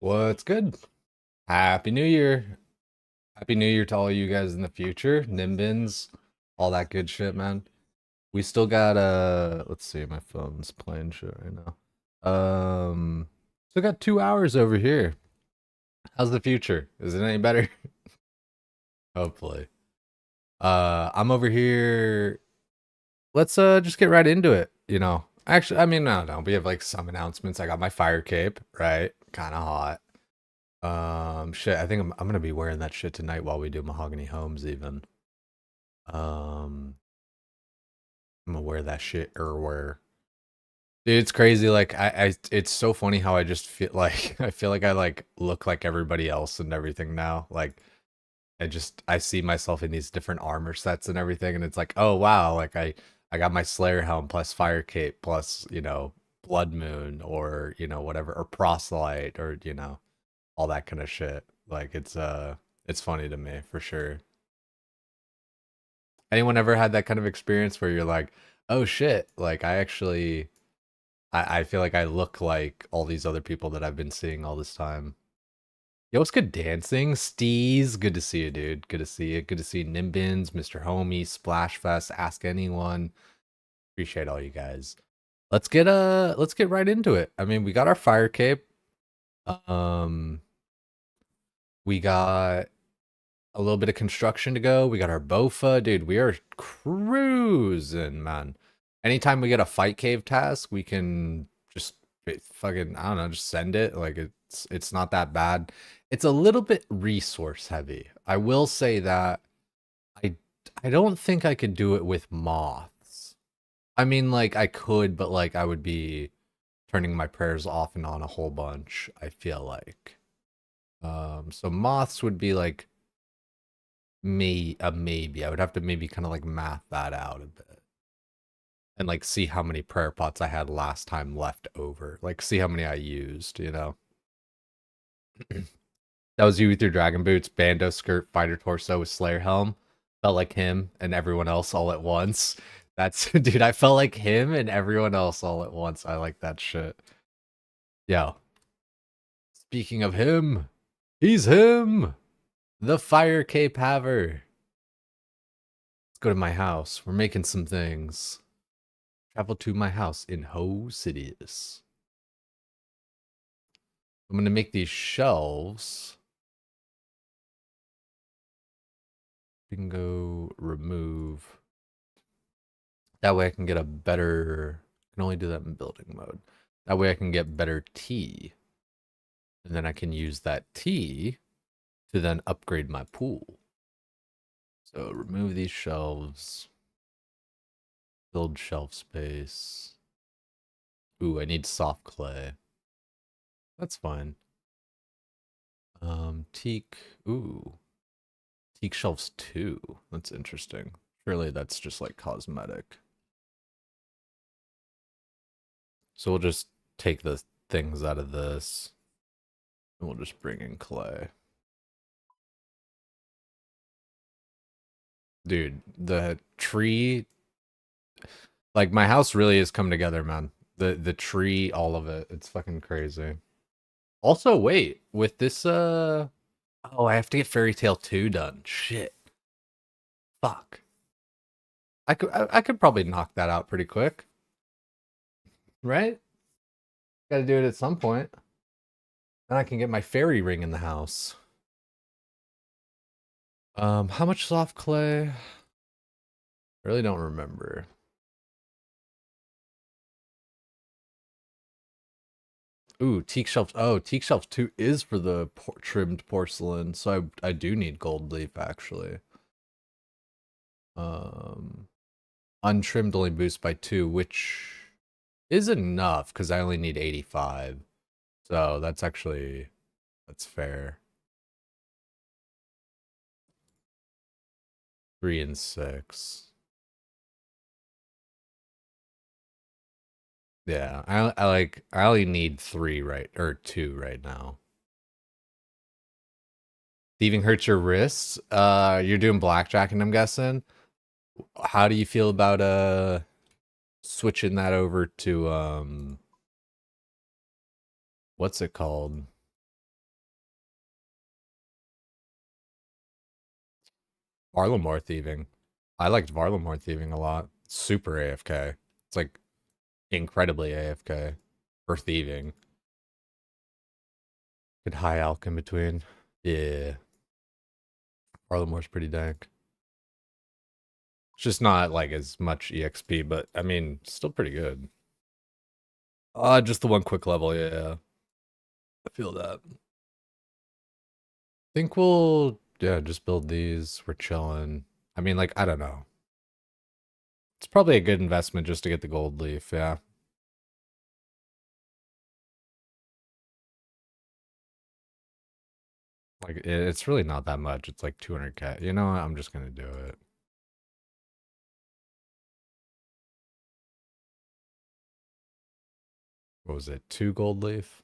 What's good? Happy New Year. Happy New Year to all you guys in the future. Nimbins, all that good shit, man. We still got let's see, my phone's playing shit right now. Still got 2 hours over here. How's the future? Is it any better? Hopefully. I'm over here. Let's just get right into it, you know. Actually, I mean, no, no. We have like some announcements. I got my fire cape, right? Kind of hot. Shit, I think I'm gonna be wearing that shit tonight while we do Mahogany Homes even. Um, I'm gonna wear that shit everywhere. Dude, it's crazy. Like it's so funny how I just feel like I feel like I like look like everybody else and everything now. Like I see myself in these different armor sets and everything, and it's like, oh wow, like I got my Slayer helm plus Fire Cape plus Blood Moon or whatever or Proselyte or all that kind of shit. Like it's funny to me for sure. Anyone ever had that kind of experience where you're like, oh shit, like I feel like I look like all these other people that I've been seeing all this time. Yo, what's good dancing? Steez, good to see you, dude. Good to see you. Good to see Nimbins, Mr. Homie, Splashfest, Ask Anyone. Appreciate all you guys. Let's get right into it. I mean, we got our fire cape. Um we got a little bit of construction to go. We got our Bofa. Dude, we are cruising, man. Anytime we get a fight cave task, we can just fucking, I don't know, just send it. Like it's not that bad. It's a little bit resource heavy. I will say that I I don't think I could do it with moths. I mean, like I could, but like I would be turning my prayers off and on a whole bunch, I feel like. So moths would be like maybe. I would have to maybe kind of like math that out a bit and like see how many prayer pots I had last time left over. Like see how many I used. That was you with your dragon boots, bando skirt, fighter torso with Slayer helm. Felt like him and everyone else all at once. That's dude, I felt like him and everyone else all at once. I like that shit. Yo, speaking of him, he's him. The fire cape haver. Let's go to my house. We're making some things. Travel to my house in Ho Cities. I'm going to make these shelves. We can go remove. That way I can get a better... I can only do that in building mode. That way I can get better tea. And then I can use that tea to then upgrade my pool. So remove these shelves. Build shelf space. Ooh, I need soft clay. That's fine. Teak. Ooh. Teak shelves 2. That's interesting. Surely that's just like cosmetic. So we'll just take the things out of this. And we'll just bring in clay. Dude, the tree, like my house really has come together, man. The tree, all of it. It's fucking crazy. Also, wait, with this oh, I have to get Fairy Tale 2 done. Shit. Fuck. I could probably knock that out pretty quick. Right? Gotta do it at some point. Then I can get my fairy ring in the house. How much soft clay? I really don't remember. Ooh, teak shelf. Oh, teak shelf 2 is for the trimmed porcelain, so I do need gold leaf actually. Um, untrimmed only boosts by 2, which is enough because I only need 85. So that's fair. 3 and 6. Yeah, I only need 3 right or 2 right now. Thieving hurts your wrists. You're doing blackjacking, I'm guessing. How do you feel about switching that over to what's it called? Varlamore thieving. I liked Varlamore thieving a lot. Super AFK. It's like incredibly AFK for thieving. Good high alch in between. Yeah. Varlamore's pretty dank. It's just not like as much EXP, but I mean, still pretty good. Just the one quick level, yeah. I feel that. Think we'll, yeah, just build these. We're chilling. I mean, like, I don't know. It's probably a good investment just to get the gold leaf, yeah. Like, it's really not that much. It's like 200k. You know what? I'm just gonna do it. What was it? 2 gold leaf?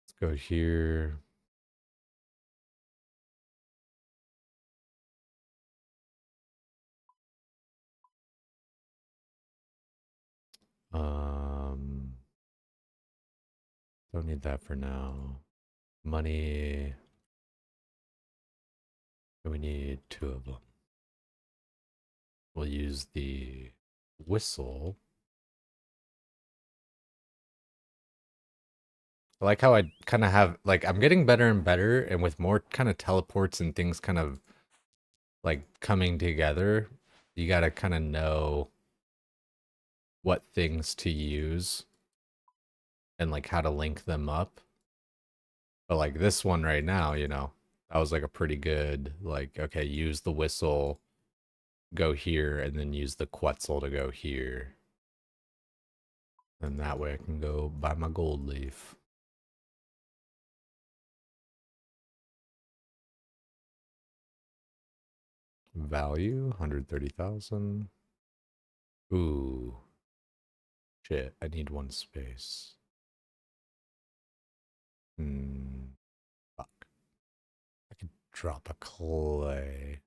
Let's go here. Um, don't need that for now. Money. We need 2 of them. We'll use the whistle. I like how I kind of have, like, I'm getting better and better, and with more kind of teleports and things kind of, like, coming together, you gotta kind of know what things to use and, like, how to link them up. But, like, this one right now, you know, that was, like, a pretty good, like, okay, use the whistle, go here, and then use the Quetzal to go here. And that way I can go buy my gold leaf. Value, 130,000. Ooh. Shit, I need 1 space. Fuck. I could drop a clay.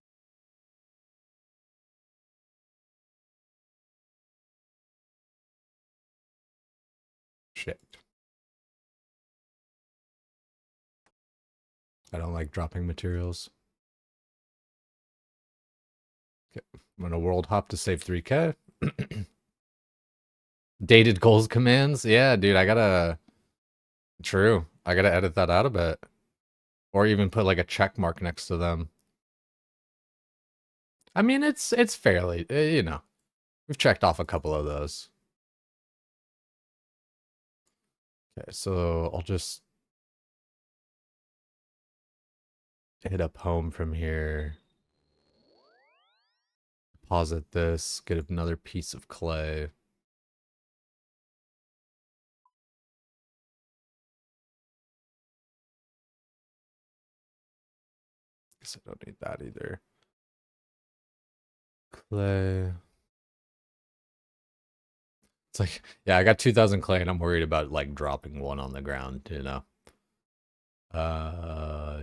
Shit. I don't like dropping materials. Okay. I'm gonna world hop to save 3k. Dated goals commands? Yeah, dude, I gotta... True. I gotta edit that out a bit. Or even put like a check mark next to them. I mean, it's fairly, you know, we've checked off a couple of those. Okay, so I'll just hit up home from here. Deposit this, get another piece of clay. Guess I don't need that either. Clay. It's like, yeah, I got 2,000 clay and I'm worried about like dropping one on the ground, you know.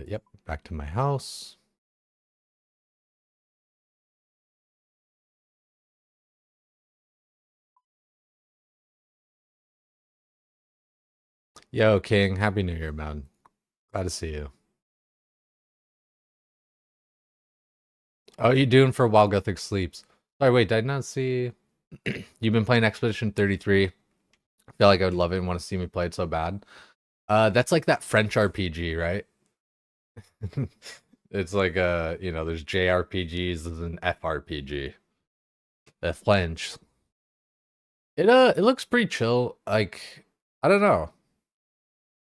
Yep, back to my house. Yo, King, Happy New Year, man. Glad to see you. Oh, you doing for Wild Gothic Sleeps? Sorry, wait, did I not see? You've been playing Expedition 33. I feel like I would love it and want to see me play it so bad. That's like that French RPG, right? It's like you know, there's JRPGs, there's an FRPG. The French. It looks pretty chill. Like, I don't know.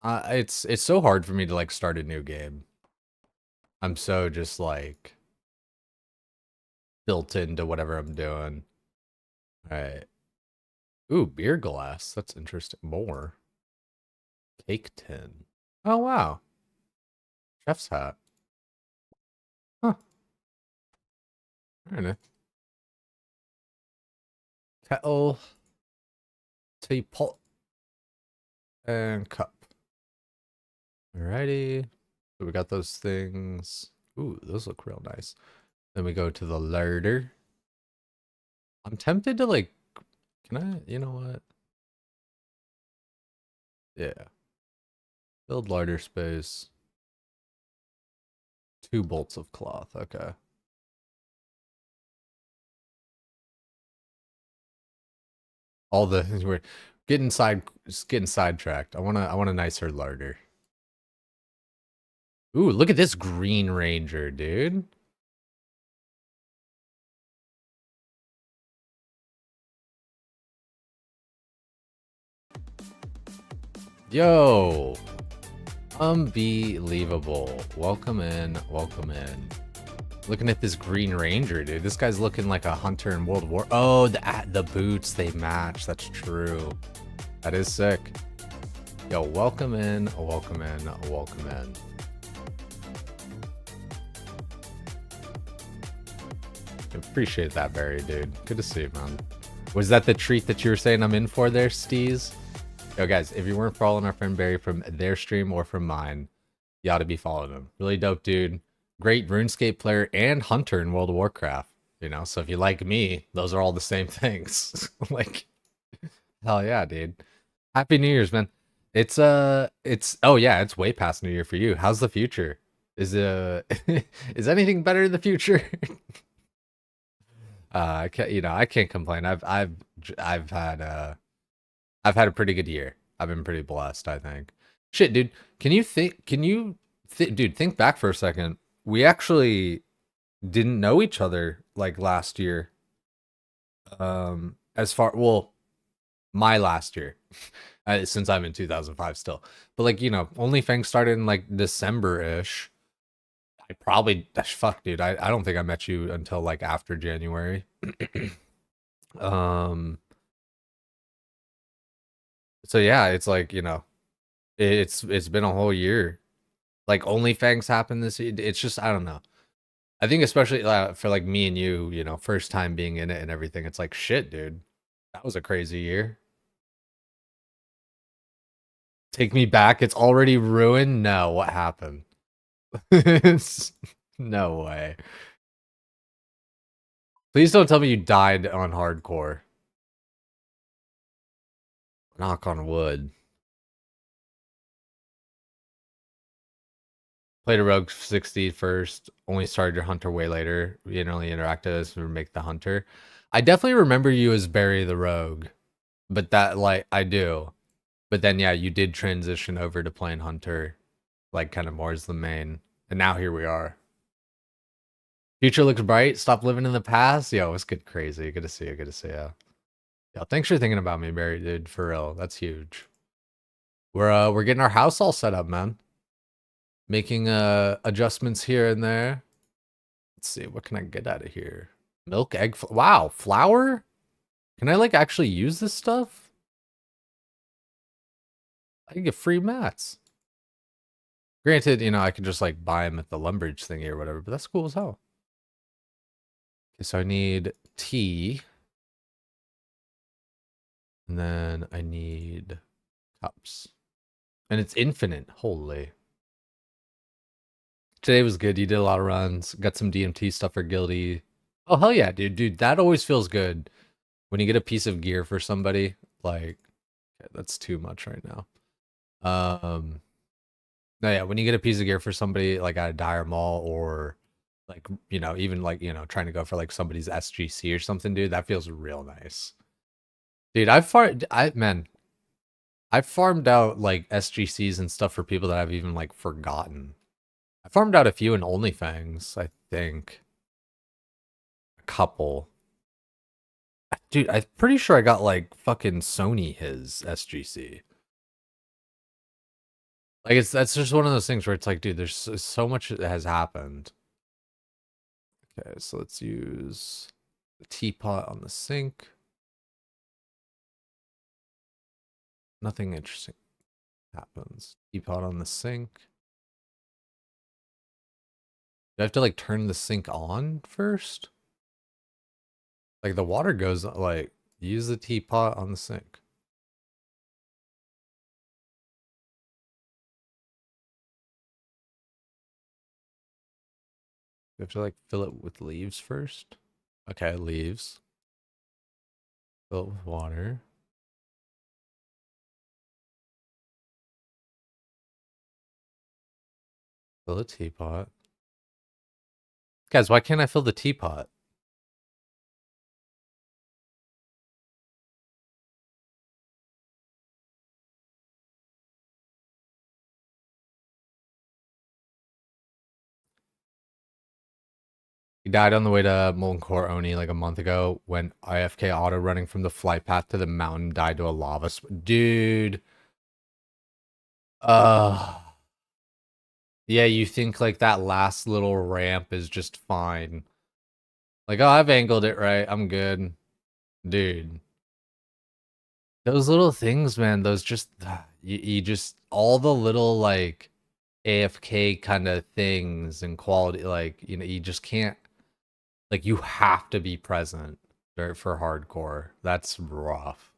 It's so hard for me to like start a new game. I'm so just like built into whatever I'm doing. All right. Ooh, beer glass. That's interesting. More. Cake tin. Oh wow. Chef's hat. Huh. Very nice. Kettle, teapot, and cup. Alrighty. So we got those things. Ooh, those look real nice. Then we go to the larder. I'm tempted to like, can I, you know what? Yeah. Build larder space. 2 bolts of cloth. Okay. All the we're getting sidetracked. I want a nicer larder. Ooh, look at this Green Ranger, dude. Yo, unbelievable. Welcome in, welcome in. Looking at this Green Ranger, dude. This guy's looking like a hunter in World War. Oh, the boots, they match. That's true. That is sick. Yo, welcome in, welcome in, welcome in. Appreciate that, Barry, dude. Good to see you, man. Was that the treat that you were saying I'm in for there, Steez? Yo, guys, if you weren't following our friend Barry from their stream or from mine, you ought to be following him. Really dope dude. Great RuneScape player and hunter in World of Warcraft. You know, so if you like me, those are all the same things. Like, hell yeah, dude. Happy New Year's, man. It's oh yeah, it's way past New Year for you. How's the future? Is is anything better in the future? I can't, I can't complain. I've had I've had a pretty good year. I've been pretty blessed, I think. Shit, dude. Dude, think back for a second. We actually didn't know each other like last year. Well, my last year, since I'm in 2005 still. But like, OnlyFans started in like December-ish. I probably, fuck, dude. I don't think I met you until like after January. um, so yeah, it's like, it's been a whole year. Like OnlyFans happened this year. It's just, I don't know. I think especially for like me and you, first time being in it and everything, it's like shit, dude. That was a crazy year. Take me back. It's already ruined. No, what happened? No way. Please don't tell me you died on hardcore. Knock on wood. Played a rogue 60 first. Only started your hunter way later. You didn't really interact with us or make the hunter. I definitely remember you as Barry the Rogue, but that like I do. But then yeah, you did transition over to playing hunter, like kind of more as the main, and now here we are. Future looks bright. Stop living in the past. Yo, it's good, crazy. Good to see you. Good to see you. Yo, thanks for thinking about me, Barry, dude. For real, that's huge. We're getting our house all set up, man. Making adjustments here and there. Let's see, what can I get out of here? Milk, egg, wow, flour? Can I like actually use this stuff? I can get free mats. Granted, I could just like buy them at the Lumbridge thingy or whatever, but that's cool as hell. Okay, so I need tea. And then I need cups. And it's infinite. Holy. Today was good. You did a lot of runs. Got some DMT stuff for Guilty. Oh, hell yeah, dude. Dude, that always feels good. When you get a piece of gear for somebody, like, okay, that's too much right now. No, yeah, when you get a piece of gear for somebody, like at a dire mall or like, even like, trying to go for like somebody's SGC or something, dude, that feels real nice. Dude, I've farmed out like SGCs and stuff for people that I've even like forgotten. I farmed out a few in OnlyFans, I think. A couple. Dude, I'm pretty sure I got like fucking Sony his SGC. Like that's just one of those things where it's like, dude, there's so much that has happened. Okay, so let's use the teapot on the sink. Nothing interesting happens. Teapot on the sink. Do I have to like turn the sink on first? Like the water goes like use the teapot on the sink. You have to like fill it with leaves first. Okay, leaves. Fill it with water. Fill the teapot. Guys, why can't I fill the teapot? He died on the way to Molten Core Oni like a month ago when IFK auto running from the flight path to the mountain died to a lava. Dude. Yeah, you think like that last little ramp is just fine. Like, oh, I've angled it right. I'm good. Dude. Those little things, man, those just you just all the little like AFK kind of things and quality, like, you know, you just can't, like, you have to be present for hardcore. That's rough.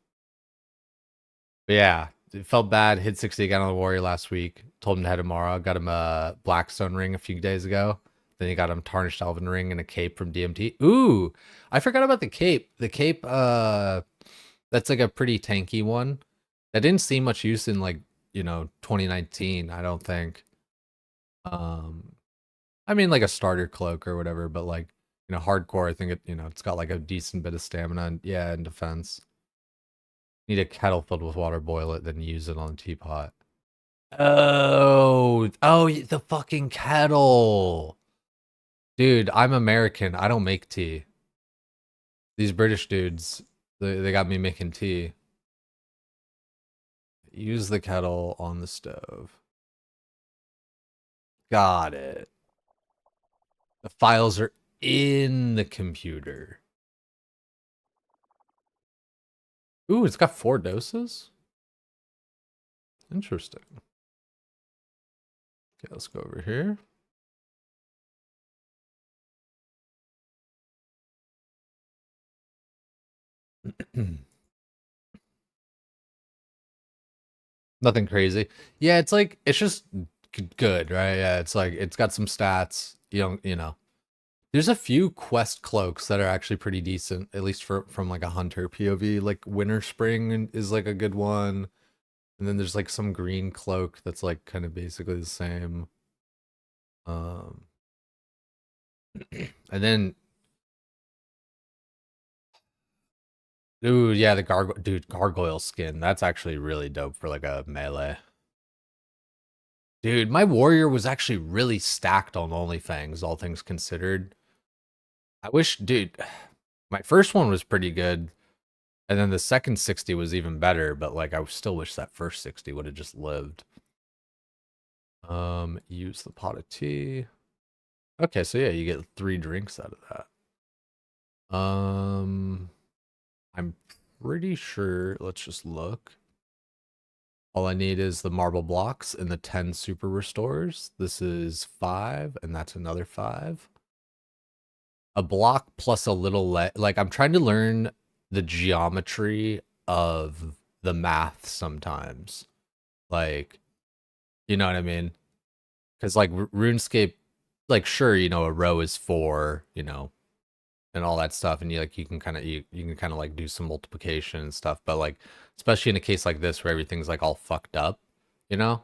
But yeah, it felt bad. Hit 60 again on the Warrior last week. Told him to head tomorrow. Got him a Blackstone ring a few days ago. Then he got him Tarnished Elven ring and a cape from DMT. Ooh, I forgot about the cape. The cape, that's like a pretty tanky one. That didn't see much use in like, you know, 2019, I don't think. I mean like a starter cloak or whatever, but like, you know, hardcore, I think it, you know, it's got like a decent bit of stamina and yeah, and defense. Need a kettle filled with water, boil it, then use it on the teapot. Oh, the fucking kettle. Dude, I'm American. I don't make tea. These British dudes, they got me making tea. Use the kettle on the stove. Got it. The files are in the computer. Ooh, it's got 4 doses? Interesting. Okay, let's go over here. Nothing crazy. Yeah, it's like, it's just good, right? Yeah, it's like, it's got some stats. You know. There's a few quest cloaks that are actually pretty decent, at least from like a hunter POV. Like Winter Spring is like a good one. And then there's like some green cloak that's like kind of basically the same. Um and then dude, yeah, the gargoyle skin. That's actually really dope for like a melee. Dude, my warrior was actually really stacked on OnlyFangs, all things considered. I wish, dude, my first one was pretty good. And then the second 60 was even better, but like I still wish that first 60 would have just lived. Use the pot of tea. Okay, so yeah, you get 3 drinks out of that. I'm pretty sure, let's just look. All I need is the marble blocks and the 10 super restores. This is 5, and that's another 5. A block plus a little like I'm trying to learn the geometry of the math sometimes. Like, you know what I mean? Because like RuneScape, like sure, you know, a row is 4, you know, and all that stuff, and you can kind of you can kind of like do some multiplication and stuff, but like especially in a case like this where everything's like all fucked up, you know,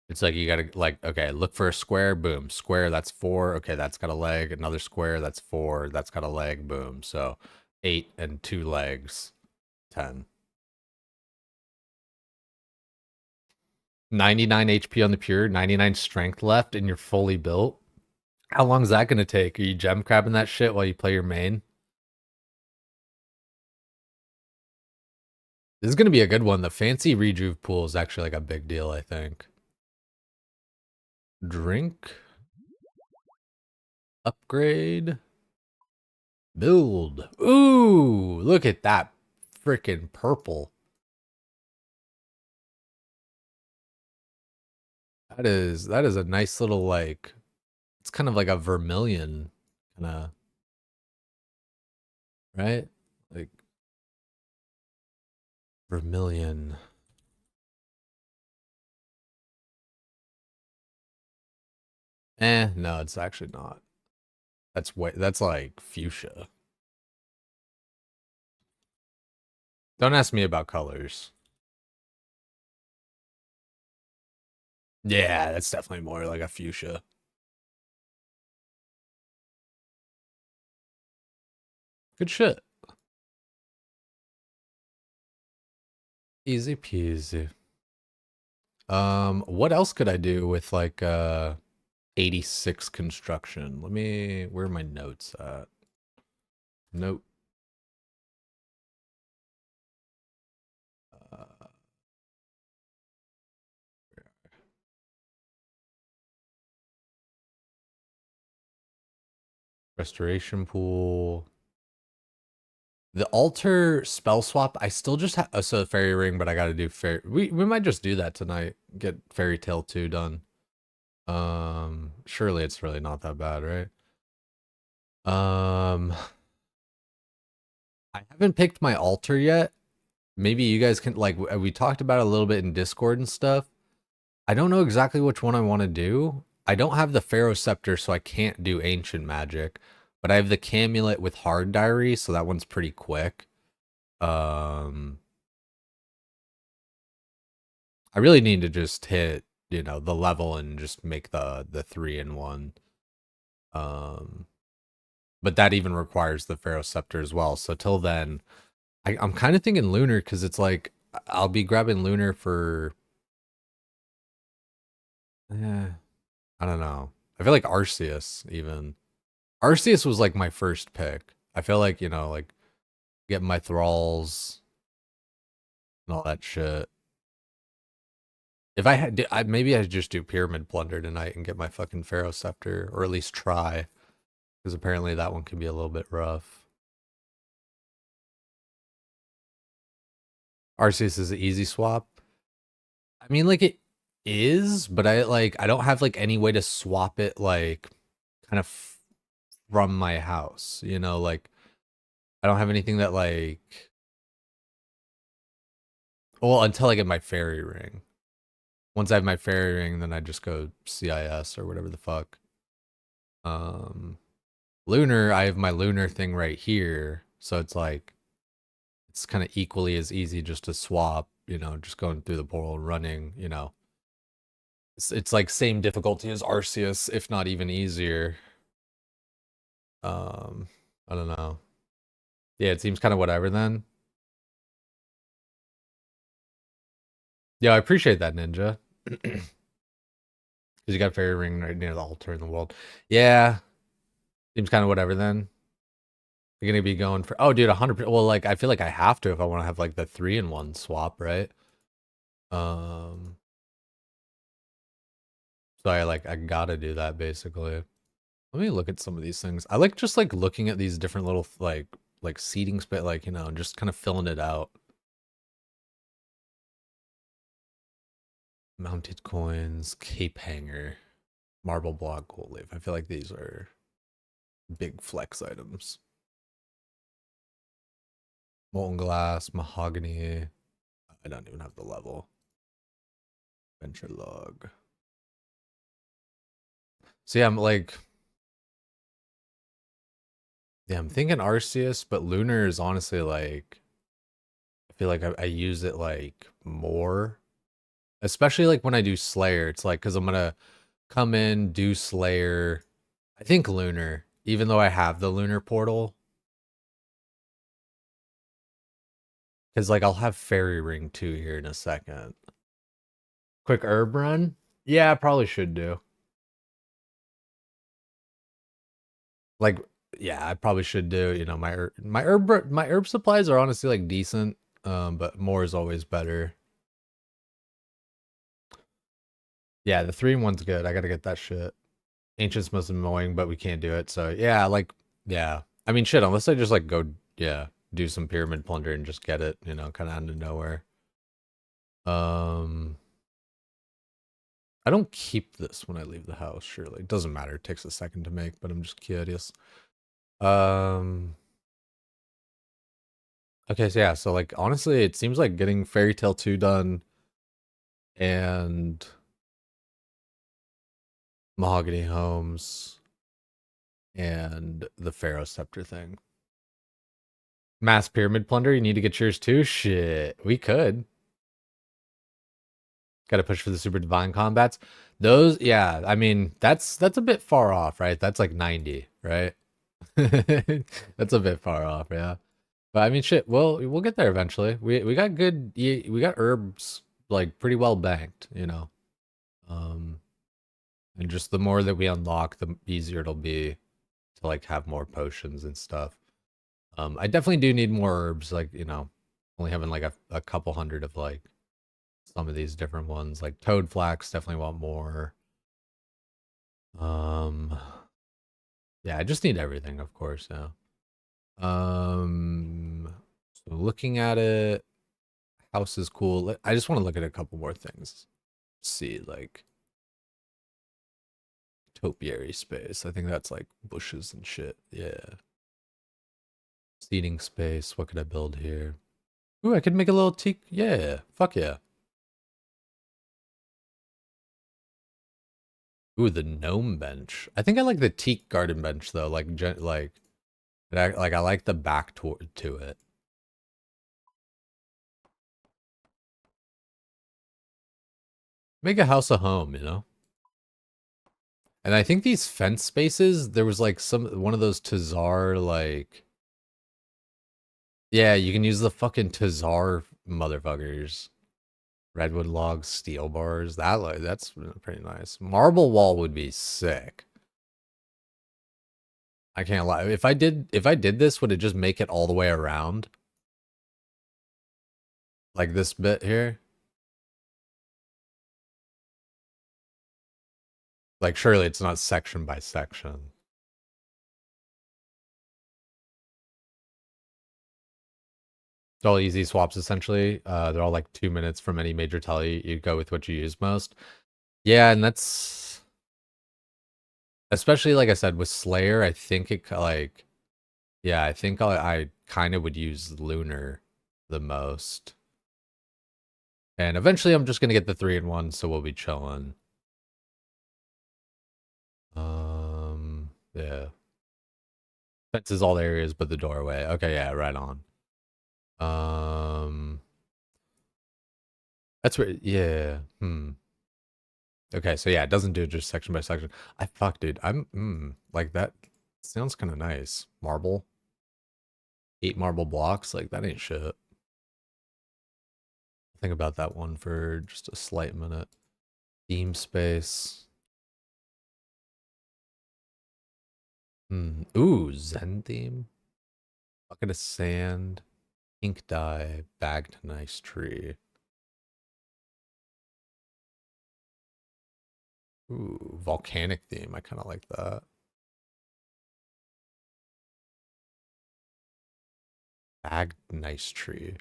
it's like you gotta like, okay, look for a square, boom, square, that's 4, okay, that's got a leg, another square, that's 4, that's got a leg, boom, so 8 and 2 legs, 10. 99 HP on the pure, 99 strength left, and you're fully built. How long is that gonna take? Are you gem crabbing that shit while you play your main? This is gonna be a good one. The fancy rejuve pool is actually like a big deal, I think. Drink. Upgrade. Build. Ooh, look at that freaking purple. That is a nice little like, it's kind of like a vermilion kind of, right? Like vermilion. No, it's actually not. That's like fuchsia. Don't ask me about colors. Yeah, that's definitely more like a fuchsia. Good shit. Easy peasy. What else could I do with like 86 construction. Where are my notes at? Note. Uh, Restoration pool. The altar spell swap, I still just have so fairy ring, but I gotta do fairy. We might just do that tonight. Get fairy tale 2 done. Surely it's really not that bad, right? I haven't picked my altar yet. Maybe you guys can like we talked about it a little bit in Discord and stuff. I don't know exactly which one I want to do. I don't have the Pharaoh Scepter, so I can't do ancient magic. But I have the Camulet with Hard Diary, so that one's pretty quick. I really need to just hit, the level and just make the 3-in-1. But that even requires the Pharaoh Scepter as well. So till then, I'm kind of thinking Lunar because it's like I'll be grabbing Lunar for. I don't know. I feel like Arceus even. Arceus was like my first pick. I feel like like getting my thralls and all that shit. If I had, maybe I'd just do Pyramid Plunder tonight and get my fucking Pharaoh Scepter, or at least try, because apparently that one can be a little bit rough. Arceus is an easy swap. I mean, like it is, but I don't have like any way to swap it like kind of from my house. Like I don't have anything that like. Well, until I get my fairy ring. Once I have my fairy ring, then I just go CIS or whatever the fuck. Lunar, I have my lunar thing right here, so it's like it's kind of equally as easy just to swap, just going through the portal, running, It's like same difficulty as Arceus, if not even easier. I don't know. Yeah, it seems kind of whatever then. Yeah, I appreciate that, Ninja. Because you got a fairy ring right near the altar in the world. Yeah, seems kind of whatever then. You're gonna be going for dude, 100%. Well, like I feel like I have to if I want to have like the 3-in-1 swap, right? So I gotta do that basically. Let me look at some of these things. I like just like looking at these different little like seating space, like just kind of filling it out. Mounted coins, cape hanger, marble block, gold leaf. I feel like these are big flex items. Molten glass, mahogany. I don't even have the level. Venture log. So yeah, I'm like, yeah, I'm thinking Arceus, but Lunar is honestly like, I feel like I use it like more, especially like when I do Slayer. It's like, because I'm gonna come in, do Slayer. I think Lunar, even though I have the Lunar portal, because like I'll have Fairy Ring too here in a second. Quick herb run? Yeah, I probably should do. Like, yeah, I probably should do. My herb supplies are honestly like decent, but more is always better. Yeah, the 3-in-1's good. I gotta get that shit. Ancient's most annoying, but we can't do it. So yeah, yeah. I mean, shit. Unless I just like go, yeah, do some pyramid plunder and just get it, kind of out of nowhere. Um, I don't keep this when I leave the house. Surely it doesn't matter. It takes a second to make, but I'm just curious. Okay, so yeah, so like honestly, it seems like getting Fairy Tale 2 done and Mahogany Homes and the Pharaoh Scepter thing. Mass Pyramid Plunder, you need to get yours too? Shit, we could. Gotta push for the Super Divine Combats. Those, yeah, I mean, that's a bit far off, right? That's like 90, right? That's a bit far off, yeah. But I mean, shit, we'll get there eventually. We got we got herbs like pretty well banked, Um, And just the more that we unlock, the easier it'll be to like have more potions and stuff. I definitely do need more herbs, like, you know, only having like a couple hundred of like some of these different ones. Like toad flax, definitely want more. Um yeah, I just need everything, of course, yeah. So looking at it, house is cool. I just want to look at a couple more things. See, like topiary space. I think that's like bushes and shit. Yeah. Seating space. What could I build here? Ooh, I could make a little teak. Yeah. Fuck yeah. Ooh, the gnome bench. I think I like the teak garden bench though. Like I like the back to it. Make a house a home, you know? And I think these fence spaces, there was like one of those Tazar like, yeah, you can use the fucking Tazar motherfuckers. Redwood logs, steel bars. That's pretty nice. Marble wall would be sick. I can't lie. If I did this, would it just make it all the way around? Like this bit here? Like surely it's not section by section. It's all easy swaps essentially. They're all like 2 minutes from any major tally. You go with what you use most. Yeah, and that's especially like I said with Slayer. I think it like yeah, I think I kind of would use Lunar the most. And eventually I'm just gonna get the 3-in-1, so we'll be chilling. Yeah. Fences all areas but the doorway. Okay, yeah, right on. Um, that's where, yeah. Okay, so yeah, it doesn't do it just section by section. Fuck, dude. Like that sounds kind of nice. Marble, 8 marble blocks, like that ain't shit. Think about that one for just a slight minute. Theme space. Ooh, Zen theme. Bucket of sand. Ink dye. Bagged nice tree. Ooh, volcanic theme. I kind of like that. Bagged nice tree.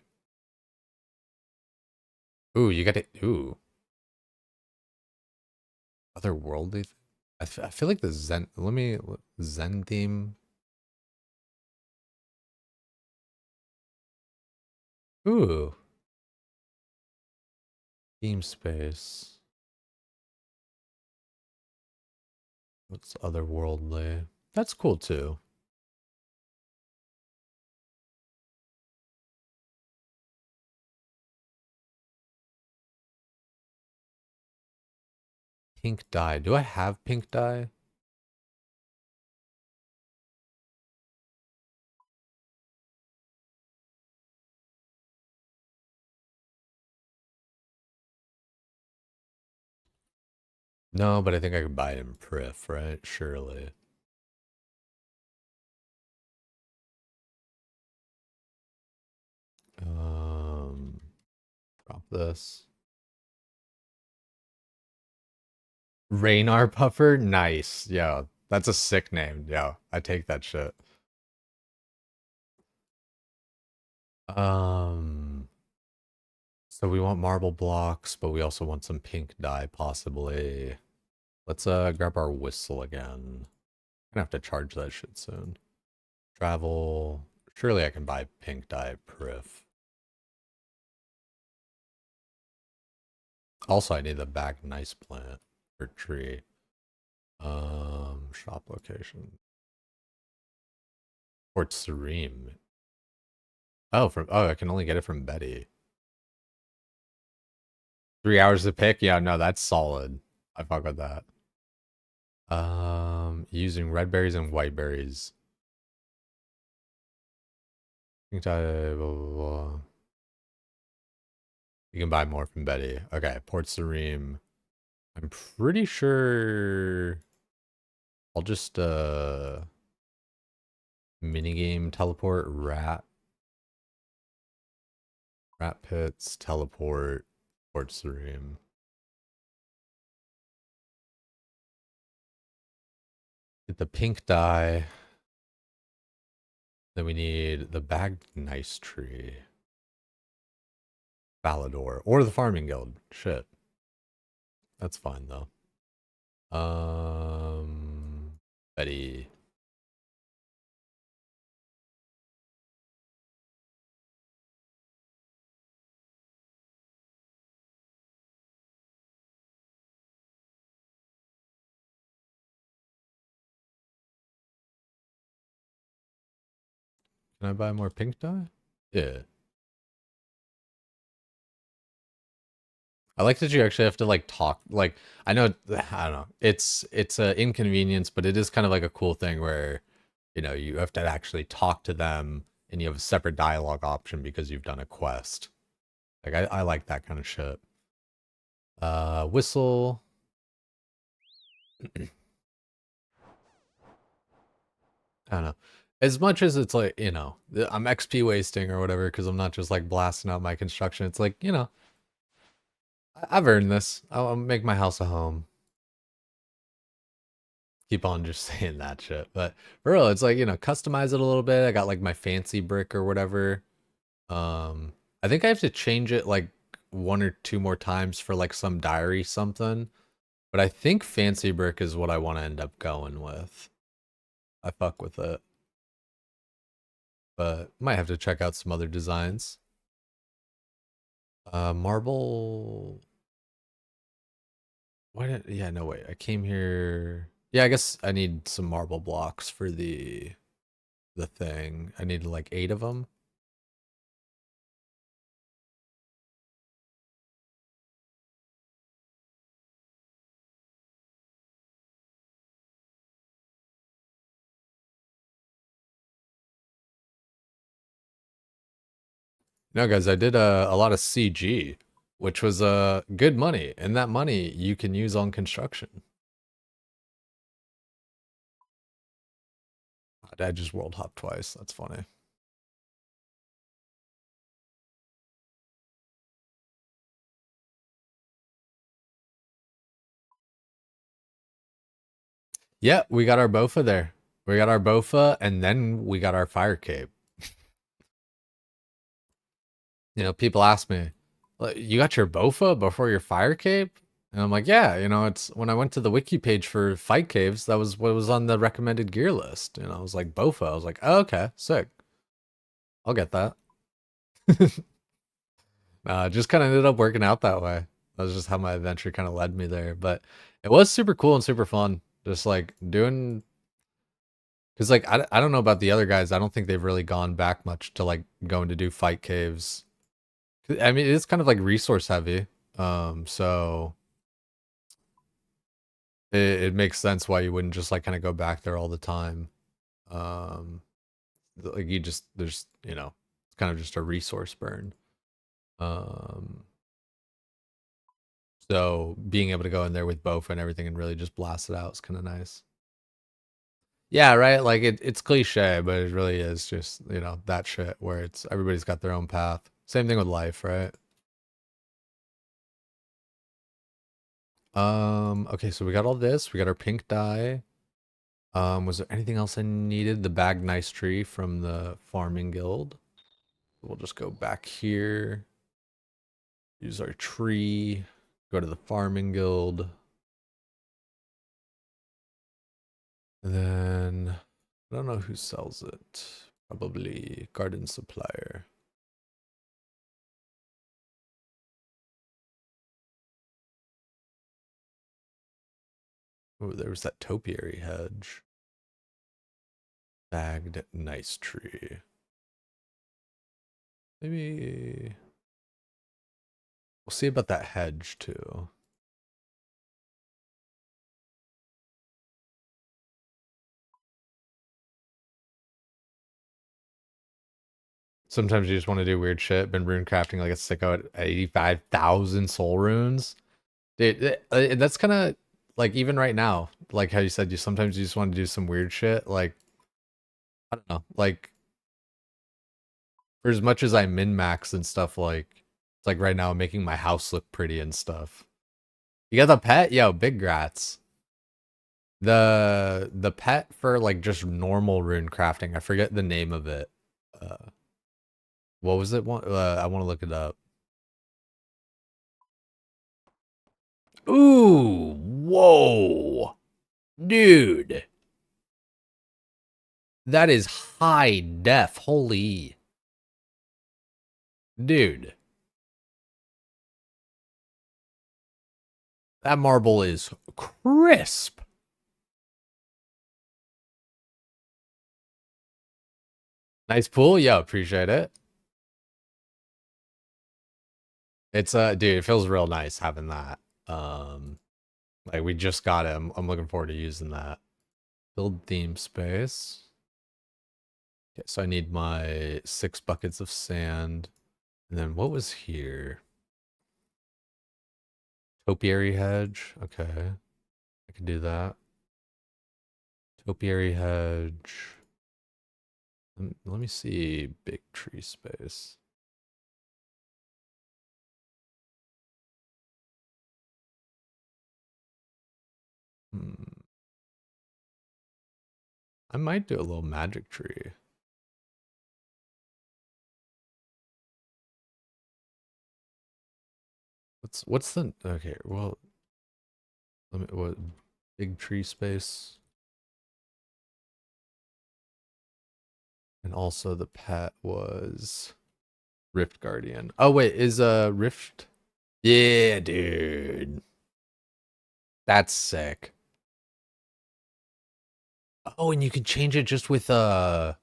Ooh, you got it. Ooh, otherworldly. I feel like the Zen. Zen theme. Ooh, theme space. What's otherworldly? That's cool too. Pink dye. Do I have pink dye? No, but I think I could buy it in Prif, right? Surely. Um, drop this. Raynar Puffer? Nice. Yo, that's a sick name. Yo, I take that shit. Um, so we want marble blocks, but we also want some pink dye, possibly. Let's grab our whistle again. Gonna have to charge that shit soon. Travel. Surely I can buy pink dye Prif. Also, I need the back nice plant or tree. Shop location. Port Serene. Oh, I can only get it from Betty. 3 hours to pick? Yeah, no, that's solid. I fuck with that. Using red berries and white berries. Pink dye, blah, blah, blah. You can buy more from Betty. Okay, Port Serene. I'm pretty sure I'll just minigame teleport rat pits teleport sports room. Get the pink dye. Then we need the bagged nice tree. Balador or the farming guild. Shit. That's fine though. Betty. Can I buy more pink dye? Yeah. I like that you actually have to like talk. Like I know, I don't know. It's a inconvenience, but it is kind of like a cool thing where you have to actually talk to them, and you have a separate dialogue option because you've done a quest. Like I like that kind of shit. Whistle. I don't know. As much as it's like, I'm XP wasting or whatever because I'm not just like blasting out my construction. It's like, I've earned this. I'll make my house a home. Keep on just saying that shit. But for real, it's like, customize it a little bit. I got like my fancy brick or whatever. I think I have to change it like one or two more times for like some diary something. But I think fancy brick is what I want to end up going with. I fuck with it. But might have to check out some other designs. Marble. Why did? Yeah, no way. I came here. Yeah, I guess I need some marble blocks for the thing. I need like 8 of them. No, guys, I did a lot of CG, which was good money, and that money you can use on construction. I just world hop twice. That's funny. Yeah, we got our Bofa there. We got our Bofa, and then we got our fire cape. People ask me, you got your Bofa before your fire cape? And I'm like, yeah, it's when I went to the wiki page for fight caves, that was what was on the recommended gear list. I was like, Bofa. I was like, oh, okay, sick. I'll get that. Just kind of ended up working out that way. That was just how my adventure kind of led me there. But it was super cool and super fun. Just like doing, because like I don't know about the other guys. I don't think they've really gone back much to like going to do fight caves. I mean, it's kind of like resource heavy. So it makes sense why you wouldn't just like kind of go back there all the time. Um, like it's kind of just a resource burn. Um, So being able to go in there with Bofa and everything and really just blast it out is kind of nice. Yeah, right. Like it's cliche, but it really is just that shit where it's everybody's got their own path. Same thing with life, right? Okay, so we got all this. We got our pink dye. Was there anything else I needed? The bag nice tree from the farming guild. We'll just go back here. Use our tree. Go to the farming guild. And then I don't know who sells it. Probably garden supplier. Oh, there was that topiary hedge. Bagged nice tree. Maybe we'll see about that hedge too. Sometimes you just want to do weird shit. Been rune crafting like a sicko at 85,000 soul runes. Dude, that's kind of like even right now, like how you said you sometimes you just want to do some weird shit. Like I don't know, like for as much as I min max and stuff, like it's like right now I'm making my house look pretty and stuff. You got the pet? Yo, big grats. The pet for like just normal rune crafting. I forget the name of it. Uh, what was it? I want to look it up. Ooh, whoa, dude, that is high def. Holy, dude, that marble is crisp. Nice pool. Yeah, appreciate it. It's dude, it feels real nice having that. Um, like we just got it. I'm looking forward to using that. Build theme space. Okay, so I need my 6 buckets of sand. And then what was here? Topiary hedge. Okay, I can do that. Topiary hedge. Let me see big tree space. Hmm. I might do a little magic tree. What's the okay? Well, let me what big tree space, and also the pet was Rift Guardian. Oh wait, is Rift? Yeah, dude, that's sick. Oh, and you can change it just with those.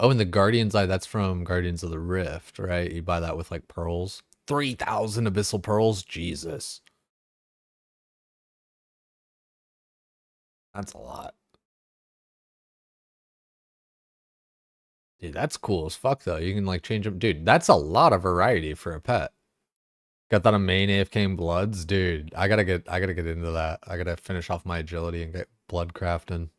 Oh, and the Guardian's Eye, that's from Guardians of the Rift, right? You buy that with like pearls. 3,000 abyssal pearls? Jesus. That's a lot. Dude, that's cool as fuck though. You can like change them. Dude, that's a lot of variety for a pet. Got that on main AFK Bloods? Dude, I gotta get into that. I gotta finish off my agility and get blood crafting.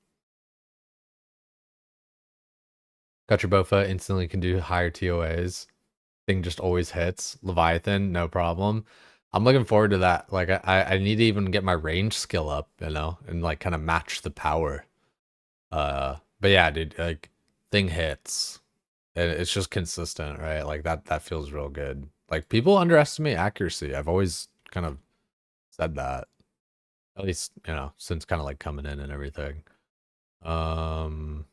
Got your Bofa, instantly can do higher TOAs. Thing just always hits. Leviathan, no problem. I'm looking forward to that. Like I need to even get my range skill up, you know, and like kind of match the power. But yeah, dude, like thing hits. And it's just consistent, right? Like that feels real good. Like people underestimate accuracy. I've always kind of said that. At least, you know, since kind of like coming in and everything. Um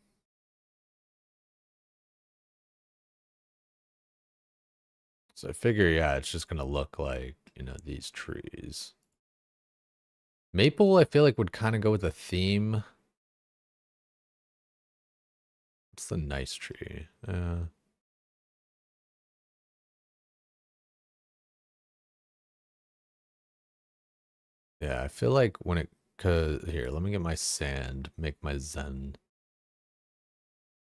so I figure yeah, it's just gonna look like, you know, these trees. Maple, I feel like would kind of go with the theme. It's the nice tree. Yeah, I feel like when it cause here, let me get my sand, make my zen.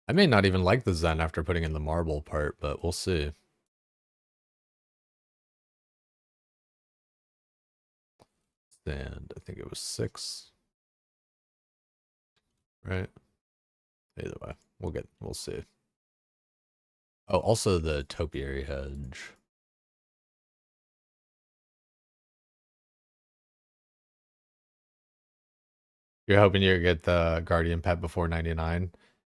I may not even like the zen after putting in the marble part, but we'll see. Sand, I think it was 6, right? Either way, we'll see. Oh, also the topiary hedge. You're hoping you get the guardian pet before 99.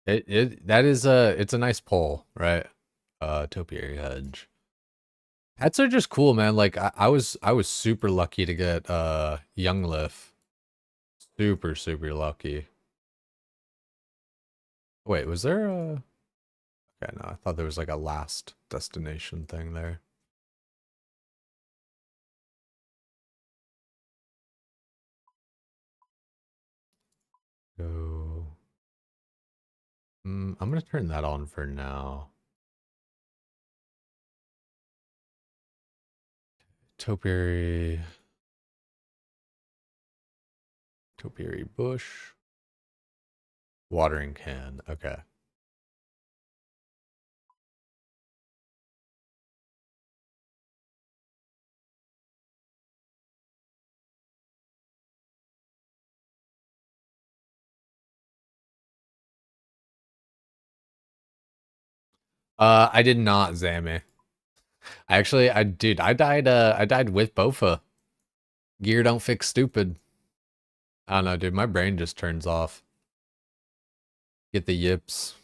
That is it's a nice pull, right? Topiary hedge. Pets are just cool, man. Like I was super lucky to get Young Liff. Super lucky. Wait, was there a okay, no, I thought there was like a last destination thing there. Go. I'm gonna turn that on for now. Topiary Topiary bush. Watering can. Okay. I did not, Zammy. Dude, I died with Bofa. Gear don't fix stupid. I don't know, dude. My brain just turns off. Get the yips.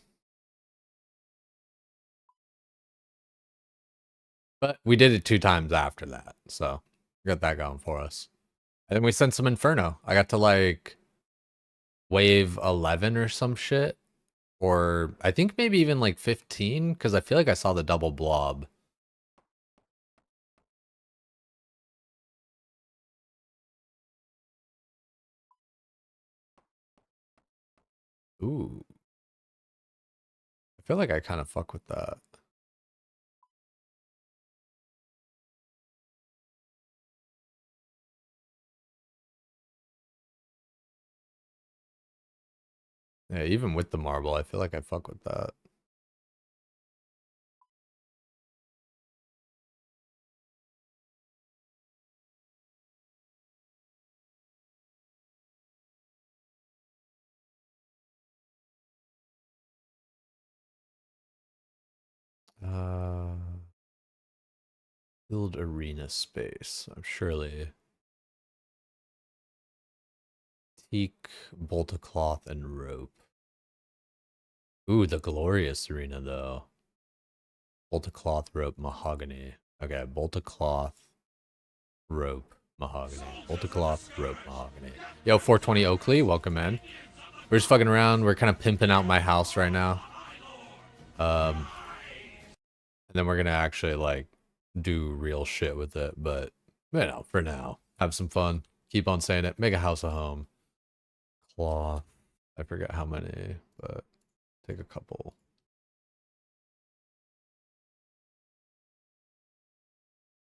But we did it 2 times after that, so we got that going for us. And then we sent some Inferno. I got to like wave 11 or some shit. Or I think maybe even like 15, because I feel like I saw the double blob. Ooh. I feel like I kind of fuck with that. Yeah, even with the marble, I feel like I fuck with that. Uh, build arena space. I'm surely teak, bolt of cloth, and rope. Ooh, the glorious arena though. Bolt of cloth, rope, mahogany. Okay, bolt of cloth, rope, mahogany. Bolt of cloth, rope, mahogany. Yo, 420 Oakley, welcome in. We're just fucking around. We're kind of pimping out my house right now. And then we're gonna actually like do real shit with it. But you know, for now, have some fun. Keep on saying it. Make a house a home. Cloth. I forget how many, but take a couple.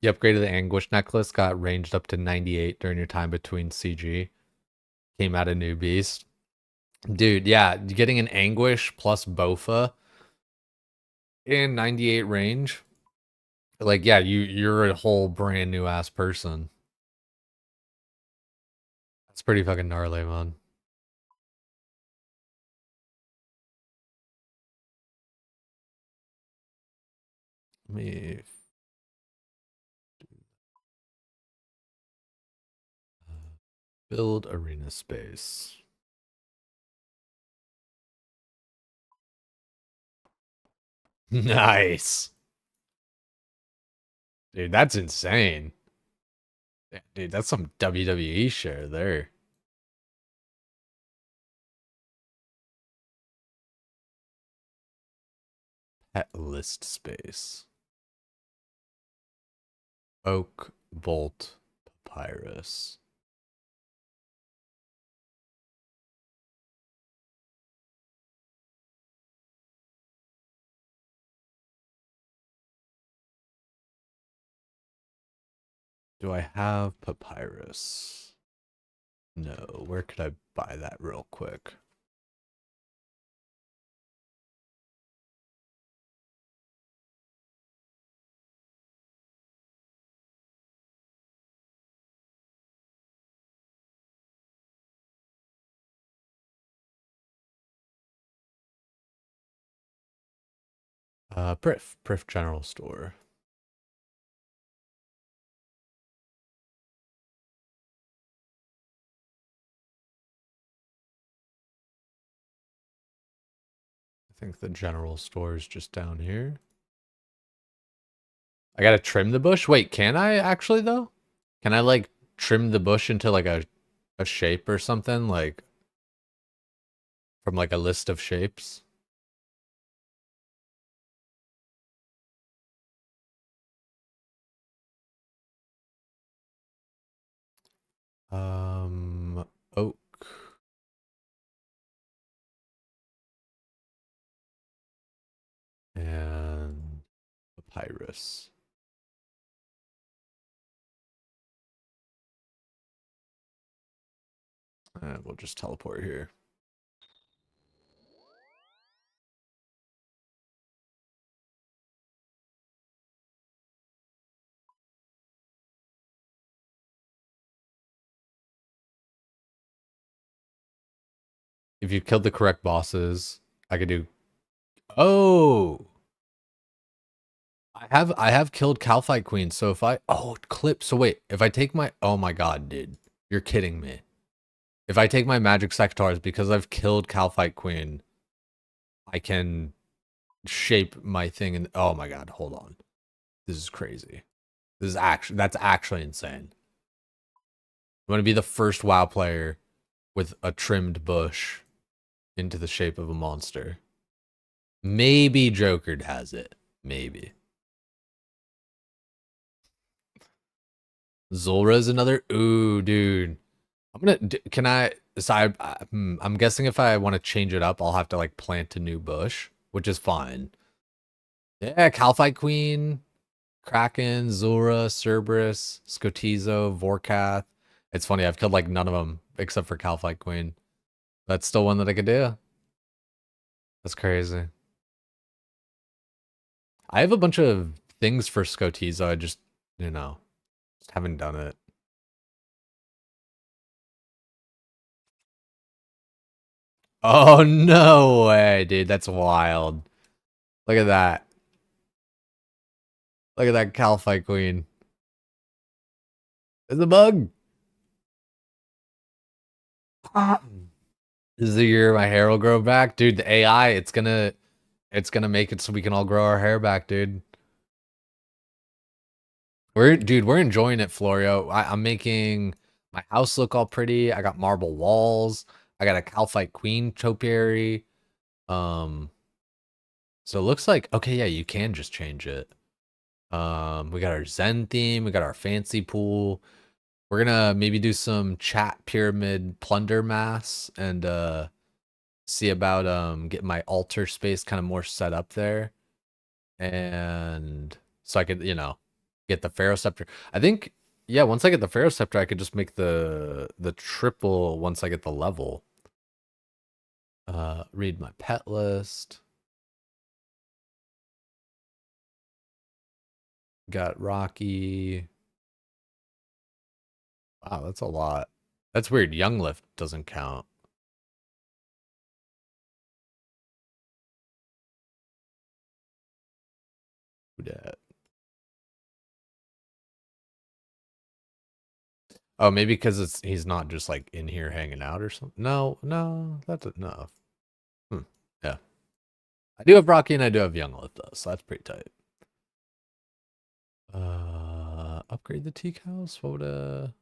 You upgraded the Anguish necklace, got ranged up to 98 during your time between CG. Came out a new beast. Dude, yeah, getting an Anguish plus Bofa in 98 range. Like, yeah, you're a whole brand new ass person. That's pretty fucking gnarly, man. Let me build arena space. Nice. Dude, that's insane. Yeah, dude, that's some WWE share there. Pet list space. Oak, bolt, papyrus. Do I have papyrus? No. Where could I buy that real quick? Priff General Store. I think the general store is just down here. I gotta trim the bush? Wait, can I actually though? Can I like trim the bush into like a shape or something? Like from like a list of shapes? Oak and papyrus. And we'll just teleport here. If you killed the correct bosses, I could do. Oh! I have killed Calphite Queen, so if I clip, so wait, if I take my oh my god, dude. You're kidding me. If I take my magic sectars because I've killed Calphite Queen, I can shape my thing and oh my god, hold on. This is crazy. That's actually insane. I'm gonna be the first WoW player with a trimmed bush into the shape of a monster. Maybe Jokered has it. Maybe. Zulra's another. Ooh, dude. Can I? So I'm guessing if I want to change it up, I'll have to like plant a new bush, which is fine. Yeah, Calphite Queen, Kraken, Zulra, Cerberus, Skotizo, Vorkath. It's funny, I've killed like none of them except for Calphite Queen. That's still one that I could do. That's crazy. I have a bunch of things for Skotizo. I just, just haven't done it. Oh, no way, dude. That's wild. Look at that. Look at that Calphite Queen. It's a bug. This is the year my hair will grow back. Dude, the AI, it's gonna make it so we can all grow our hair back, dude. We're enjoying it, Florio. I'm making my house look all pretty. I got marble walls. I got a Calphite Queen topiary. So it looks like okay, yeah, you can just change it. We got our Zen theme, we got our fancy pool. We're gonna maybe do some chat pyramid plunder mass and see about getting my altar space kind of more set up there. And so I could, get the Pharaoh Scepter. I think yeah, once I get the Pharaoh Scepter, I could just make the triple once I get the level. Read my pet list. Got Rocky. Wow, that's a lot. That's weird. Young Lift doesn't count. Who dat? Oh, maybe because he's not just like in here hanging out or something. No, no, that's enough. Yeah. I do have Rocky and I do have Young Lift though, so that's pretty tight. Upgrade the teak house? What would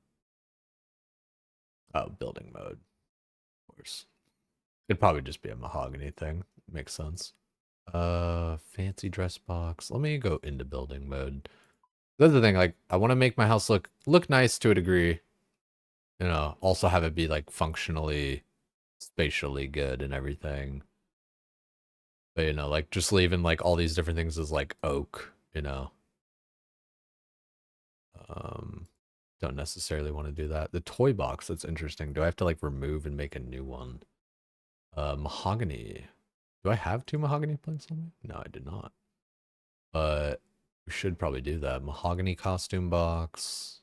oh, building mode. Of course. It'd probably just be a mahogany thing. Makes sense. Fancy dress box. Let me go into building mode. That's the thing, like I want to make my house look nice to a degree. Also have it be like functionally, spatially good and everything. But like just leaving like all these different things as like oak. Don't necessarily want to do that. The toy box, that's interesting. Do I have to like remove and make a new one? Mahogany. Do I have 2 mahogany planks on me? No, I did not. But we should probably do that. Mahogany costume box.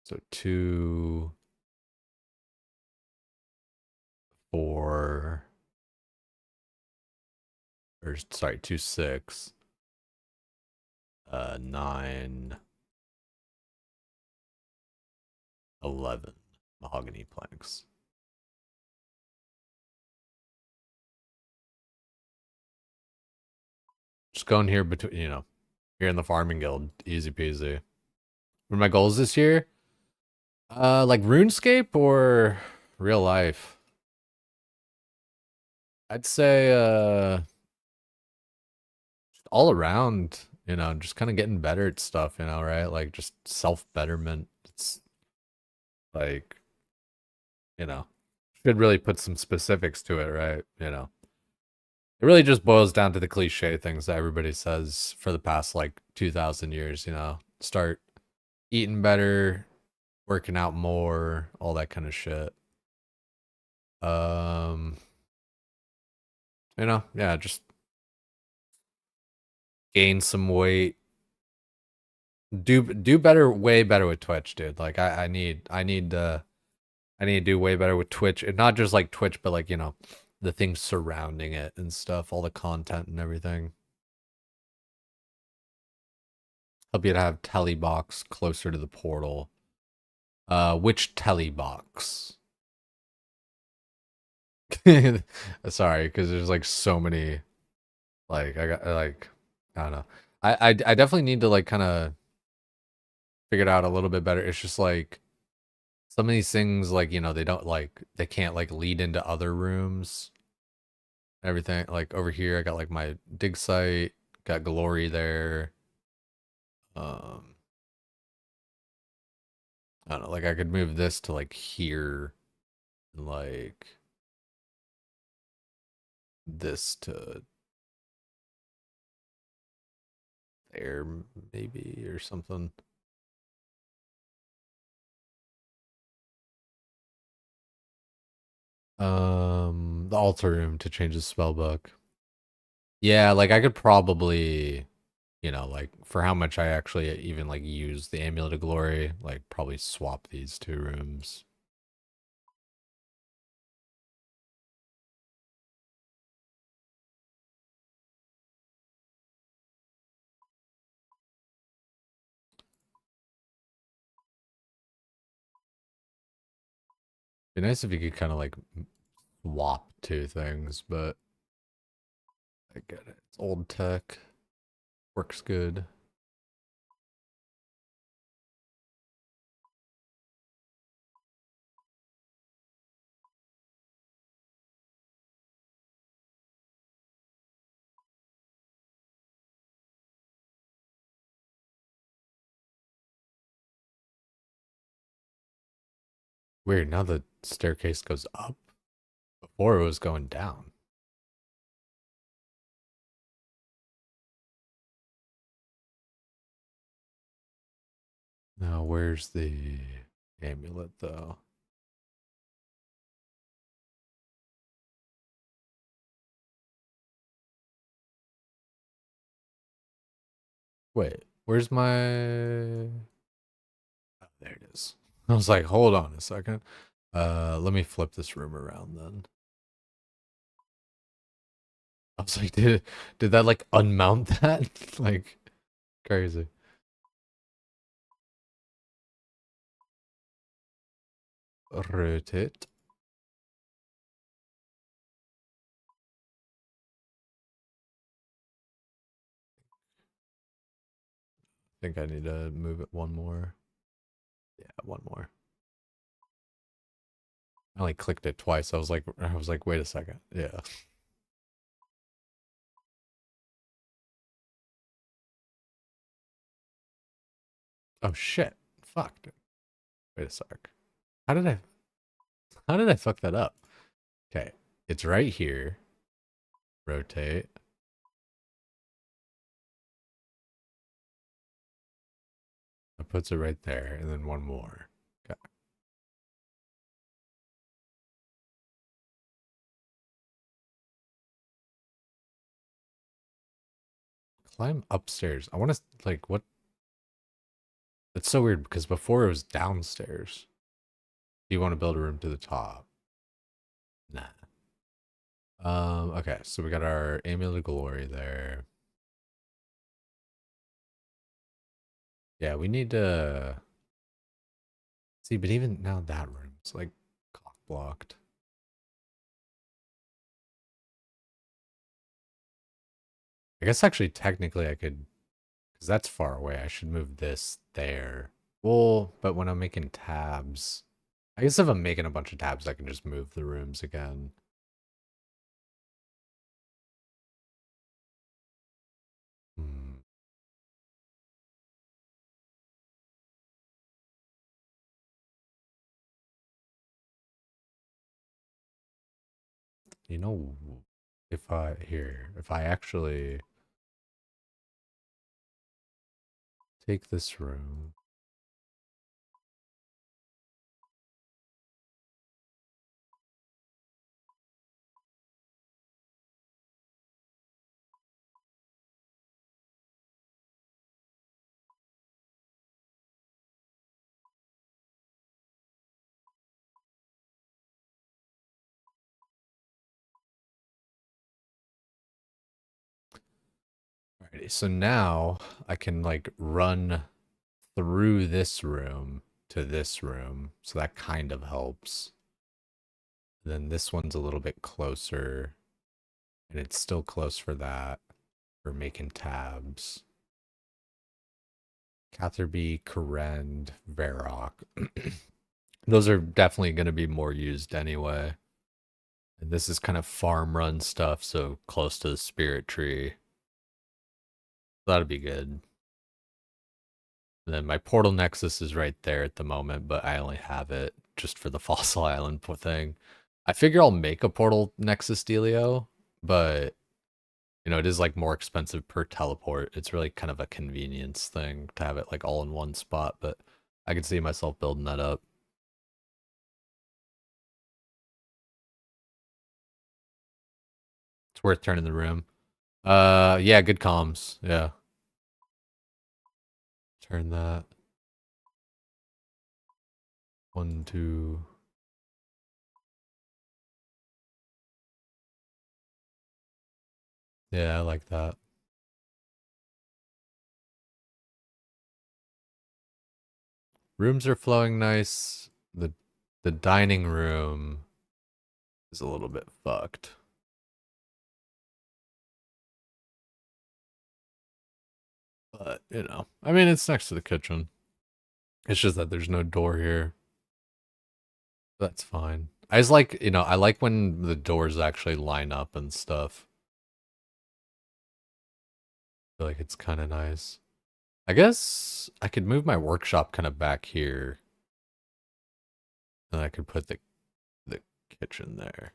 So 2, 4, or sorry, 2, 6, 9, 11 mahogany planks. Just going here between, here in the farming guild, easy peasy. What are my goals this year? Like RuneScape or real life? I'd say, all around, just kind of getting better at stuff, right? Like just self-betterment. It's like, should really put some specifics to it, right? It really just boils down to the cliche things that everybody says for the past like 2000 years, start eating better, working out more, all that kind of shit. Yeah, just gain some weight. Do better, way better with Twitch, dude. Like I need to do way better with Twitch, and not just like Twitch, but like the things surrounding it and stuff, all the content and everything. Help you to have telly box closer to the portal. Which telly box? Sorry, because there's like so many. Like I got like I don't know. I definitely need to like kind of figure it out a little bit better. It's just like some of these things, like they don't they can't like lead into other rooms. Everything like over here, I got like my dig site, got glory there. Um, I don't know. Like I could move this to like here, and like this to there, maybe or something. The altar room to change the spell book. Yeah, like I could probably, like for how much I actually even like use the Amulet of Glory, like probably swap these two rooms. Be nice if you could kind of like swap two things, but I get it. It's old tech, works good. Weird, now the staircase goes up. Before it was going down. Now where's the amulet though? Wait, where's my... Oh, there it is. I was like, hold on a second. Let me flip this room around then. I was like, did that like unmount that? Like crazy. Rotate. I think I need to move it one more. Yeah, one more. I only clicked it twice. I was like, wait a second. Yeah. Oh shit. Fuck. Dude. Wait a sec. How did I how did I fuck that up? Okay. It's right here. Rotate. It puts it right there, and then one more. Okay. Climb upstairs. I want to like what? It's so weird because before it was downstairs. Do you want to build a room to the top? Nah. Okay, so we got our Amulet of Glory there. Yeah, we need to see, but even now that room's like cock blocked. I guess actually technically I could, because that's far away. I should move this there. Well, but when I'm making tabs, I guess if I'm making a bunch of tabs, I can just move the rooms again. Hmm. You know, if I actually take this room, Alrighty, so now I can like run through this room to this room, so that kind of helps. Then this one's a little bit closer, and it's still close for that. For making tabs. Catherby, Karend, Varrock. Those are definitely going to be more used anyway. And this is kind of farm run stuff, so close to the spirit tree. That'll be good. And then my portal nexus is right there at the moment, but I only have it just for the fossil island thing. I figure I'll make a portal nexus dealio, but you know, it is like more expensive per teleport. It's really kind of a convenience thing to have it like all in one spot, but I could see myself building that up. It's worth turning the room. Yeah, good comms. Yeah. Turn that. 1, 2. Yeah, I like that. Rooms are flowing nice. The dining room is a little bit fucked. But, you know, I mean, it's next to the kitchen. It's just that there's no door here. That's fine. I just like, you know, I like when the doors actually line up and stuff. I feel like it's kind of nice. I guess I could move my workshop kind of back here. And I could put the kitchen there.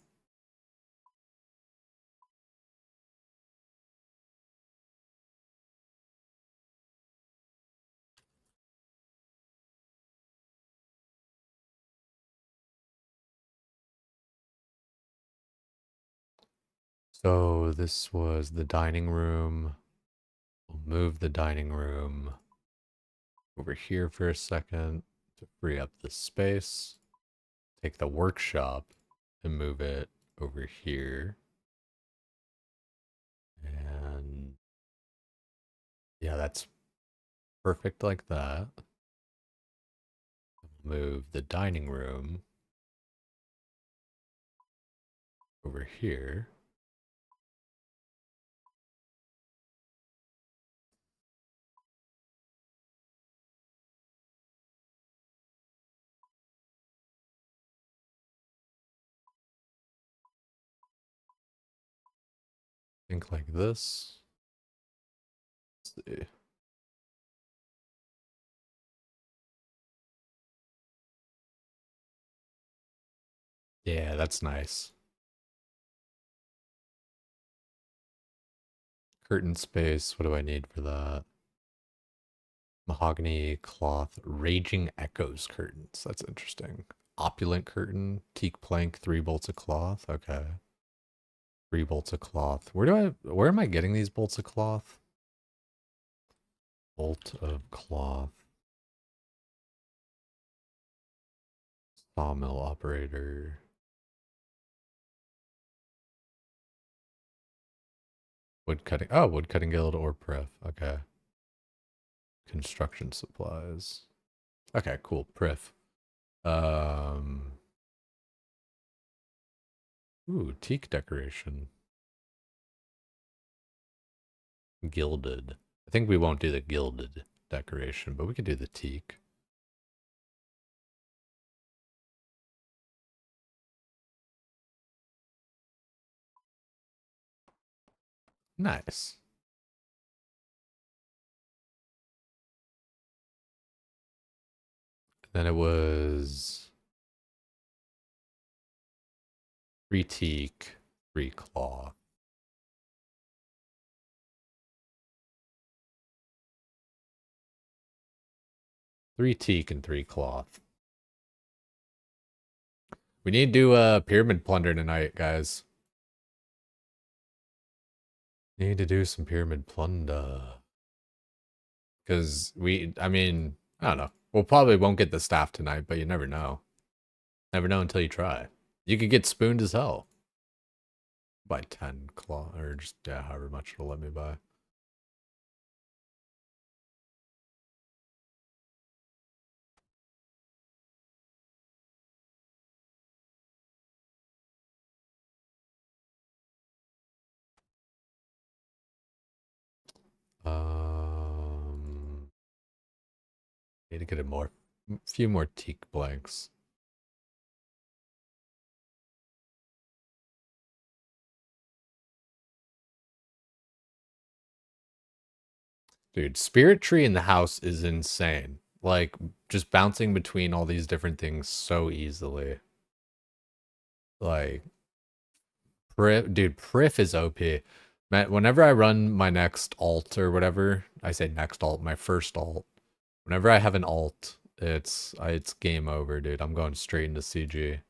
So this was the dining room. We'll move the dining room over here for a second to free up the space. Take the workshop and move it over here. And yeah, that's perfect like that. Move the dining room over here. Think like this. Let's see. Yeah, that's nice. Curtain space. What do I need for that? Mahogany cloth. Raging Echoes curtains. That's interesting. Opulent curtain. Teak plank. 3 bolts of cloth. Okay. 3 bolts of cloth. Where am I getting these bolts of cloth? Bolt of cloth. Sawmill operator. Wood cutting. Oh, wood cutting guild or pref. Okay. Construction supplies. Okay, cool. Pref. Ooh, teak decoration. Gilded. I think we won't do the gilded decoration, but we could do the teak. Nice. Then it was 3 teak, 3 cloth. 3 teak and 3 cloth. We need to do a pyramid plunder tonight, guys. Need to do some pyramid plunder. Because I mean, I don't know. We'll probably won't get the staff tonight, but you never know. Never know until you try. You could get spooned as hell. By 10 claw, or just, yeah, however much it'll let me buy. Need to get a few more teak blanks. Dude, Spirit Tree in the house is insane. Like, just bouncing between all these different things so easily. Like, dude, Prif is OP. Man, whenever I run my next alt or whatever, I say next alt, my first alt. Whenever I have an alt, it's game over, dude. I'm going straight into CG.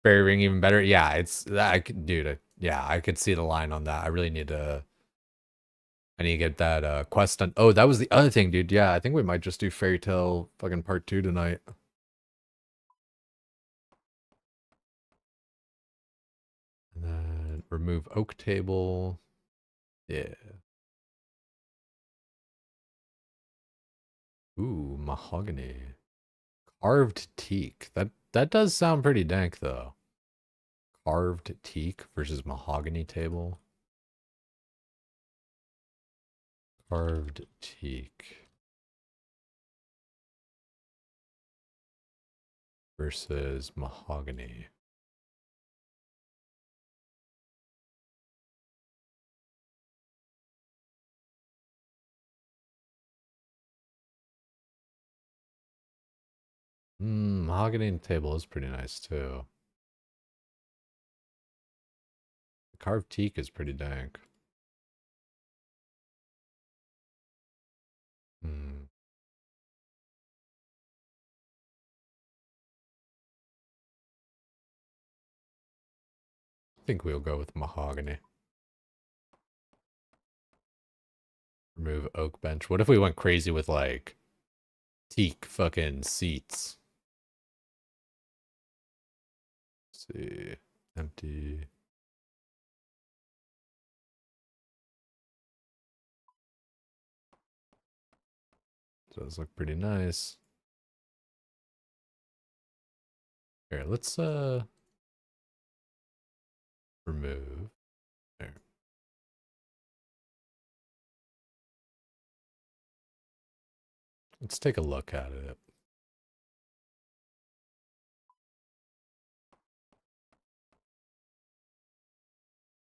Fairy Ring even better. Yeah, it's I could, dude. Yeah, I could see the line on that. I really need to. I need to get that quest done. Oh, that was the other thing, dude. Yeah, I think we might just do Fairy Tale fucking part 2 tonight. And then remove oak table. Yeah. Ooh, mahogany. Carved teak. That does sound pretty dank though. Carved teak versus mahogany table. Carved teak versus mahogany. Mahogany table is pretty nice too. Carved teak is pretty dank. Hmm. I think we'll go with mahogany. Remove oak bench. What if we went crazy with like teak fucking seats? Let's see. Empty. Does look pretty nice. Here, let's remove. There. Let's take a look at it.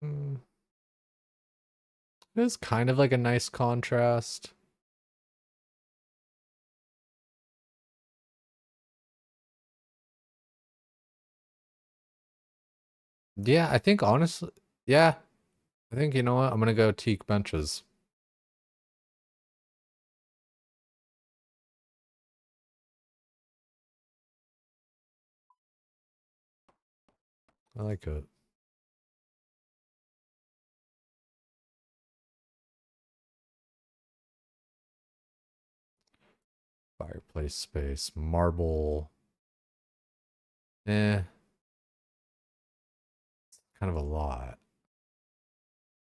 Hmm. It is kind of like a nice contrast. Yeah, I think honestly, yeah, I think you know what? I'm gonna go teak benches. I like it. Fireplace space, marble. Eh, kind of a lot.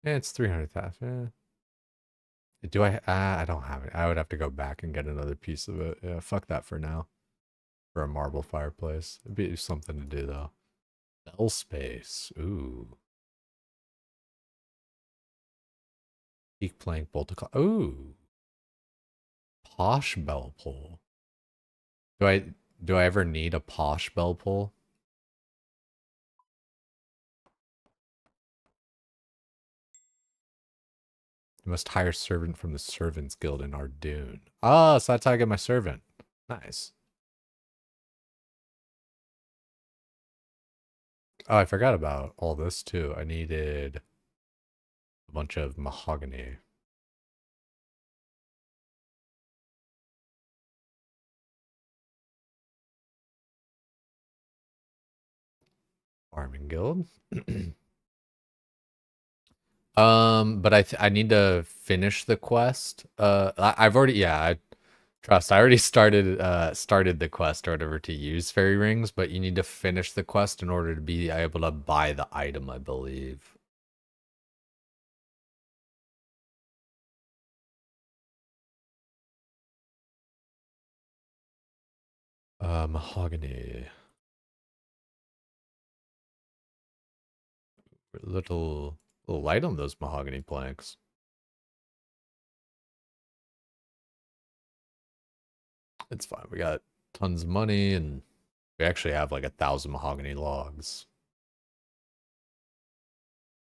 Yeah, it's 300,000. Do I? I don't have it. I would have to go back and get another piece of it. Yeah, fuck that for now. For a marble fireplace, it'd be something to do though. Bell space. Ooh. Peak plank bolt. Ooh. Posh bell pull. Do I do I ever need a posh bell pull? You must hire servant from the servants guild in Ardoon. Ah, so that's how I get my servant. Nice. Oh, I forgot about all this too. I needed a bunch of mahogany. Farming guild. But I need to finish the quest. I've already, yeah, I already started the quest or whatever to use fairy rings, but you need to finish the quest in order to be able to buy the item, I believe. Mahogany. Little light on those mahogany planks. It's fine. We got tons of money, and we actually have like 1,000 mahogany logs.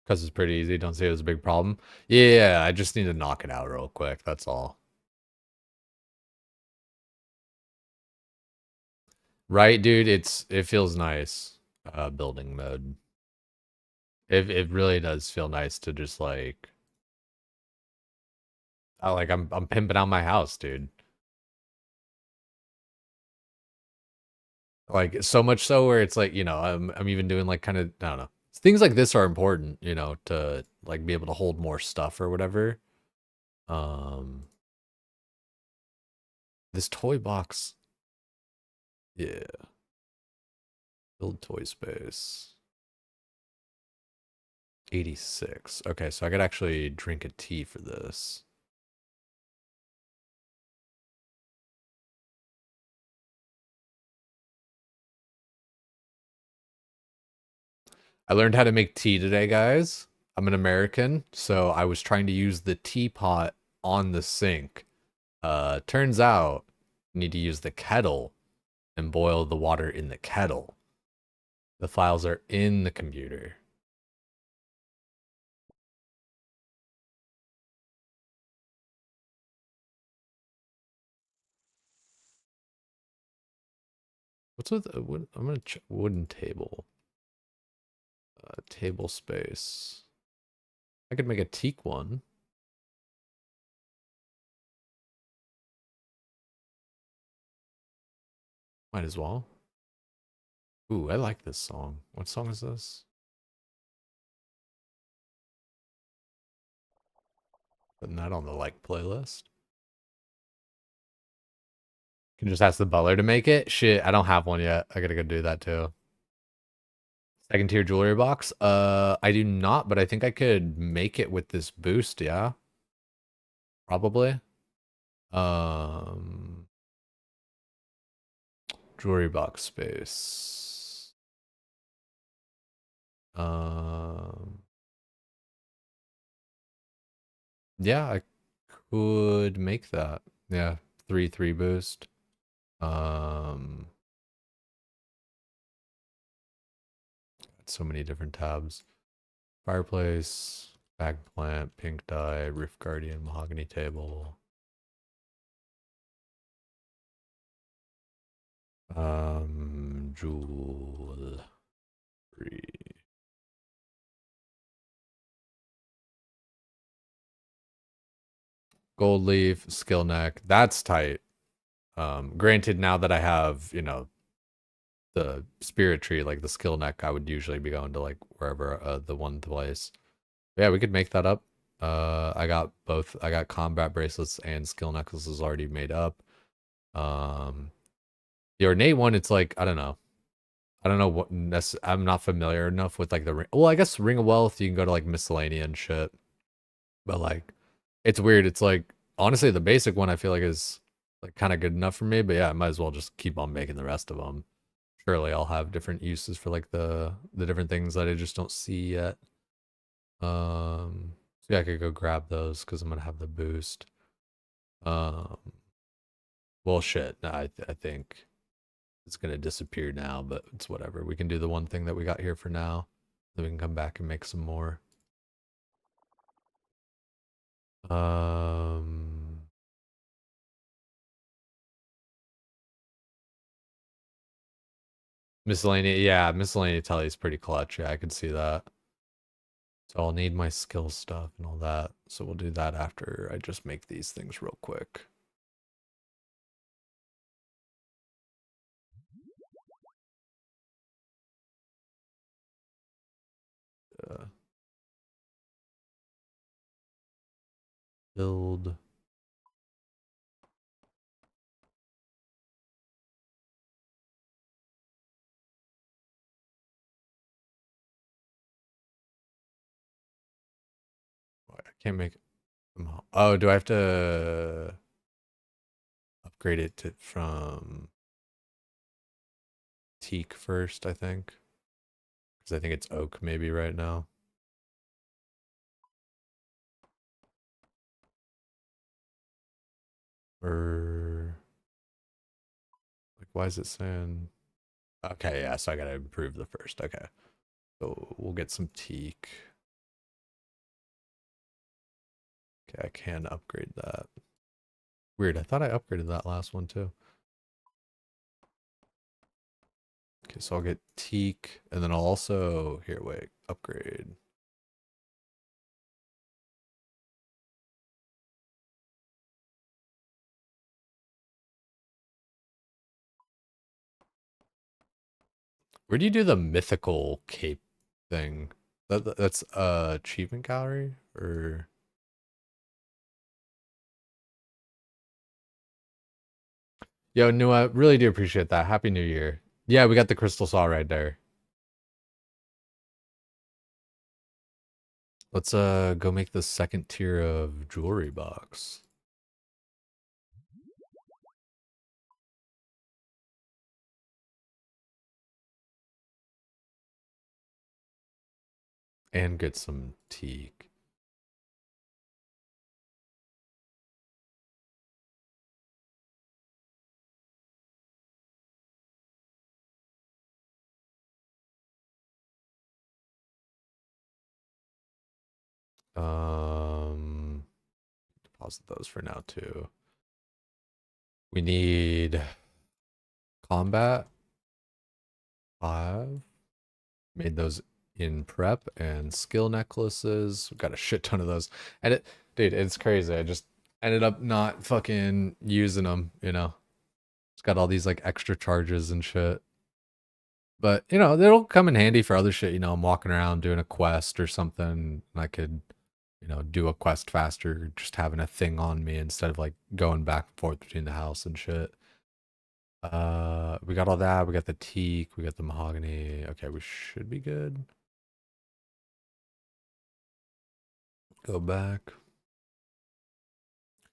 Because it's pretty easy. Don't see it as a big problem. Yeah, I just need to knock it out real quick. That's all. Right, dude? It feels nice. Building mode. It really does feel nice to just like I'm pimping out my house, dude. Like so much so where it's like, I'm even doing like kind of I don't know. Things like this are important, to like be able to hold more stuff or whatever. Um this toy box, yeah, build toy space. 86. Okay, so I could actually drink a tea for this. I learned how to make tea today, guys. I'm an American, so I was trying to use the teapot on the sink. Turns out you need to use the kettle and boil the water in the kettle. The files are in the computer. What's with I'm gonna check wooden table. Table space. I could make a teak one. Might as well. Ooh, I like this song. What song is this? Putting that on the like playlist. Can just ask the butler to make it. Shit, I don't have one yet. I gotta go do that too. Second tier jewelry box. I do not, but I think I could make it with this boost. Yeah, probably. Um, Jewelry box space. Um, yeah, I could make that. Yeah, 3/3 boost. Um, so many different tabs. Fireplace, bag plant, pink dye, roof guardian, mahogany table. Jewelry. Gold leaf, skill neck. That's tight. Granted, now that I have, the spirit tree, like the skill neck, I would usually be going to like wherever the one place. Yeah, we could make that up. I got both. I got combat bracelets and skill necklaces already made up. Um, the ornate one, it's like I don't know. I don't know what. I'm not familiar enough with like the ring. Well, I guess ring of wealth. You can go to like miscellaneous and shit. But like, it's weird. It's like honestly, the basic one I feel like is like kind of good enough for me. But yeah, I might as well just keep on making the rest of them. Surely I'll have different uses for like the different things that I just don't see yet. So yeah, I could go grab those because I'm gonna have the boost. Um, well, shit. No, I think it's gonna disappear now, but it's whatever. We can do the one thing that we got here for now. Then we can come back and make some more. Um, Miscellaneous. Yeah, miscellaneous telly is pretty clutch. Yeah, I can see that. So I'll need my skill stuff and all that. So we'll do that after I just make these things real quick. Uh, build. I can't make them all. Oh, do I have to upgrade it to from teak first, I think? Because I think it's oak maybe right now. Or Why is it saying? Okay, yeah, so I gotta improve the first. Okay. So we'll get some teak. Okay, I can upgrade that. Weird, I thought I upgraded that last one too. Okay, so I'll get teak, and then I'll also, here, wait, upgrade. Where do you do the mythical cape thing? That's achievement gallery or yo, no, I really do appreciate that. Happy New Year. Yeah, we got the crystal saw right there. Let's go make the second tier of jewelry box. And get some teak. Deposit those for now too. We need combat 5. Made those in prep and skill necklaces. We've got a shit ton of those. And dude, it's crazy. I just ended up not fucking using them, you know. It's got all these like extra charges and shit. But, you know, they'll come in handy for other shit. You know, I'm walking around doing a quest or something, and I could, you know, do a quest faster just having a thing on me instead of like going back and forth between the house and shit. We got all that. We got the teak. We got the mahogany. Okay, we should be good. Go back.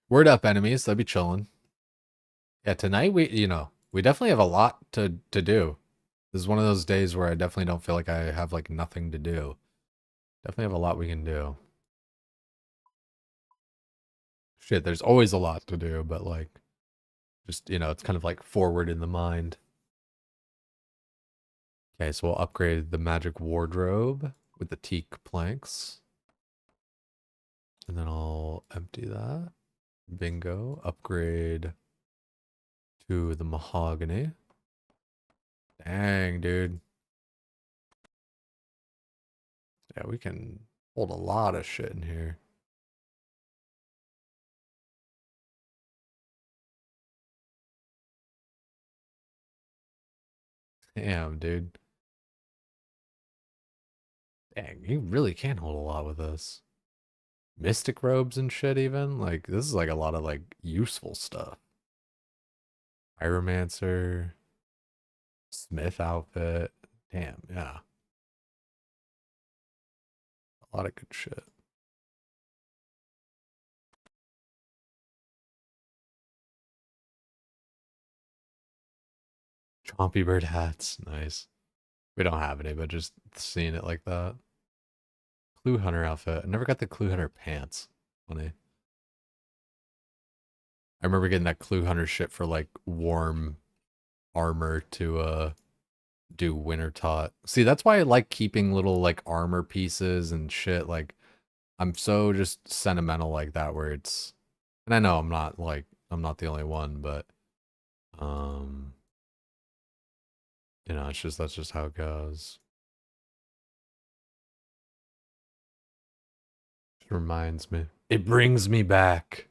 Word up, enemies. That'd be chilling. Yeah, tonight we, you know, we definitely have a lot to do. This is one of those days where I definitely don't feel like I have like nothing to do. Definitely have a lot we can do. Shit, there's always a lot to do, but like, just, you know, it's kind of like forward in the mind. Okay, so we'll upgrade the magic wardrobe with the teak planks. And then I'll empty that. Bingo. Upgrade to the mahogany. Dang, dude. Yeah, we can hold a lot of shit in here. Damn, dude. Dang, you really can hold a lot with this. Mystic robes and shit even. Like, this is like a lot of like useful stuff. Pyromancer. Smith outfit. Damn, yeah. A lot of good shit. Chompy bird hats. Nice. We don't have any, but just seeing it like that. Clue hunter outfit. I never got the clue hunter pants. Funny. I remember getting that clue hunter shit for like warm armor to do winter tot. See, that's why I like keeping little like armor pieces and shit. Like I'm so just sentimental like that where it's, and I know I'm not the only one, but um you know, it's just that's just how it goes. It reminds me. It brings me back.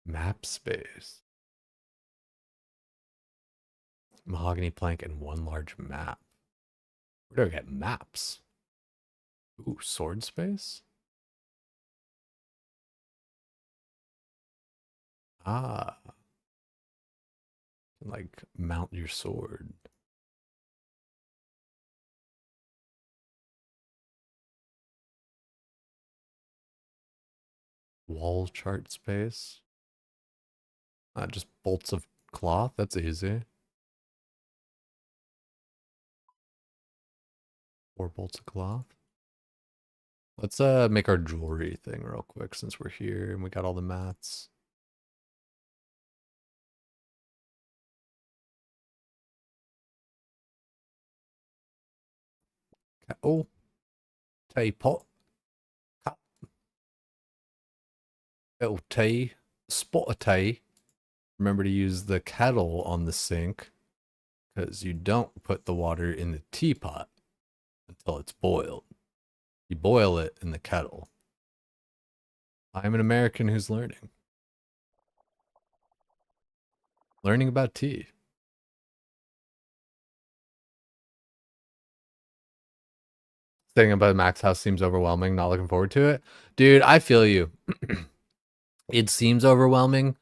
Map space. Mahogany plank and one large map. Where do I get maps? Ooh, sword space? Ah, like mount your sword. Wall chart space. Just bolts of cloth. That's easy. 4 bolts of cloth. Let's make our jewelry thing real quick since we're here and we got all the mats. kettle, teapot, cup, little tea, spot of tea. Remember to use the kettle on the sink because you don't put the water in the teapot until it's boiled. You boil it in the kettle. I'm an American who's learning. Learning about tea. Staying about Max House seems overwhelming. Not looking forward to it. Dude, I feel you. It seems overwhelming.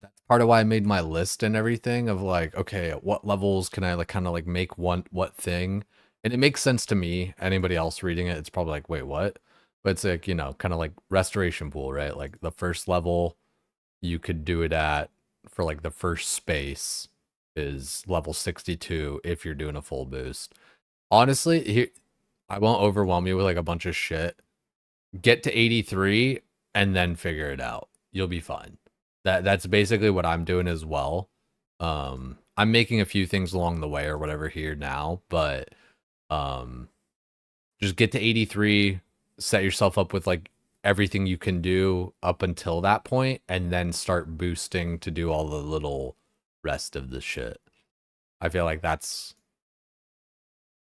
That's part of why I made my list and everything of like, okay, at what levels can I like kind of like make what thing? And it makes sense to me. Anybody else reading it, it's probably like, wait, what? But it's like, you know, kind of like restoration pool, right? Like the first level you could do it at for like the first space is level 62 if you're doing a full boost. Honestly, here I won't overwhelm you with like a bunch of shit. Get to 83 and then figure it out. You'll be fine. That's basically what I'm doing as well. I'm making a few things along the way or whatever here now, but just get to 83, set yourself up with like everything you can do up until that point, and then start boosting to do all the little rest of the shit. I feel like that's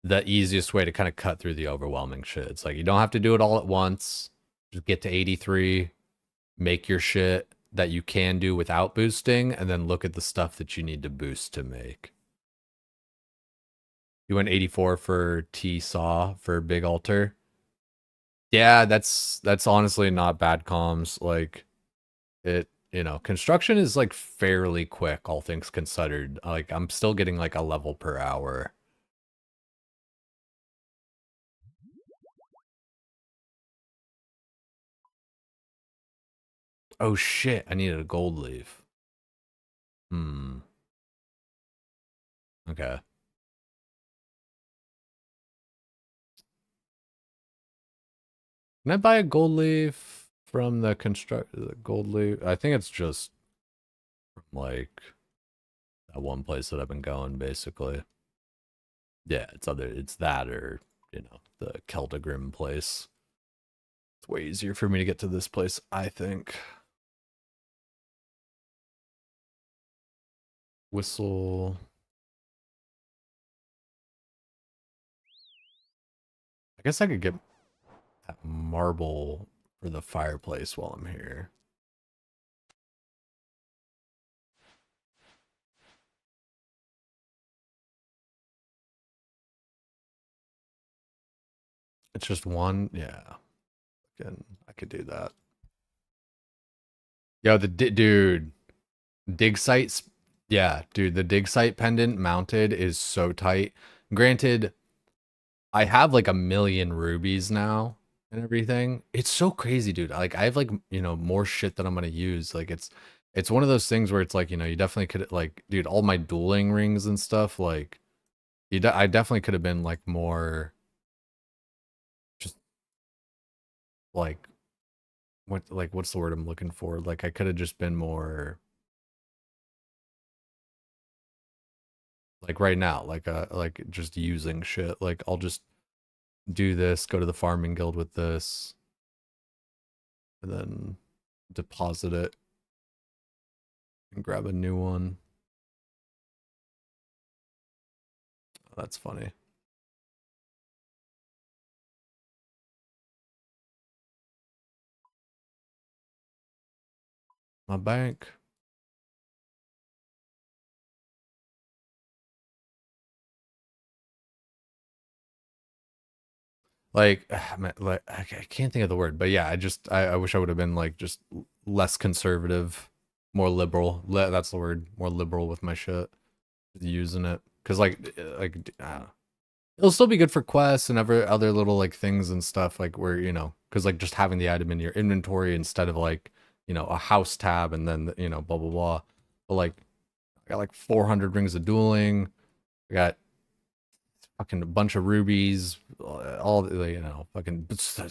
the easiest way to kind of cut through the overwhelming shit. It's like you don't have to do it all at once. Just get to 83, make your shit that you can do without boosting, and then look at the stuff that you need to boost to make. You went 84 for T-Saw for Big Altar. Yeah, that's honestly not bad comms. Like it, you know, construction is like fairly quick, all things considered. Like I'm still getting like a level per hour. Oh shit, I needed a gold leaf. Hmm. Okay. Can I buy a gold leaf from the gold leaf? I think it's just from like that one place that I've been going basically. Yeah, it's that or, you know, the Celtigrim place. It's way easier for me to get to this place, I think. Whistle. I guess I could get that marble for the fireplace while I'm here. It's just one. Yeah. I could do that. Yo, dude, dig sites. Yeah, dude, the dig site pendant mounted is so tight. Granted, I have like a million rubies now and everything. It's so crazy, dude. Like I have like, you know, more shit that I'm gonna use. Like it's one of those things where it's like, you know, you definitely could like, dude, all my dueling rings and stuff, like I definitely could have been like more just like what's the word I'm looking for? Like I could have just been more like right now, like just using shit. Like I'll just do this, go to the farming guild with this, and then deposit it and grab a new one. Oh, that's funny. My bank. Like, like I can't think of the word, but yeah, I wish I would have been like just less conservative, more liberal. That's the word, more liberal with my shit, using it because it'll still be good for quests and other little like things and stuff like where you know because like just having the item in your inventory instead of like you know a house tab and then you know blah blah blah. But like I got like 400 rings of dueling. I got fucking a bunch of rubies, all the, you know, fucking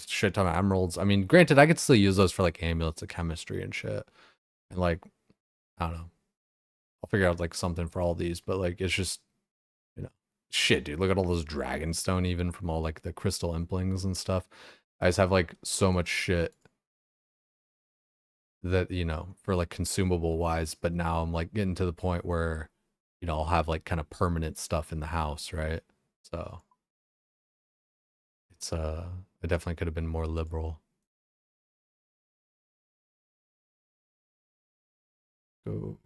shit ton of emeralds. I mean, granted, I could still use those for like amulets of chemistry and shit. And like, I don't know, I'll figure out like something for all these, but like, it's just, you know, Shit, dude, look at all those dragonstone, even from all like the crystal implings and stuff. I just have like so much shit that, you know, for like consumable wise, but now I'm like getting to the point where, you know, I'll have like kind of permanent stuff in the house, right? So it's I definitely could have been more liberal. Go.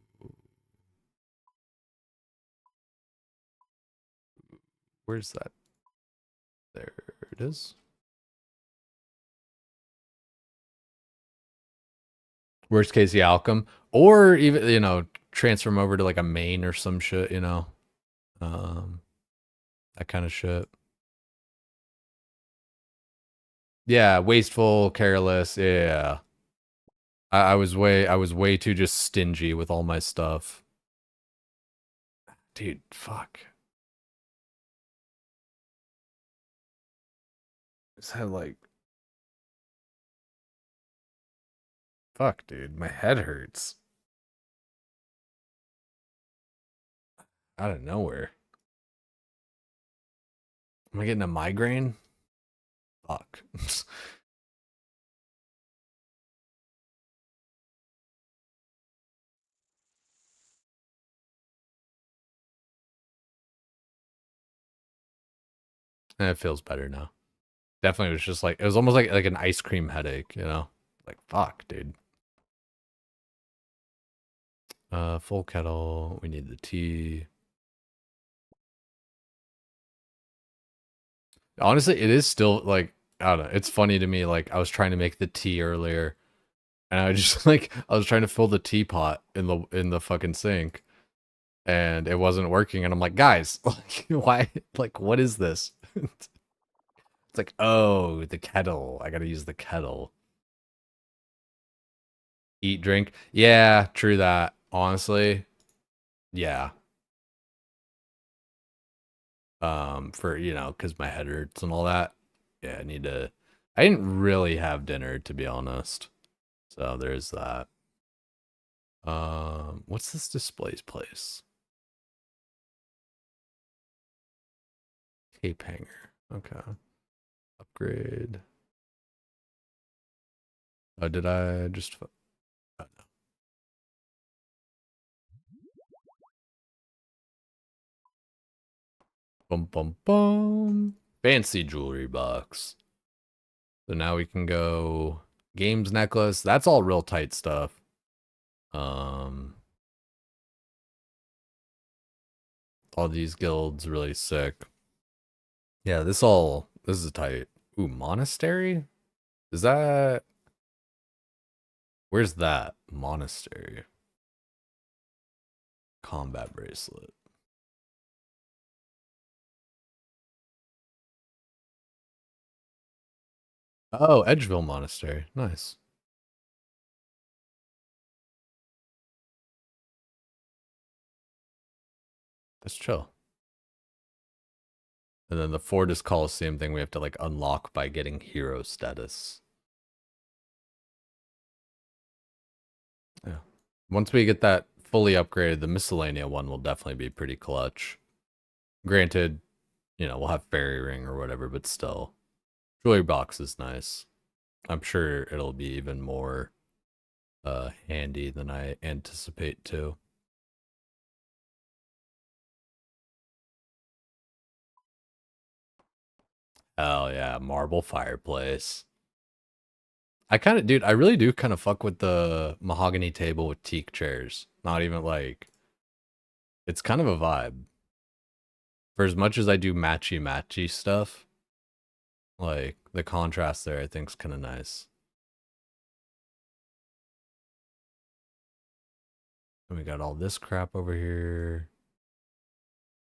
Where's that? There it is. Worst case, the outcome, or even, you know, transfer them over to like a main or some shit, you know, um, that kind of shit. Yeah, wasteful, careless. Yeah, I was way too just stingy with all my stuff, dude. Fuck. Just had like, fuck, dude. My head hurts out of nowhere. Am I getting a migraine? Fuck. It feels better now. Definitely was just like, it was almost like an ice cream headache, you know? Like, fuck, dude. Full kettle. We need the tea. Honestly, it is still like, I don't know. It's funny to me. Like, I was trying to make the tea earlier, and I just like I was trying to fill the teapot in the fucking sink, and it wasn't working. And I'm like, guys, like, why? Like, what is this? It's like, oh, the kettle. I gotta use the kettle. Eat, drink. Yeah, true that. Honestly, yeah. For, you know, because my head hurts and all that. Yeah, I need to. I didn't really have dinner, to be honest. So there's that. What's this displays place? Tape hanger. Okay. Upgrade. Oh, did I just? Oh, no. Bum bum bum. Fancy jewelry box. So now we can go games necklace. That's all real tight stuff. Um, all these guilds really sick. Yeah, this is tight. Ooh, monastery? Is that where's that? Monastery. Combat bracelet. Oh, Edgeville Monastery. Nice. That's chill. And then the Fortis Coliseum thing we have to like unlock by getting hero status. Yeah. Once we get that fully upgraded, the miscellanea one will definitely be pretty clutch. Granted, you know, we'll have fairy ring or whatever, but still. Jewelry box is nice. I'm sure it'll be even more handy than I anticipate too. Oh yeah, marble fireplace. I kind of, dude, I really do kind of fuck with the mahogany table with teak chairs. Not even like, it's kind of a vibe. For as much as I do matchy matchy stuff, like the contrast there, I think is kind of nice. And we got all this crap over here.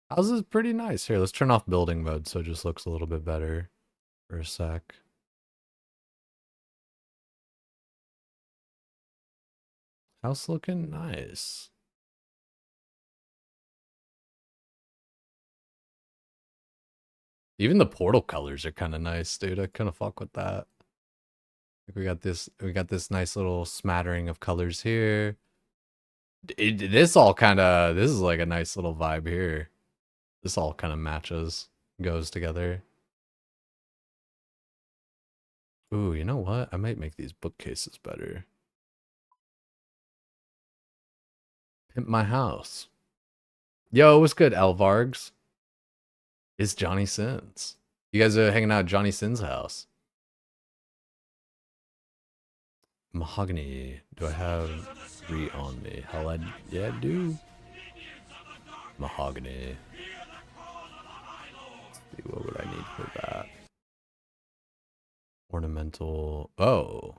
House is pretty nice. Here, let's turn off building mode so it just looks a little bit better for a sec. House looking nice. Even the portal colors are kind of nice, dude. I kind of fuck with that. Like we got this nice little smattering of colors here. This all kind of, this is like a nice little vibe here. This all kind of matches, goes together. Ooh, you know what? I might make these bookcases better. Pimp my house. Yo, what's good, Elvargs? It's Johnny Sins. You guys are hanging out at Johnny Sins' house. Mahogany. Do I have 3 on me? Hell, yeah, I do. Mahogany. Let's see, what would I need for that? Ornamental. Oh.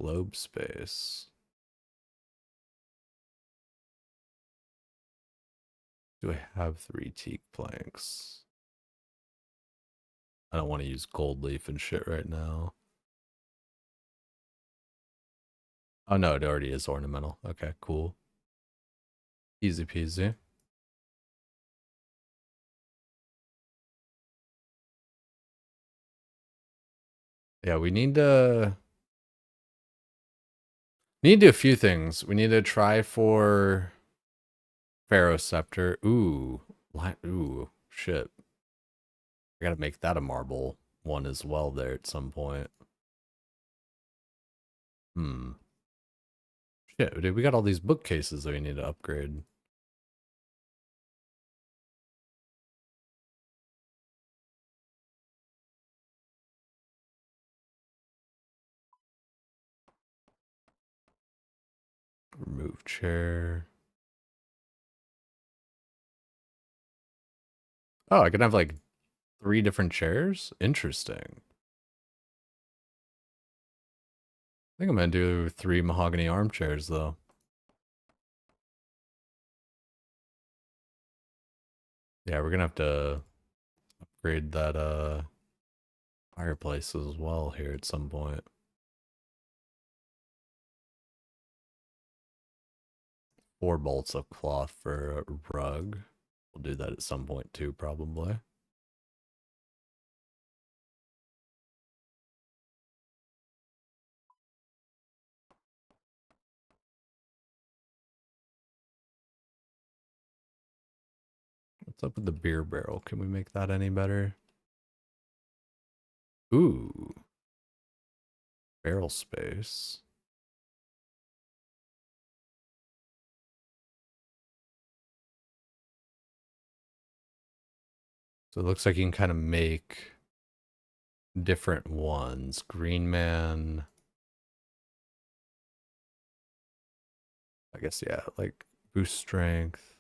Globe space. Do I have 3 teak planks? I don't want to use gold leaf and shit right now. Oh no, it already is ornamental. Okay, cool. Easy peasy. Yeah, we need to do a few things. We need to try for Pharaoh Scepter. Ooh. Ooh, shit. I gotta make that a marble one as well there at some point. Shit, dude, we got all these bookcases that we need to upgrade. Remove chair. Oh, I can have like 3 different chairs? Interesting. I think I'm gonna do 3 mahogany armchairs though. Yeah, we're gonna have to upgrade that fireplace as well here at some point. 4 bolts of cloth for a rug. We'll do that at some point too, probably. What's up with the beer barrel? Can we make that any better? Ooh. Barrel space. So it looks like you can kind of make different ones. Green Man. I guess, yeah, like boost strength.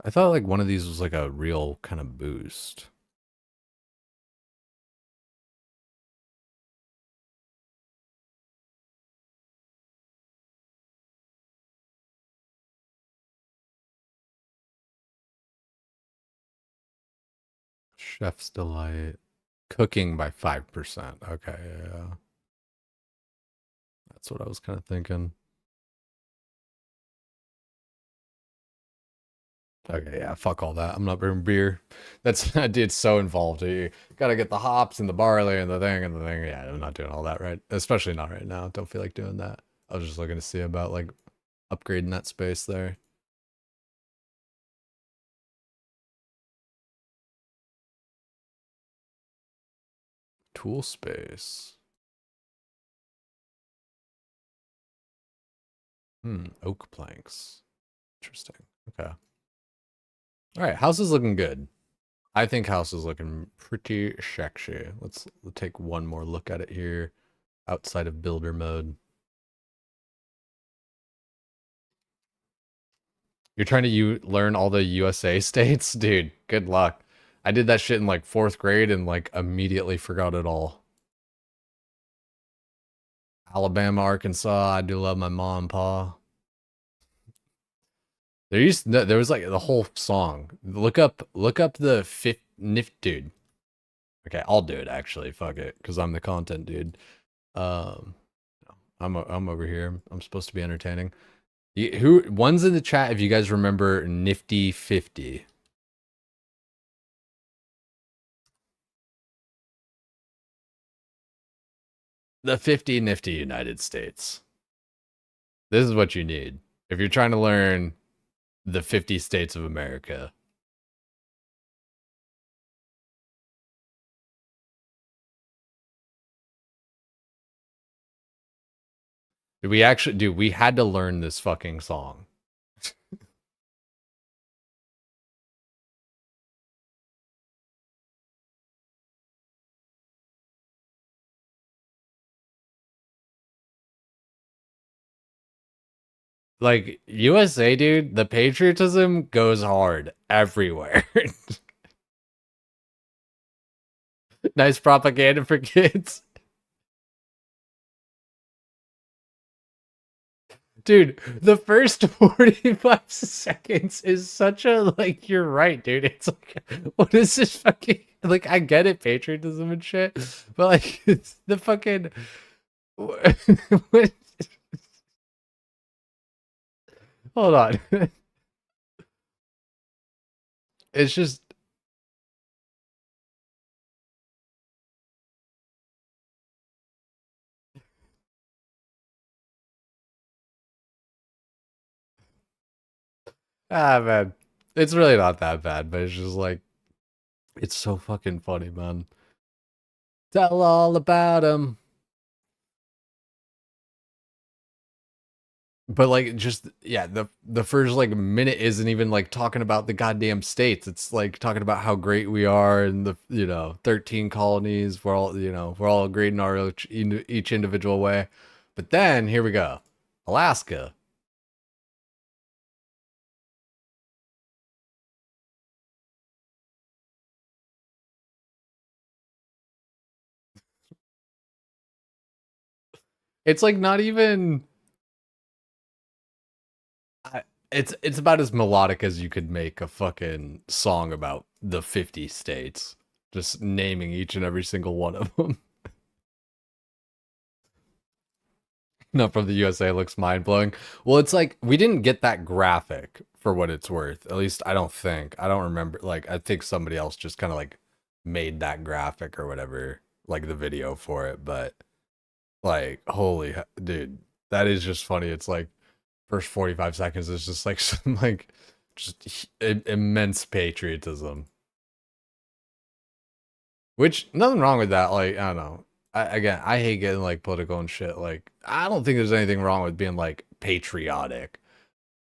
I thought like one of these was like a real kind of boost. Chef's Delight. Cooking by 5%. Okay, yeah. That's what I was kind of thinking. Okay, yeah, fuck all that. I'm not brewing beer. That's it's so involved. You gotta get the hops and the barley and the thing and the thing. Yeah, I'm not doing all that right. Especially not right now. Don't feel like doing that. I was just looking to see about like upgrading that space there. Tool space. Oak planks. Interesting. Okay. All right, house is looking good. I think house is looking pretty sexy. Let's take one more look at it here outside of builder mode. You're trying to learn all the USA states? Dude, good luck. I did that shit in like 4th grade and like immediately forgot it all. Alabama, Arkansas, I do love my mom and pa. There was like the whole song. Look up the fifth nif dude. Okay, I'll do it actually. Fuck it, because I'm the content dude. Um, I'm over here. I'm supposed to be entertaining. One's in the chat if you guys remember Nifty 50. the 50 nifty United States. This is what you need if you're trying to learn the 50 states of America. We had to learn this fucking song. Like USA, dude, the patriotism goes hard everywhere. Nice propaganda for kids. Dude, the first 45 seconds is such a like you're right, dude. It's like what is this fucking like I get it, patriotism and shit, but like it's the fucking what, hold on. It's just man. It's really not that bad, but it's just like it's so fucking funny, man. Tell all about him. But like just yeah, the first like minute isn't even like talking about the goddamn states. It's like talking about how great we are and the 13 colonies. We're all we're all great in our each individual way. But then here we go, Alaska. It's like not even. It's about as melodic as you could make a fucking song about the 50 states. Just naming each and every single one of them. Not from the USA looks mind blowing. Well, it's like we didn't get that graphic for what it's worth. At least I don't think. I don't remember. Like I think somebody else just kind of like made that graphic or whatever, like the video for it. But like, dude, that is just funny. It's like first 45 seconds is just like some like just immense patriotism. Which nothing wrong with that. Like I don't know. Again, I hate getting like political and shit. Like I don't think there's anything wrong with being like patriotic,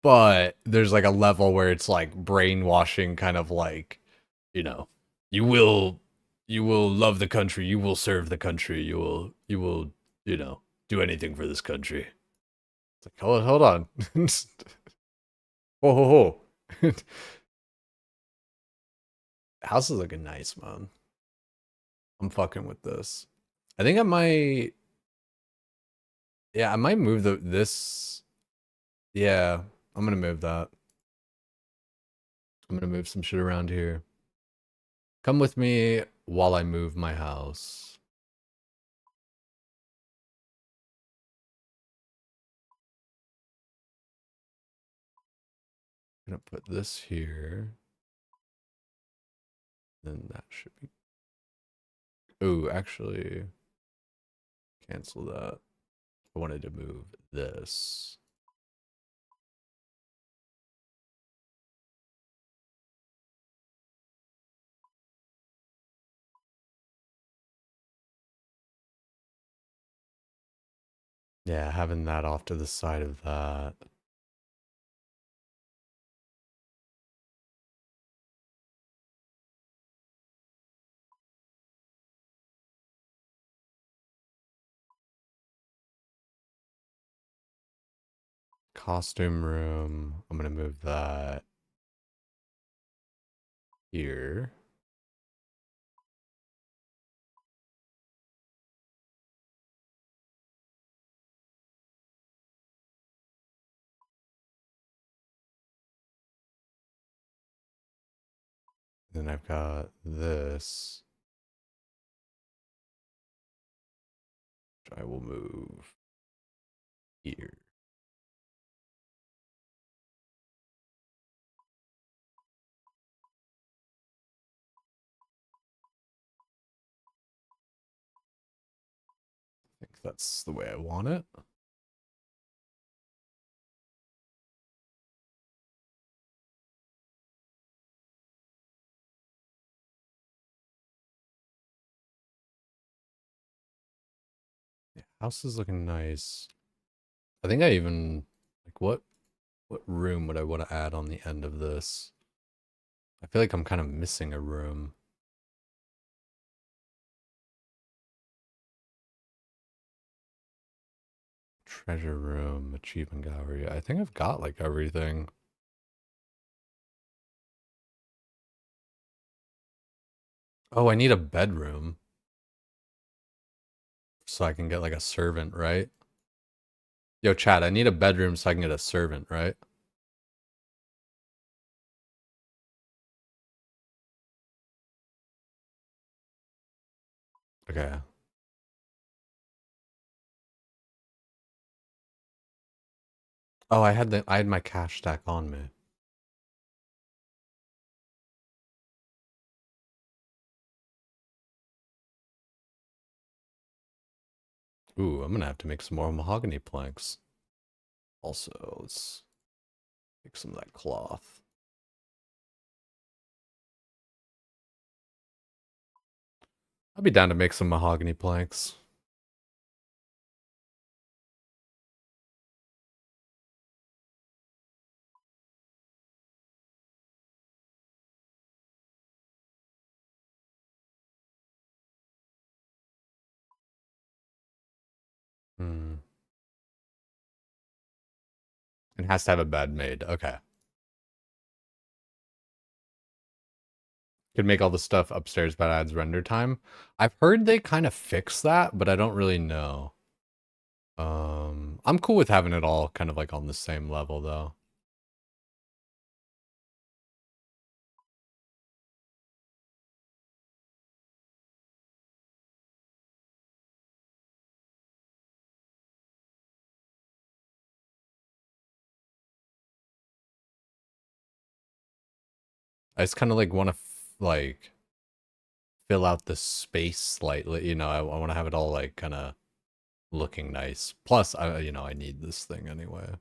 but there's like a level where it's like brainwashing, kind of like you know, you will you will love the country, you will serve the country, you will do anything for this country. It's like hold on, ho ho ho. House is looking nice, man. I'm fucking with this. I think I might. Yeah, I might move this. Yeah, I'm gonna move that. I'm gonna move some shit around here. Come with me while I move my house. I'm gonna put this here. Then that should be. Oh, actually, cancel that. I wanted to move this. Yeah, having that off to the side of that. Costume room. I'm gonna move that here. Then I've got this, which I will move here. I think think that's the way I want it. Yeah, house is looking nice. I think I even like what room would I want to add on the end of this? I feel like I'm kind of missing a room. Treasure room, achievement gallery. I think I've got like everything. Oh, I need a bedroom so I can get like a servant, right? Yo, chat, I need a bedroom so I can get a servant, right? Okay. Oh, I had my cash stack on me. Ooh, I'm gonna have to make some more mahogany planks. Also, let's make some of that cloth. I'll be down to make some mahogany planks. Hmm. It has to have a bed made. Okay. Could make all the stuff upstairs, but adds render time. I've heard they kind of fix that, but I don't really know. I'm cool with having it all kind of like on the same level though. I just kind of like want to like fill out the space slightly, you know. I want to have it all like kind of looking nice. Plus, I need this thing anyway.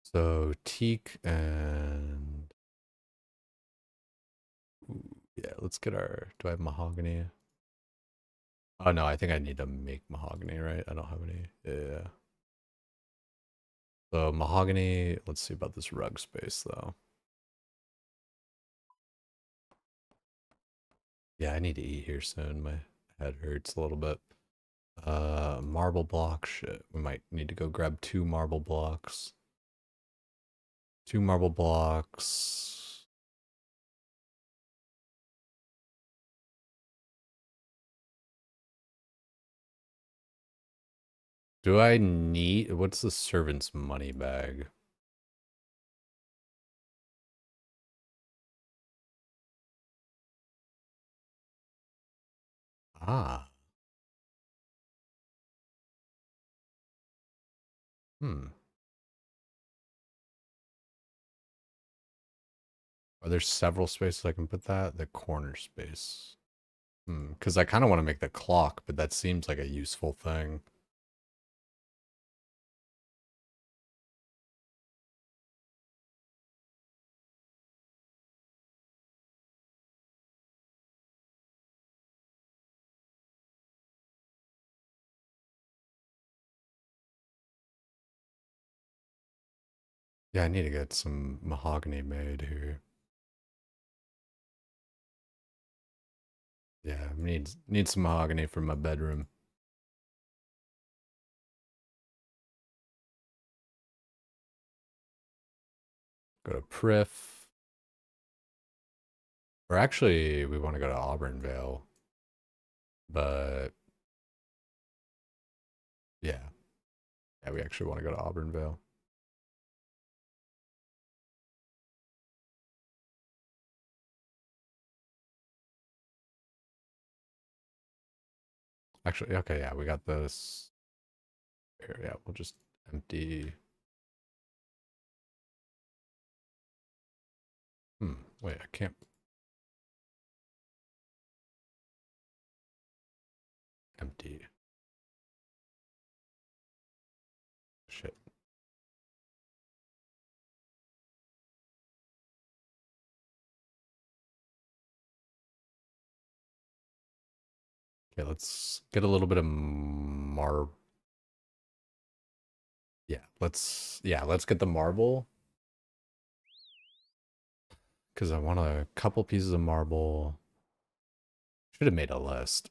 So teak and ooh, yeah, let's get our. Do I have mahogany? Oh no, I think I need to make mahogany, right? I don't have any. Yeah. So mahogany. Let's see about this rug space though. Yeah, I need to eat here soon. My head hurts a little bit. Marble block. Shit, we might need to go grab 2 marble blocks. 2 marble blocks. Do I need, what's the servant's money bag? Ah, hmm. Are there several spaces I can put that? The corner space. Hmm, because I kind of want to make the clock, but that seems like a useful thing. Yeah, I need to get some mahogany made here. Yeah, need some mahogany for my bedroom. Go to Priff. Or actually, we want to go to Auburnvale. But yeah. Yeah, we actually want to go to Auburnvale. Actually, okay, yeah, we got this. Here, yeah, we'll just empty. Wait, I can't. Empty. Shit. Okay, let's get a little bit of let's get the marble. Because I want a couple pieces of marble. Should have made a list.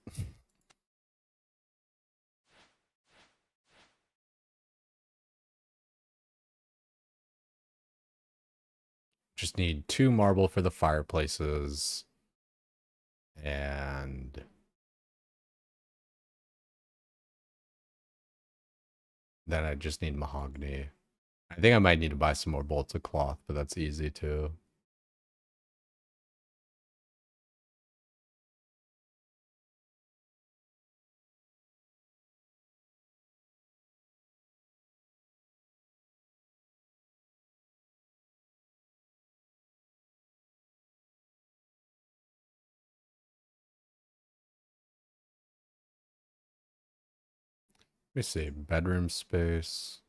Just need 2 marble for the fireplaces. And then I just need mahogany. I think I might need to buy some more bolts of cloth, but that's easy too. Let me see. Bedroom space.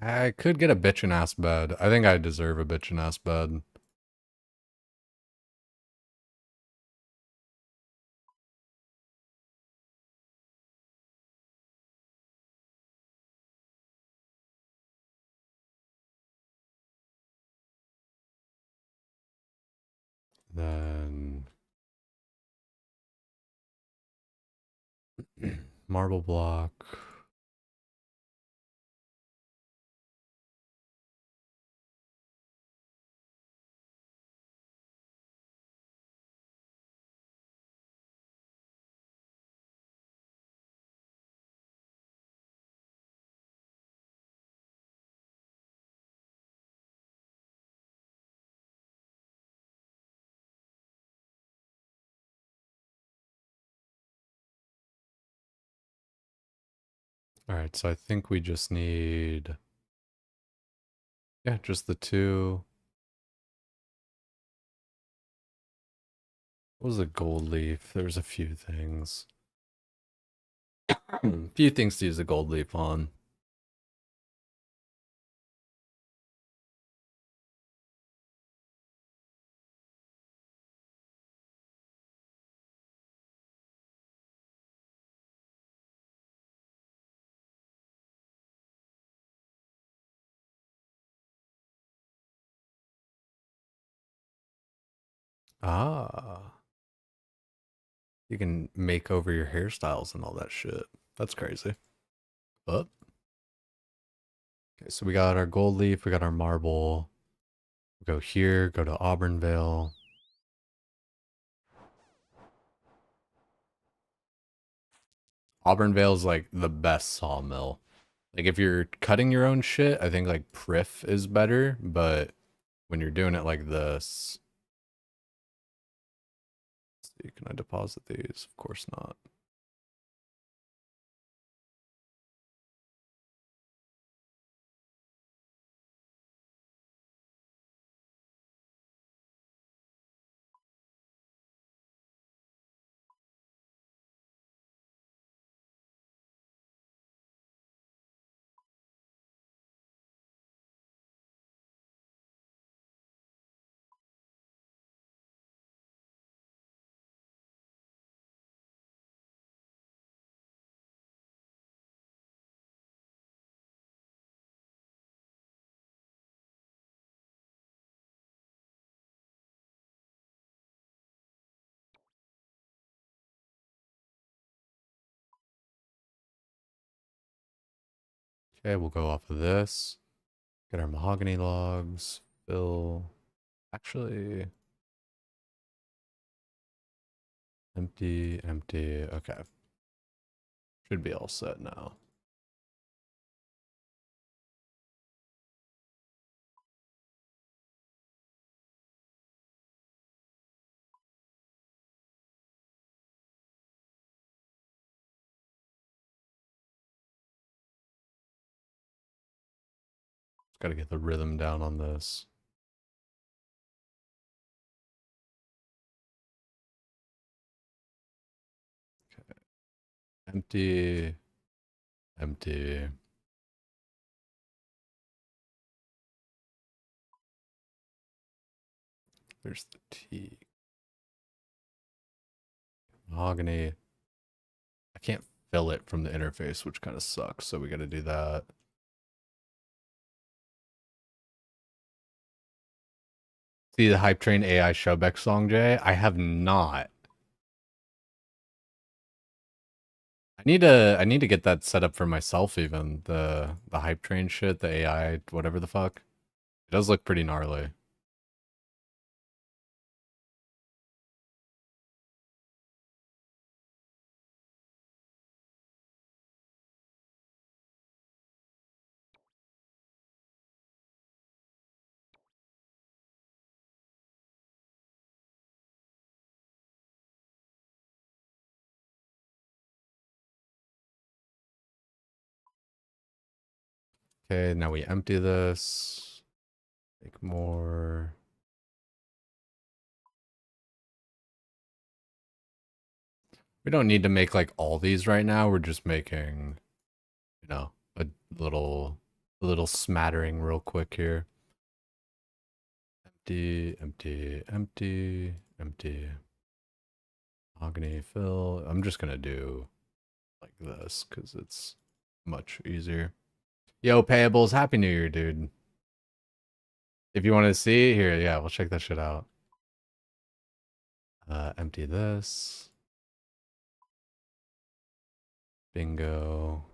I could get a bitchin' ass bed. I think I deserve a bitchin' ass bed. Then marble block. All right, so I think we just need, yeah, just the 2. What was a gold leaf? There's a few things. A few things to use a gold leaf on. Ah, you can make over your hairstyles and all that shit. That's crazy. But okay, so we got our gold leaf, we got our marble. We'll go here, go to Auburnvale. Auburnvale is like the best sawmill. Like if you're cutting your own shit, I think like Priff is better, but when you're doing it like this, let's see, can I deposit these? Of course not. Okay, we'll go off of this. Get our mahogany logs. Fill. Actually, empty, empty. Okay. Should be all set now. Just gotta get the rhythm down on this. Empty. Empty. There's the T. Mahogany. I can't fill it from the interface, which kind of sucks. So we got to do that. See the Hype Train AI Showbeck song, Jay? I have not. I need to get that set up for myself even. The Hype Train shit, the AI, whatever the fuck. It does look pretty gnarly. Okay, now we empty this. Make more. We don't need to make like all these right now. We're just making, you know, a little smattering real quick here. Empty, empty, empty, empty. Mahogany fill. I'm just gonna do like this because it's much easier. Yo, payables, happy new year, dude. If you want to see here, yeah, we'll check that shit out. Empty this. Bingo.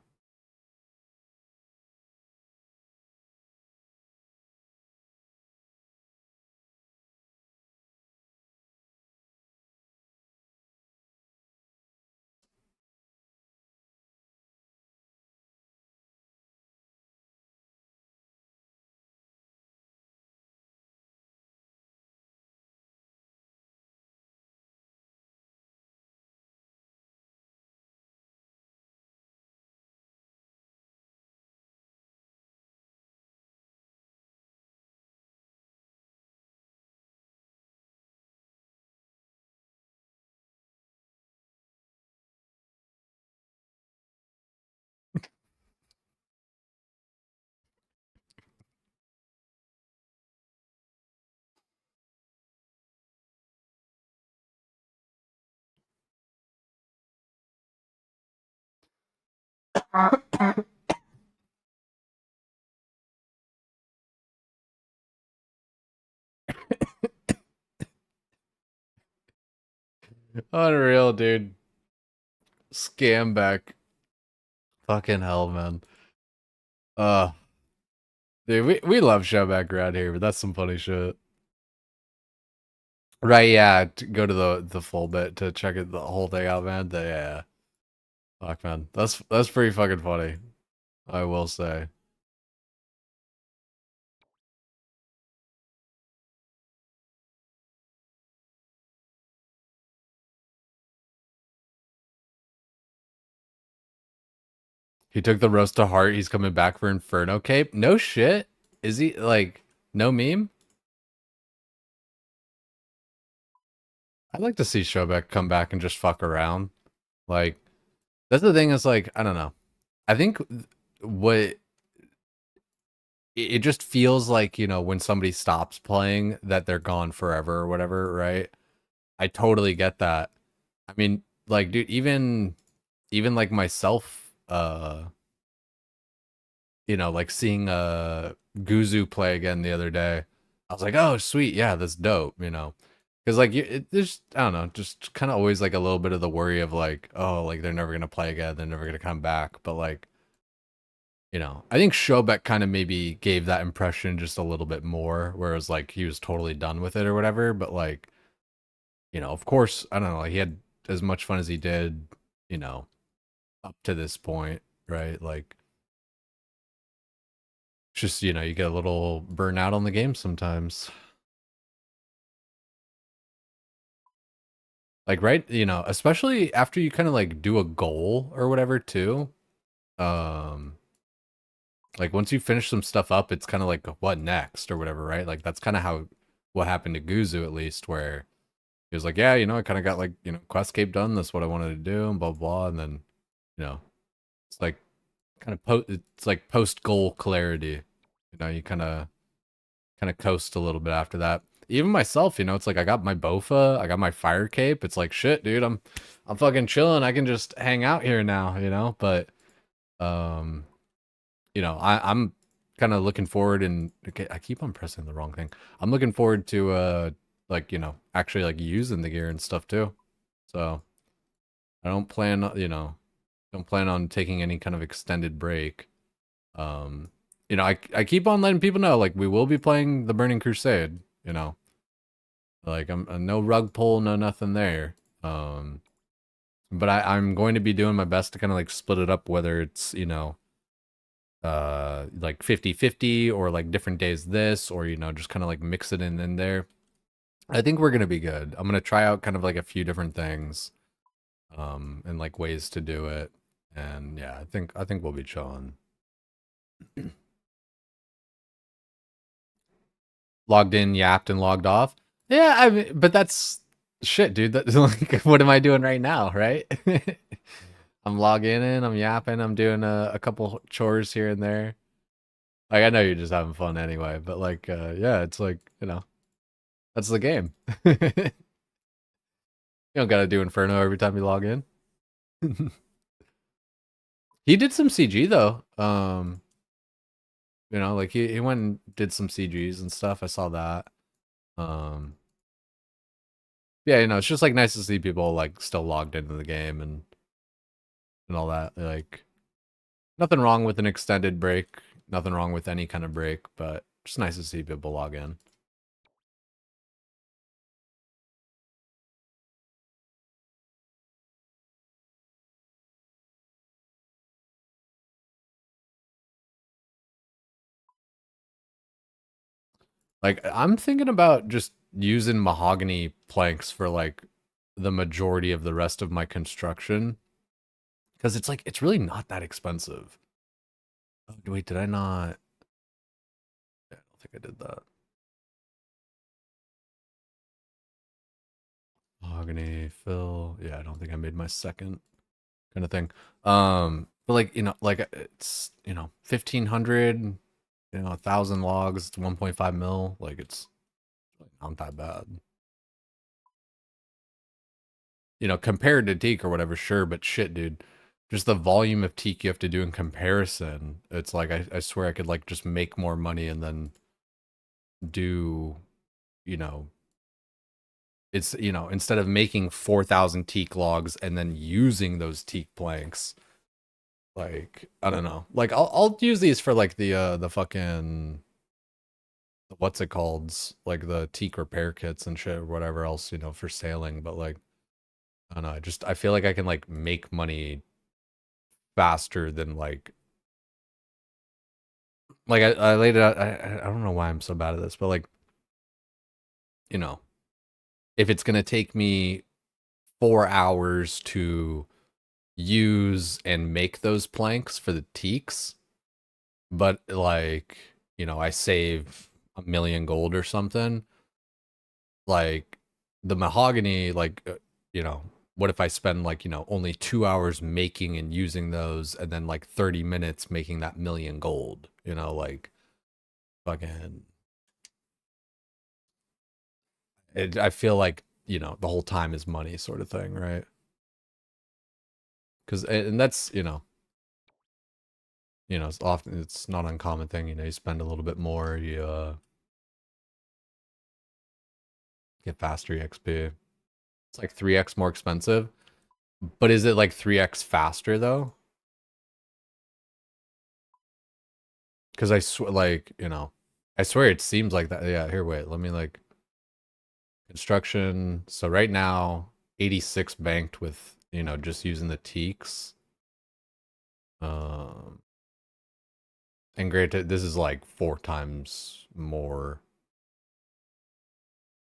Unreal, dude. Scam back. Fucking hell, man. Uh, dude, we love showback around here, but that's some funny shit. Right, yeah. To go to the full bit to check it the whole thing out, man. Yeah. Fuck, man. That's pretty fucking funny. I will say. He took the roast to heart. He's coming back for Inferno Cape. No shit. Is he like no meme? I'd like to see Showbeck come back and just fuck around. Like that's the thing. Is like I don't know. I think what it just feels like when somebody stops playing that they're gone forever or whatever, right? I totally get that. I mean, like, dude, even like myself, like seeing Guzu play again the other day. I was like, oh, sweet, yeah, that's dope, because like there's I don't know, just kind of always like a little bit of the worry of like, oh, like they're never gonna play again, they're never gonna come back, but like, I think Showbeck kind of maybe gave that impression just a little bit more, whereas like he was totally done with it or whatever, but like, of course, I don't know, like, he had as much fun as he did, up to this point, right? Like just you get a little burnout on the game sometimes, like, right, especially after you kind of like do a goal or whatever too. um like once you finish some stuff up, it's kind of like what next or whatever, right? Like that's kind of how what happened to Guzu, at least, where he was like, yeah, I kind of got like Questcape done, that's what I wanted to do, and blah blah, and then You know, it's like it's like post goal clarity. You know, you kind of coast a little bit after that. Even myself, you know, it's like I got my Bofa, I got my fire cape. It's like shit, dude. I'm fucking chilling. I can just hang out here now, you know. But um, you know, I'm kind of looking forward and okay, I keep on pressing the wrong thing. I'm looking forward to like, you know, actually like using the gear and stuff too. So I don't plan, you know, don't plan on taking any kind of extended break. Um, you know, I keep on letting people know like we will be playing the Burning Crusade, you know. Like I'm no rug pull, no nothing there. Um, but I'm going to be doing my best to kind of like split it up, whether it's, you know, like 50-50 or like different days this, or, you know, just kind of like mix it in there. I think we're gonna be good. I'm gonna try out kind of like a few different things, and like ways to do it. And yeah, I think we'll be chilling. Logged in, yapped, and logged off. Yeah, I mean, but that's shit, dude. That's like, what am I doing right now, right? I'm logging in, I'm yapping, I'm doing a couple chores here and there. Like, I know you're just having fun anyway, but like, yeah, it's like, you know, that's the game. You don't gotta do Inferno every time you log in. He did some CG though. You know, like he went and did some CGs and stuff. I saw that. Um, yeah, you know, it's just like nice to see people like still logged into the game and all that. Like nothing wrong with an extended break, nothing wrong with any kind of break, but just nice to see people log in. Like I'm thinking about just using mahogany planks for like the majority of the rest of my construction because it's like it's really not that expensive. Oh, wait, did I not? Yeah, I don't think I did that. Mahogany, fill. Yeah, I don't think I made my second kind of thing. But like, you know, like it's, you know, 1,500, you know, 1,000 logs, it's 1.5 mil. Like it's not that bad. You know, compared to teak or whatever, sure, but shit, dude. Just the volume of teak you have to do in comparison. It's like I swear I could like just make more money and then do, you know, it's, you know, instead of making 4,000 teak logs and then using those teak planks, like I don't know, like I'll use these for like the fucking what's it called, like the teak repair kits and shit or whatever else, you know, for sailing. But like I don't know, I feel like I can like make money faster than like I laid it out. I don't know why I'm so bad at this, but like, you know, if it's gonna take me 4 hours to use and make those planks for the teaks, but like, you know, I save 1,000,000 gold or something, like the mahogany, like, you know, what if I spend like, you know, only 2 hours making and using those and then like 30 minutes making that 1,000,000 gold, you know, like fucking, I feel like, you know, the whole time is money sort of thing, right? Because, and that's, you know, it's often, it's not an uncommon thing, you know, you spend a little bit more, you get faster EXP. It's like 3x more expensive, but is it like 3x faster though? Because I swear, like, you know, I swear it seems like that. Yeah, here, wait, let me like construction. So right now, 86 banked with, you know, just using the teaks. Um, and granted, this is like 4 times more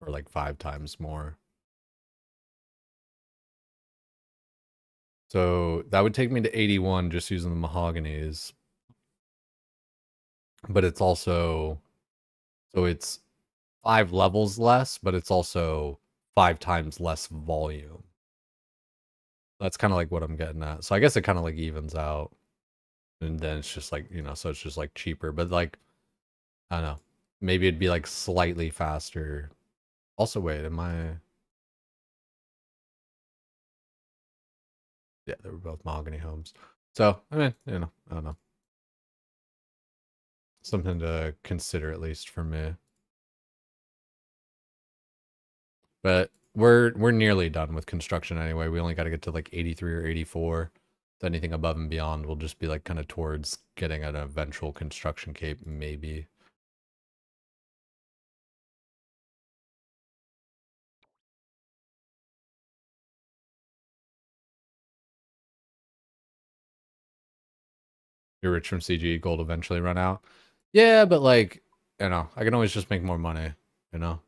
or like 5 times more. So that would take me to 81 just using the mahoganies. But it's also, so it's 5 levels less, but it's also 5 times less volume. That's kind of like what I'm getting at. So I guess it kind of like evens out, and then it's just like, so it's just like cheaper. But like, I don't know, maybe it'd be like slightly faster. Also, wait, am I? Yeah, they were both mahogany homes. So I mean, I don't know, something to consider at least for me. But we're nearly done with construction anyway. We only got to get to like 83 or 84. So anything above and beyond will just be like kind of towards getting an eventual construction cape, maybe. You're rich from CG, gold eventually run out. Yeah, but like, I can always just make more money, you know?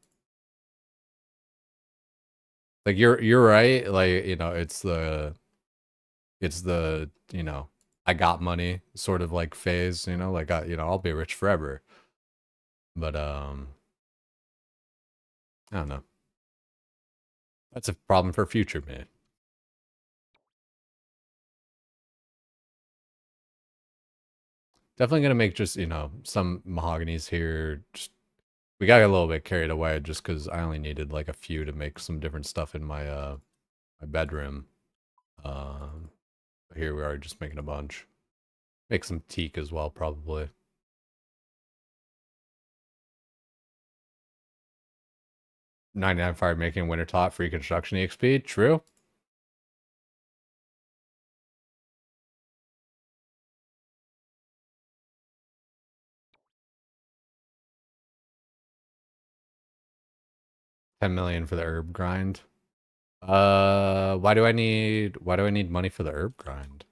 Like you're right. Like, it's the I got money sort of like phase, like I'll be rich forever. But I don't know. That's a problem for future me. Definitely gonna make just, some mahoganies here. Just we got a little bit carried away just because I only needed like a few to make some different stuff in my bedroom. Um Here we are just making a bunch. Make some teak as well, probably. 99 fire making winter top free construction EXP. True. 10 million for the herb grind. Why do I need money for the herb grind?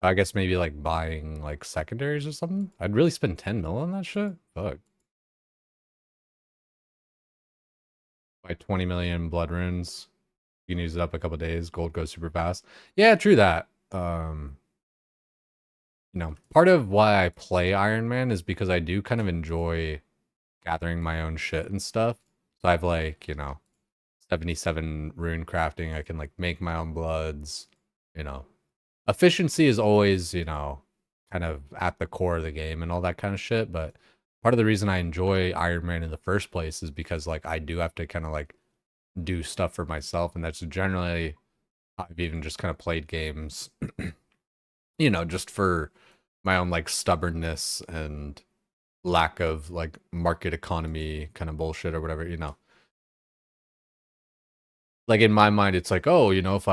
I guess maybe like buying like secondaries or something. I'd really spend 10 mil on that shit. Fuck. Buy 20 million blood runes. You can use it up a couple days. Gold goes super fast. Yeah, true that. Part of why I play Ironman is because I do kind of enjoy gathering my own shit and stuff. So I've like, 77 rune crafting. I can like make my own bloods, you know. Efficiency is always, kind of at the core of the game and all that kind of shit. But part of the reason I enjoy Iron Man in the first place is because like I do have to kind of like do stuff for myself. And that's generally how I've even just kind of played games, just for my own like stubbornness and lack of like market economy kind of bullshit or whatever. Like in my mind it's like, oh, if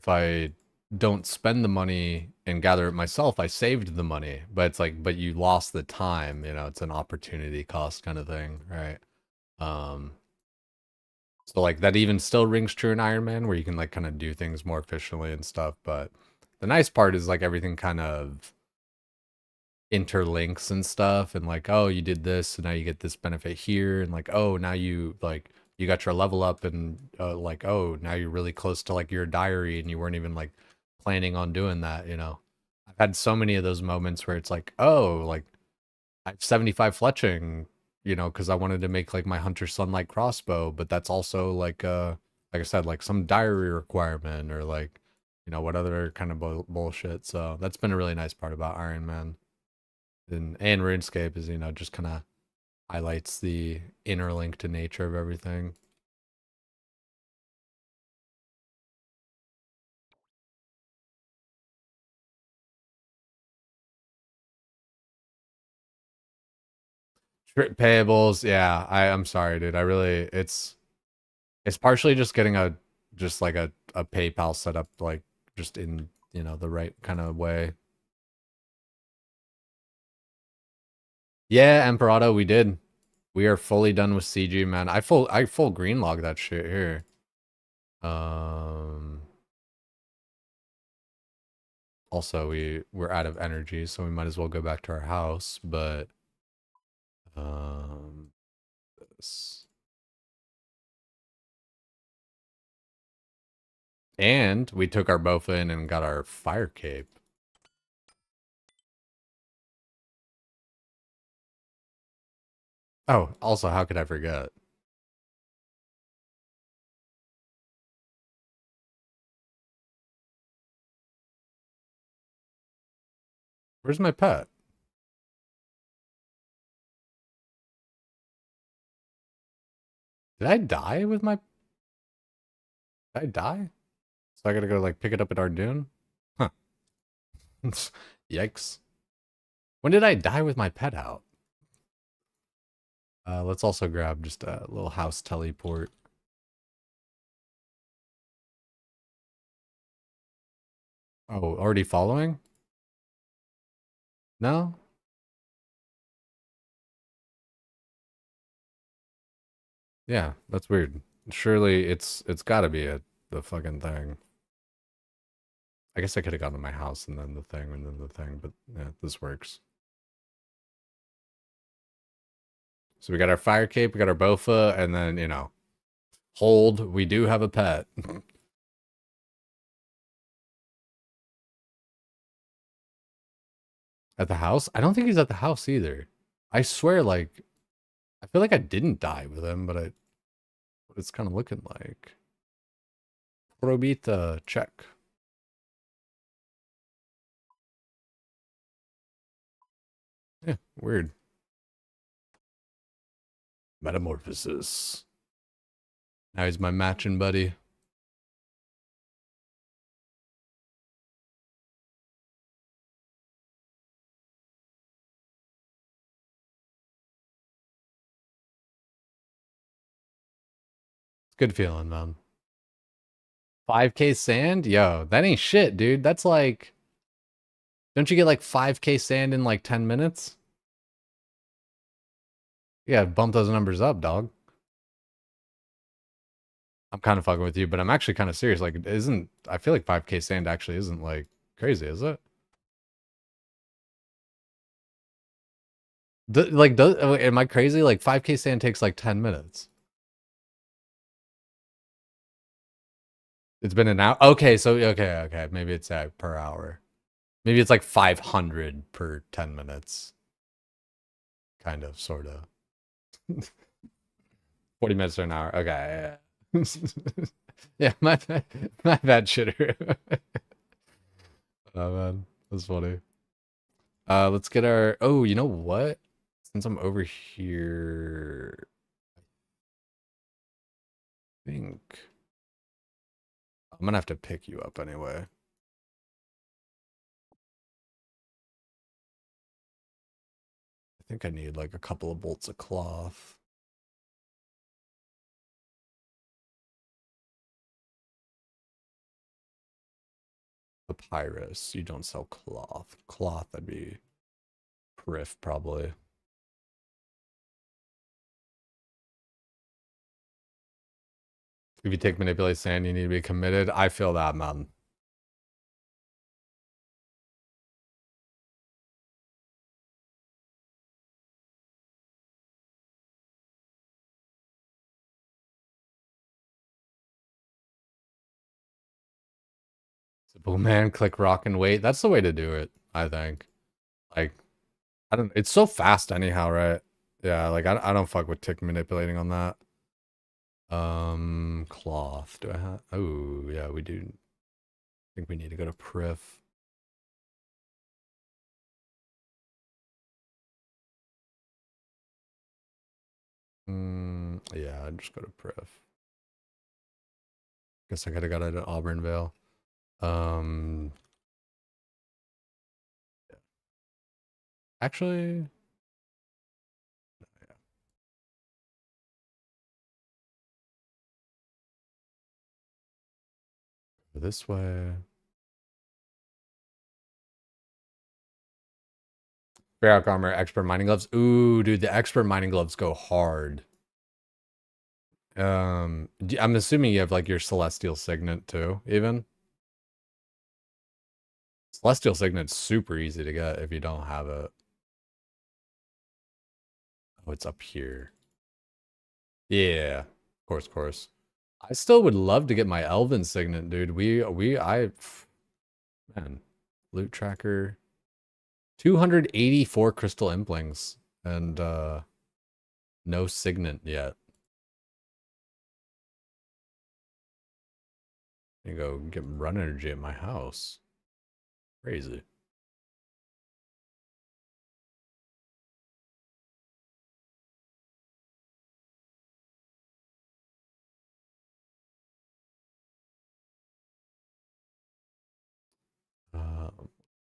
I don't spend the money and gather it myself, I saved the money. But it's like, but you lost the time. It's an opportunity cost kind of thing, right? um so like that even still rings true in Iron Man, where you can like kind of do things more efficiently and stuff. But the nice part is like everything kind of interlinks and stuff, and like, oh, you did this and now you get this benefit here, and like, oh, now you got your level up, and like, oh, now you're really close to like your diary and you weren't even like planning on doing that. I've had so many of those moments where it's like, oh, like I have 75 fletching, because I wanted to make like my hunter sunlight crossbow, but that's also like I said, like some diary requirement, or like what other kind of bullshit. So that's been a really nice part about Iron Man. And RuneScape is, just kind of highlights the interlinked nature of everything. Payables, yeah. I'm sorry, dude. I really, it's partially just getting just like a PayPal set up, like just in the right kind of way. Yeah, Emperado, we did. We are fully done with CG, man. I full green log that shit here. Um. Also, we're out of energy, so we might as well go back to our house. But um, this. And we took our bofa in and got our fire cape. Oh, also, how could I forget? Where's my pet? Did I die with my... Did I die? So I gotta go like pick it up at Ardoon? Huh. Yikes. When did I die with my pet out? Let's also grab just a little house teleport. Oh, already following? No? Yeah, that's weird. Surely it's gotta be the fucking thing. I guess I could have gone to my house and then the thing and then the thing, but yeah, this works. So we got our fire cape, we got our bofa, and then, you know, hold, we do have a pet. At the house? I don't think he's at the house either. I swear, like, I feel like I didn't die with him, but what it's kind of looking like. Probita, check. Yeah, weird. Metamorphosis. Now he's my matching buddy. It's good feeling, man. 5K sand? Yo, that ain't shit, dude. That's like... Don't you get like 5K sand in like 10 minutes? Yeah, bump those numbers up, dog. I'm kind of fucking with you, but I'm actually kind of serious. Like, I feel like 5K sand actually isn't like crazy, is it? Am I crazy? Like 5K sand takes like 10 minutes. It's been an hour. Okay, so okay. Maybe it's per hour. Maybe it's like 500 per 10 minutes. Kind of, sort of. 40 minutes to an hour. Okay. Yeah, yeah my bad shitter. Oh man, that's funny. Let's get our... Oh, you know what? Since I'm over here, I think I'm gonna have to pick you up anyway. I think I need like a couple of bolts of cloth. Papyrus. You don't sell cloth. Cloth, that'd be Priff probably. If you take manipulate sand, you need to be committed. I feel that, man. Simple man, click rock and wait. That's the way to do it, I think. Like, I don't... It's so fast anyhow, right? Yeah, like, I don't fuck with tick manipulating on that. Cloth. Do I have... Oh, yeah, we do. I think we need to go to Priff. Yeah, I'd just go to Priff. Guess I could have got it at Auburn Vale. Yeah. Actually, yeah. This way. Barrack armor, expert mining gloves. Ooh, dude, the expert mining gloves go hard. I'm assuming you have like your celestial signet too, even. Celestial signet's super easy to get if you don't have it. Oh, it's up here. Yeah, of course. I still would love to get my elven signet, dude. Man, loot tracker. 284 crystal implings and no signet yet. You go get run energy at my house. Crazy.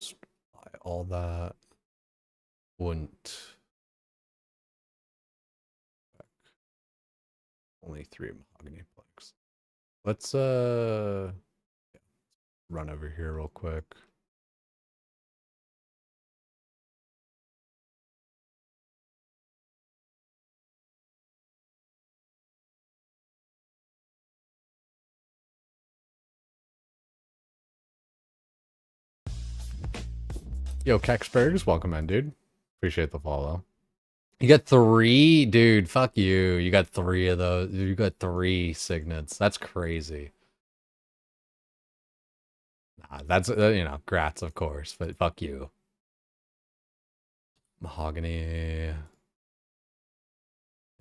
Just buy all that. Wouldn't. Only 3 mahogany planks. Let's run over here real quick. Yo, Kexbergs, welcome in, dude. Appreciate the follow. You got 3? Dude, fuck you. You got 3 of those. You got 3 signets. That's crazy. Nah, that's, you know, grats, of course, but fuck you. Mahogany.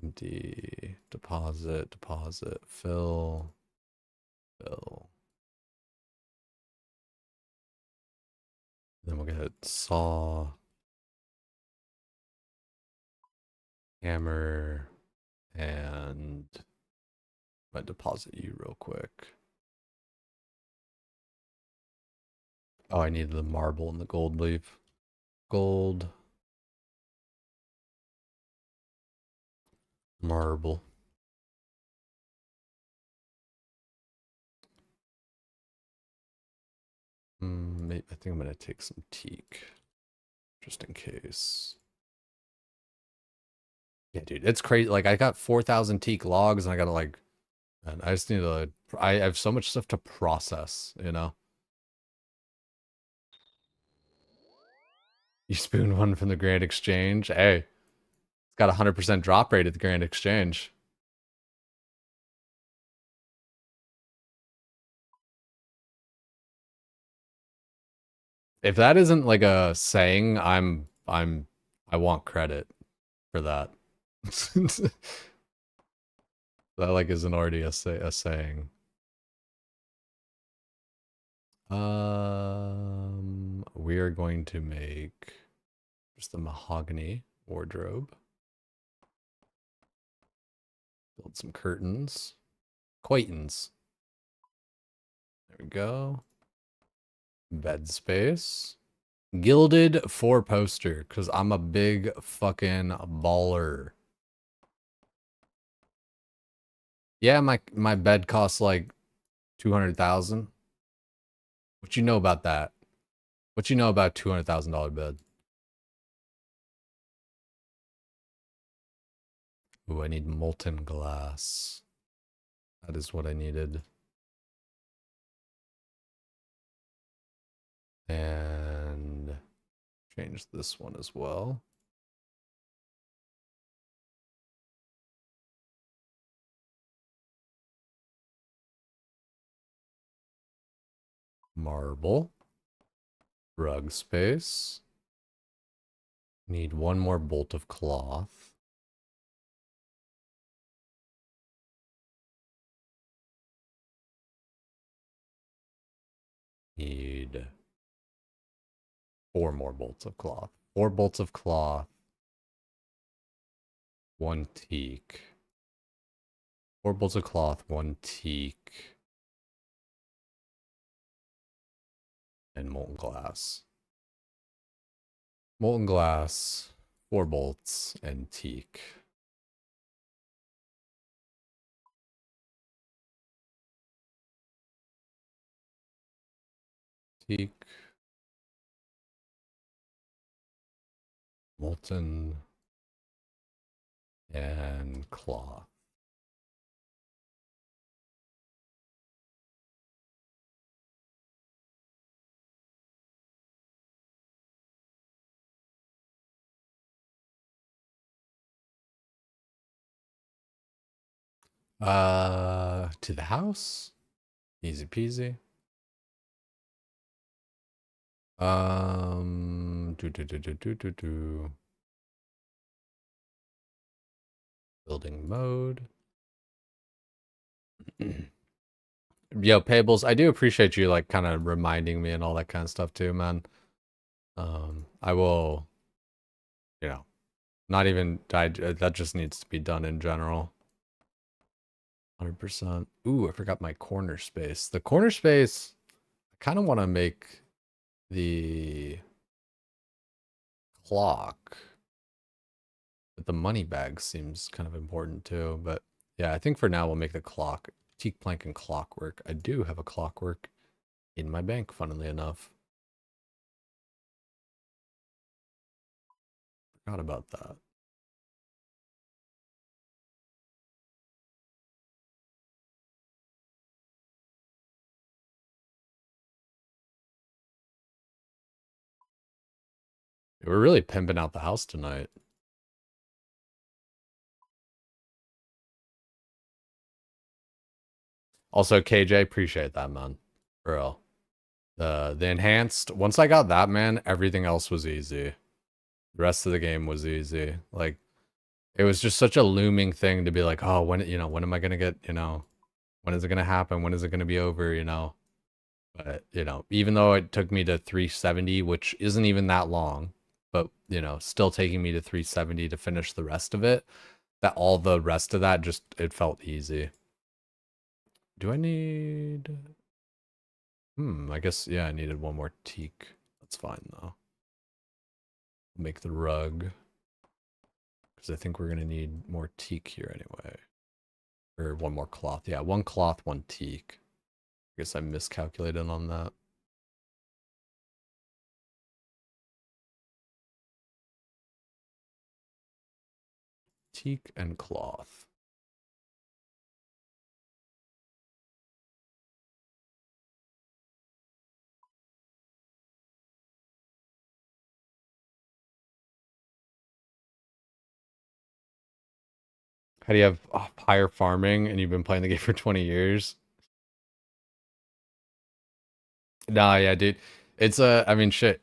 Empty. Deposit, deposit, fill. Fill. Then we'll get saw. Hammer. And I might deposit you real quick. Oh, I need the marble and the gold leaf. Gold. Marble. I think I'm gonna take some teak. Just in case. Yeah, dude, it's crazy. Like, I got 4,000 teak logs, and I gotta, like, and I just need to, I have so much stuff to process, you know? You spooned one from the Grand Exchange. Hey, it's got a 100% drop rate at the Grand Exchange. If that isn't like a saying, I want credit for that. That like isn't already a saying. We are going to make just the mahogany wardrobe. Build some curtains. Quaintons. There we go. Bed space. Gilded 4-poster, because I'm a big fucking baller. Yeah, my bed costs like 200,000. What you know about that? What you know about $200,000 bed? Ooh, I need molten glass. That is what I needed. And change this one as well. Marble. Rug space. Need one more bolt of cloth. Need 4 more bolts of cloth. 4 bolts of cloth. 1 teak. 4 bolts of cloth, 1 teak. And molten glass. Molten glass, 4 bolts, and teak. Teak. Molten. And cloth. To the house. Easy peasy. Building mode. Yo, Payables, I do appreciate you like kind of reminding me and all that kind of stuff too, man. I will, you know, not even that just needs to be done in general. 100%. Ooh, I forgot my corner space. The corner space, I kind of want to make the clock. But the money bag seems kind of important too. But yeah, I think for now we'll make the clock. Teak plank and clockwork. I do have a clockwork in my bank, funnily enough. Forgot about that. We're really pimping out the house tonight. Also, KJ, appreciate that, man. For real. The enhanced, once I got that, man, everything else was easy. The rest of the game was easy. Like, it was just such a looming thing to be like, oh, when, when am I going to get, when is it going to happen? When is it going to be over? But, even though it took me to 370, which isn't even that long, but, still taking me to 370 to finish the rest of it, that all the rest of that just, it felt easy. Do I need... I guess, yeah, I needed one more teak. That's fine, though. Make the rug. Because I think we're going to need more teak here anyway. Or one more cloth. Yeah, one cloth, one teak. I guess I miscalculated on that. Teak and cloth. How do you have higher farming and you've been playing the game for 20 years? Nah, yeah, dude. It's I mean, shit.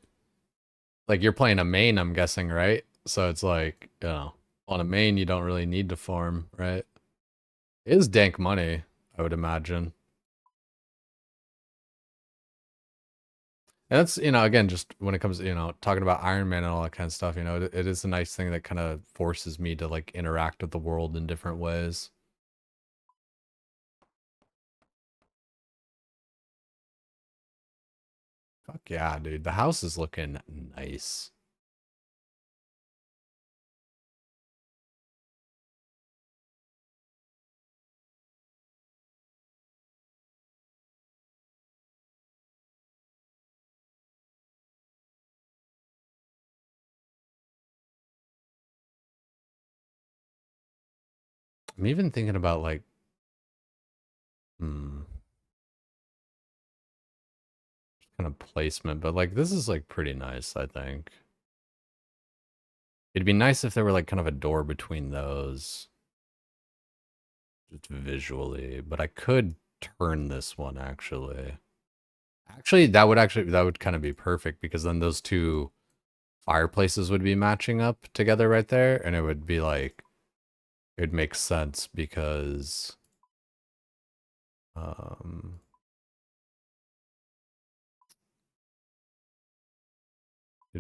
Like, you're playing a main, I'm guessing, right? So it's like, on a main, you don't really need to farm, right? It is dank money, I would imagine. And that's, again, just when it comes to, talking about Ironman and all that kind of stuff, it is a nice thing that kind of forces me to, like, interact with the world in different ways. Fuck yeah, dude. The house is looking nice. I'm even thinking about, like, kind of placement, but, like, this is, like, pretty nice, I think. It'd be nice if there were, like, kind of a door between those. Just visually, but I could turn this one, actually. Actually, that would kind of be perfect, because then those two fireplaces would be matching up together right there, and it would be like, it would make sense because it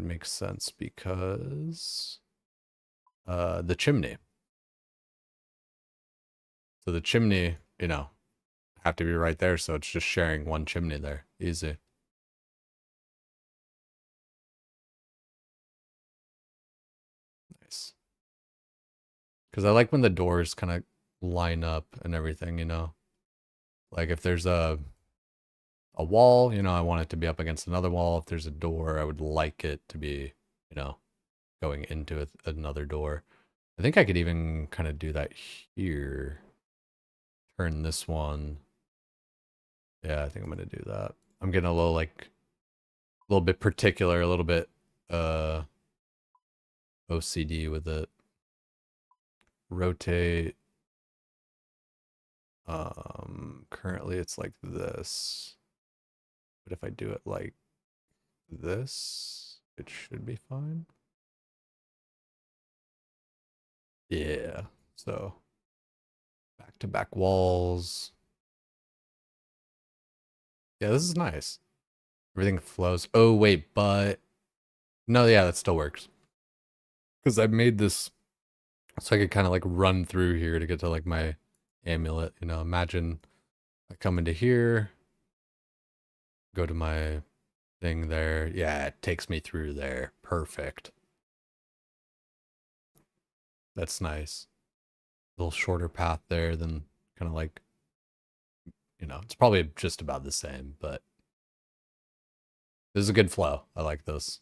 makes sense because the chimney. So the chimney, have to be right there, so it's just sharing one chimney there. Easy. Nice. Because I like when the doors kind of line up and everything, Like, if there's a wall, I want it to be up against another wall. If there's a door, I would like it to be, going into another door. I think I could even kind of do that here. Turn this one. Yeah, I think I'm gonna do that. I'm getting a little, like, a little bit particular, a little bit OCD with it. Rotate. Currently it's like this. But if I do it like this, it should be fine. Yeah. So back-to-back walls. Yeah, this is nice. Everything flows. Oh, wait, but no, yeah, that still works. Because I made this so I could kind of, like, run through here to get to, like, my amulet. Imagine I come into here, go to my, thing there. Yeah, it takes me through there. Perfect. That's nice. A little shorter path there than kind of like, it's probably just about the same, but this is a good flow. I like this.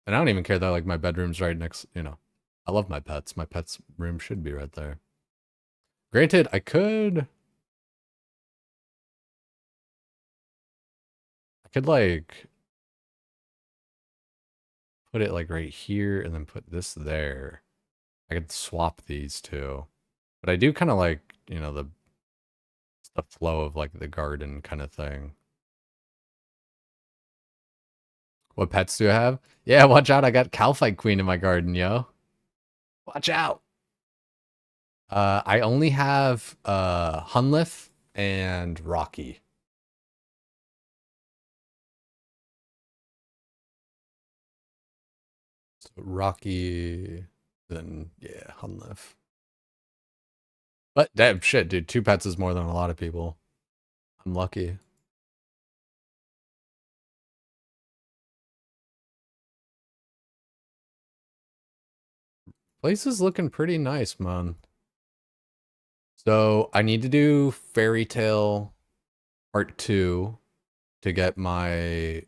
And I don't even care that like my bedroom's right next. I love my pets. My pet's room should be right there. Granted, I could like put it like right here and then put this there. I could swap these two. But I do kind of like, the flow of like the garden kind of thing. What pets do I have? Yeah, watch out. I got Calphite Queen in my garden, yo. Watch out. I only have Hunlith and Rocky. So Rocky, then yeah, Hunlith. But damn shit, dude, 2 pets is more than a lot of people. I'm lucky. Place is looking pretty nice, man. So I need to do Fairy Tale Part 2 to get my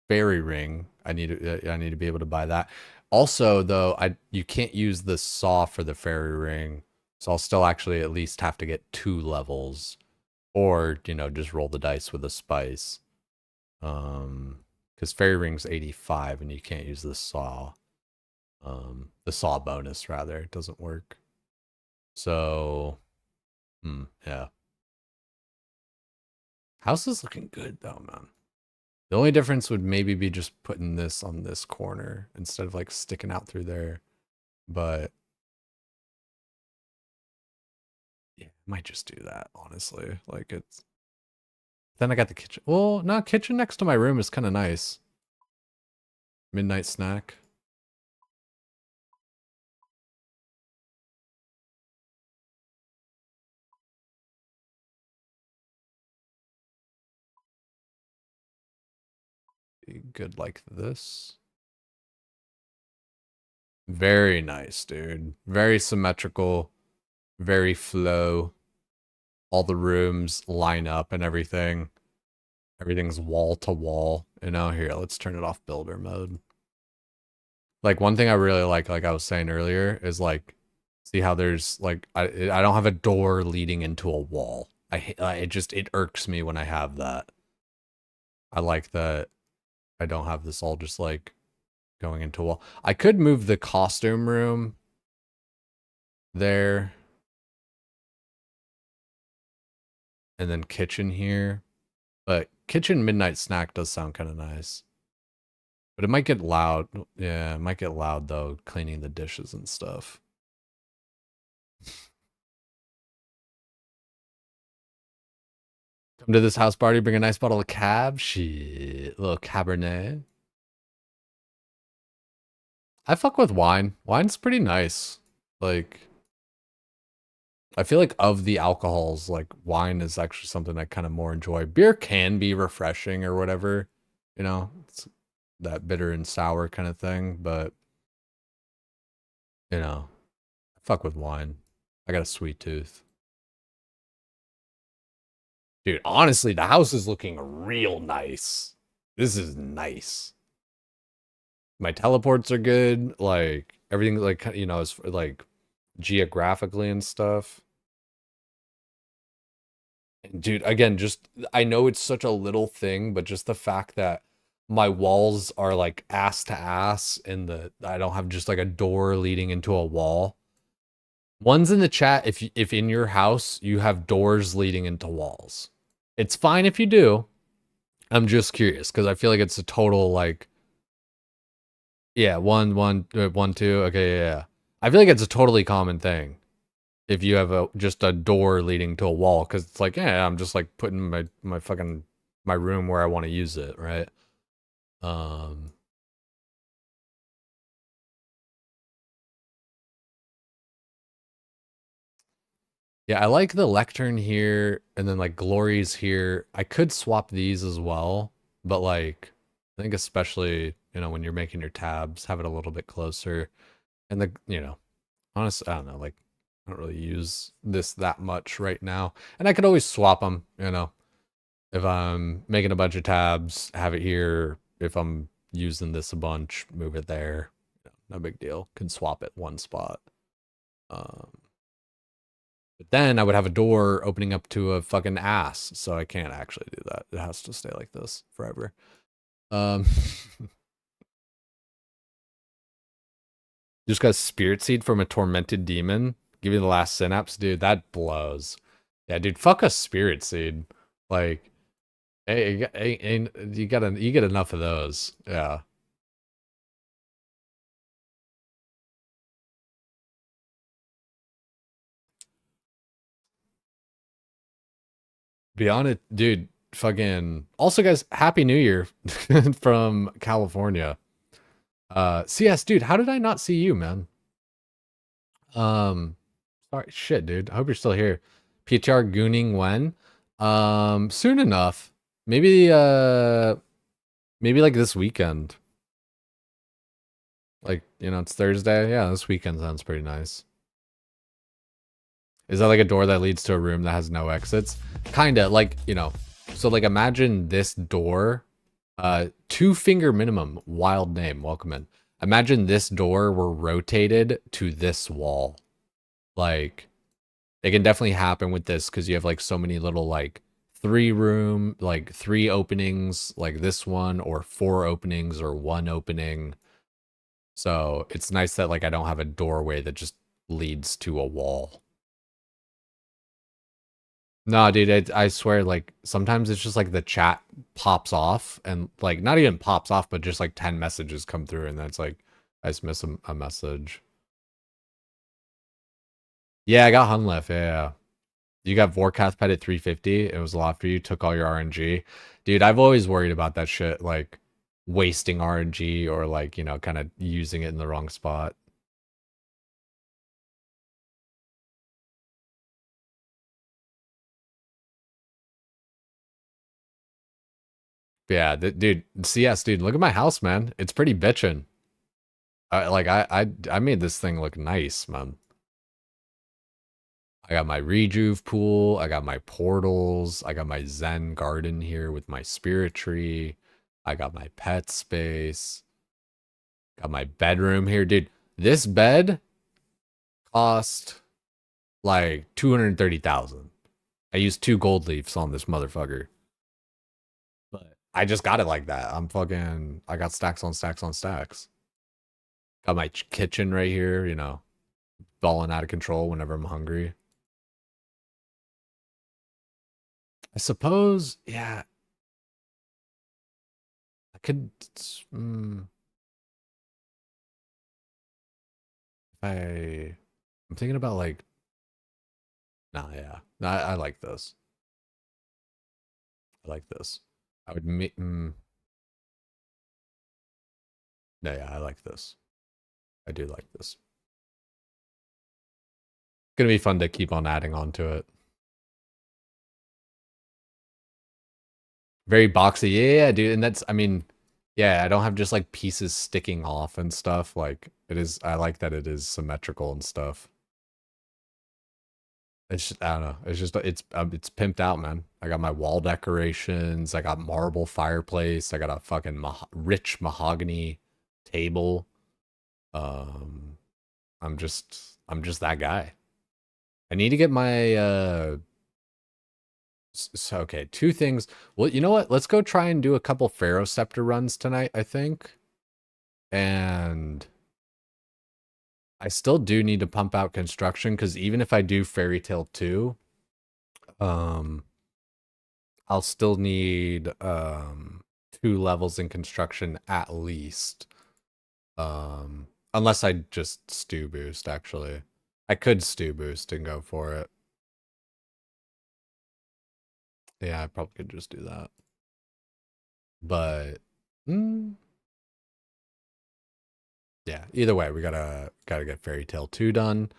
fairy ring. I need to be able to buy that. Also, though, you can't use the saw for the fairy ring, so I'll still actually at least have to get 2 levels, or just roll the dice with a spice. Because fairy ring's 85, and you can't use the saw. The saw bonus rather, it doesn't work. So, yeah. House is looking good though, man. The only difference would maybe be just putting this on this corner instead of like sticking out through there. But yeah, might just do that, honestly. Like it's then I got the kitchen. Well, no, kitchen next to my room is kind of nice. Midnight snack. Be good like this. Very nice, dude. Very symmetrical, very flow. All the rooms line up and everything. Everything's wall to wall. Here, let's turn it off builder mode. Like one thing I really like I was saying earlier, is like, see how there's like, I don't have a door leading into a wall. It irks me when I have that. I like that I don't have this all just like going into a wall. I could move the costume room there. And then kitchen here. But kitchen midnight snack does sound kind of nice. But it might get loud. Yeah, it might get loud though, cleaning the dishes and stuff. Come to this house party, bring a nice bottle of cab. Shit, little Cabernet. I fuck with wine. Wine's pretty nice. Like, I feel like of the alcohols, like wine is actually something I kind of more enjoy. Beer can be refreshing or whatever, it's that bitter and sour kind of thing, but I fuck with wine. I got a sweet tooth. Dude, honestly, the house is looking real nice. This is nice. My teleports are good. Like, everything, like, is like geographically and stuff. And dude, again, just, I know it's such a little thing, but just the fact that my walls are like ass to ass and I don't have just like a door leading into a wall. One's in the chat if in your house you have doors leading into walls. It's fine if you do. I'm just curious because I feel like it's a total like, yeah, one, two. Okay, yeah. I feel like it's a totally common thing if you have just a door leading to a wall, because it's like, yeah, I'm just like putting my fucking my room where I want to use it, right? Um, Yeah, I like the lectern here, and then like glories here. I could swap these as well, but like I think especially, when you're making your tabs, have it a little bit closer. And honestly, I don't know, like I don't really use this that much right now. And I could always swap them, if I'm making a bunch of tabs, have it here. If I'm using this a bunch, move it there. No big deal. Can swap it one spot. Um, but then I would have a door opening up to a fucking ass, so I can't actually do that. It has to stay like this forever. Um, just got spirit seed from a tormented demon. Give you the last synapse, dude. That blows. Yeah, dude. Fuck a spirit seed. Like, hey, you get enough of those. Yeah. Be on it, dude. Fucking. Also, guys, Happy New Year from California. CS, dude. How did I not see you, man? Um, Sorry, shit, dude. I hope you're still here. PTR gooning when? Soon enough. Maybe maybe like this weekend. Like, it's Thursday. Yeah, this weekend sounds pretty nice. Is that like a door that leads to a room that has no exits? Kinda, like, so like imagine this door, 2 finger minimum, wild name, welcome in. Imagine this door were rotated to this wall. Like, it can definitely happen with this because you have like so many little like 3 room, like 3 openings, like this one, or 4 openings, or 1 opening. So it's nice that like I don't have a doorway that just leads to a wall. No, dude, I swear, like sometimes it's just like the chat pops off and like not even pops off, but just like 10 messages come through and that's like I just miss a message. Yeah, I got Hunlef, yeah. You got Vorkath Pet at 350. It was a lot for you. Took all your RNG. Dude, I've always worried about that shit, like wasting RNG or like, kind of using it in the wrong spot. Yeah, dude, CS, dude, look at my house, man. It's pretty bitchin'. I made this thing look nice, man. I got my rejuve pool. I got my portals. I got my Zen garden here with my spirit tree. I got my pet space. Got my bedroom here, dude. This bed cost like 230,000. I used 2 gold leafs on this motherfucker. But I just got it like that. I got stacks on stacks on stacks. Got my kitchen right here, balling out of control whenever I'm hungry. I suppose, yeah, I could, mm, if I'm thinking about like, nah, yeah, no, I like this. I like this. I would, yeah, I like this. I do like this. Gonna be fun to keep on adding on to it. Very boxy. Yeah, dude. And I mean, yeah, I don't have just like pieces sticking off and stuff. Like I like that it is symmetrical and stuff. I don't know. It's pimped out, man. I got my wall decorations. I got marble fireplace. I got a fucking rich mahogany table. Um, I'm just that guy. I need to get my, so, okay, 2 things. Well, you know what? Let's go try and do a couple Pharaoh Scepter runs tonight, I think. And I still do need to pump out construction because even if I do Fairy Tale 2, um, I'll still need 2 levels in construction at least. Unless I just stew boost, actually. I could stew boost and go for it. Yeah, I probably could just do that. But mm, yeah, either way, we gotta get Fairy Tale 2 done.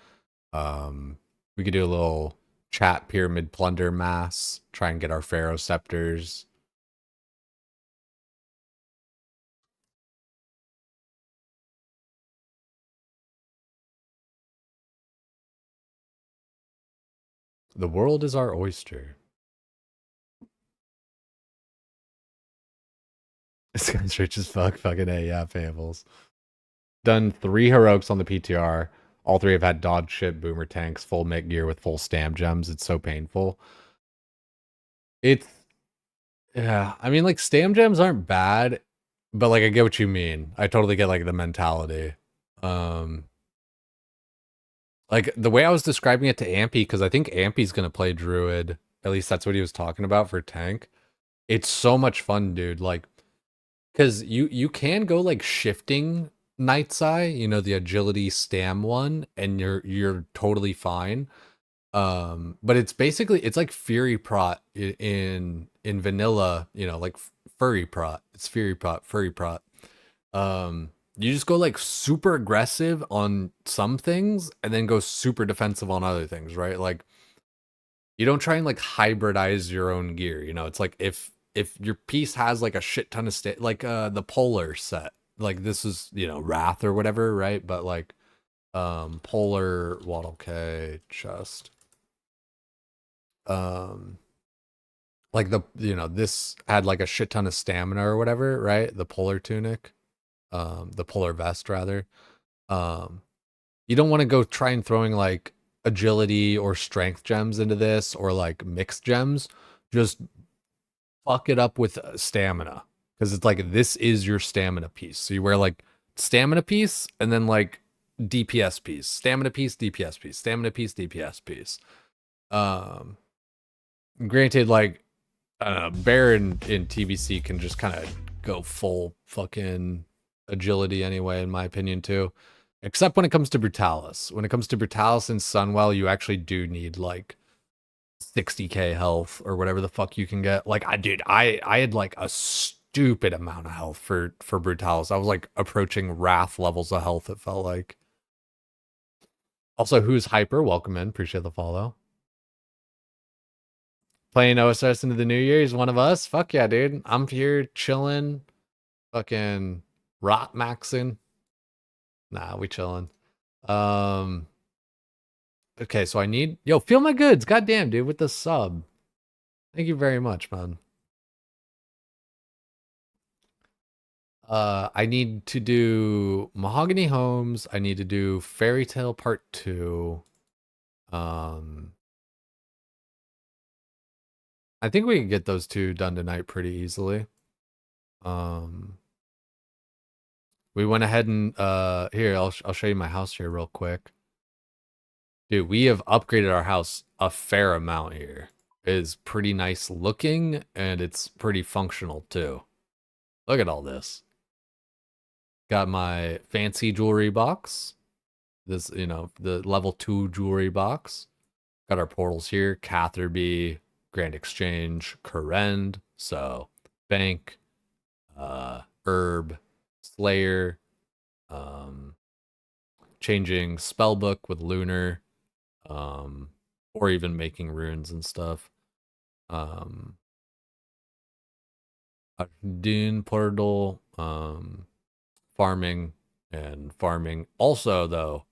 We could do a little Chat pyramid plunder mass. Try and get our pharaoh scepters. The world is our oyster. This guy's rich as fuck. Fucking A, yeah, Fables. Done 3 heroics on the PTR. All 3 have had dodge ship, boomer tanks, full mech gear with full stam gems. It's so painful. It's, yeah, I mean, like, stam gems aren't bad, but, like, I get what you mean. I totally get, like, the mentality. Like, the way I was describing it to Ampy, because I think Ampy's going to play Druid. At least that's what he was talking about for tank. It's so much fun, dude. Like, because you can go, like, shifting Night's Eye, you know, the agility stam one, and you're totally fine. But it's basically, it's like Fury Prot in vanilla, you know, like Furry Prot. It's Fury Prot, Furry Prot. You just go like super aggressive on some things and then go super defensive on other things, right? Like, you don't try and like hybridize your own gear, you know. It's like if your piece has like a shit ton of like the polar set, like this is, you know, Wrath or whatever, right? But like polar Waddle K chest. Like the, you know, this had like a shit ton of stamina or whatever, right? The polar tunic, the polar vest rather. You don't want to go try and throwing like agility or strength gems into this, or like mixed gems. Just fuck it up with stamina, because it's like, this is your stamina piece. So you wear like stamina piece and then like DPS piece, stamina piece, DPS piece, stamina piece, DPS piece. Granted, like, I don't know, Bear in TBC can just kind of go full fucking agility anyway, in my opinion, too. Except when it comes to Brutalis. When it comes to Brutalis and Sunwell, you actually do need like 60k health or whatever the fuck you can get. Like, I had like a stupid amount of health for Brutalis. I was like approaching Wrath levels of health, it felt like. Also, who's hyper? Welcome in. Appreciate the follow. Playing OSS into the new year. He's one of us. Fuck yeah, dude. I'm here chilling. Fucking rot maxing. Nah, we chilling. Okay, so I need, yo, feel my goods. Goddamn, dude, with the sub. Thank you very much, man. I need to do Mahogany Homes. I need to do Fairy Tale Part 2. I think we can get those 2 done tonight pretty easily. We went ahead and here, I'll show you my house here real quick. Dude, we have upgraded our house a fair amount here. It is pretty nice looking, and it's pretty functional too. Look at all this. Got my fancy jewelry box. This, you know, the level 2 jewelry box. Got our portals here. Catherby, Grand Exchange, Currend. So, Bank, Herb, Slayer, changing Spellbook with Lunar, or even making runes and stuff. Dune portal, farming and farming. Also, though,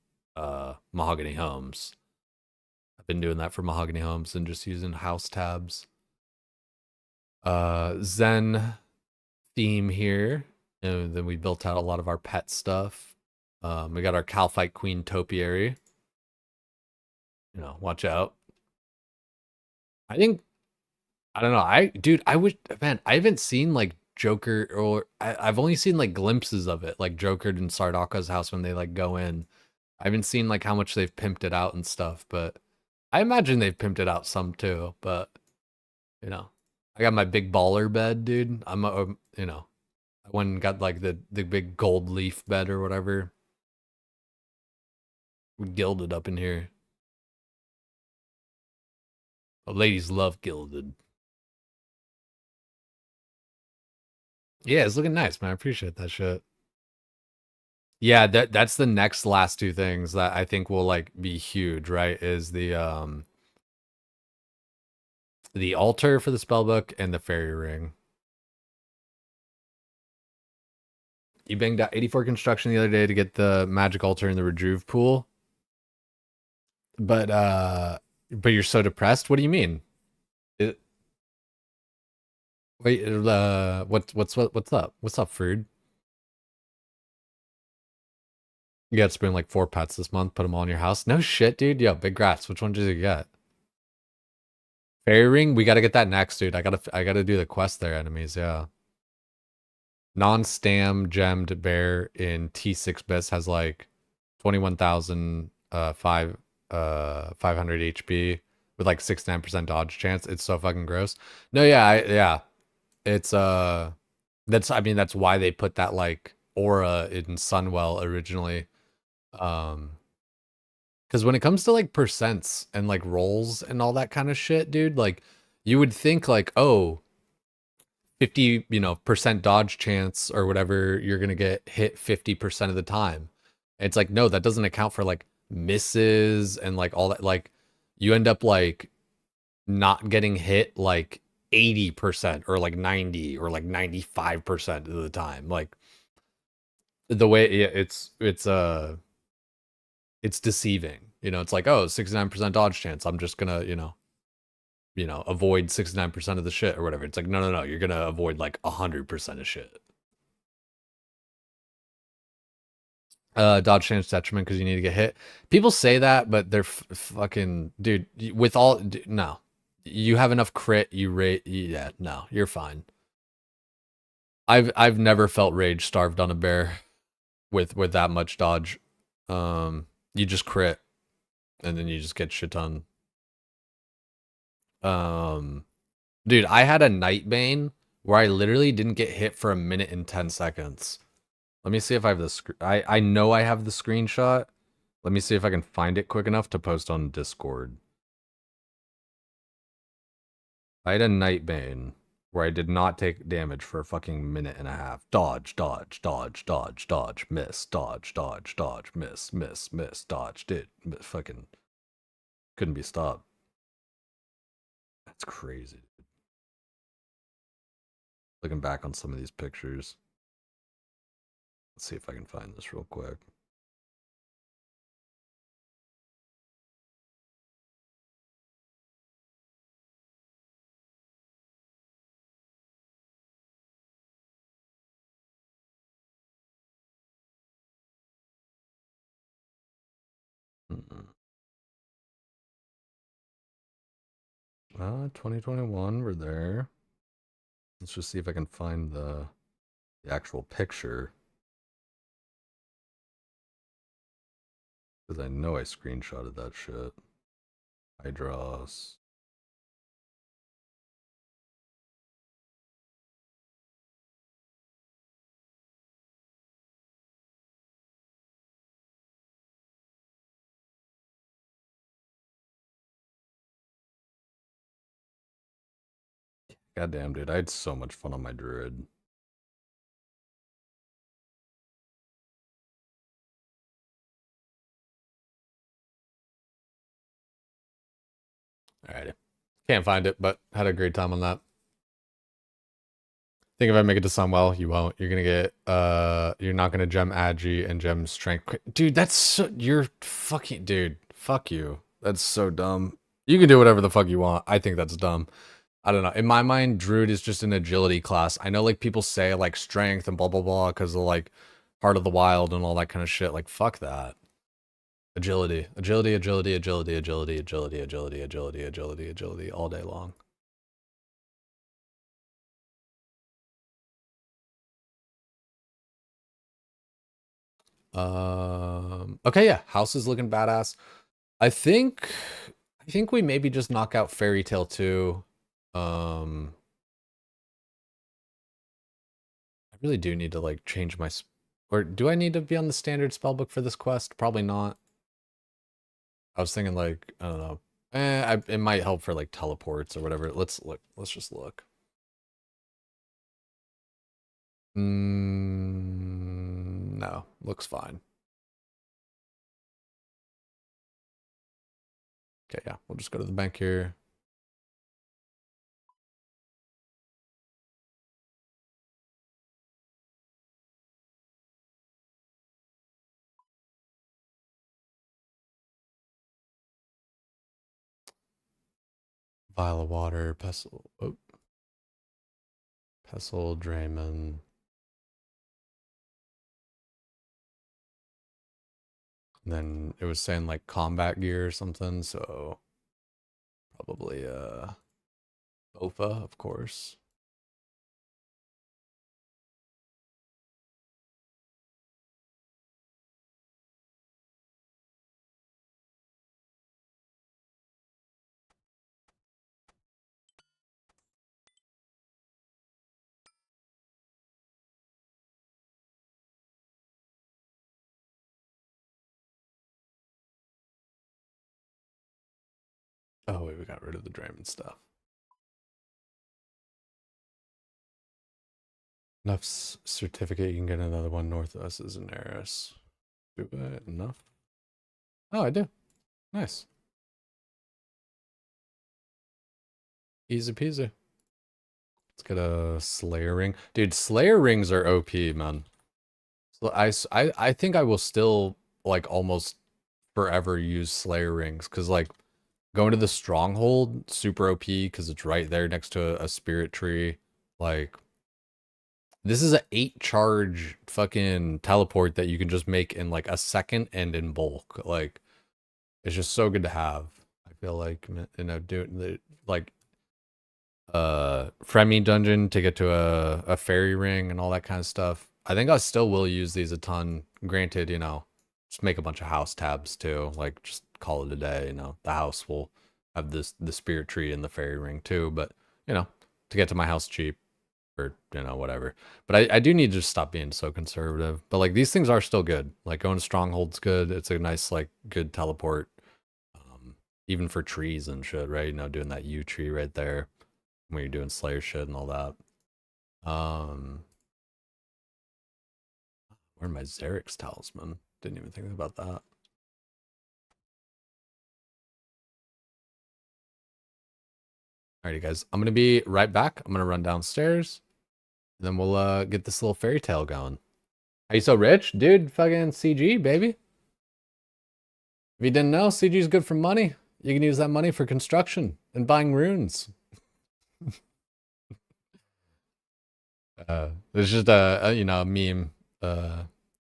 Mahogany Homes. I've been doing that for Mahogany Homes and just using house tabs. Zen theme here. And then we built out a lot of our pet stuff. We got our Calphite Queen topiary. You know, watch out. I think, I don't know. Dude, I wish, man, I haven't seen like Joker, or I've only seen like glimpses of it, like Joker in Sardaka's house when they like go in. I haven't seen like how much they've pimped it out and stuff, but I imagine they've pimped it out some too. But, you know, I got my big baller bed, dude. You know, I went and got like the big gold leaf bed or whatever. We gilded up in here. Oh, ladies love gilded. Yeah, it's looking nice, man. I appreciate that shit. Yeah, that's the next last 2 things that I think will like be huge, right? Is the The altar for the spellbook and the fairy ring. You banged out 84 construction the other day to get the magic altar in the rejuve pool. But you're so depressed. What do you mean? It, wait, what's up? What's up, Fruit? You got to spend like 4 pets this month. Put them all in your house. No shit, dude. Yo, big grass. Which one did you get? Fairy ring. We got to get that next, dude. I gotta do the quest there, enemies. Yeah. Non-stam gemmed bear in T6 bits has like 21,000 500 HP with like 69% dodge chance. It's so fucking gross. No, yeah. It's that's why they put that like aura in Sunwell originally. Because when it comes to like percents and like rolls and all that kind of shit, dude, like you would think like, oh, 50, percent dodge chance or whatever, you're gonna get hit 50% of the time. And it's like, no, that doesn't account for like misses and like all that. Like you end up like not getting hit like 80% or like 90 or like 95% of the time. Like the way it's deceiving. It's like, oh, 69% dodge chance. I'm just gonna, avoid 69% of the shit or whatever. It's like, no, you're gonna avoid like 100% of shit. Dodge chance detriment because you need to get hit. People say that, but they're fucking dude. With all no, you have enough crit. You rate. Yeah, no, you're fine. I've never felt rage starved on a bear with that much dodge. You just crit, and then you just get shit ton. Dude, I had a Nightbane where I literally didn't get hit for a minute and 10 seconds. Let me see if I have the I know I have the screenshot. Let me see if I can find it quick enough to post on Discord. I had a Nightbane where I did not take damage for a fucking minute and a half. Dodge, dodge, dodge, dodge, dodge, miss, dodge, dodge, dodge, miss, dodge. Dude, fucking couldn't be stopped. That's crazy. Looking back on some of these pictures. Let's see if I can find this real quick. Mm-mm. 2021, we're there. Let's just see if I can find the actual picture. Because I know I screenshotted that shit. Hydros. Goddamn, dude, I had so much fun on my druid. Alrighty. Can't find it, but had a great time on that. Think if I make it to Sunwell, you won't. You're gonna get you're not gonna gem Agi and gem strength. Dude, that's so you're fucking dude. Fuck you. That's so dumb. You can do whatever the fuck you want. I think that's dumb. I don't know. In my mind, Druid is just an agility class. I know like people say like strength and blah blah blah because of like Heart of the Wild and all that kind of shit. Like fuck that. Agility. Agility, agility, agility, agility, agility, agility, agility, agility, agility all day long. Okay, yeah. House is looking badass. I think we maybe just knock out Fairy Tale 2. I really do need to like change my or do I need to be on the standard spellbook for this quest? Probably not. I was thinking like, I don't know. It might help for like teleports or whatever. Let's look. Let's just look. No, looks fine. Okay, yeah, we'll just go to the bank here. Vial of water, pestle, oh, pestle, Draymond. Then it was saying like combat gear or something, so probably Bofa, of course. Oh wait, we got rid of the Draymond stuff. Enough certificate, you can get another one north of us as an heiress. Do it enough? Oh, I do. Nice. Easy peasy. Let's get a Slayer ring. Dude, Slayer rings are OP, man. So I think I will still, like, almost forever use Slayer rings. Because, like, going to the Stronghold, super OP, because it's right there next to a spirit tree. Like, this is a 8 charge fucking teleport that you can just make in, like, a second and in bulk. Like, it's just so good to have. I feel like, you know, doing the, like, Fremi dungeon to get to a fairy ring and all that kind of stuff. I think I still will use these a ton. Granted, you know, just make a bunch of house tabs too. Like, just call it a day. You know, the house will have the spirit tree and the fairy ring too. But you know, to get to my house cheap or you know whatever. But I do need to just stop being so conservative. But like these things are still good. Like going to stronghold's good. It's a nice like good teleport. Even for trees and shit, right? You know, doing that U tree right there when you're doing Slayer shit and all that. Where are my Xerix talisman? Didn't even think about that. Alrighty, guys. I'm gonna be right back. I'm gonna run downstairs. And then we'll get this little fairy tale going. Are you so rich? Dude, fucking CG, baby. If you didn't know, CG is good for money. You can use that money for construction and buying runes. There's just a you know a meme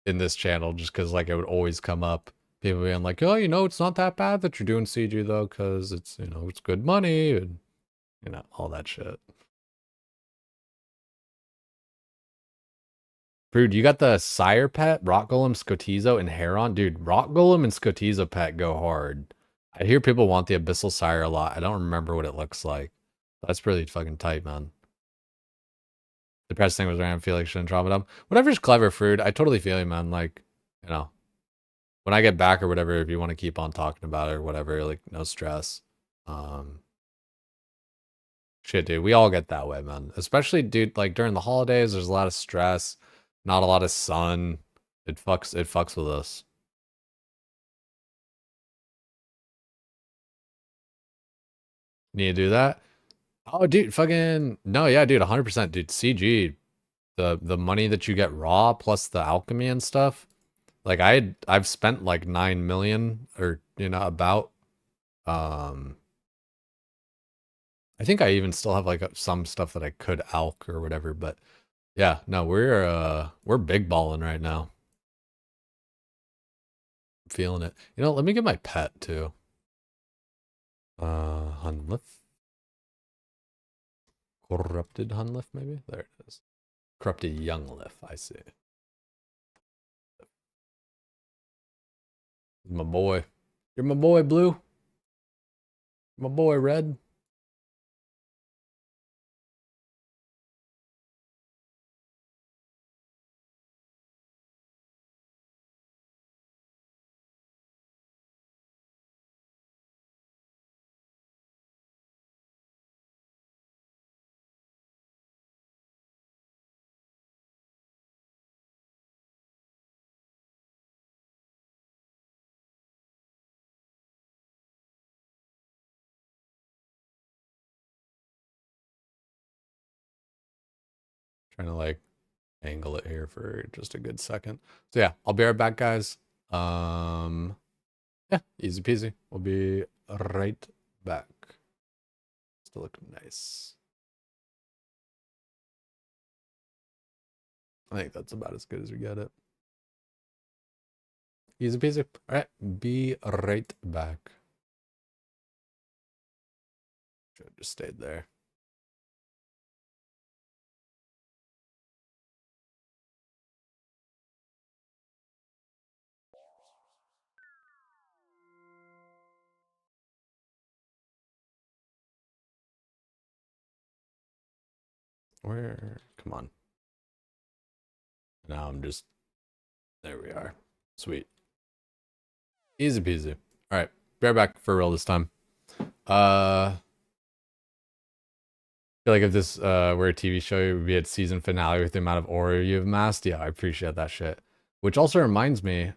in this channel just because like it would always come up. People being like, oh, you know, it's not that bad that you're doing CG though, because it's you know it's good money and you know all that shit. Dude, you got the Sire Pet, Rock Golem, Scotizo, and Heron. Dude, Rock Golem and Scotizo Pet go hard. I hear people want the Abyssal Sire a lot. I don't remember what it looks like. That's really fucking tight, man. The press thing was random. Felix shouldn't trauma them. Whatever's clever, Fruit. I totally feel you, man. Like, you know, when I get back or whatever, if you want to keep on talking about it or whatever, like, no stress. Um, Shit, dude, we all get that way, man. Especially, dude, like during the holidays, there's a lot of stress, not a lot of sun. It fucks with us. Need to do that? Oh, dude, fucking no, yeah, dude, 100%, dude. CG, the money that you get raw plus the alchemy and stuff. Like I've spent like 9 million or you know about I think I even still have like some stuff that I could alch or whatever, but yeah, no, we're big balling right now. I'm feeling it. You know, let me get my pet too. Hunlith. Corrupted Hunlith, maybe? There it is. Corrupted Younglith, I see. My boy. You're my boy, Blue. My boy, Red. Trying to like angle it here for just a good second. So yeah, I'll be right back, guys. Yeah, easy peasy. We'll be right back. to look nice. I think that's about as good as we get it. Easy peasy. All right, be right back. Should have just stayed there. Where? Come on. Now I'm just. There we are. Sweet. Easy peasy. All right, be right back for real this time. I feel like if this were a TV show, it would be its season finale with the amount of aura you've amassed. Yeah, I appreciate that shit. Which also reminds me,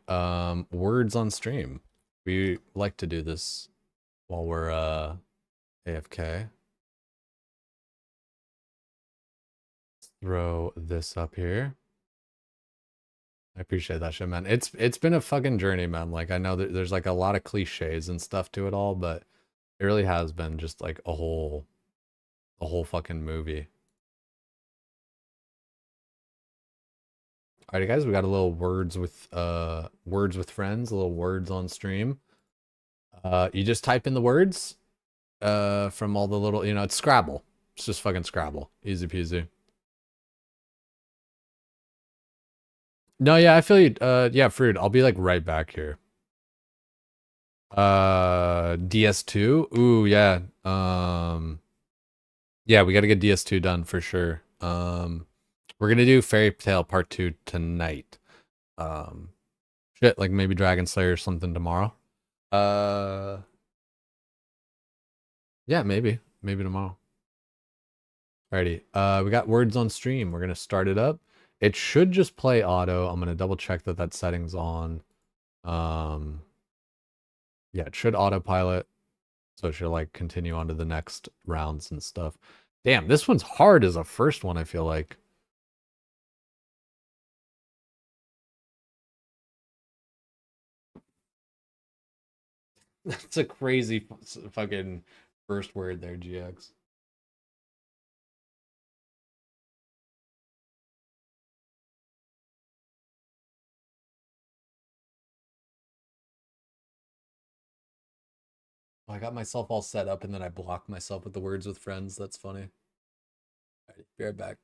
words on stream. We like to do this while we're AFK. Throw this up here. I appreciate that shit, man. It's been a fucking journey, man. Like I know that there's like a lot of cliches and stuff to it all, but it really has been just like a whole fucking movie. Alrighty guys, we got a little words with friends, a little words on stream. You just type in the words from all the little, you know, it's Scrabble. It's just fucking Scrabble. Easy peasy. No, yeah, I feel you. Yeah, Fruit, I'll be like right back here. DS2. Ooh, yeah. Yeah, we got to get DS2 done for sure. We're gonna do Fairy Tale Part 2 tonight. Shit, like maybe Dragon Slayer or something tomorrow. Yeah, maybe tomorrow. Alrighty. We got words on stream. We're gonna start it up. It should just play auto. I'm gonna double check that that setting's on. Yeah, it should autopilot. So it should like continue on to the next rounds and stuff. Damn, this one's hard as a first one, I feel like. That's a crazy fucking first word there, GX. Oh, I got myself all set up and then I blocked myself with the words with friends. That's funny. All right, be right back.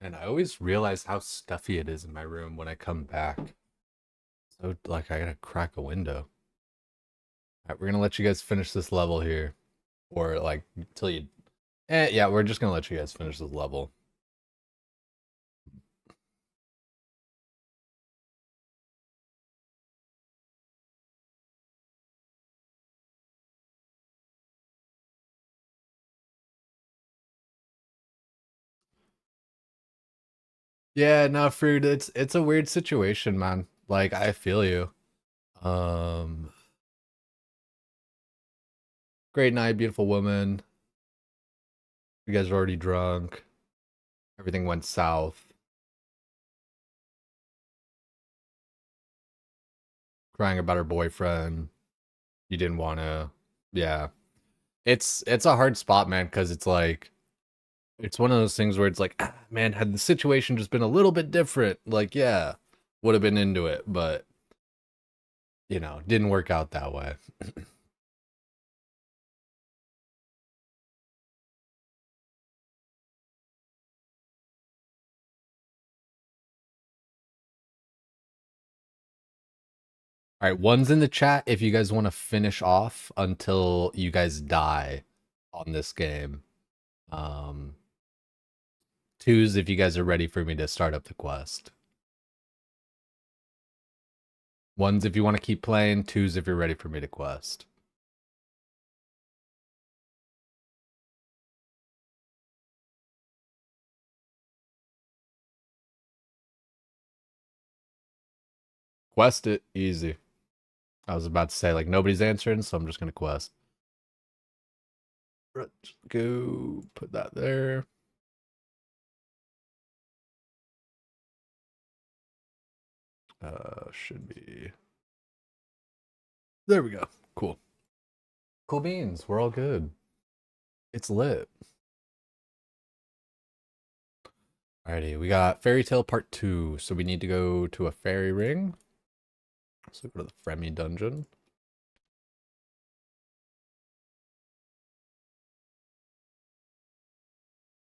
And I always realize how stuffy it is in my room when I come back. So, like, I gotta crack a window. All right, we're gonna let you guys finish this level here. Or, like, until you... yeah, we're just gonna let you guys finish this level. Yeah, no, Fruit, it's a weird situation, man. Like, I feel you. Um, Great night, beautiful woman. You guys are already drunk. Everything went south. Crying about her boyfriend. You didn't want to. Yeah. It's a hard spot, man, because it's like it's one of those things where it's like, ah, man, had the situation just been a little bit different, like, yeah, would have been into it, but didn't work out that way. All right, one's in the chat if you guys want to finish off until you guys die on this game. Um, Two's if you guys are ready for me to start up the quest. One's if you want to keep playing. Two's if you're ready for me to quest. Quest it easy. I was about to say like nobody's answering, so I'm just gonna quest. Let's go put that there. Should be. There we go. Cool. Cool beans. We're all good. It's lit. Alrighty, we got Fairy Tale Part 2. So we need to go to a fairy ring. So go to the Fremy dungeon.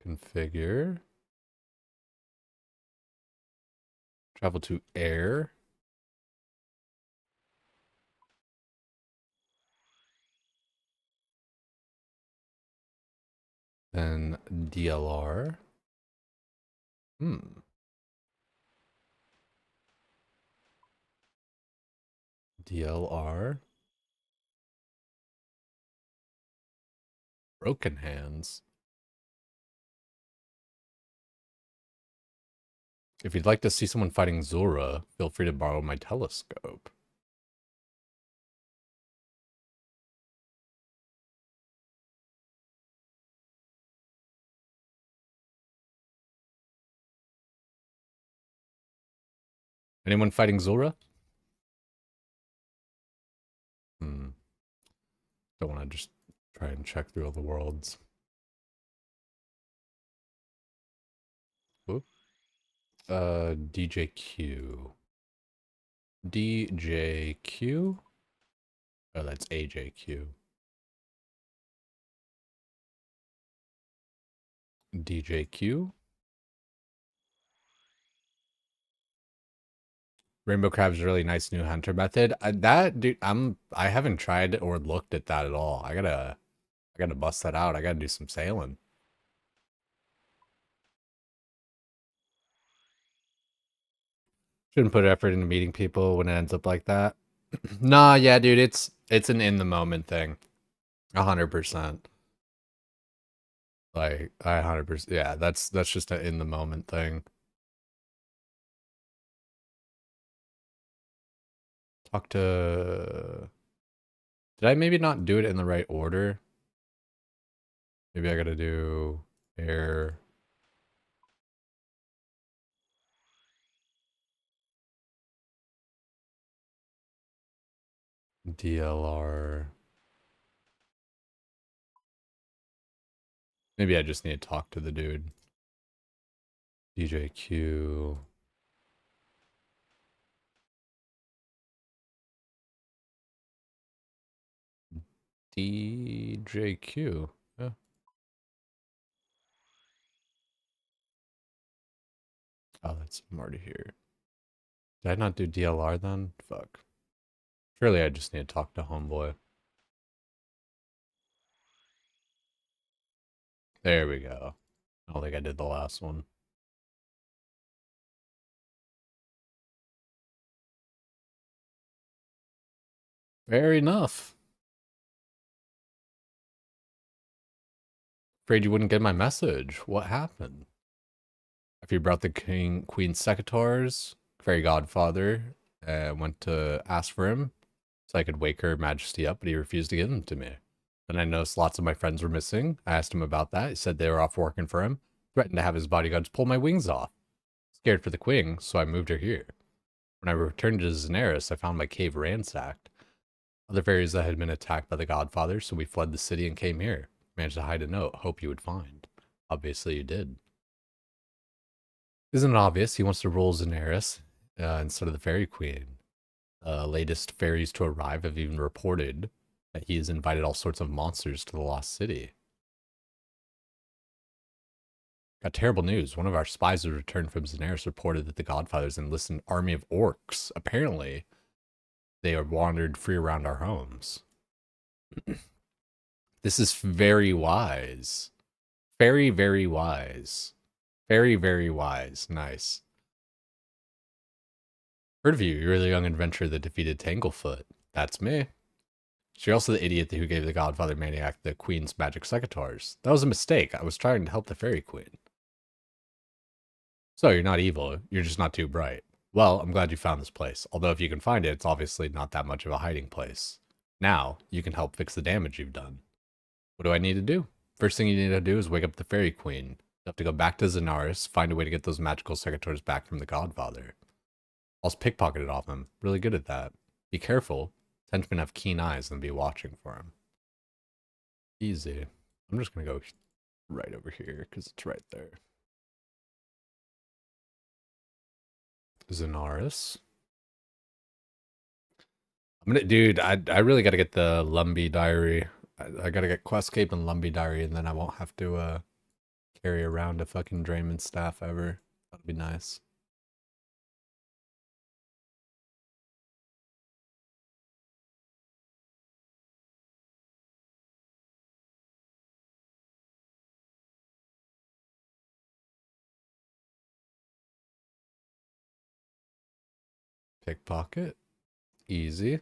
Configure. Travel to air. Then DLR. DLR. Broken Hands. If you'd like to see someone fighting Zora, feel free to borrow my telescope. Anyone fighting Zora? Don't want to just try and check through all the worlds. Whoop. DJQ. DJQ? Oh, that's AJQ. DJQ? Rainbow Crab's a really nice new hunter method. That dude, I haven't tried or looked at that at all. I gotta bust that out. I gotta do some sailing. Shouldn't put effort into meeting people when it ends up like that. Nah, yeah, dude, it's an in the moment thing. 100%. Like 100%. Yeah, that's just an in the moment thing. Talk to. Did I maybe not do it in the right order? Maybe I gotta do air. DLR. Maybe I just need to talk to the dude. DJQ. DJQ. Yeah. Oh, that's I'm already here. Did I not do DLR then? Fuck. Surely I just need to talk to homeboy. There we go. I don't think I did the last one. Fair enough. Afraid you wouldn't get my message. What happened? After you brought the Queen's Secateurs, Fairy Godfather, went to ask for him so I could wake her majesty up, but he refused to give them to me. Then I noticed lots of my friends were missing. I asked him about that. He said they were off working for him. Threatened to have his bodyguards pull my wings off. Scared for the queen, so I moved her here. When I returned to Daenerys, I found my cave ransacked. Other fairies that had been attacked by the Godfather, so we fled the city and came here. Managed to hide a note. Hope you would find. Obviously you did. Isn't it obvious? He wants to rule Daenerys instead of the Fairy Queen. Latest fairies to arrive have even reported that he has invited all sorts of monsters to the Lost City. Got terrible news. One of our spies who returned from Daenerys reported that the Godfathers enlisted an army of orcs. Apparently, they have wandered free around our homes. This is very wise. Very, very wise. Very, very wise. Nice. Heard of you. You're the young adventurer that defeated Tanglefoot. That's me. You're also the idiot who gave the Godfather Maniac the Queen's magic secateurs. That was a mistake. I was trying to help the Fairy Queen. So you're not evil. You're just not too bright. Well, I'm glad you found this place. Although if you can find it, it's obviously not that much of a hiding place. Now, you can help fix the damage you've done. What do I need to do? First thing you need to do is wake up the Fairy Queen. You have to go back to Daenerys, find a way to get those magical secateurs back from the Godfather. I'll pickpocket it off him. Really good at that. Be careful. Henchmen have keen eyes and be watching for him. Easy. I'm just going to go right over here because it's right there. Daenerys. Dude, I really got to get the Lumbee Diary. I got to get Questcape and Lumbee Diary, and then I won't have to carry around a fucking Draymond staff ever. That'd be nice. Pickpocket. Easy.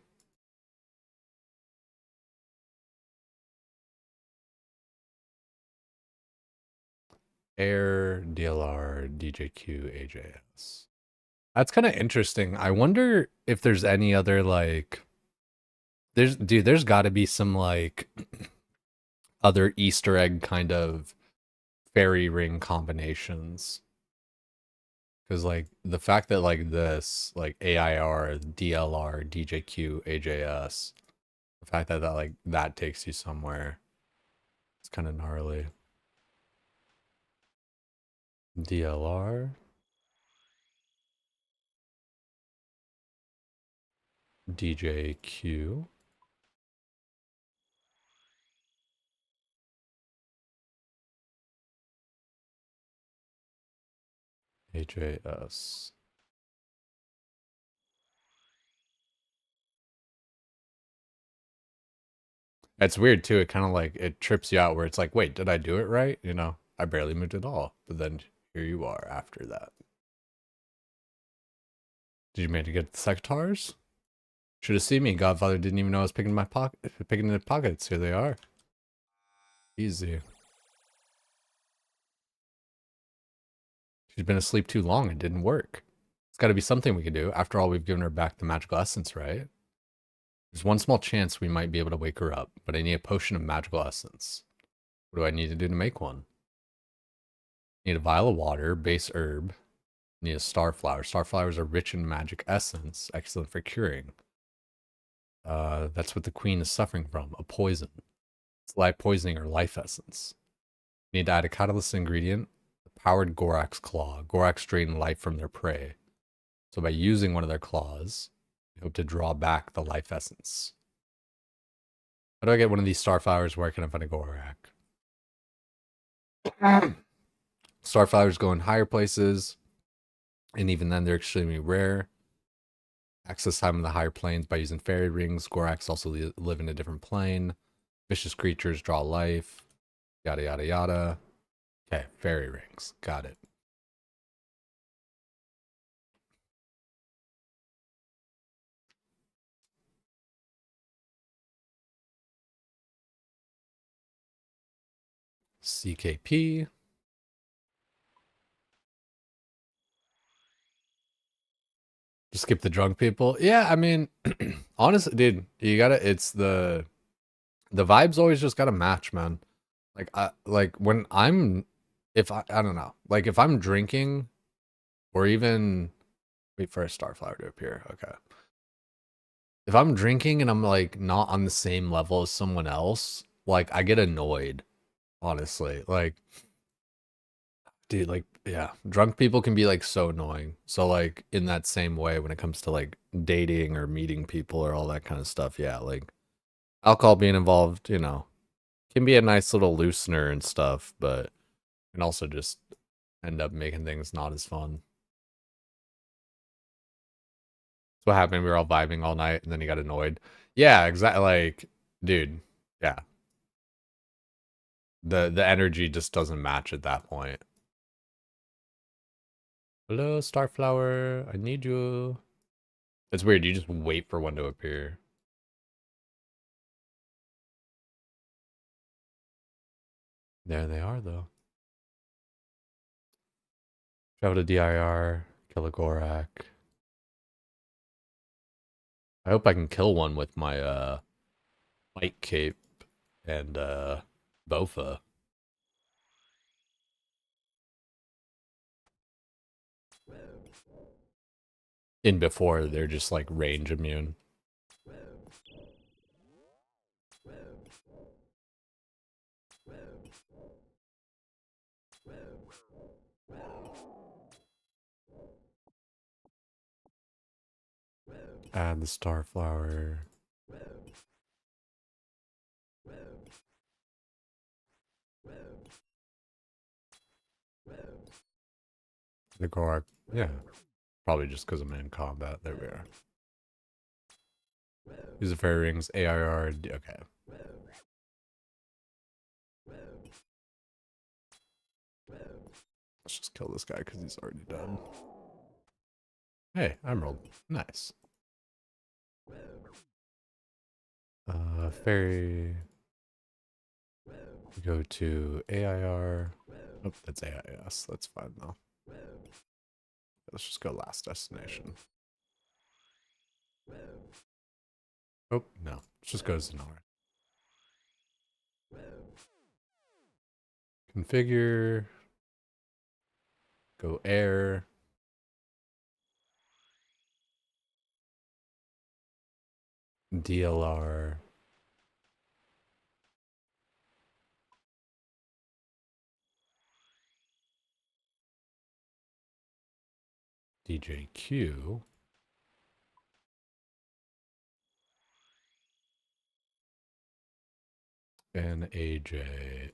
Air, DLR, DJQ, AJS. That's kind of interesting. I wonder if there's any other, like... There's got to be some, like, other Easter egg kind of fairy ring combinations. Because, like, the fact that, like, this, like, AIR, DLR, DJQ, AJS, the fact that, like, that takes you somewhere, it's kind of gnarly. DLR. DJQ. AJS. It's weird too. It kind of like it trips you out where it's like, wait, did I do it right? You know, I barely moved at all. But then here you are after that. Did you manage to get the secateurs? Should have seen me. Godfather didn't even know I was picking in the pockets. Here they are. Easy. She's been asleep too long. It didn't work. It's got to be something we can do. After all, we've given her back the magical essence, right? There's one small chance we might be able to wake her up, but I need a potion of magical essence. What do I need to do to make one? Need a vial of water, base herb. Need a starflower. Starflowers are rich in magic essence, excellent for curing. That's what the queen is suffering from, a poison. It's life poisoning or life essence. Need to add a catalyst ingredient, the powered Gorax claw. Gorax drain life from their prey. So by using one of their claws, we hope to draw back the life essence. How do I get one of these starflowers where I can find a Gorak? Starflowers go in higher places. and even then they're extremely rare. Access time in the higher planes by using fairy rings. Gorax also live in a different plane. Vicious creatures draw life. Yada yada yada. Okay, fairy rings. Got it. CKP. Just skip the drunk people. Yeah, I mean, honestly, dude, you gotta. It's the vibes always just gotta match, man. Like I like when I'm, if I don't know, like if I'm drinking, or even wait for a starflower to appear. Okay, if I'm drinking and I'm like not on the same level as someone else, like I get annoyed. Honestly, like dude, like yeah, drunk people can be like so annoying. So like in that same way when it comes to like dating or meeting people or all that kind of stuff, yeah, like alcohol being involved, can be a nice little loosener and stuff, but can also just end up making things not as fun. That's what happened. We were all vibing all night and then he got annoyed. Yeah, exactly. Like, dude, yeah. The energy just doesn't match at that point. Hello, Starflower. I need you. It's weird. You just wait for one to appear. There they are, though. Travel to DIR, kill a Gorak. I hope I can kill one with my Light Cape and Bofa. In before, they're just like range immune. Add the Starflower. The Gorak, yeah. Probably just because I'm in combat. There we are. Use the fairy rings, AIR. Okay. Let's just kill this guy because he's already dead. Hey, Emerald. Nice. Fairy. Go to AIR. Oh, that's AIS. That's fine though. Let's just go last destination. Oh, no. Let's just go to Zenora. Configure. Go air. DLR. DJQ. And AJ.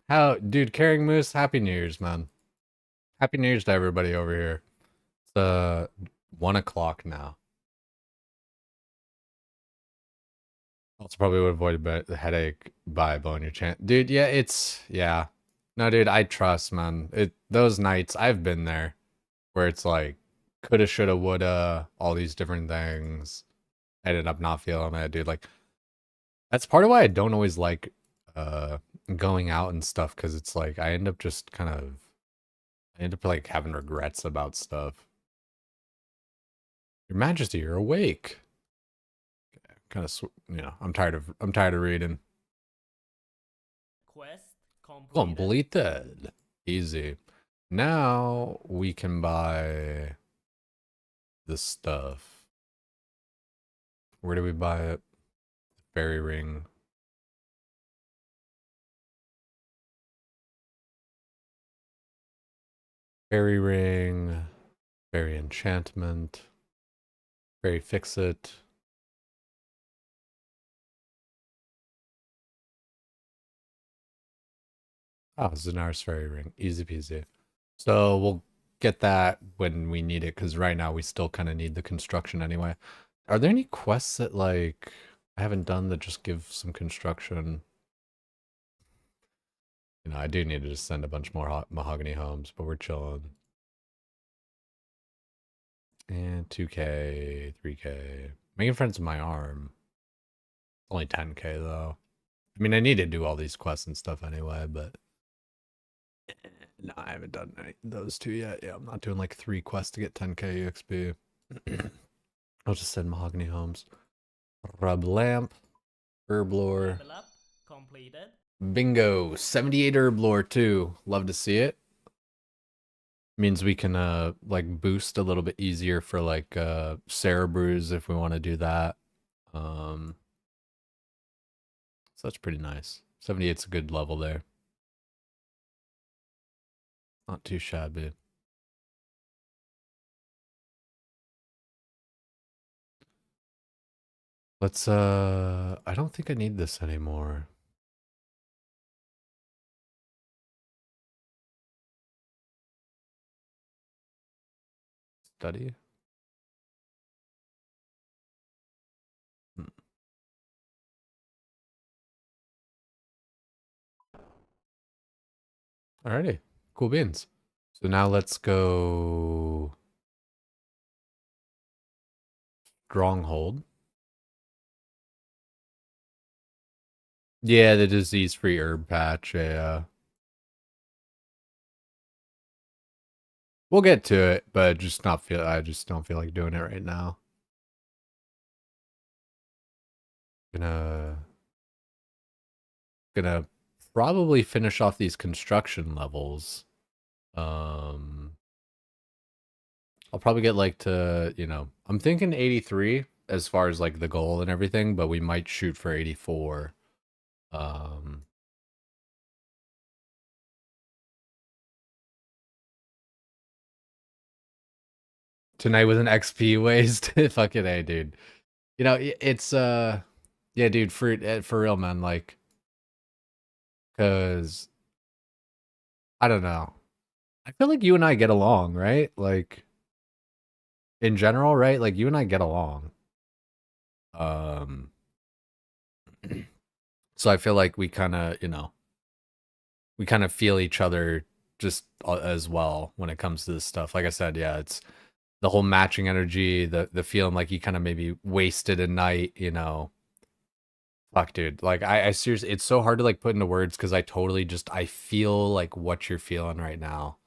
How, dude, Carrying Moose, Happy New Year's, man. Happy New Year's to everybody over here. It's 1 o'clock now. Also probably would avoid the headache by blowing your chant. Dude, yeah, yeah. No, dude, I trust, man. Those nights, I've been there where it's like, coulda, shoulda, woulda, all these different things. I ended up not feeling it, dude. Like, that's part of why I don't always like going out and stuff, because it's like, I end up like having regrets about stuff. Your Majesty, you're awake. Kind of, I'm tired of reading. Quest Completed. Easy. Now we can buy the stuff. Where do we buy it? Fairy ring. Fairy ring. Fairy enchantment. Fairy fix it. Oh, Zanar's Fairy Ring. Easy peasy. So we'll get that when we need it, because right now we still kind of need the construction anyway. Are there any quests that, like, I haven't done that just give some construction? You know, I do need to just send a bunch more mahogany homes, but we're chilling. And 2K, 3K. Making friends with my arm. Only 10K though. I mean, I need to do all these quests and stuff anyway, but no, I haven't done those two yet. Yeah, I'm not doing like 3 quests to get 10K EXP. I'll just send mahogany homes. Rub lamp, herb lore. Level up completed. Bingo, 78 herb lore too. Love to see it. Means we can like boost a little bit easier for like Sarah brews if we want to do that. So that's pretty nice. 78's a good level there. Not too shabby. Let's I don't think I need this anymore. Study. Alrighty, cool beans. So now let's go Stronghold. Yeah, the disease-free herb patch. Yeah, we'll get to it, but just not feel. I just don't feel like doing it right now. Gonna probably finish off these construction levels. I'll probably get like to, you know, I'm thinking 83 as far as like the goal and everything, but we might shoot for 84. Tonight was an XP waste. Fucking A, dude. You know, it's yeah, dude, for real, man, like, cuz I don't know. I feel like you and I get along, right? Like in general, right? Like you and I get along. Um so I feel like we kind of, you know, we kind of feel each other just as well when it comes to this stuff. Like I said, yeah, it's the whole matching energy, the feeling like you kind of maybe wasted a night, you know. Fuck, dude. Like I seriously, it's so hard to like put into words because I totally just I feel like what you're feeling right now.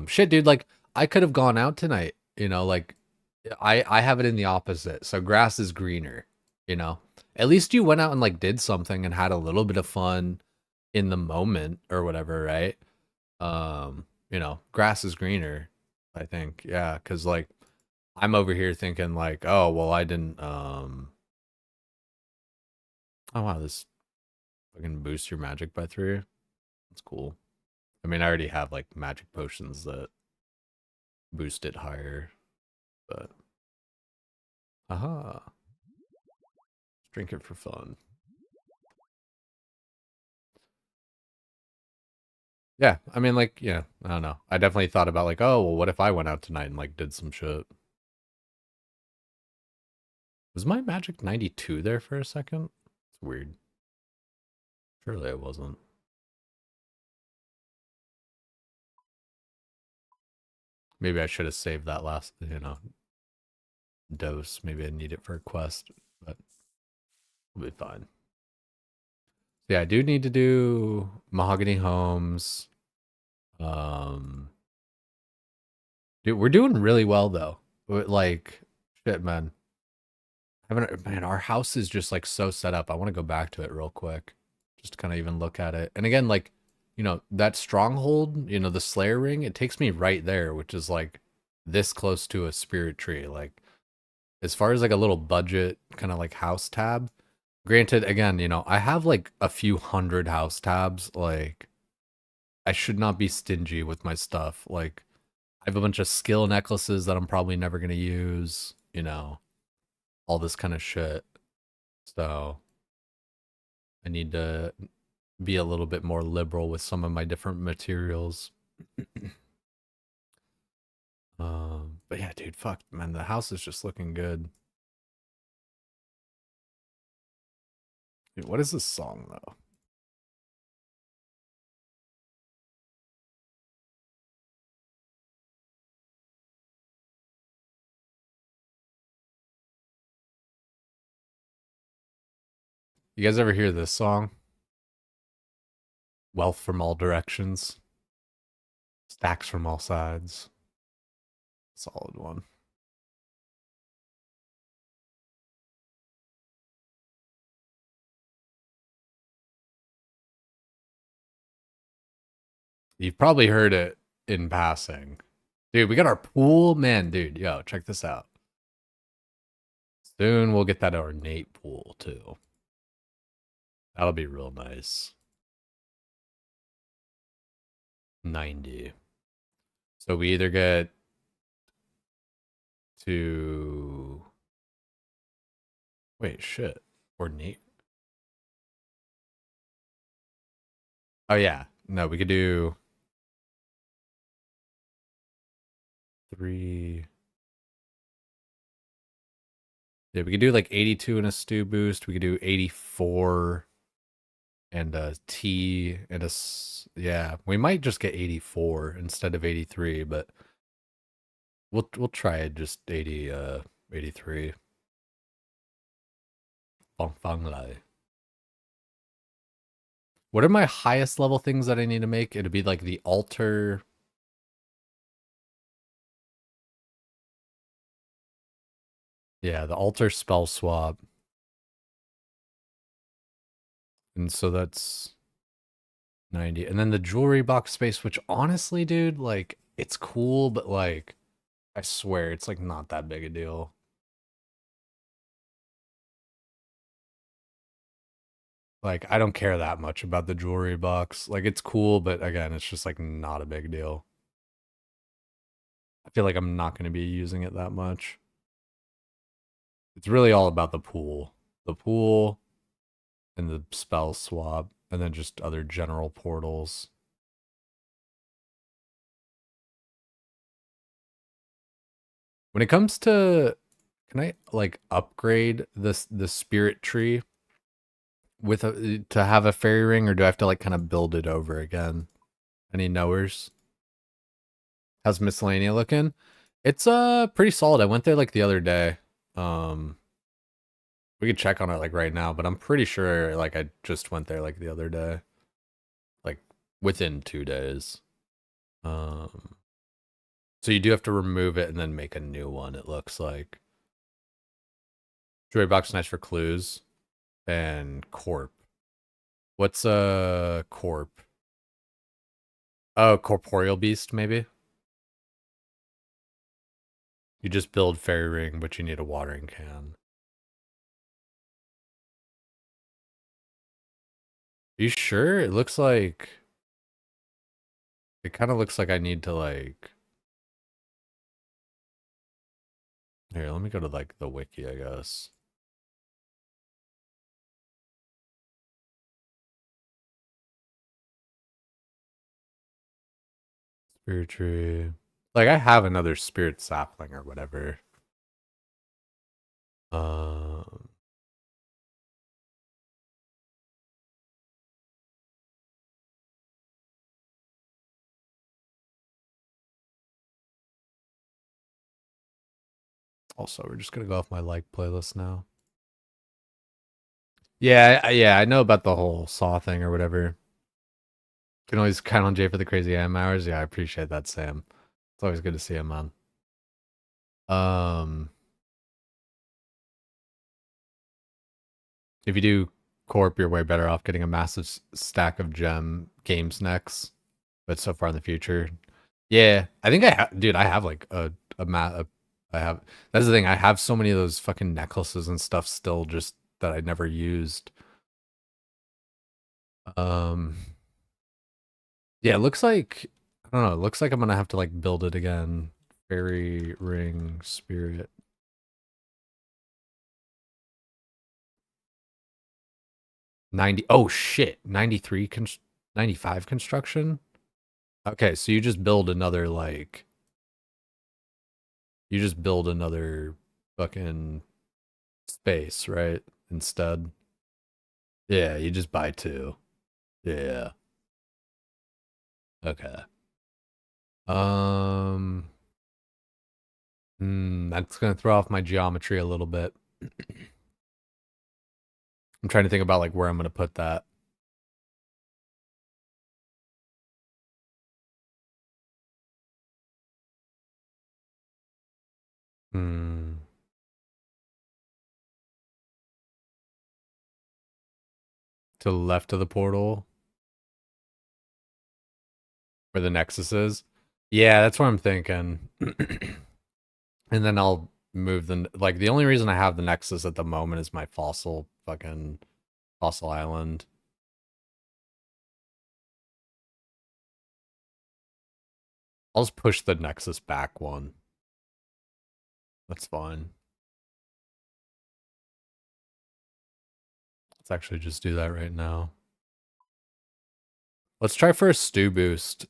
Shit, dude. Like I could have gone out tonight, you know. Like I have it in the opposite. So grass is greener, you know. At least you went out and like did something and had a little bit of fun in the moment or whatever, right? You know, grass is greener, I think. Yeah, cuz like I'm over here thinking like, "Oh, well I didn't oh wow, this fucking boosts your magic by 3. That's cool." I mean, I already have like magic potions that boost it higher, but aha, drink it for fun. Yeah, I mean, like, yeah, I don't know. I definitely thought about like, oh, well, what if I went out tonight and like did some shit? Was my magic 92 there for a second? It's weird. Surely it wasn't. Maybe I should have saved that last, you know, dose. Maybe I need it for a quest, but we'll be fine. Yeah, I do need to do mahogany homes. Um, dude, we're doing really well though. Like, shit, man. Haven't man, our house is just like so set up. I want to go back to it real quick, just to kind of even look at it. And again, like, you know, that stronghold, you know, the Slayer ring, it takes me right there, which is like this close to a spirit tree. Like, as far as like a little budget kind of like house tab. Granted, again, you know, I have like a few hundred house tabs. Like, I should not be stingy with my stuff. Like, I have a bunch of skill necklaces that I'm probably never gonna use. You know, all this kind of shit. So I need to be a little bit more liberal with some of my different materials. But yeah, dude, fuck, man, the house is just looking good. Dude, what is this song though? You guys ever hear this song? Wealth from all directions, stacks from all sides. Solid one. You've probably heard it in passing. Dude, we got our pool. Man, dude, yo, check this out. Soon we'll get that ornate pool too. That'll be real nice. 90. So we either get to... Wait, shit. Ornate? Oh, yeah. No, we could do... 3... Yeah, we could do like 82 and a stew boost. We could do 84 and a T and a... Yeah, we might just get 84 instead of 83, but... We'll try it just 83. Fang Lai. What are my highest level things that I need to make? It'd be like the altar. Yeah, the altar spell swap. And so that's 90. And then the jewelry box space, which honestly, dude, like, it's cool, but like, I swear, it's like not that big a deal. Like, I don't care that much about the jewelry box. Like, it's cool, but again, it's just like not a big deal. I feel like I'm not going to be using it that much. It's really all about the pool. The pool and the spell swap, and then just other general portals. When it comes to, can I like upgrade the spirit tree with to have a fairy ring, or do I have to like kind of build it over again? Any knowers? How's Miscellanea looking? It's pretty solid. I went there like the other day. Um we could check on it like right now, but I'm pretty sure like I just went there like the other day. Like within 2 days. Um so you do have to remove it and then make a new one, it looks like. Jewelry box nice for clues. And corp. What's a corp? Oh, corporeal beast, maybe? You just build fairy ring, but you need a watering can. Are you sure? It looks like... It kind of looks like I need to, like... Here, let me go to, like, the wiki, I guess. Spirit tree. Like, I have another spirit sapling or whatever. Um... Also, we're just gonna go off my like playlist now. Yeah, yeah, I know about the whole Saw thing or whatever. Can always count on Jay for the crazy AM hours. Yeah, I appreciate that, Sam. It's always good to see him, man. If you do Corp, you're way better off getting a massive stack of gem games next. But so far in the future, yeah, I think I have, dude. I have like I have. That's the thing. I have so many of those fucking necklaces and stuff still, just that I never used. Um, yeah, it looks like I don't know. It looks like I'm gonna have to like build it again. Fairy ring spirit. 90. Oh shit. 93 95 construction? Okay, so you just build another like you just build another fucking space, right? Instead. Yeah, you just buy two. Yeah. Okay. Um that's gonna throw off my geometry a little bit. I'm trying to think about like where I'm gonna put that. Hmm. To the left of the portal where the Nexus is. Yeah, that's what I'm thinking. And then I'll move the like the only reason I have the Nexus at the moment is my fossil island. I'll just push the Nexus back one. That's fine. Let's actually just do that right now. Let's try for a stew boost.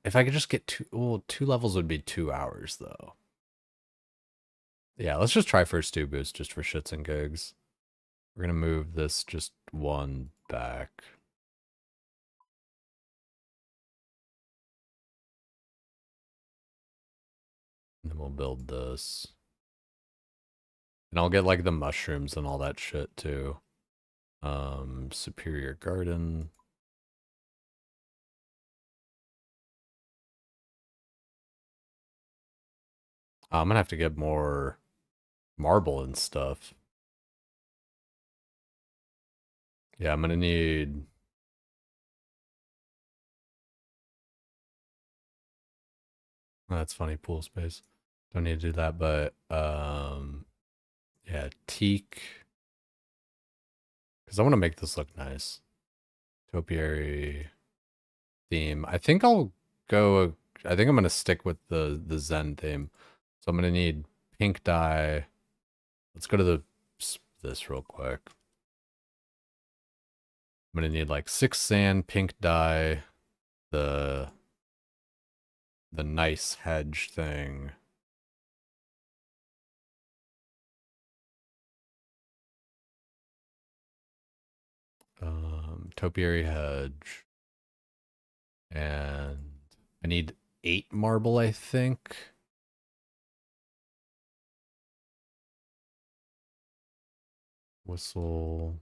If I could just get two levels would be 2 hours though. Yeah, let's just try for a stew boost just for shits and gigs. We're gonna move this just one back. And then we'll build this. And I'll get like the mushrooms and all that shit too. Superior garden. I'm gonna have to get more marble and stuff. Yeah, I'm gonna need. Oh, that's funny, pool space. Don't need to do that, but yeah, teak. Because I want to make this look nice. Topiary theme. I think I'll go. I think I'm gonna stick with the Zen theme. So I'm gonna need pink dye. Let's go to this real quick. I'm gonna need like 6 sand, pink dye, the nice hedge thing. Topiary hedge. And I need 8 marble, I think. Whistle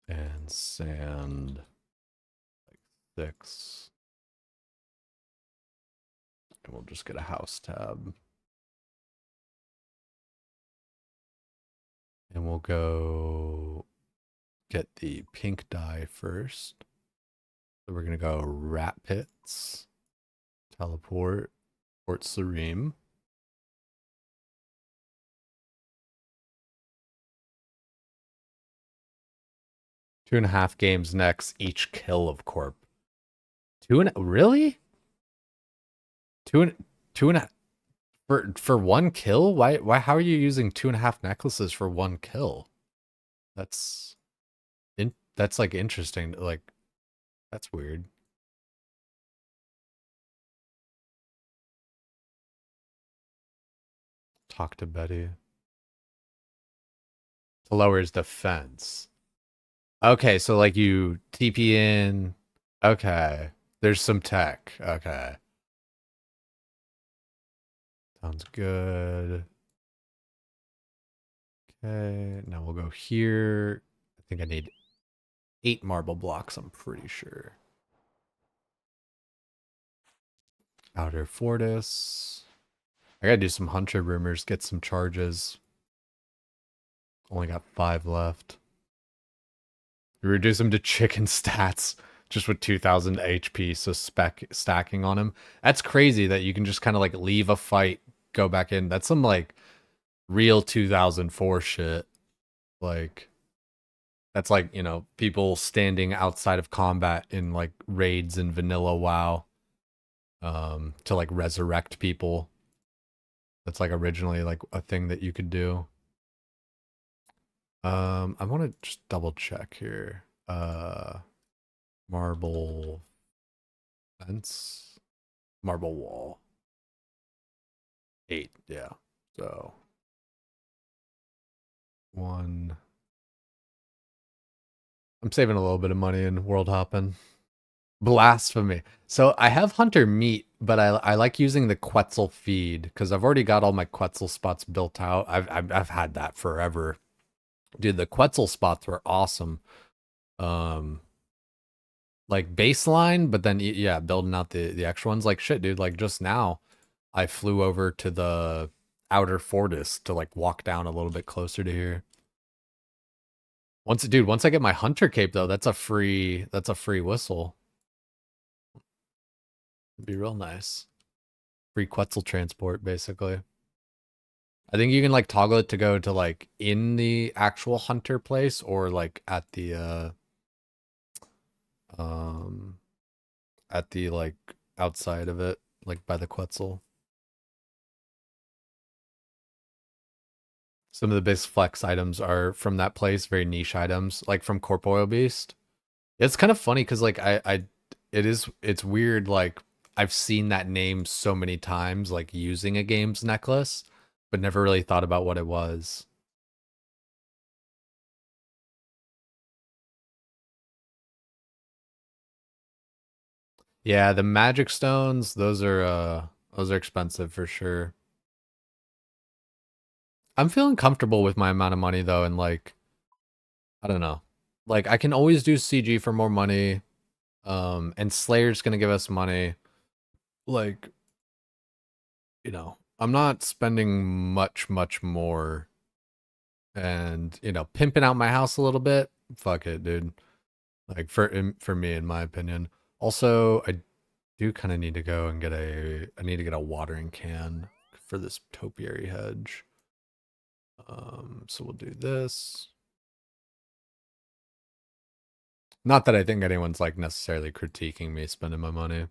and sand, like 6. And we'll just get a house tab. And we'll go get the pink dye first. So we're going to go rat pits, teleport, Port Sareem. Two and a half games next, each kill of Corp. Really? Two and a for one kill? Why how are you using 2.5 necklaces for one kill? That's that's like interesting. Like that's weird. Talk to Betty. To lower his defense. Okay, so like you TP in. Okay. There's some tech. Okay. Sounds good. Okay, now we'll go here. I think I need 8 marble blocks, I'm pretty sure. Outer Fortis. I gotta do some Hunter rumors, get some charges. Only got 5 left. Reduce him to chicken stats just with 2000 HP, so stacking on him. That's crazy that you can just kind of like leave a fight, go back in. That's some like real 2004 shit. Like that's like, you know, people standing outside of combat in like raids in vanilla WoW to like resurrect people. That's like originally like a thing that you could do. I want to just double check here. Marble fence, marble wall. 8, yeah. So one. I'm saving a little bit of money in world hopping. Blasphemy. So I have hunter meat, but I like using the Quetzal feed because I've already got all my Quetzal spots built out. I've had that forever. Dude, the Quetzal spots were awesome. Um like baseline, but then yeah, building out the extra ones like shit, dude. Like just now I flew over to the outer fortress to like walk down a little bit closer to here. Once I get my hunter cape though, that's a free whistle. It'd be real nice. Free Quetzal transport, basically. I think you can like toggle it to go to like in the actual hunter place or like um at the like outside of it, like by the Quetzal. Some of the best flex items are from that place, very niche items, like from Corporeal Beast. It's kind of funny because like it's weird, like I've seen that name so many times, like using a game's necklace, but never really thought about what it was. Yeah, the magic stones, those are expensive for sure. I'm feeling comfortable with my amount of money though, and like I don't know. Like I can always do CG for more money. And Slayer's gonna give us money. Like, I'm not spending much more and, pimping out my house a little bit. Fuck it, dude. Like for me, in my opinion. Also, I do kind of need to go and I need to get a watering can for this topiary hedge. So we'll do this. Not that I think anyone's like necessarily critiquing me spending my money.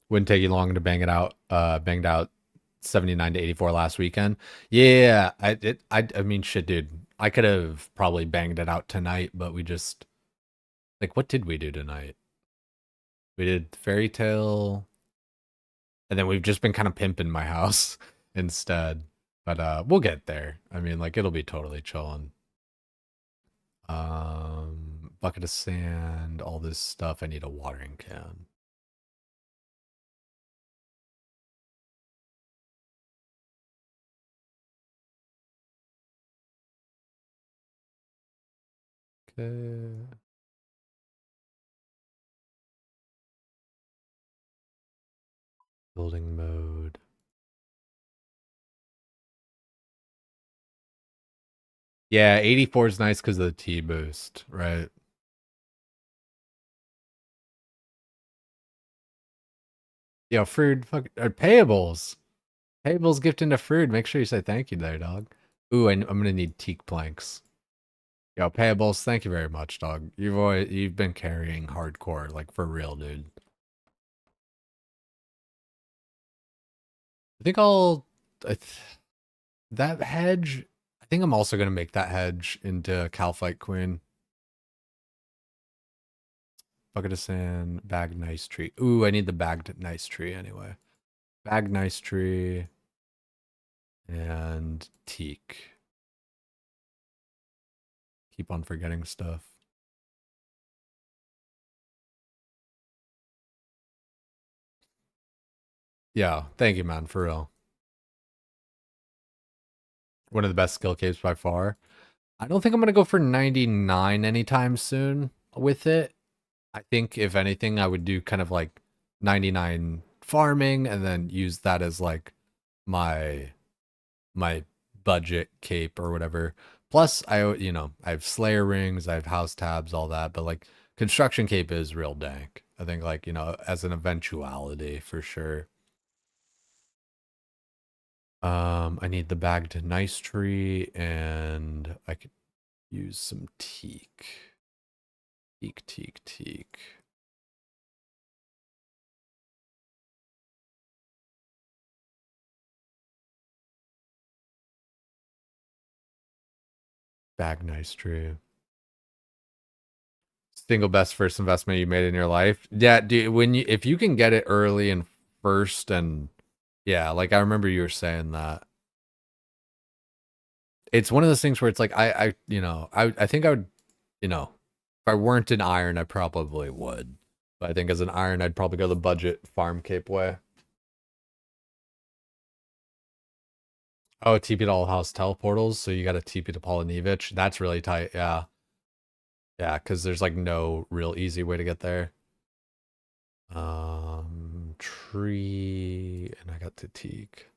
Wouldn't take you long to banged out 79 to 84 last weekend. Yeah, I mean shit, dude. I could have probably banged it out tonight, but we just like what did we do tonight? We did Fairy Tale, and then we've just been kind of pimping my house instead. But we'll get there. I mean, like it'll be totally chilling. Bucket of sand, all this stuff. I need a watering can. Okay. Building mode. Yeah, 84 is nice because of the T boost, right? Yo, Fruit, fuck, payables. Payables gift into Fruit. Make sure you say thank you there, dog. Ooh, I'm gonna need teak planks. Yo, payables, thank you very much, dog. You've been carrying hardcore, like for real, dude. I think I th that hedge. I think I'm also gonna make that hedge into Calphite Queen. Bucket of sand, bagged nice tree. Ooh, I need the bagged nice tree anyway. Bagged nice tree and teak. Keep on forgetting stuff. Yeah, thank you, man, for real. One of the best skill capes by far. I don't think I'm gonna go for 99 anytime soon with it. I think if anything, I would do kind of like 99 farming and then use that as like my my budget cape or whatever. Plus, I have Slayer rings, I have house tabs, all that, but like construction cape is real dank. I think like, as an eventuality for sure. I need the bagged nice tree and I could use some teak. Teak. Bag nice tree. Single best first investment you made in your life. Yeah, dude, when you if you can get it early and first and yeah, like I remember you were saying that. It's one of those things where it's like I think I would, if I weren't an iron, I probably would. But I think as an iron, I'd probably go the budget farm cape way. Oh, TP to all house teleportals, so you got to TP to Polonevich. That's really tight. Yeah, yeah, because there's like no real easy way to get there. Tree, and I got to teak.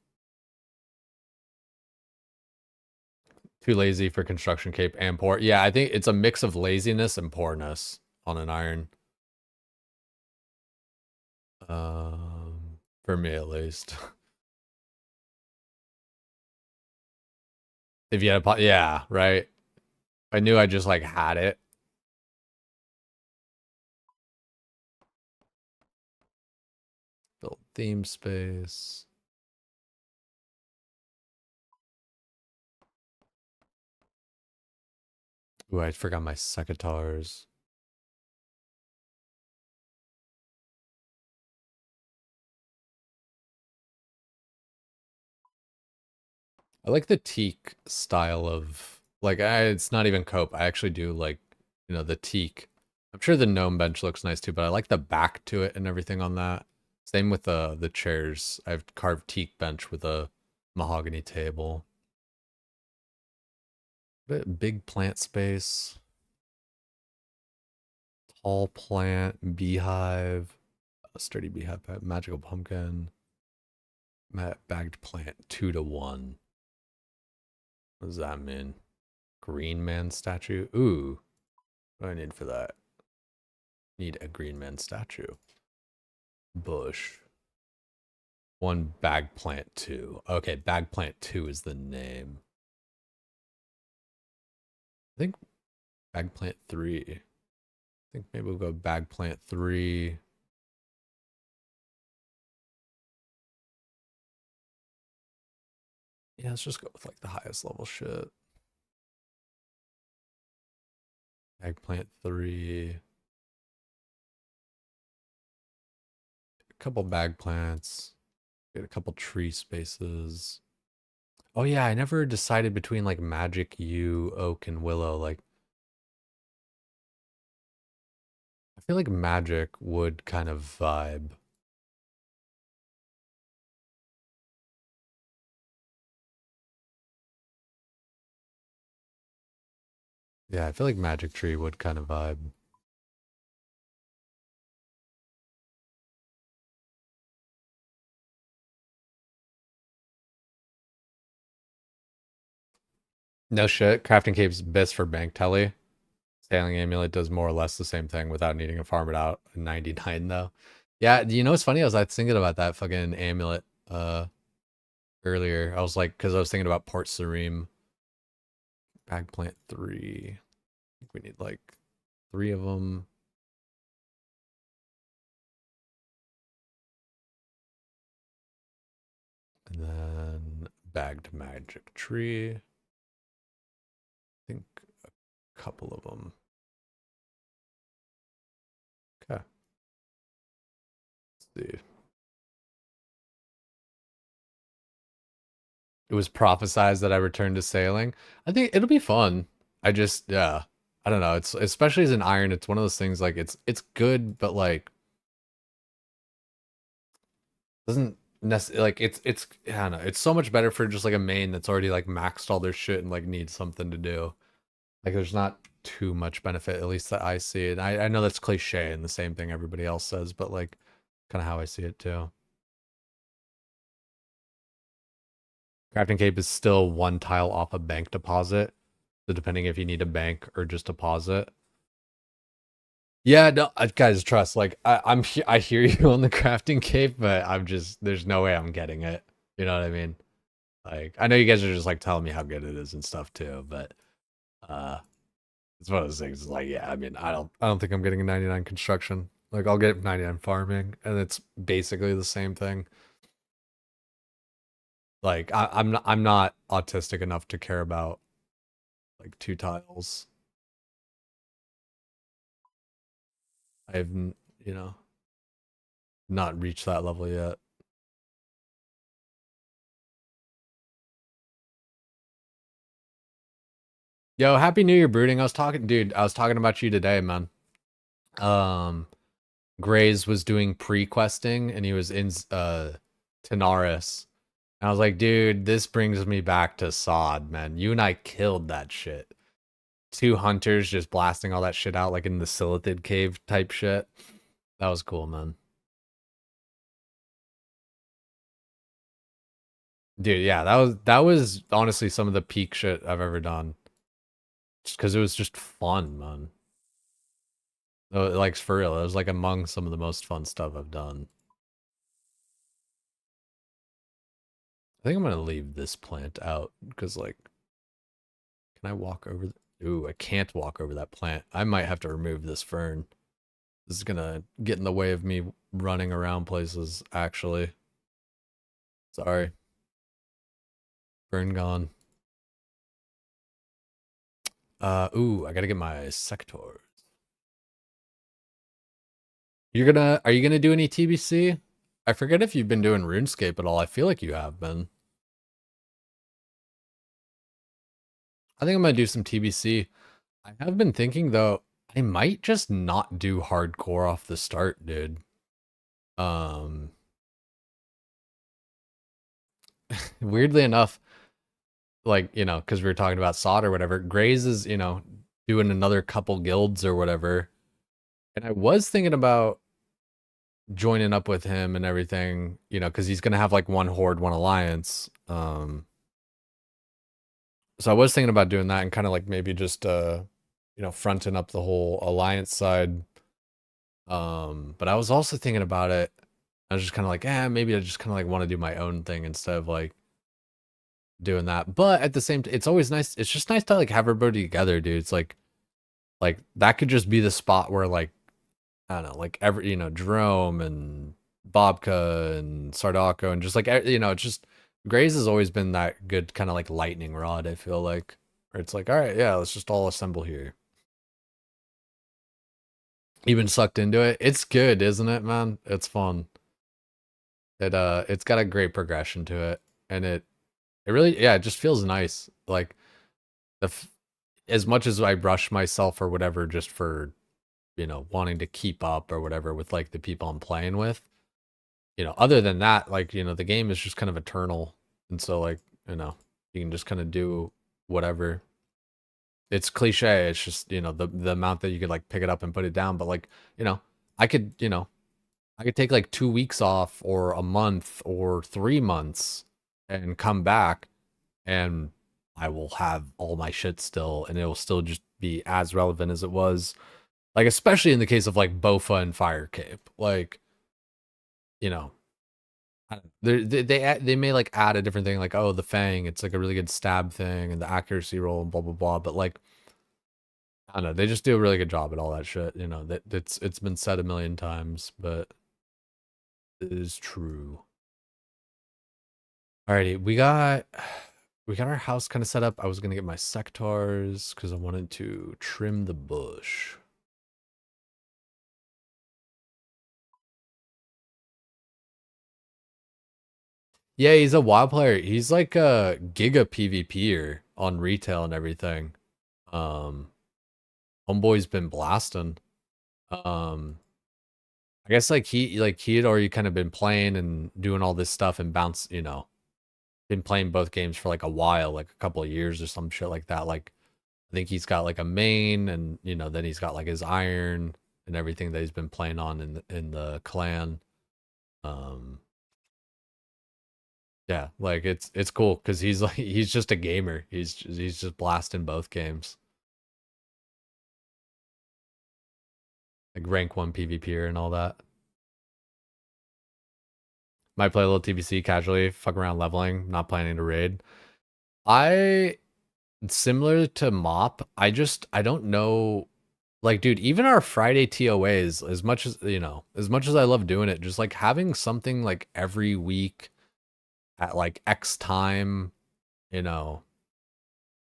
Too lazy for construction cape and poor. Yeah, I think it's a mix of laziness and poorness on an iron. For me at least. If you had a yeah, right. I knew I just like had it. Build theme space. Ooh, I forgot my secateurs. I like the teak style of like it's not even cope. I actually do like, the teak. I'm sure the gnome bench looks nice too, but I like the back to it and everything on that. Same with the chairs. I've carved teak bench with a mahogany table. Big plant space. Tall plant, beehive, a sturdy beehive, magical pumpkin, bagged plant 2-1. What does that mean? Green man statue. Ooh, what do I need for that? Need a green man statue. Bush. One bag plant 2. Okay, bag plant 2 is the name. I think bag plant 3. I think maybe we'll go bag plant 3. Yeah, let's just go with like the highest level shit. Eggplant 3. A couple bag plants. Get a couple tree spaces. Oh yeah, I never decided between like magic, yew, oak, and willow. Like, I feel like magic would kind of vibe. Yeah, I feel like magic tree would kind of vibe. No shit. Crafting cave's best for bank telly. Sailing amulet does more or less the same thing without needing to farm it out. 99 though. Yeah, you know what's funny? I was like thinking about that fucking amulet earlier. I was like, because I was thinking about Port Sarim. Bag plant 3. I think we need like 3 of them. And then bagged magic tree. I think a couple of them. Okay. Let's see. It was prophesized that I returned to sailing. I think it'll be fun. I just, yeah. I don't know. It's especially as an iron, it's one of those things like it's good, but like doesn't necessarily like it's I don't know. It's so much better for just like a main that's already like maxed all their shit and like needs something to do. Like there's not too much benefit, at least that I see it. I know that's cliche and the same thing everybody else says, but like kind of how I see it too. Crafting cape is still one tile off a bank deposit. So depending if you need a bank or just deposit. Yeah, no, guys, trust. Like I hear you on the crafting cape, but I'm just there's no way I'm getting it. You know what I mean? Like I know you guys are just like telling me how good it is and stuff too, but uh it's one of those things. It's like, yeah, I mean, I don't think I'm getting a 99 construction. Like I'll get 99 farming, and it's basically the same thing. Like I'm not autistic enough to care about like 2 tiles. I've, you know, not reached that level yet. Yo, happy New Year, brooding. Dude, I was talking about you today, man. Um, Grays was doing pre-questing and he was in Tanaris. And I was like, dude, this brings me back to Sod, man. You and I killed that shit. Two hunters just blasting all that shit out like in the Silithid cave type shit. That was cool, man. Dude, yeah, that was honestly some of the peak shit I've ever done. Just because it was just fun, man. Like for real, it was like among some of the most fun stuff I've done. I think I'm gonna leave this plant out because like, can I walk over? Ooh, I can't walk over that plant. I might have to remove this fern. This is gonna get in the way of me running around places. Actually, sorry, fern gone. Ooh, I gotta get my sectors. Are you gonna do any TBC? I forget if you've been doing RuneScape at all. I feel like you have been. I think I'm gonna do some TBC. I have been thinking though, I might just not do hardcore off the start, dude. Um, Weirdly enough, like, because we were talking about SOD or whatever, Grays is, doing another couple guilds or whatever. And I was thinking about joining up with him and everything, because he's gonna have like one horde, one alliance. So I was thinking about doing that and kind of like maybe just fronting up the whole alliance side. But I was also thinking about it. I was just kind of like, maybe I just kind of like want to do my own thing instead of like doing that. But at the same time, it's always nice. It's just nice to like have everybody together, dude. It's like that could just be the spot where like I don't know, like every Jerome and Bobka and Sardako and just like it's just Grays has always been that good kind of like lightning rod. I feel like where it's like, all right, yeah, let's just all assemble here. You've been sucked into it. It's good, isn't it, man? It's fun. It's got a great progression to it, and it really, yeah, it just feels nice. Like the as much as I brush myself or whatever, just for wanting to keep up or whatever with like the people I'm playing with. Other than that, like the game is just kind of eternal, and so like you can just kind of do whatever. It's cliche. It's just the amount that you could like pick it up and put it down, but like I could I could take like 2 weeks off or a month or 3 months and come back and I will have all my shit still and it will still just be as relevant as it was. Like, especially in the case of like Bofa and Fire Cape. Like, you know, they may like add a different thing, like, oh, the Fang, it's like a really good stab thing and the accuracy roll and blah blah blah. But like I don't know, they just do a really good job at all that shit. It's been said a million times, but it is true. Alrighty, we got our house kind of set up. I was gonna get my sectors because I wanted to trim the bush. Yeah, he's a WoW player. He's like a giga PvPer on retail and everything. Um, Homeboy's been blasting. Um, I guess he had already kind of been playing and doing all this stuff and been playing both games for like a while, like a couple of years or some shit like that. Like I think he's got like a main and then he's got like his iron and everything that he's been playing on in the clan. Um yeah, like it's cool cuz he's like he's just a gamer. He's just blasting both games. Like rank 1 PvPer and all that. Might play a little TBC casually, fuck around leveling, not planning to raid. I Similar to Mop, I don't know. Like, dude, even our Friday TOAs, as much as I love doing it, just like having something like every week at like X time, you know.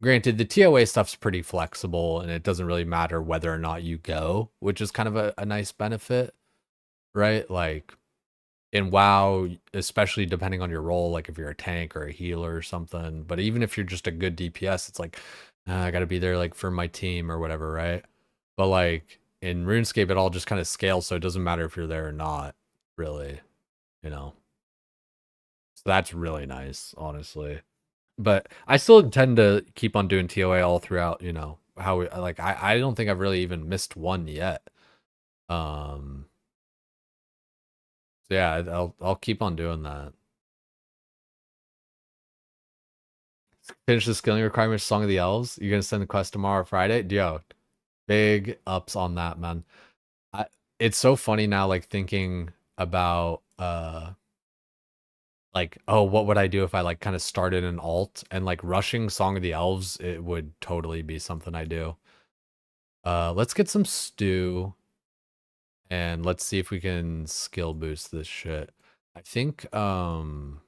Granted, the TOA stuff's pretty flexible and it doesn't really matter whether or not you go, which is kind of a nice benefit, right? Like in WoW, especially depending on your role, like if you're a tank or a healer or something, but even if you're just a good DPS, it's like, I gotta be there like for my team or whatever, right? But like in RuneScape, it all just kind of scales, so it doesn't matter if you're there or not, really, you know? So that's really nice, honestly. But I still intend to keep on doing TOA all throughout, you know, how we like I don't think I've really even missed one yet. So yeah, I'll keep on doing that. Finish the skilling requirements, Song of the Elves. You're gonna send the quest tomorrow, Friday? Yo, big ups on that, man. I, it's so funny now, like thinking about like, oh, what would I do if I like kind of started an alt and like rushing Song of the Elves, it would totally be something I do. Let's get some stew and let's see if we can skill boost this shit. I think Fancy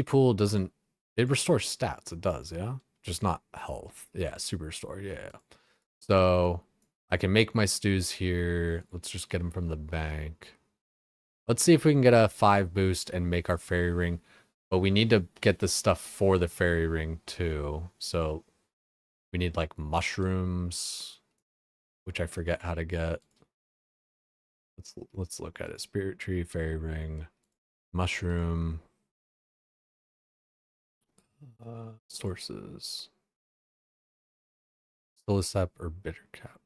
Pool doesn't, it restores stats, it does, yeah? Just not health. Yeah, super restore, yeah. So I can make my stews here. Let's just get them from the bank. Let's see if we can get a 5 boost and make our fairy ring. But we need to get the stuff for the fairy ring too. So we need like mushrooms, which I forget how to get. Let's look at it. Spirit tree, fairy ring, mushroom, sources, solisep or bitter cap.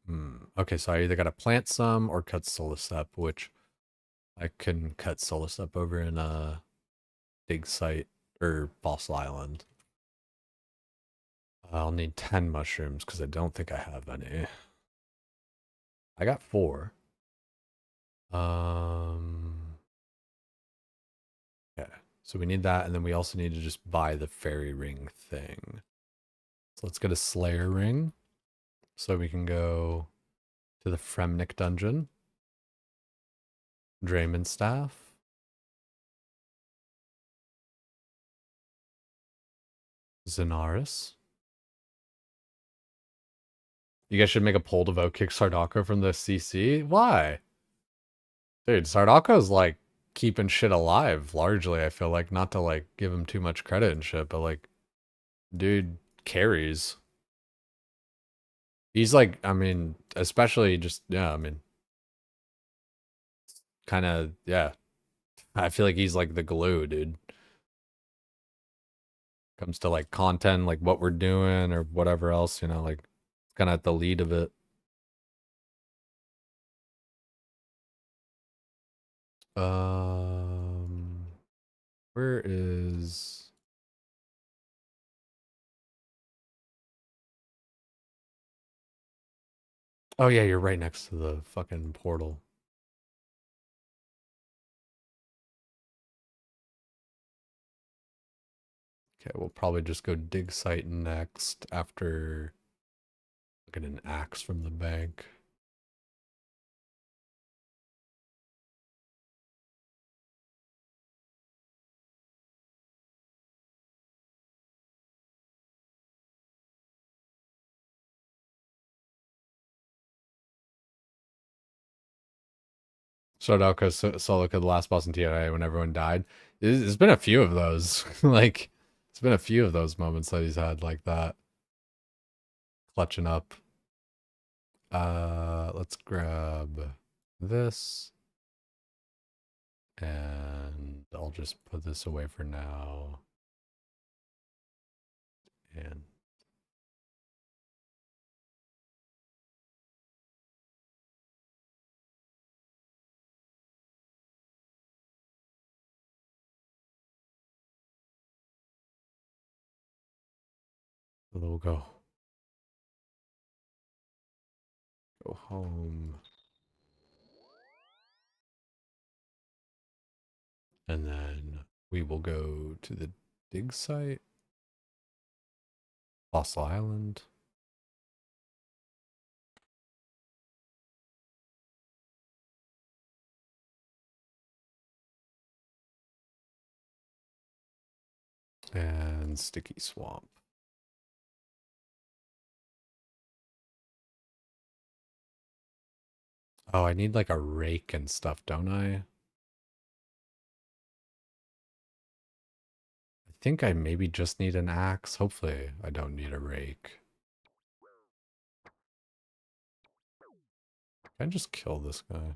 Okay, so I either gotta plant some or cut solisep, which I can cut solisep over in a dig site or Fossil Island. I'll need 10 mushrooms because I don't think I have any. I got 4. Yeah, so we need that, and then we also need to just buy the fairy ring thing. So let's get a Slayer ring so we can go to the Fremnik dungeon. Draymond staff. Zenaris. You guys should make a poll to vote kick Sardako from the CC. Why? Dude, Sardako's like keeping shit alive largely, I feel like. Not to like give him too much credit and shit, but like, dude carries. He's like, I mean, especially just, yeah, I mean, kind of, yeah. I feel like he's like the glue, dude. Comes to like content, like what we're doing or whatever else, you know, like kind of at the lead of it. Um, where is? Oh yeah, you're right next to the fucking portal. Okay, we'll probably just go dig site next after looking an axe from the bank. Shodaka Soloka, the last boss in TNA when everyone died. There's been a few of those. Like, it's been a few of those moments that he's had like that. Clutching up. Let's grab this. And I'll just put this away for now. And we'll go home. And then we will go to the dig site. Fossil Island. And Sticky Swamp. Oh, I need like a rake and stuff, don't I? I think I maybe just need an axe. Hopefully I don't need a rake. Can I just kill this guy?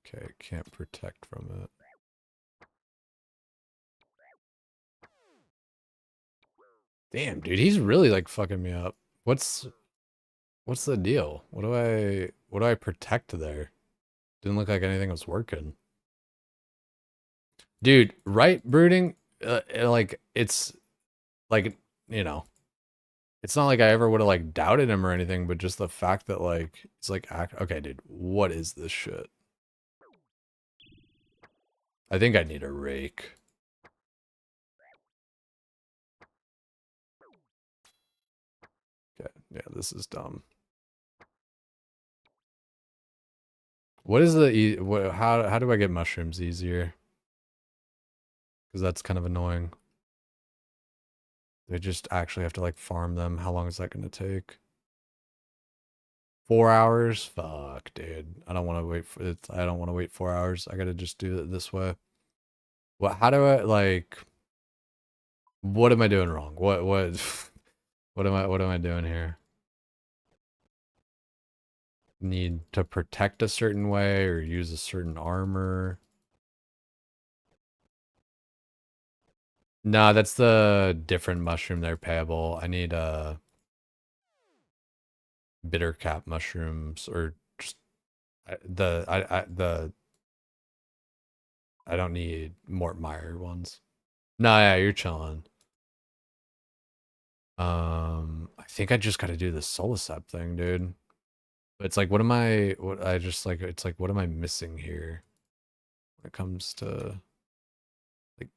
Okay, can't protect from it. Damn, dude, he's really like fucking me up. What's the deal? What do I protect there? Didn't look like anything was working. Dude, right brooding like it's like, you know, it's not like I ever would have like doubted him or anything, but just the fact that like it's like okay, dude, what is this shit? I think I need a rake. Okay, yeah, this is dumb. What is how do I get mushrooms easier? Because that's kind of annoying. They just actually have to like farm them. How long is that going to take? 4 hours? Fuck, dude. I don't want to wait for it. I don't want to wait 4 hours. I got to just do it this way. What? How do I like? What am I doing wrong? What? What am I doing here? Need to protect a certain way or use a certain armor? No, that's the different mushroom they're payable. I need bitter cap mushrooms or just I don't need Mort Meyer ones. No, yeah, you're chilling. I think I just got to do the Solasep thing, dude. But it's like, what I just like, it's like, what am I missing here when it comes to like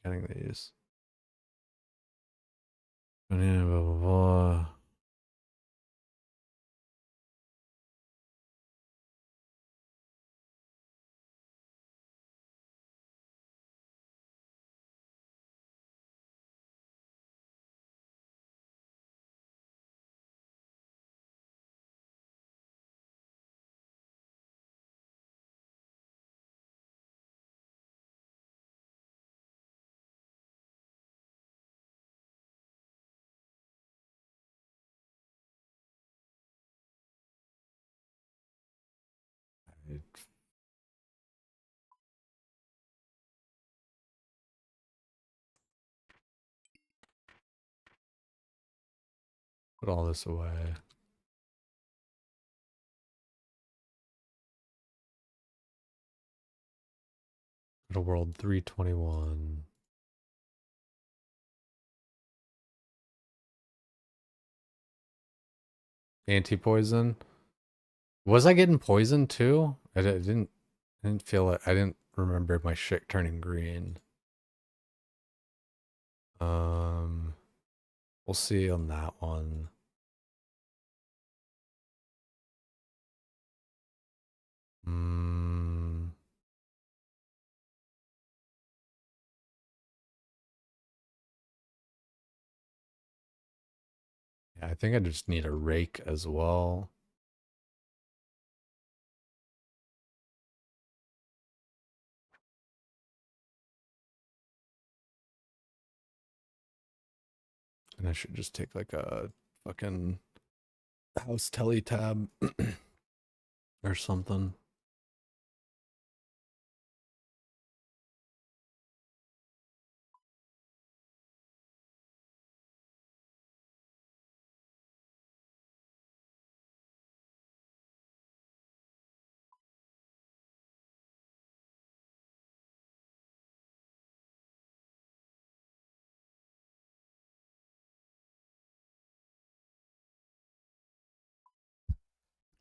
getting these? Blah, blah, blah, blah. Put all this away. Go to world 321. Anti-poison. Was I getting poisoned too? I didn't feel it. I didn't remember my shit turning green. Um, we'll see on that one. Hmm. Yeah, I think I just need a rake as well. And I should just take like a fucking house telly tab or something.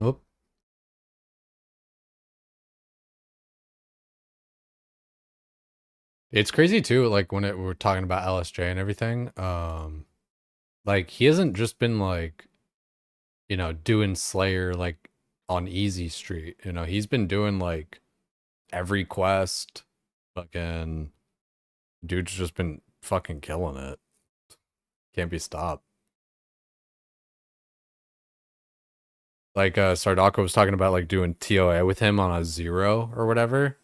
Oh, it's crazy too. Like when we're talking about LSJ and everything. Like he hasn't just been like, doing Slayer like on easy street. He's been doing like every quest. Fucking dude's just been fucking killing it. Can't be stopped. Like Sardaka was talking about like doing TOA with him on a 0 or whatever.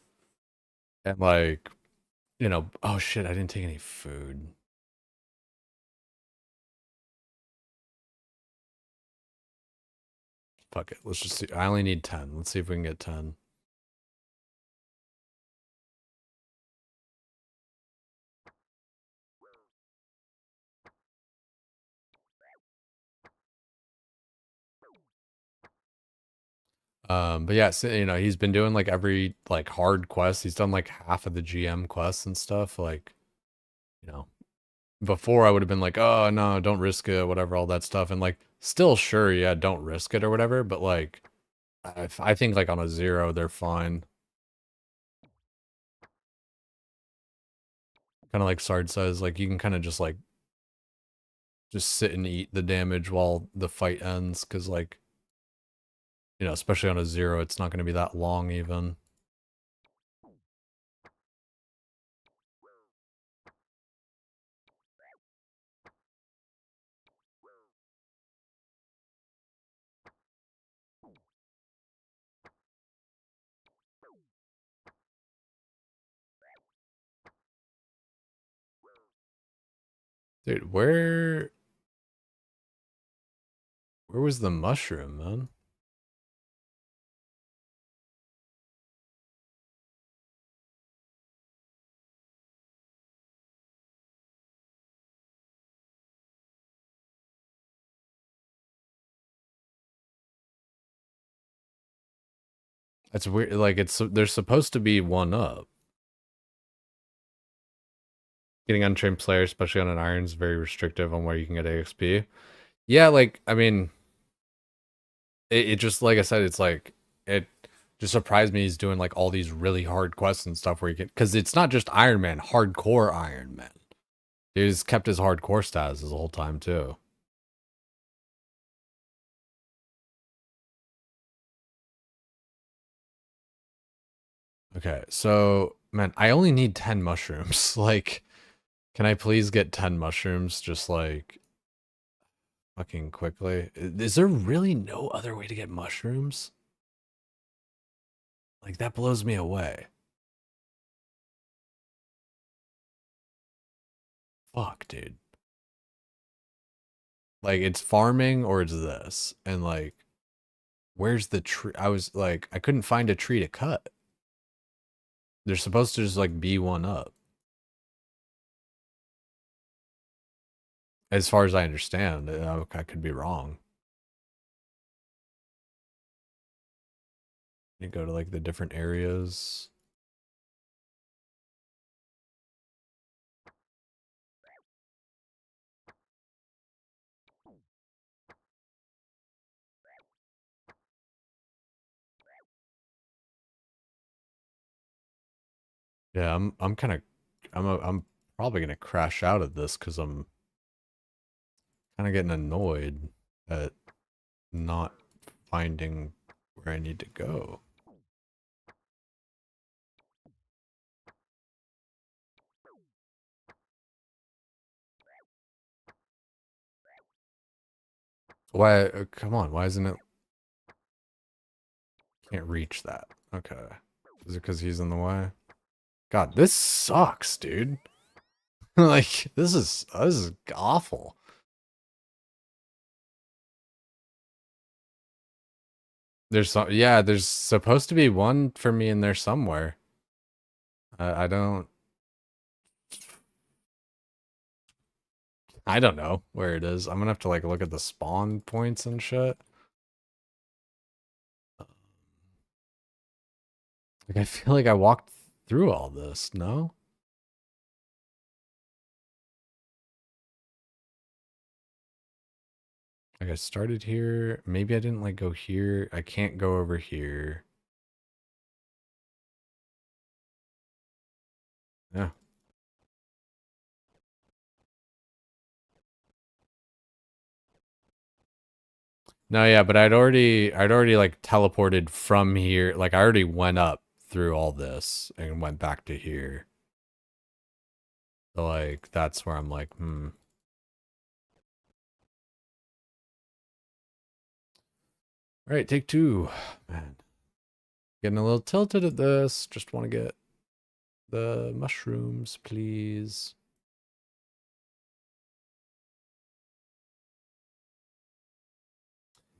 And like, oh shit, I didn't take any food. Fuck it. Let's just see. I only need 10. Let's see if we can get 10. But yeah, so, he's been doing like every like hard quest. He's done like half of the GM quests and stuff. Like, you know, before I would have been like, oh no, don't risk it, whatever, all that stuff. And like, still sure, yeah, don't risk it or whatever. But like, I think like on a 0, they're fine. Kind of like Sard says, like you can kind of just like just sit and eat the damage while the fight ends, because like, especially on a 0, it's not going to be that long even. Dude, where was the mushroom, man? That's weird. Like there's supposed to be one up. Getting untrained players, especially on an iron, is very restrictive on where you can get AXP. Yeah, like I mean, it just like I said, it's like it just surprised me he's doing like all these really hard quests and stuff where you can, because it's not just Iron Man, hardcore Iron Man. He's kept his hardcore status the whole time too. Okay, so man, I only need 10 mushrooms. Like, can I please get 10 mushrooms just like fucking quickly? Is there really no other way to get mushrooms? Like, that blows me away. Fuck, dude. Like, it's farming or it's this. And like, where's the tree? I was like, I couldn't find a tree to cut. They're supposed to just like be one up. As far as I understand, I could be wrong. You go to like the different areas. Yeah, I'm kind of I'm probably gonna crash out of this because I'm kind of getting annoyed at not finding where I need to go. Why? Come on, why isn't it? Can't reach that. Okay, is it because he's in the way? God, this sucks, dude. Like this is awful. There's some, yeah, there's supposed to be one for me in there somewhere. I don't know where it is. I'm gonna have to like look at the spawn points and shit. Like I feel like I walked through all this, no? Like I started here. Maybe I didn't like go here. I can't go over here. Yeah. No, yeah, but I'd already like teleported from here. Like I already went up through all this and went back to here. So like that's where I'm like, All right, take two. Man. Getting a little tilted at this. Just want to get the mushrooms, please.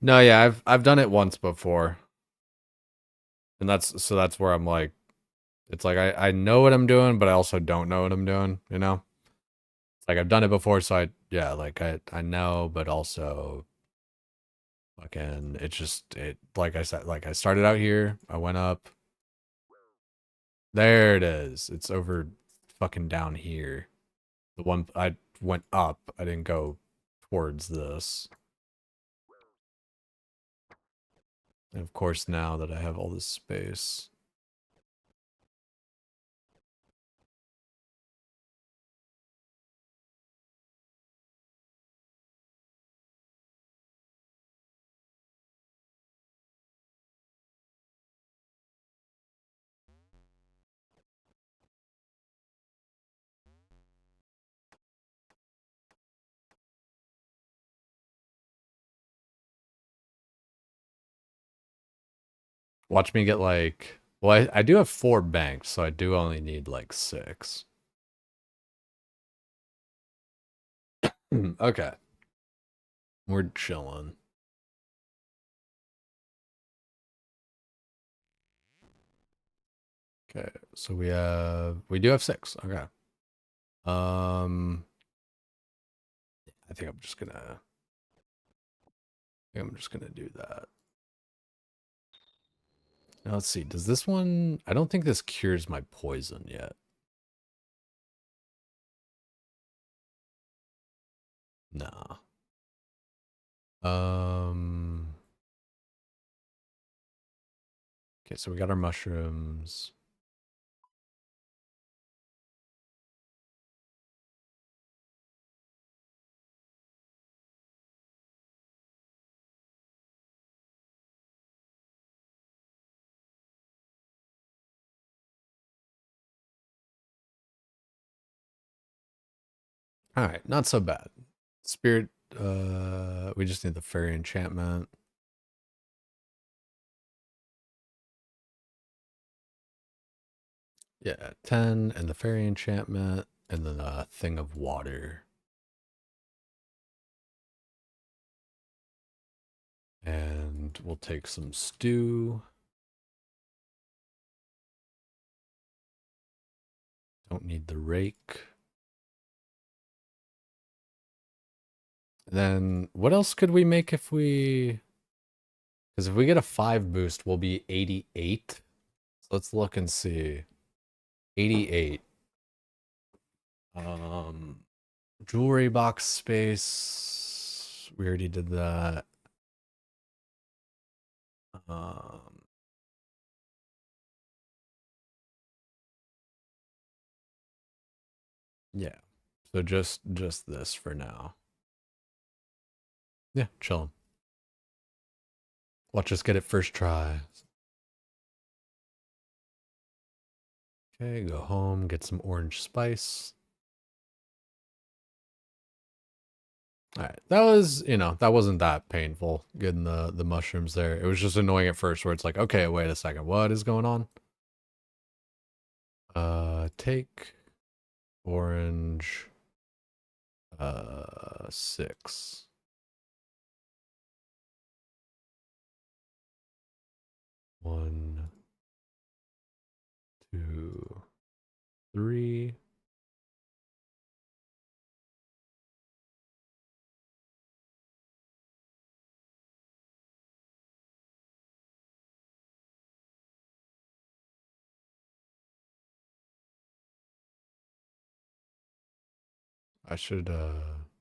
No, yeah, I've done it once before. And that's where I'm like, it's like I know what I'm doing, but I also don't know what I'm doing, you know? It's like I've done it before, so yeah, like I know, but also fucking it's just it like I said, like I started out here, I went up. There it is. It's over fucking down here. The one I went up, I didn't go towards this. And of course, now that I have all this space. Watch me get like, well, I do have 4 banks, so I do only need like 6. Okay. We're chilling. Okay, so we do have 6. Okay. I think I'm just gonna do that. Now let's see. Does this one? I don't think this cures my poison yet. Nah. Okay, so we got our mushrooms. All right, not so bad. Spirit. We just need the fairy enchantment. Yeah, 10 and the fairy enchantment and then a thing of water. And we'll take some stew. Don't need the rake. Then what else could we make if we... Because if we get a 5 boost, we'll be 88. So let's look and see. 88. Jewelry box space. We already did that. Um, yeah. So just this for now. Yeah, chillin'. Watch us get it first try. Okay, go home, get some orange spice. All right, that was, that wasn't that painful getting the mushrooms there. It was just annoying at first where it's like, okay, wait a second, what is going on? Take orange 6. 1, 2, 3. I should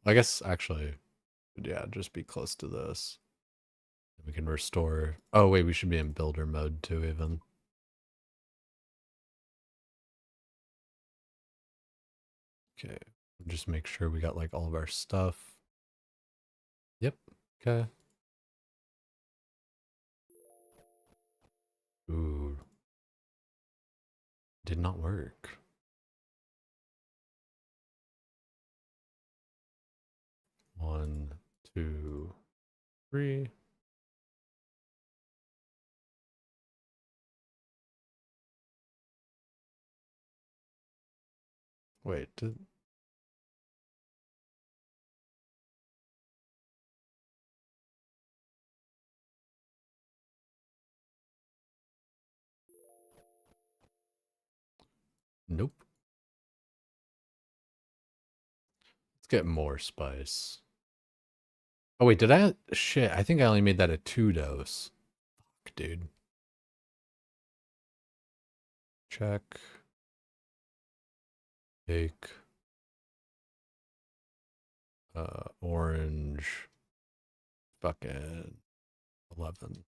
I guess actually, yeah, just be close to this. We can restore. Oh wait, we should be in builder mode too even. Okay. Just make sure we got like all of our stuff. Yep. Okay. Ooh. Did not work. One, two, three. Wait, nope. Let's get more spice. Oh wait, did I? Shit, I think I only made that a 2 dose. Fuck, dude. Check. Take. Orange. Fucking 11.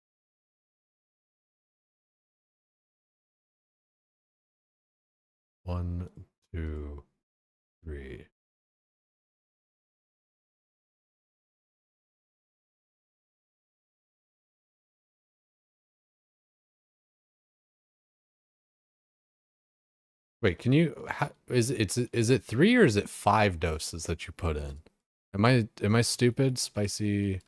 One, two, three. Wait, can you? Is it 3 or is it 5 doses that you put in? Am I stupid? Spicy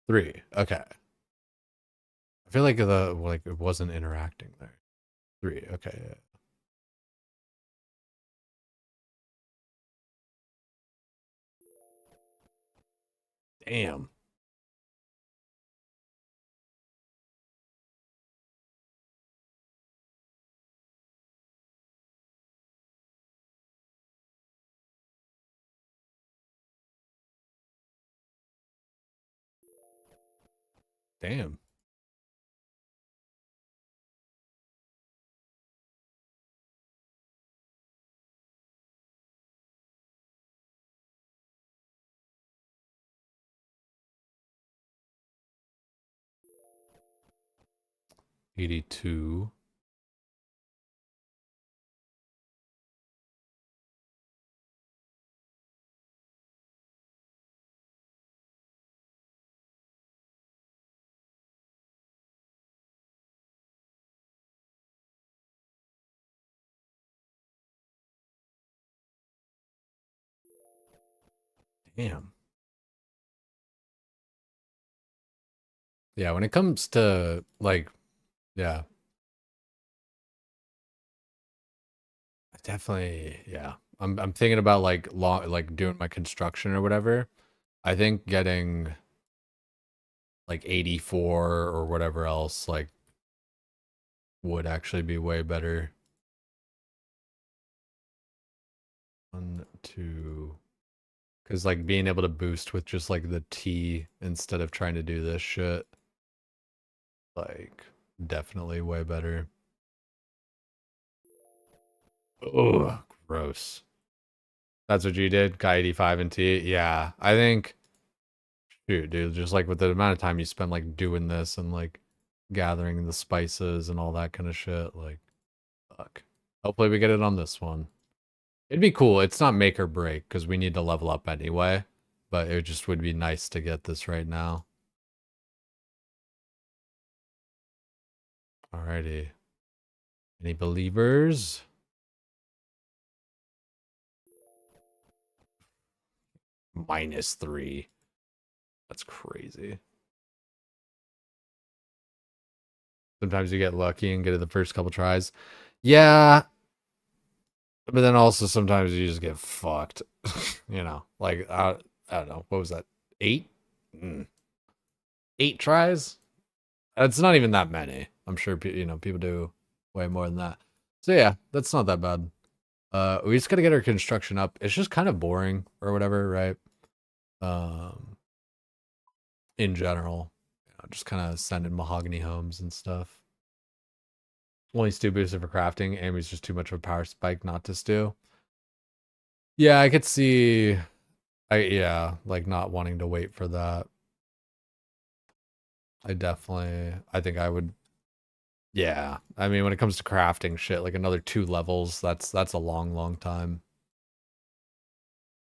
3. Okay. I feel like it wasn't interacting there. 3. Okay. Yeah. Damn. Damn. $82. Damn. Yeah, when it comes to like, yeah, definitely, yeah. I'm thinking about like doing my construction or whatever. I think getting like 84 or whatever else like would actually be way better. 1, 2, because like being able to boost with just like the T instead of trying to do this shit, like definitely way better. Oh, gross. That's what you did? Got 85 and T? Yeah, I think, shoot, dude, just like with the amount of time you spend like doing this and like gathering the spices and all that kind of shit, like, fuck. Hopefully we get it on this one. It'd be cool. It's not make or break because we need to level up anyway, but it just would be nice to get this right now. Alrighty. Any believers? -3. That's crazy. Sometimes you get lucky and get it the first couple tries. Yeah, but then also sometimes you just get fucked. You know, like I don't know. What was that? 8? 8 tries? It's not even that many. I'm sure people do way more than that. So yeah, that's not that bad. We just gotta get our construction up. It's just kind of boring or whatever, right? Um, in general, just kind of sending mahogany homes and stuff. Only stew boosted for crafting. Amy's just too much of a power spike not to stew. Yeah, I could see. Yeah, like not wanting to wait for that. I think I would. Yeah, I mean, when it comes to crafting shit, like another 2 levels, that's a long time.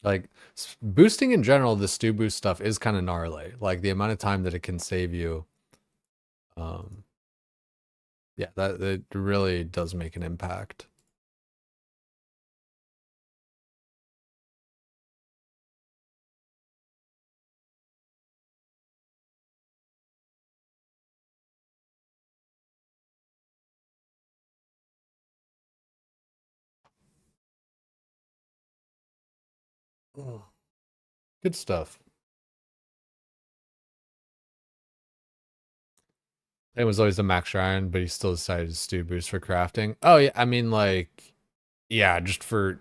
Like boosting in general, the stew boost stuff is kind of gnarly. Like the amount of time that it can save you. Um, Yeah, that it really does make an impact. Oh, good stuff. It was always a Max Ryan, but he still decided to stew boost for crafting. Oh yeah, I mean like, yeah, just for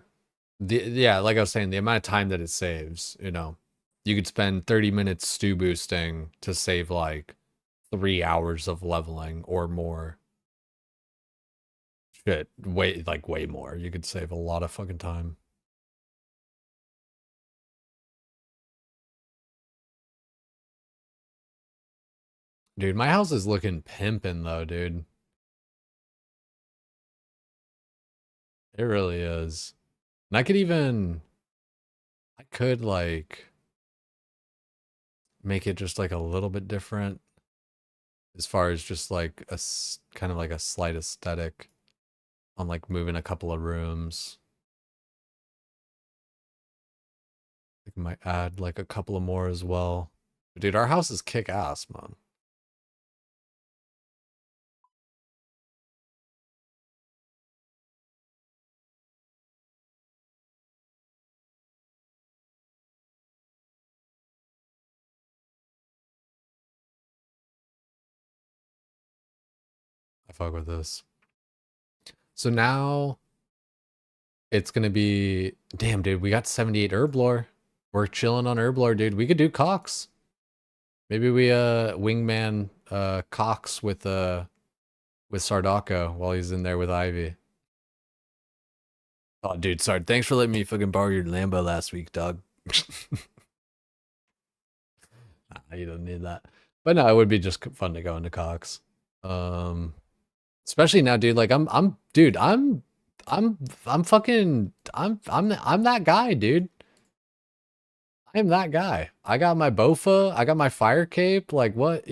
like I was saying, the amount of time that it saves, you could spend 30 minutes stew boosting to save like 3 hours of leveling or more. Shit, way more. You could save a lot of fucking time. Dude, my house is looking pimpin' though, dude. It really is. And I could like make it just like a little bit different as far as just like kind of like a slight aesthetic on like moving a couple of rooms. I might add like a couple of more as well. Dude, our house is kick ass, man. I fuck with this. So now it's gonna be damn, dude. We got 78 herb lore. We're chilling on herb lore, dude. We could do Cox. Maybe we wingman Cox with Sardako while he's in there with Ivy. Oh, dude, sorry. Thanks for letting me fucking borrow your Lambo last week, dog. Nah, you don't need that. But no, it would be just fun to go into Cox. Um, especially now, dude. Like dude. I'm fucking, I'm that guy, dude. I am that guy. I got my Bofa. I got my fire cape. Like what,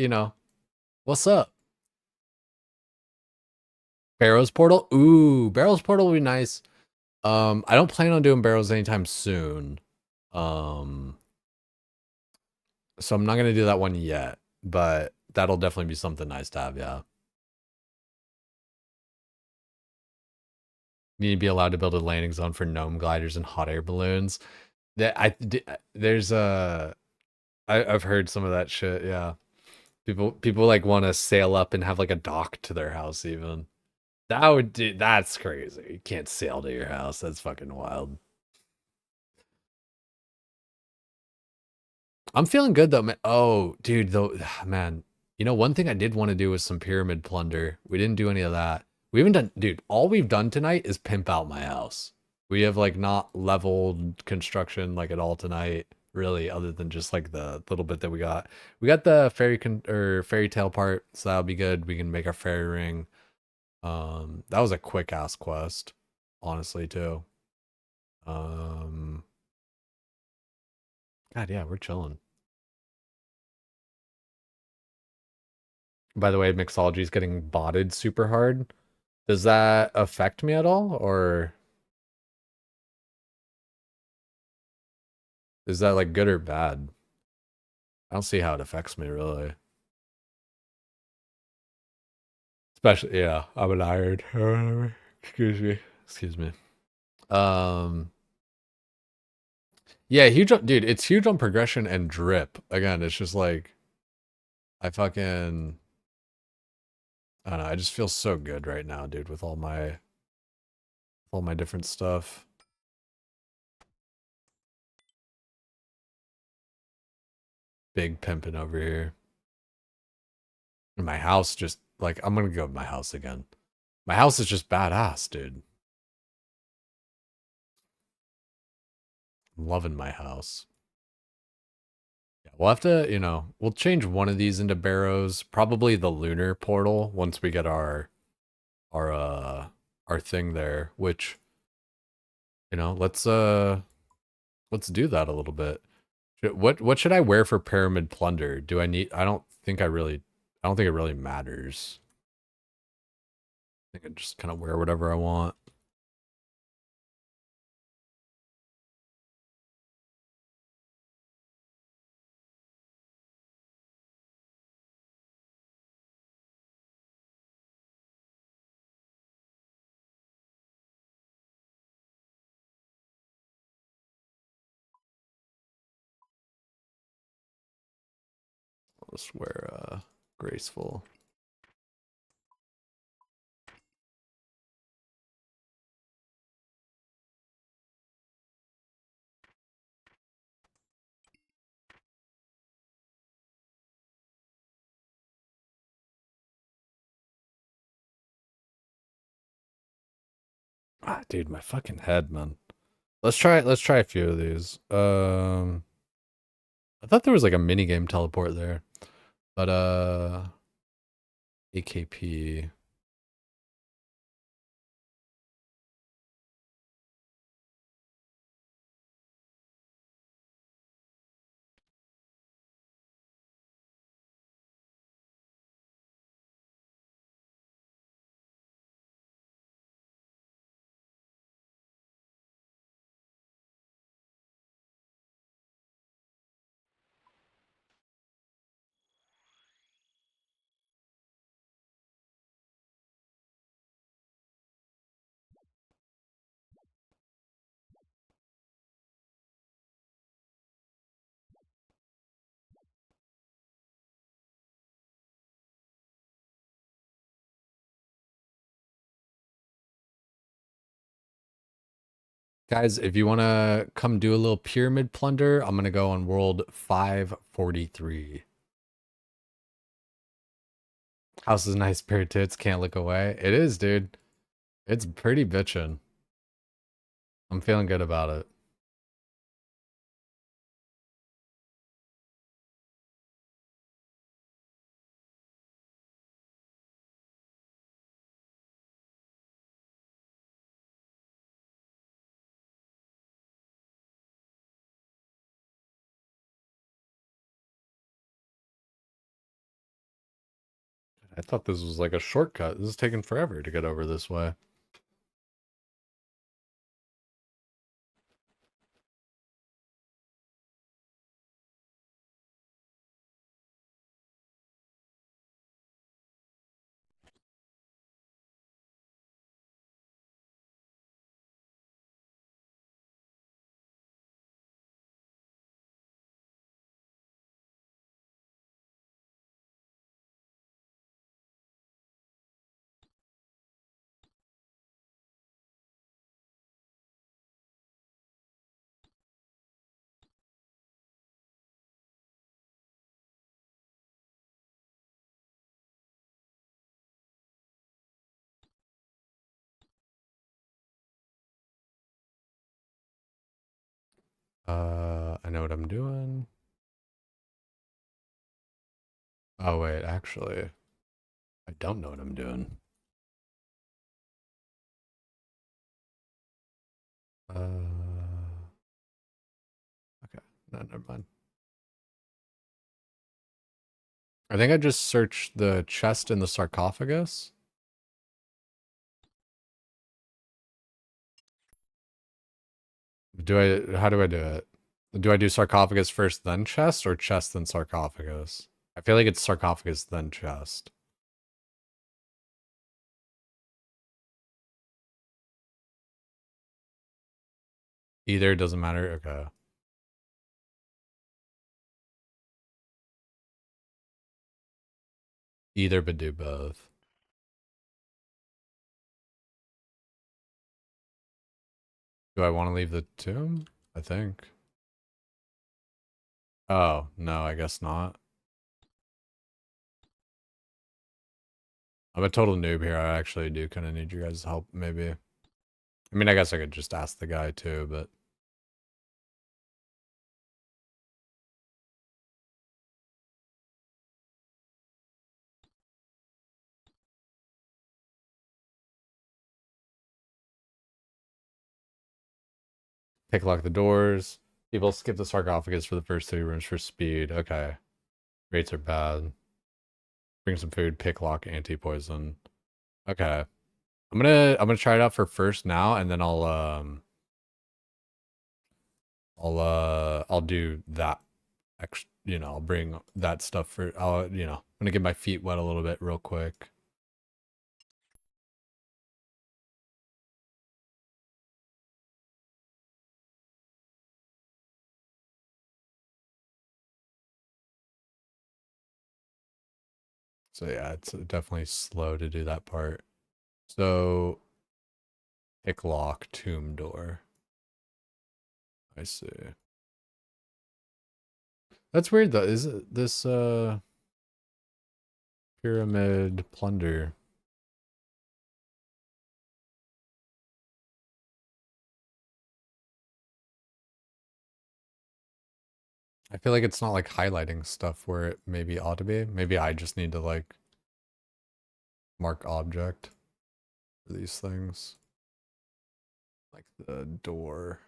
what's up? Barrows portal. Ooh, Barrows portal would be nice. I don't plan on doing barrows anytime soon. Um, so I'm not gonna do that one yet, but that'll definitely be something nice to have. Yeah, you need to be allowed to build a landing zone for gnome gliders and hot air balloons. There's I've heard some of that shit. Yeah, people like want to sail up and have like a dock to their house. Even that's crazy. You can't sail to your house. That's fucking wild. I'm feeling good though, man. Oh, dude, though, man. One thing I did want to do was some pyramid plunder. We didn't do any of that. We haven't done, dude. All we've done tonight is pimp out my house. We have like not leveled construction like at all tonight, really, other than just like the little bit that we got. We got the fairy tale part, so that'll be good. We can make our fairy ring. That was a quick ass quest, honestly, too. Um, God, yeah, we're chilling. By the way, Mixology is getting botted super hard. Does that affect me at all, or is that like good or bad? I don't see how it affects me really. Especially, yeah, I'm an iron. Excuse me. Excuse me. Um, yeah, huge dude. It's huge on progression and drip. Again, it's just like I don't know. I just feel so good right now, dude, with all my different stuff. Big pimping over here. And my house just like I'm gonna go to my house again. My house is just badass, dude. I'm loving my house. Yeah, we'll have to, we'll change one of these into barrows. Probably the lunar portal once we get our our thing there. Which let's do that a little bit. What should I wear for pyramid plunder? Do I need? I don't think it really matters. I can just kind of wear whatever I want. I'll just wear graceful. Ah, dude, my fucking head, man. Let's try a few of these. I thought there was like a mini game teleport there. But AKP. Guys, if you want to come do a little pyramid plunder, I'm going to go on world 543. House is nice, pair of tits, can't look away. It is, dude. It's pretty bitchin'. I'm feeling good about it. I thought this was like a shortcut. This is taking forever to get over this way. I know what I'm doing. Oh, wait, actually, I don't know what I'm doing. Okay, no, never mind. I think I just searched the chest in the sarcophagus. How do I do it? Do I do sarcophagus first, then chest, or chest, then sarcophagus? I feel like it's sarcophagus, then chest. Either doesn't matter. Okay. Either, but do both. Do I want to leave the tomb? I think. Oh, no, I guess not. I'm a total noob here. I actually do kind of need you guys' help, maybe. I mean, I guess I could just ask the guy too, but... Pick lock the doors. People skip the sarcophagus for the first 3 rooms for speed. Okay. Rates are bad. Bring some food, pick lock, anti-poison. Okay. I'm gonna try it out for first now, and then I'll do that I'll bring that stuff for I'm gonna get my feet wet a little bit real quick. So yeah, it's definitely slow to do that part. So pick lock, tomb door. I see. That's weird though. Is it this pyramid plunder? I feel like it's not like highlighting stuff where it maybe ought to be. Maybe I just need to like mark object for these things. Like the door.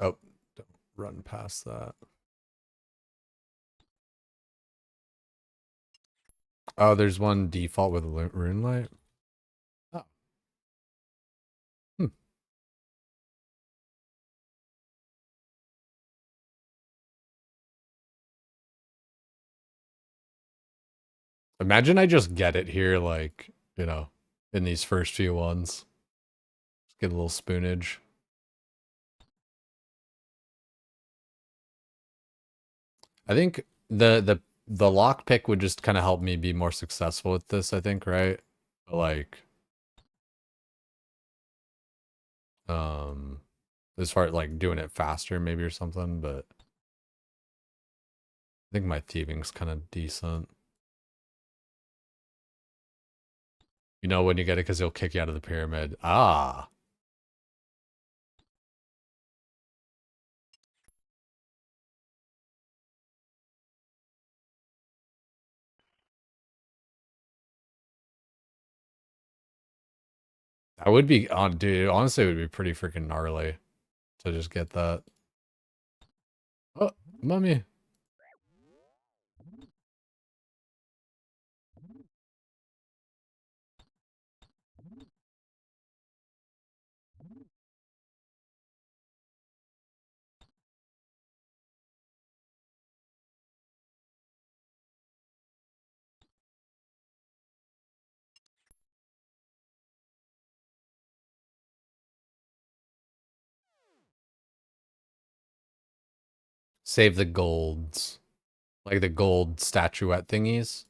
Oh, don't run past that. Oh, there's one default with rune light. Oh. Hmm. Imagine I just get it here, like, in these first few ones. Just get a little spoonage. I think the lockpick would just kind of help me be more successful with this, I think, right? Like, um, as far as like doing it faster, maybe or something, but I think my thieving's kind of decent. You know when you get it because he'll kick you out of the pyramid. Ah. I would be on, dude. Honestly, it would be pretty freaking gnarly to just get that. Oh, mummy. Save the golds. Like the gold statuette thingies.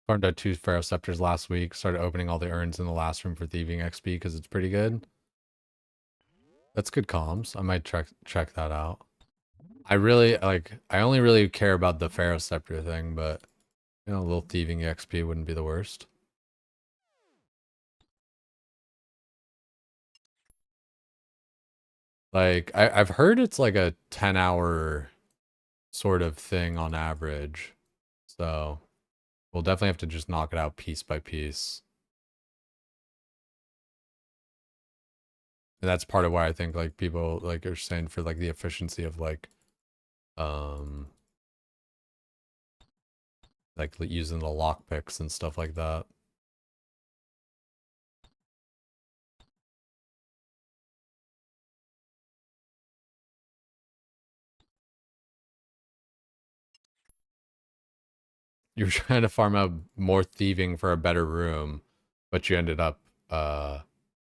Farmed out 2 Pharaoh Scepters last week. Started opening all the urns in the last room for thieving XP because it's pretty good. That's good comms. I might check that out. I really like. I only really care about the Pharaoh Scepter thing, but a little thieving XP wouldn't be the worst. Like I've heard it's like a 10-hour sort of thing on average, so we'll definitely have to just knock it out piece by piece. And that's part of why I think like people like are saying for like the efficiency of um like using the lock picks and stuff like that. You were trying to farm out more thieving for a better room, but you ended up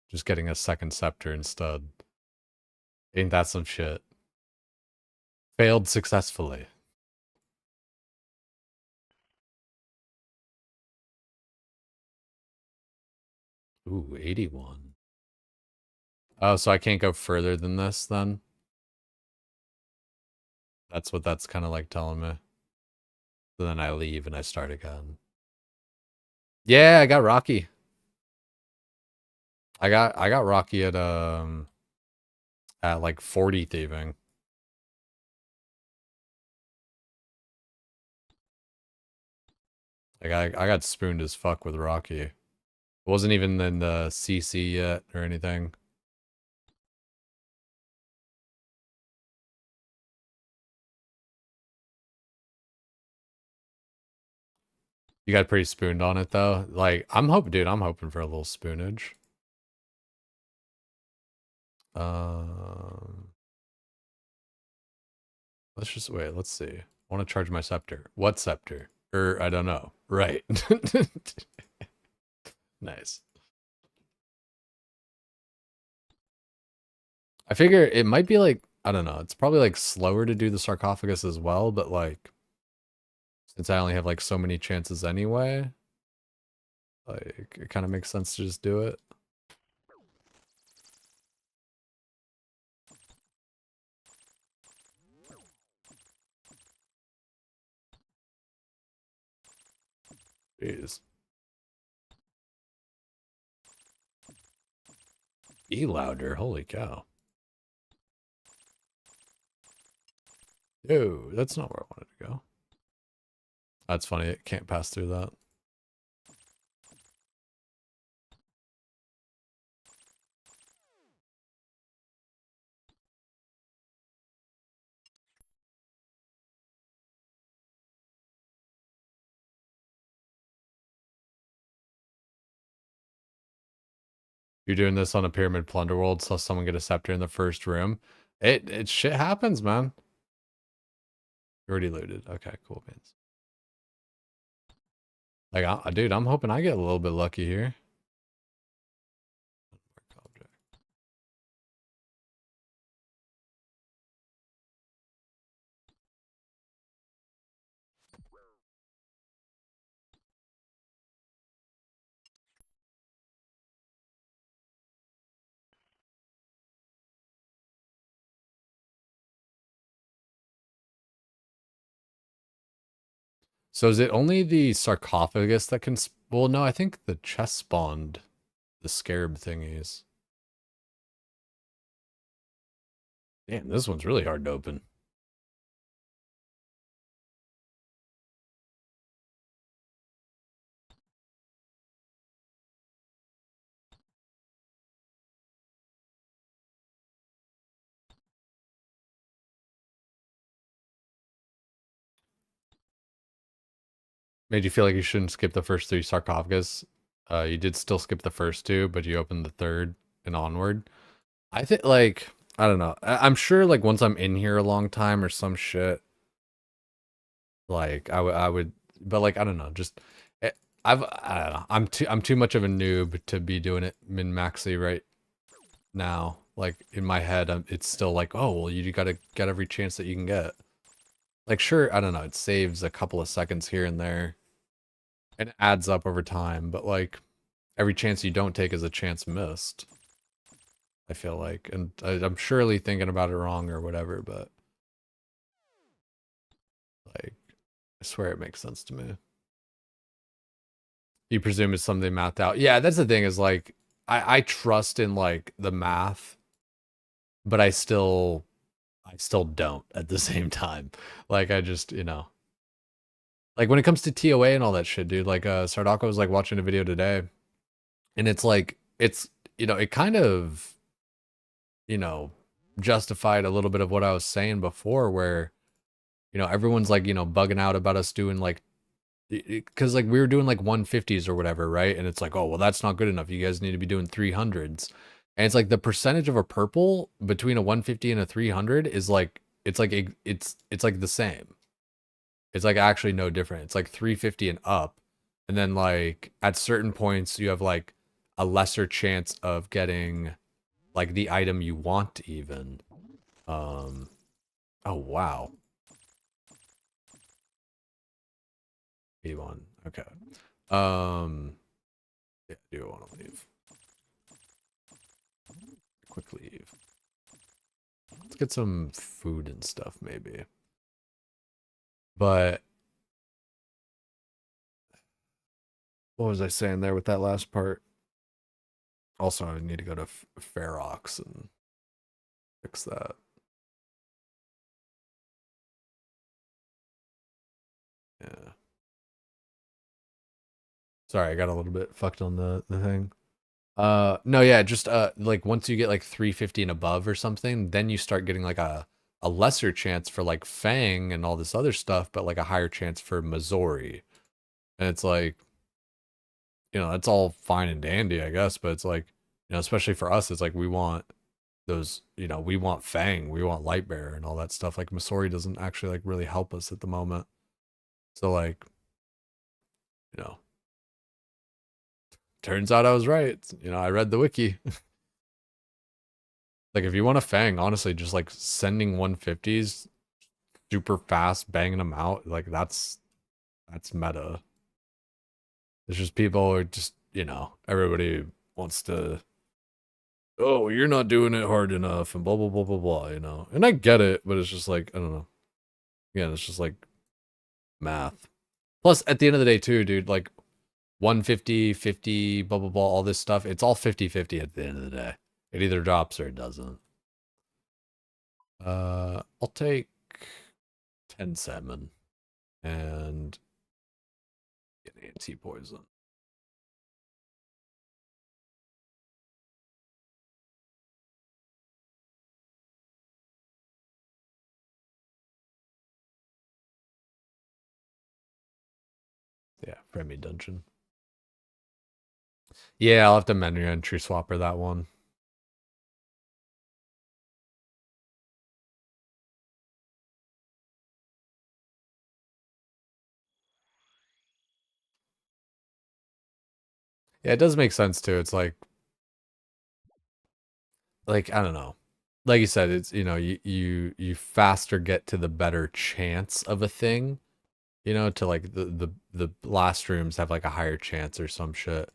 just getting a second scepter instead. Ain't that some shit? Failed successfully. Ooh, 81. Oh, so I can't go further than this then? That's what that's kind of like telling me. So then I leave and I start again. Yeah, I got Rocky. I got Rocky at like 40 thieving. Like I got spooned as fuck with Rocky. It wasn't even in the CC yet or anything. You got pretty spooned on it though. Like I'm hoping, dude. I'm hoping for a little spoonage. Um, let's just wait. Let's see. I want to charge my scepter. What scepter? I don't know. Right. Nice. I figure it might be like, I don't know. It's probably like slower to do the sarcophagus as well, but like since I only have like so many chances anyway, like it kind of makes sense to just do it. Jeez. E louder. Holy cow. Ew, that's not where I wanted to go. That's funny. It can't pass through that. You're doing this on a pyramid plunder world, saw someone get a scepter in the first room. It shit happens, man. You already looted. Okay, cool, man. Like, dude, I'm hoping I get a little bit lucky here. So is it only the sarcophagus that can? Well, no, I think the chest spawned the scarab thingies. Damn, this one's really hard to open. Made you feel like you shouldn't skip the first three sarcophagus. You did still skip the first two, but you opened the third and onward. I think, like, I don't know. I'm sure, like, once I'm in here a long time or some shit, like, I would, but like, I don't know. Just, I don't know. I'm too much of a noob to be doing it min maxi right now. Like in my head, it's still like, oh well, you gotta get every chance that you can get. Like, sure, I don't know. It saves a couple of seconds here and there, and it adds up over time. But like, every chance you don't take is a chance missed. I feel like, and I'm surely thinking about it wrong or whatever, but like, I swear it makes sense to me. You presume it's something mathed out. Yeah, that's the thing is like, I trust in like the math, but I still don't at the same time. Like I just, like when it comes to TOA and all that shit, dude, like Sardako was like watching a video today and it's like it kind of, you know, justified a little bit of what I was saying before where, everyone's like, bugging out about us doing like because like we were doing like 150s or whatever, right? And it's like, oh well, that's not good enough. You guys need to be doing 300s. And it's like the percentage of a purple between a 150 and a 300 is like it's like the same. It's like actually no different. It's like 350 and up. And then like at certain points you have like a lesser chance of getting like the item you want even. Um oh wow. 81. Okay. Yeah, I do want to leave. Quick leave. Let's get some food and stuff maybe. But what was I saying there with that last part? Also, I need to go to Ferox and fix that. Yeah. Sorry, I got a little bit fucked on the thing. No, yeah, just like once you get like 350 and above or something, then you start getting like a lesser chance for like Fang and all this other stuff, but like a higher chance for Missouri. And it's like, it's all fine and dandy, I guess, but it's like, especially for us, it's like we want those, we want Fang, we want Lightbearer and all that stuff. Like Masori doesn't actually like really help us at the moment. So like, you know, turns out I was right. I read the wiki. Like if you want a Fang, honestly, just like sending 150s super fast, banging them out, like that's meta. It's just people are just, everybody wants to, oh, you're not doing it hard enough and blah blah blah blah blah. And I get it, but it's just like, I don't know. Again, it's just like math. Plus, at the end of the day, too, dude, like 150, 50, blah blah blah, all this stuff, it's all 50-50 at the end of the day. It either drops or it doesn't. I'll take 10 salmon and get anti-poison. Yeah, friendly dungeon. Yeah, I'll have to menu entry swapper that one. Yeah, it does make sense too. It's like I don't know. Like you said, it's you faster get to the better chance of a thing. To like the blast rooms have like a higher chance or some shit.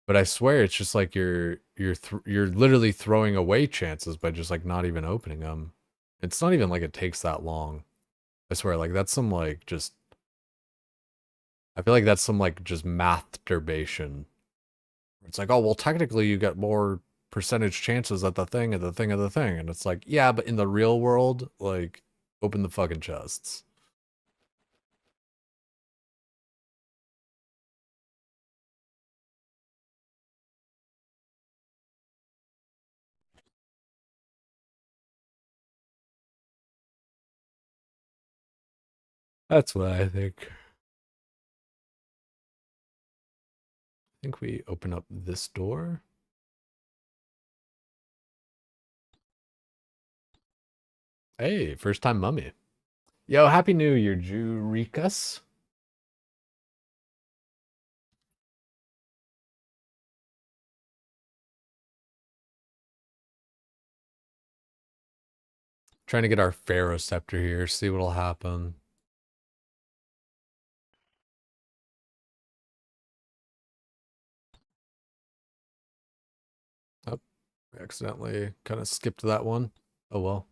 But I swear it's just like you're literally throwing away chances by just like not even opening them. It's not even like it takes that long. I swear, like that's some like just. I feel like that's some like just masturbation. It's like, oh well, technically you get more percentage chances at the thing and the thing of the thing, and it's like, yeah, but in the real world, like, open the fucking chests. That's what I think. I think we open up this door. Hey, first time mummy. Yo, happy new year, Jurikas. Trying to get our Pharaoh scepter here, see what'll happen. Oh, we accidentally kind of skipped that one. Oh well.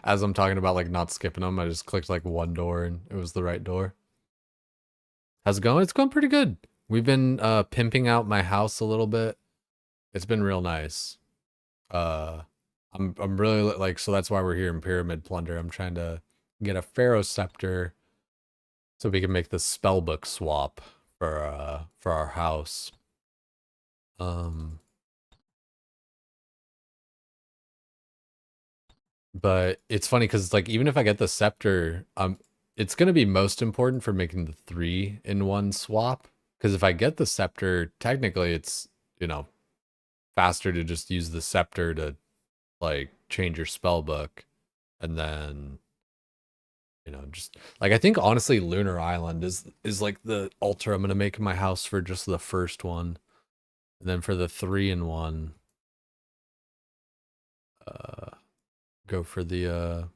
As I'm talking about like not skipping them, I just clicked like one door and it was the right door. How's it going? It's going pretty good. We've been pimping out my house a little bit. It's been real nice. Uh I'm really like, so that's why we're here in Pyramid Plunder. I'm trying to get a Pharaoh scepter so we can make the spellbook swap for our house. Um but it's funny cuz like even if I get the scepter, it's going to be most important for making the 3-in-1 swap, cuz if I get the scepter, technically it's, faster to just use the scepter to like change your spell book, and then just like I think honestly Lunar Island is like the altar I'm gonna make in my house for just the first one, and then for the 3-in-1 uh go for the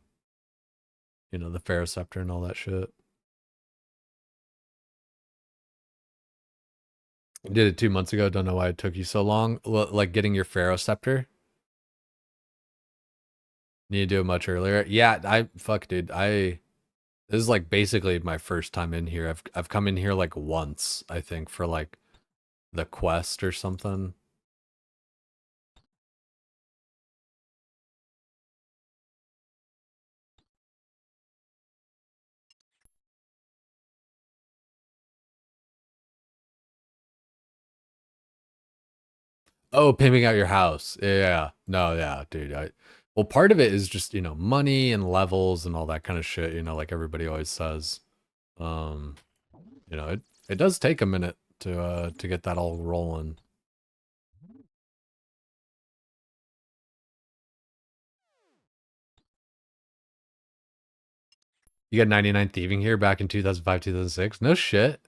the Pharaoh scepter and all that shit. I did it 2 months ago, don't know why it took you so long. Like getting your Pharaoh scepter, need to do it much earlier. Yeah, I fuck dude, this is like basically my first time in here. I've come in here like once, I think, for like the quest or something. Oh, pimping out your house. Yeah. No, yeah, dude. Well, part of it is just, money and levels and all that kind of shit, like everybody always says. Um, It does take a minute to get that all rolling. You got 99 thieving here back in 2005, 2006? No shit.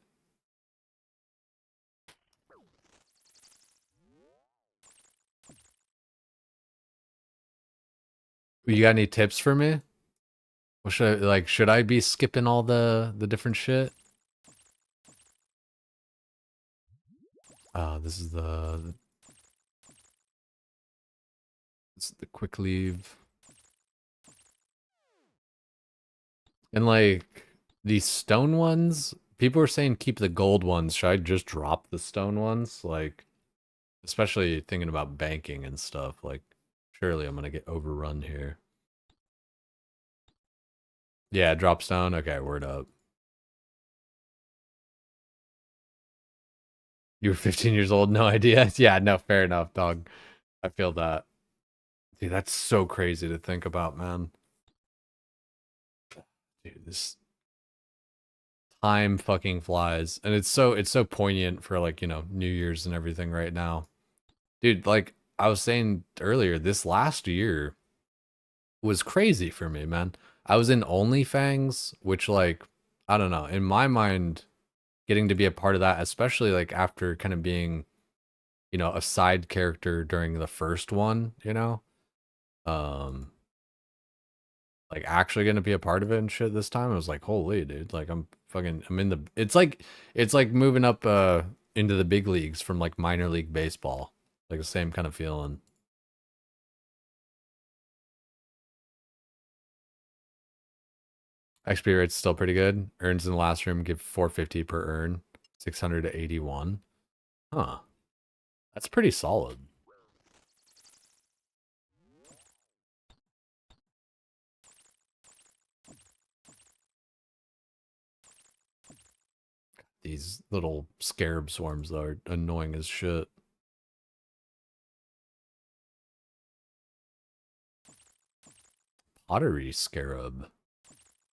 You got any tips for me? What should I, like, should I be skipping all the different shit? This is the quick leave. And like these stone ones, people are saying keep the gold ones. Should I just drop the stone ones? Like, especially thinking about banking and stuff. Like, surely I'm gonna get overrun here. Yeah, drop stone. Okay, word up. You were 15 years old, no idea. Yeah, no, fair enough, dog. I feel that. Dude, that's so crazy to think about, man. Dude, this time fucking flies. And it's so poignant for like, New Year's and everything right now. Dude, like I was saying earlier, this last year was crazy for me, man. I was in OnlyFans, which like, I don't know, in my mind, getting to be a part of that, especially like after kind of being, a side character during the first one, um like actually gonna be a part of it and shit this time. I was like, holy dude, like I'm in the it's like moving up into the big leagues from like minor league baseball. Like the same kind of feeling. XP rate's still pretty good. Earns in the last room give 450 per earn. 600 to 81. Huh. That's pretty solid. These little scarab swarms though are annoying as shit. Pottery scarab.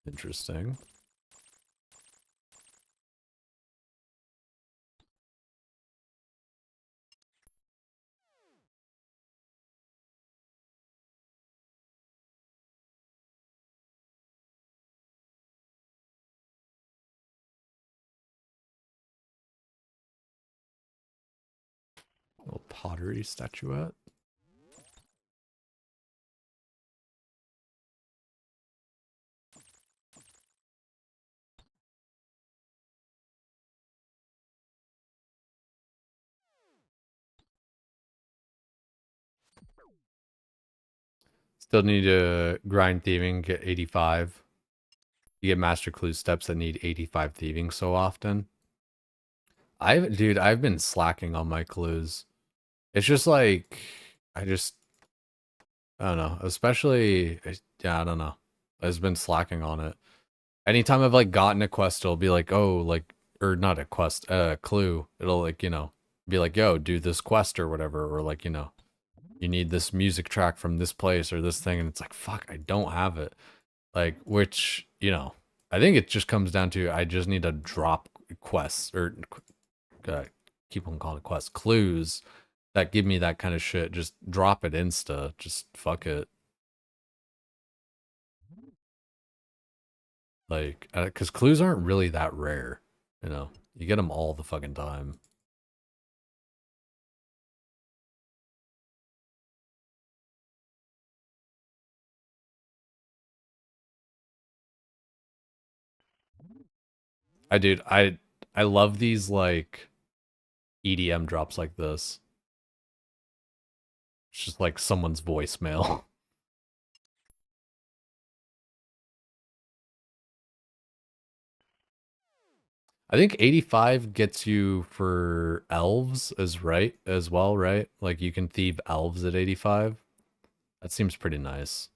Interesting. Little pottery statuette. Still need to grind thieving, get 85. You get master clue steps that need 85 thieving so often. I've been slacking on my clues. It's just like I don't know, especially yeah, I don't know. I've been slacking on it. Anytime I've like gotten a quest, it'll be like, oh, like or not a quest, a clue. It'll like, be like, yo, do this quest or whatever, or like, you need this music track from this place or this thing, and it's like, fuck, I don't have it. Like, which, I think it just comes down to I just need to drop quests or uh, keep on calling it quests, clues that give me that kind of shit. Just drop it insta. Just fuck it. Like, because clues aren't really that rare. You get them all the fucking time. I love these like EDM drops like this. It's just like someone's voicemail. I think 85 gets you for elves as well, right? Like you can thieve elves at 85. That seems pretty nice.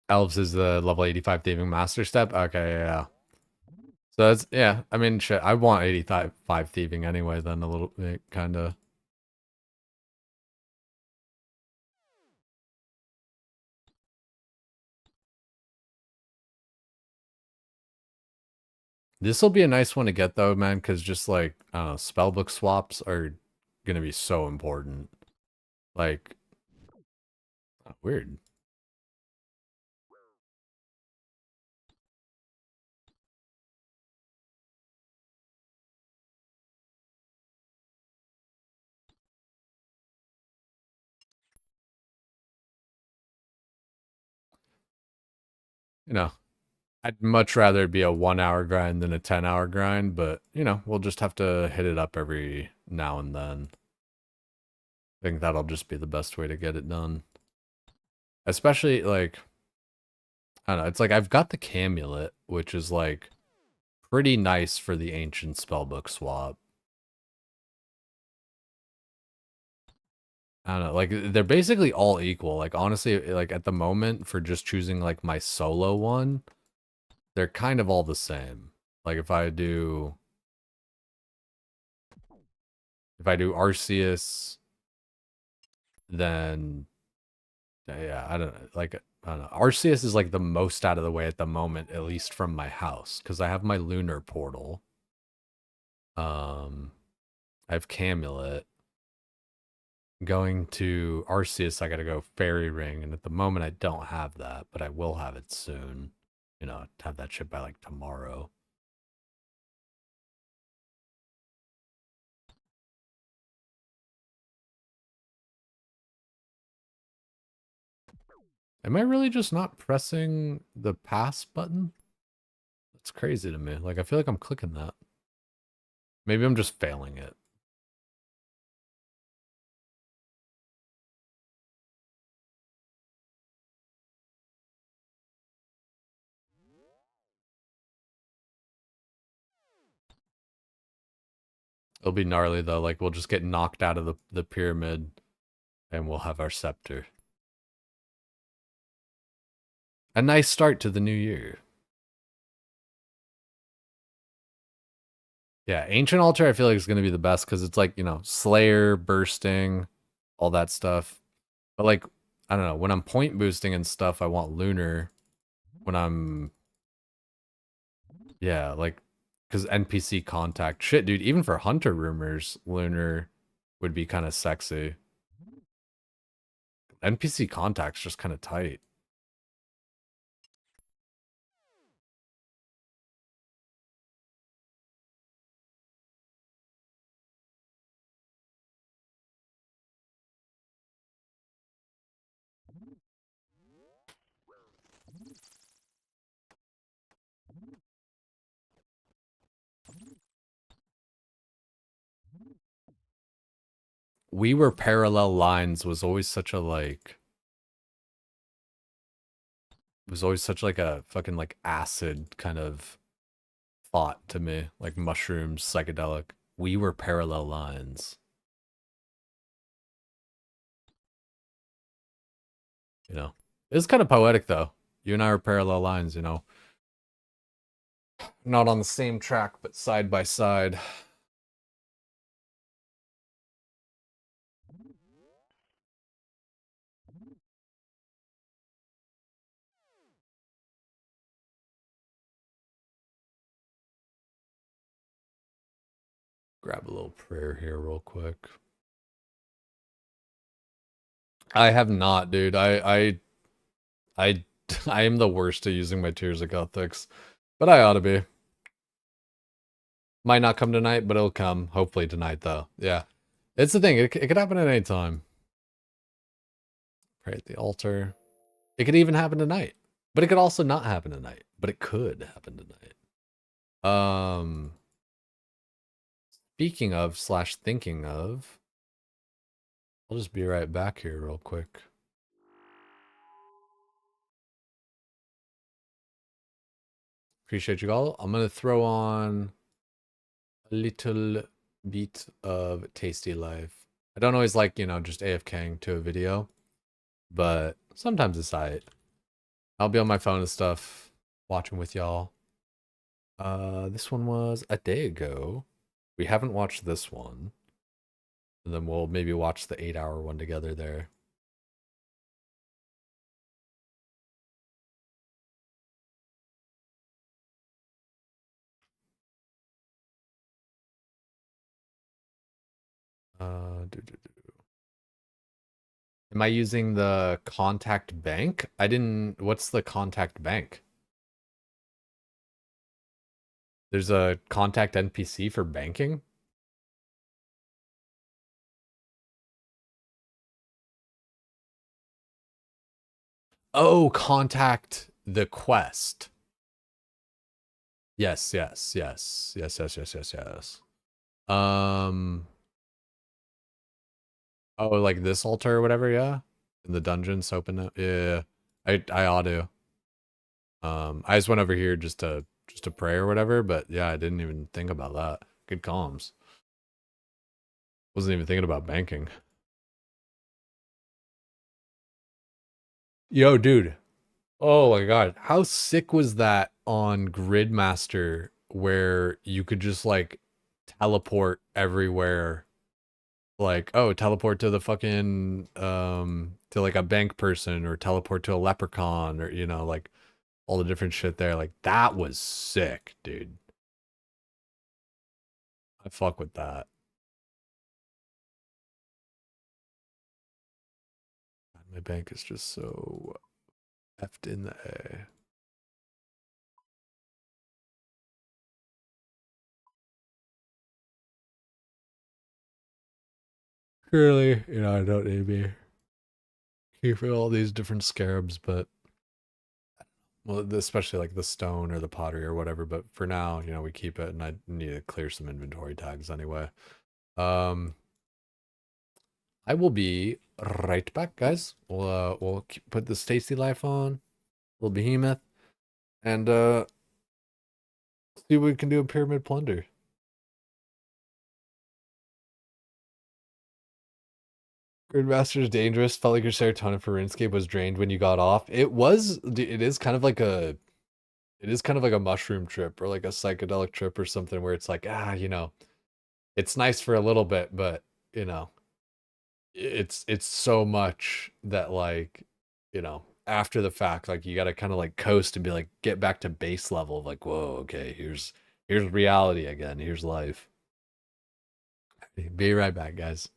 Elves is the level 85 thieving master step. Okay, yeah. So that's, yeah, I mean, shit, I want 85 thieving anyway, then a little bit, kind of. This will be a nice one to get, though, man, because just, like, I don't know, spellbook swaps are going to be so important. Like, weird. You know, I'd much rather it be a 1 hour grind than a 10-hour grind, but, you know, we'll just have to hit it up every now and then. I think that'll just be the best way to get it done. Especially, like, I don't know, it's like I've got the Camulet, which is, like, pretty nice for the ancient spellbook swap. I don't know, like, they're basically all equal. Like, honestly, like, at the moment, for just choosing, like, my solo one, they're kind of all the same. Like, if I do Arceus, then, yeah, I don't know, like, I don't know. Arceus is, like, the most out of the way at the moment, at least from my house, because I have my lunar portal. I have Camulet. Going to Arceus, I gotta go Fairy Ring, and at the moment I don't have that, but I will have it soon. You know, have that shit by like tomorrow. Am I really just not pressing the pass button? That's crazy to me. Like, I feel like I'm clicking that. Maybe I'm just failing it. It'll be gnarly though. Like, we'll just get knocked out of the pyramid and we'll have our scepter. A nice start to the new year. Yeah, Ancient Altar I feel like is going to be the best because it's like, you know, Slayer, bursting, all that stuff. But like, I don't know, when I'm point boosting and stuff, I want Lunar. When I'm, yeah, like, because NPC contact. Shit, dude, even for Hunter rumors, Lunar would be kind of sexy. NPC contact's just kind of tight. We Were Parallel Lines was always such a like, it was always such like a fucking like acid kind of thought to me, like mushrooms, psychedelic. We were parallel lines. You know, it's kind of poetic though. You and I are parallel lines. You know, not on the same track, but side by side. Grab a little prayer here, real quick. I have not, dude. I, I am the worst at using my Tears of Gothics, but I ought to be. Might not come tonight, but it'll come. Hopefully tonight, though. Yeah, it's the thing. It could happen at any time. Pray at the altar. It could even happen tonight, but it could also not happen tonight. But it could happen tonight. Speaking of slash thinking of, I'll just be right back here real quick. Appreciate you all. I'm gonna throw on a little bit of Tasty Life. I don't always like, you know, just AFKing to a video, but sometimes it's alright. I'll be on my phone and stuff, watching with y'all. This one was a day ago. We haven't watched this one. And then we'll maybe watch the 8 hour one together there. Am I using the contact bank? I didn't. What's the contact bank? There's a contact NPC for banking? Oh, contact the quest. Yes, yes, yes. Yes, yes, yes, yes, yes. Um oh, like this altar or whatever, yeah? In the dungeons open up. Yeah. I ought to. I just went over here just to pray or whatever, but yeah, I didn't even think about that. Good comms. Wasn't even thinking about banking. Yo, dude. Oh my god. How sick was that on Gridmaster where you could just like teleport everywhere? Like, oh, teleport to the fucking to like a bank person or teleport to a leprechaun or like all the different shit there. Like that was sick, dude. I fuck with that. My bank is just so effed in the A. Clearly, I don't need me keeping all these different scarabs, but well, especially like the stone or the pottery or whatever. But for now, we keep it, and I need to clear some inventory tags anyway. Um, I will be right back, guys. We'll put the Stacy life on, little behemoth, and see what we can do a pyramid plunder. Gridmaster's dangerous. Felt like your serotonin for RuneScape was drained when you got off. It was. It is kind of like a. It is kind of like a mushroom trip or like a psychedelic trip or something where it's like it's nice for a little bit, but you know, it's so much that like after the fact, like you got to kind of like coast and be like get back to base level of like whoa, okay, here's reality again, here's life. Be right back, guys.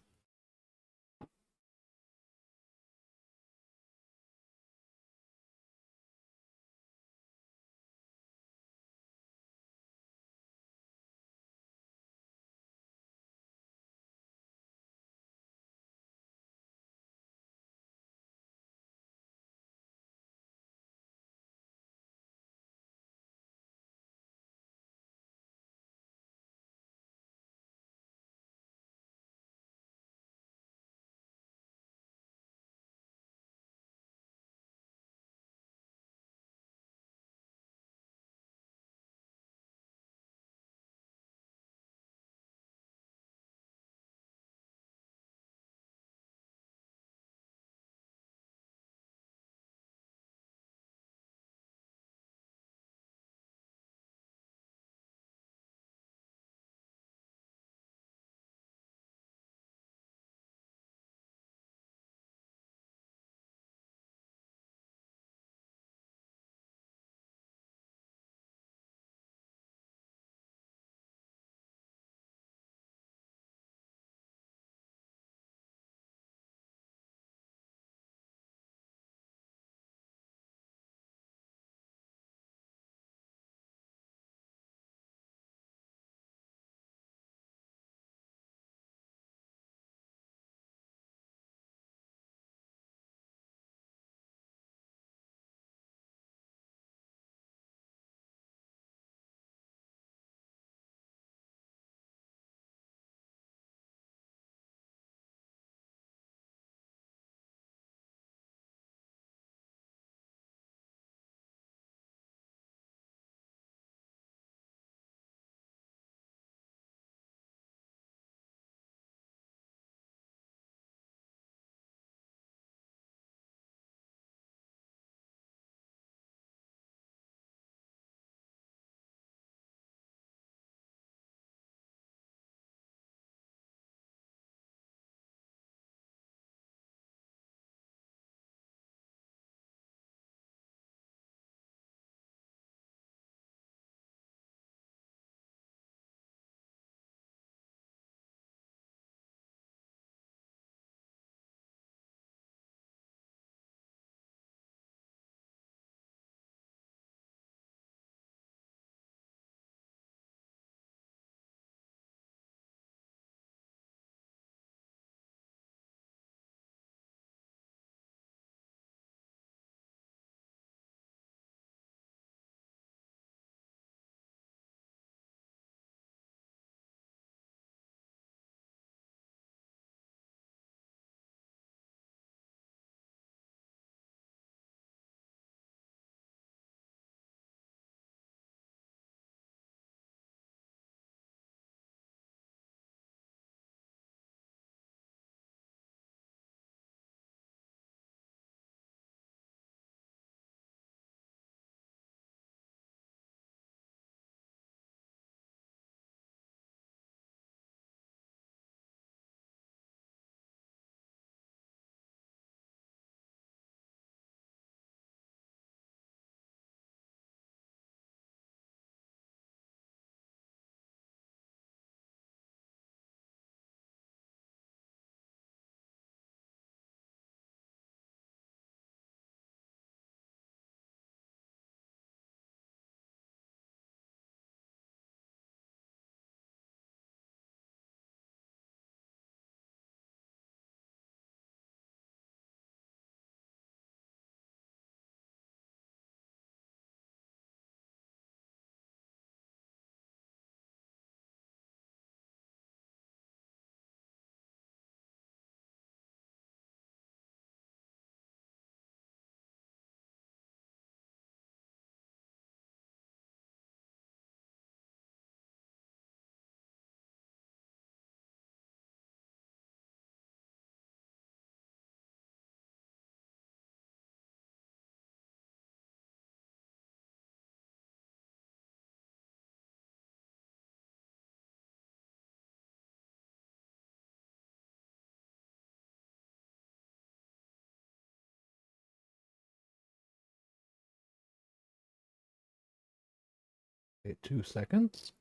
Wait 2 seconds.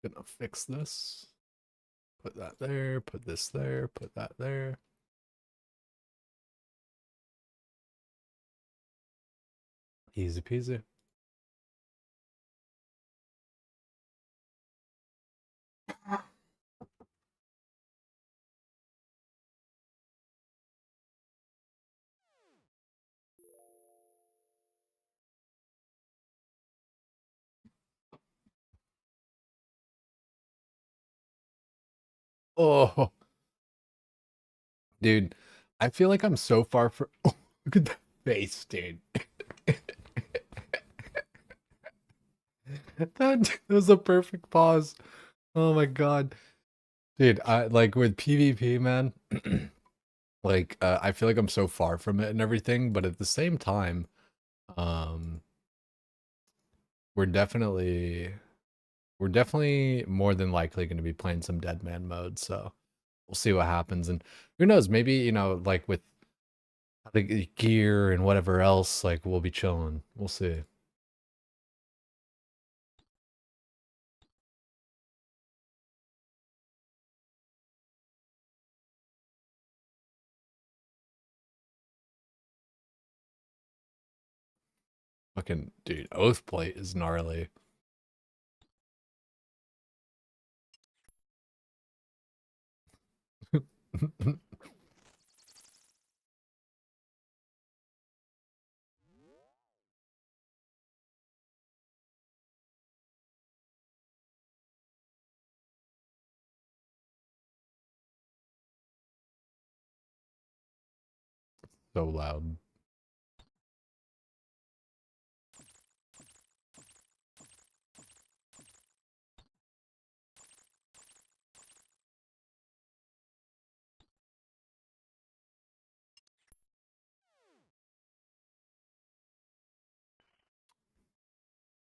Gonna fix this. Put that there, put this there, put that there. Easy peasy. Oh, dude, I feel like I'm so far from. Oh, look at that face, dude. That was a perfect pause. Oh my god, dude. I like with PvP, man. Like, I feel like I'm so far from it and everything, but at the same time, um, we're definitely we're definitely more than likely going to be playing some Dead Man mode. So we'll see what happens, and who knows? Maybe like with the gear and whatever else, like we'll be chilling. We'll see. Fucking dude, Oathplate is gnarly. So loud.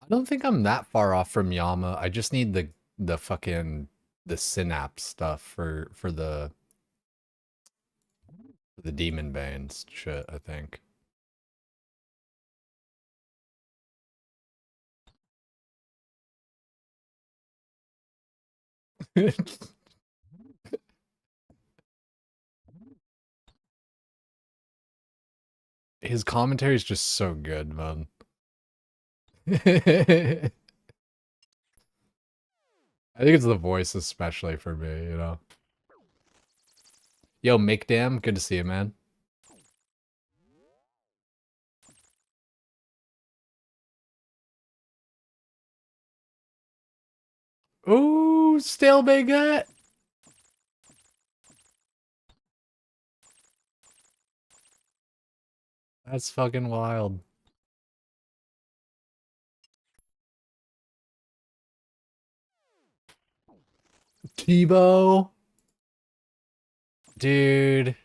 I don't think I'm that far off from Yama. I just need the fucking the synapse stuff for the demon veins shit, I think. His commentary is just so good, man. I think it's the voice especially for me. Yo, Mickdam, good to see you, man. Ooh, stale baguette. That's fucking wild. Tebow. Dude.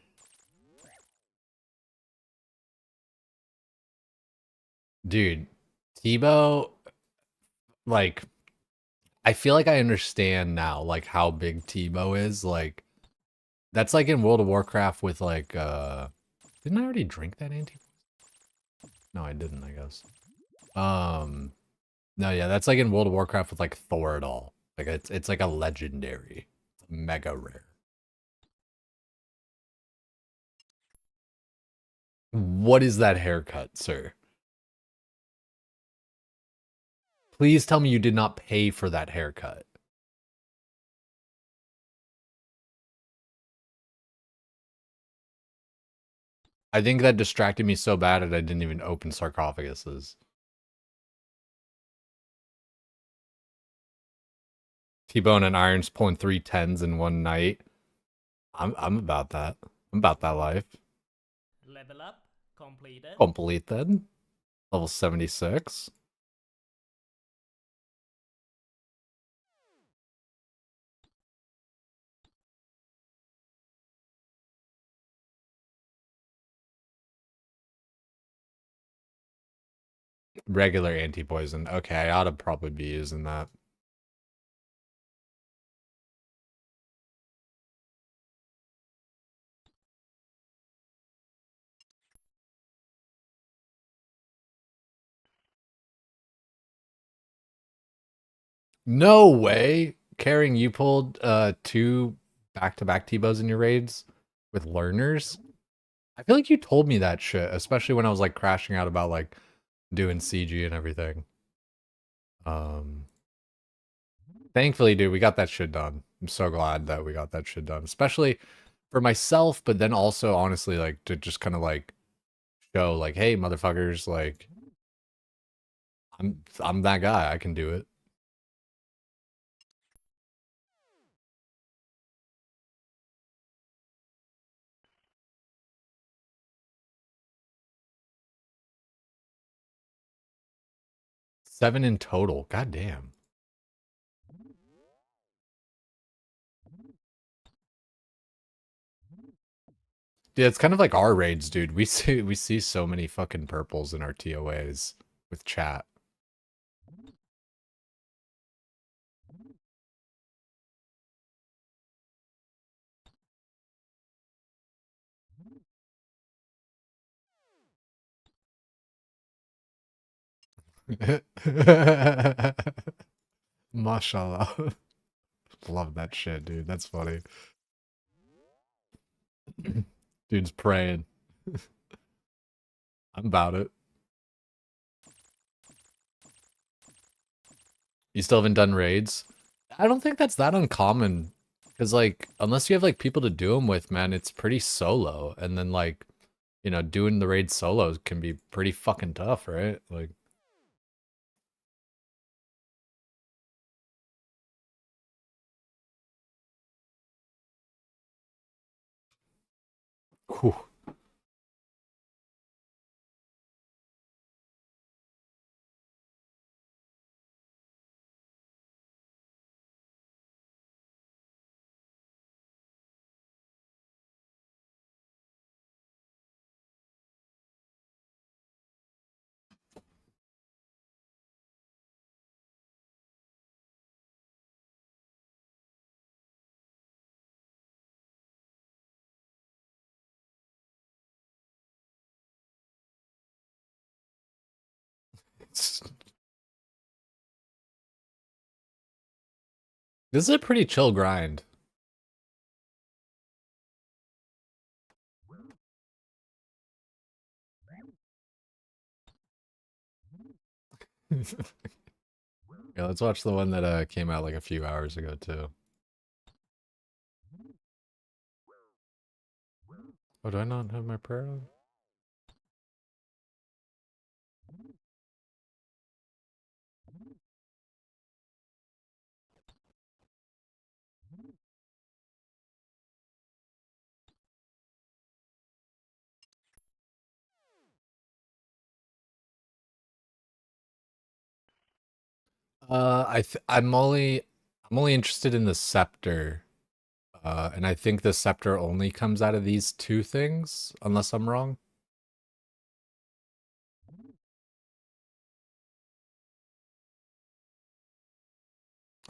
Dude. Tebow, like, I feel like I understand now, like, how big Tebow is. Like, that's like in World of Warcraft with, like, didn't I already drink that anti? No, I didn't, I guess. Um, no, yeah, that's like in World of Warcraft with, like, Thor at all. Like, it's like a legendary. Mega rare. What is that haircut, sir? Please tell me you did not pay for that haircut. I think that distracted me so bad that I didn't even open sarcophaguses. T-Bone and Irons pulling 3 10s in one night. I'm about that. I'm about that life. Level up completed. Completed. Level 76. Regular anti-poison. Okay, I ought to probably be using that. No way. Carrying you pulled two back-to-back T-bows in your raids with learners. I feel like you told me that shit, especially when I was like crashing out about like doing CG and everything. Um Thankfully, dude, we got that shit done. I'm so glad that we got that shit done, especially for myself, but then also honestly like to just kind of like show like, hey, motherfuckers, like I'm that guy. I can do it. Seven in total. God damn. Yeah, it's kind of like our raids, dude. We see so many fucking purples in our TOAs with chat. Mashallah. Love that shit, dude. That's funny. Dude's praying. I'm about it. You still haven't done raids? I don't think that's that uncommon. Because, like, unless you have, like, people to do them with, man, it's pretty solo. And then, like, you know, doing the raid solos can be pretty fucking tough, right? Like, whew. This is a pretty chill grind. Yeah, let's watch the one that came out like a few hours ago too. Oh, do I not have my prayer on? I'm only interested in the scepter. And I think the scepter only comes out of these two things, unless I'm wrong.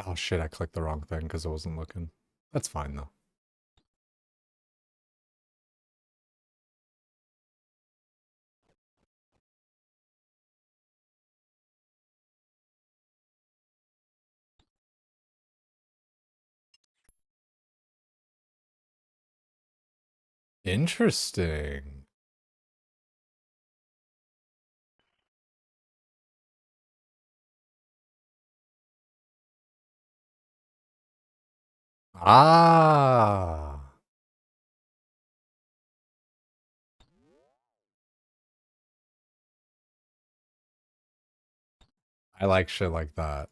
Oh shit, I clicked the wrong thing because I wasn't looking. That's fine though. Interesting. Ah, I like shit like that.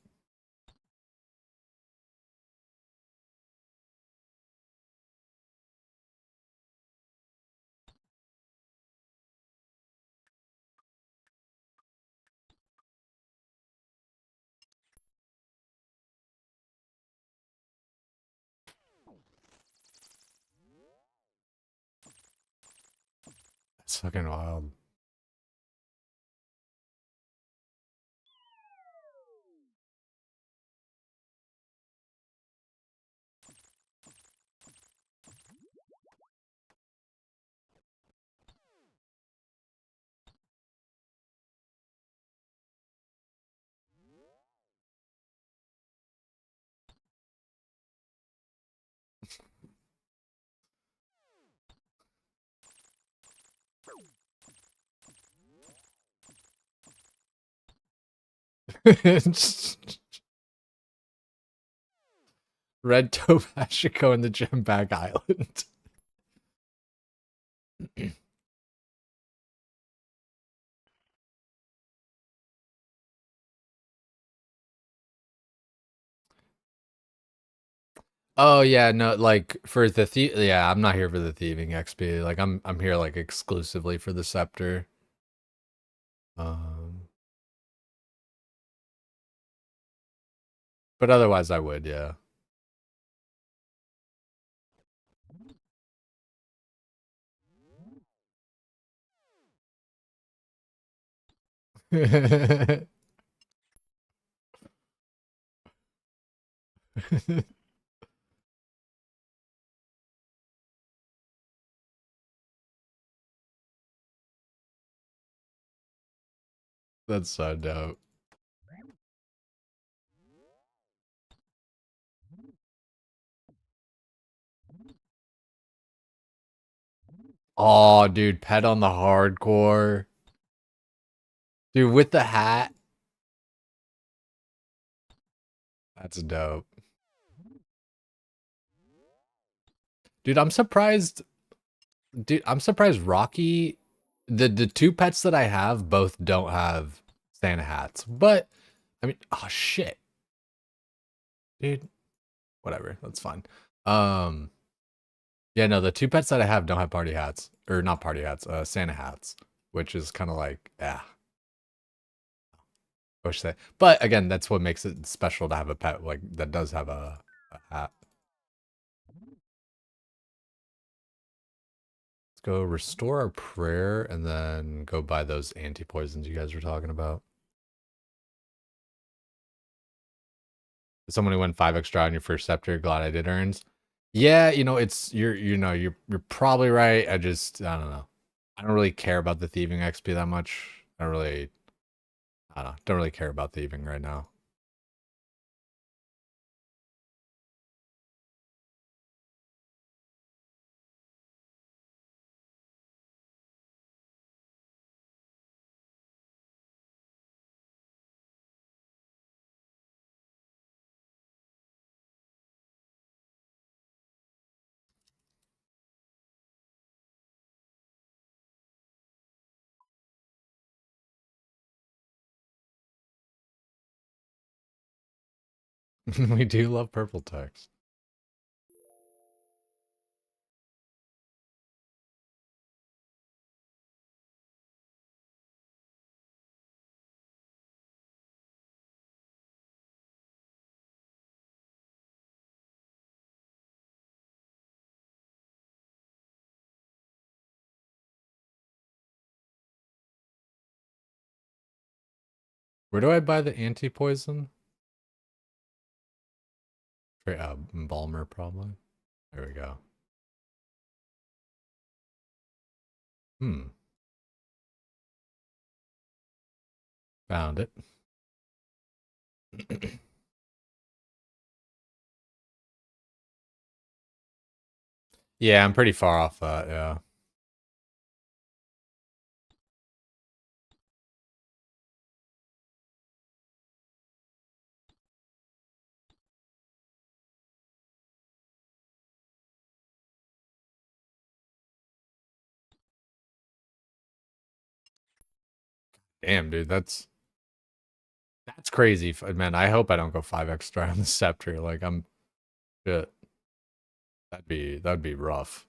That's fucking wild. Red Topaz should go in the gem bag island. Oh yeah, no, like for the yeah, I'm not here for the thieving XP. Like I'm here like exclusively for the scepter. Um but otherwise I would, yeah. That's so dope. Oh, dude, pet on the hardcore. Dude, with the hat. That's dope. Dude, I'm surprised. Dude, I'm surprised Rocky. The two pets that I have both don't have Santa hats. But I mean, oh shit. Dude, whatever. That's fine. Um yeah, no, the two pets that I have don't have party hats. Or not party hats, Santa hats. Which is kind of like, yeah. Wish that. But again, that's what makes it special to have a pet like that does have a hat. Let's go restore our prayer and then go buy those anti-poisons you guys were talking about. Someone who went 5 extra on your first scepter, glad I did earns. Yeah, you know, it's you're probably right. I don't know. I don't really care about the thieving XP that much. I don't really care about thieving right now. We do love purple text. Where do I buy the anti-poison? Balmer probably. There we go. Hmm. Found it. Yeah, I'm pretty far off that, yeah. Damn, dude, that's crazy. Man, I hope I don't go 5 extra on the scepter. Like I'm shit. That'd be rough.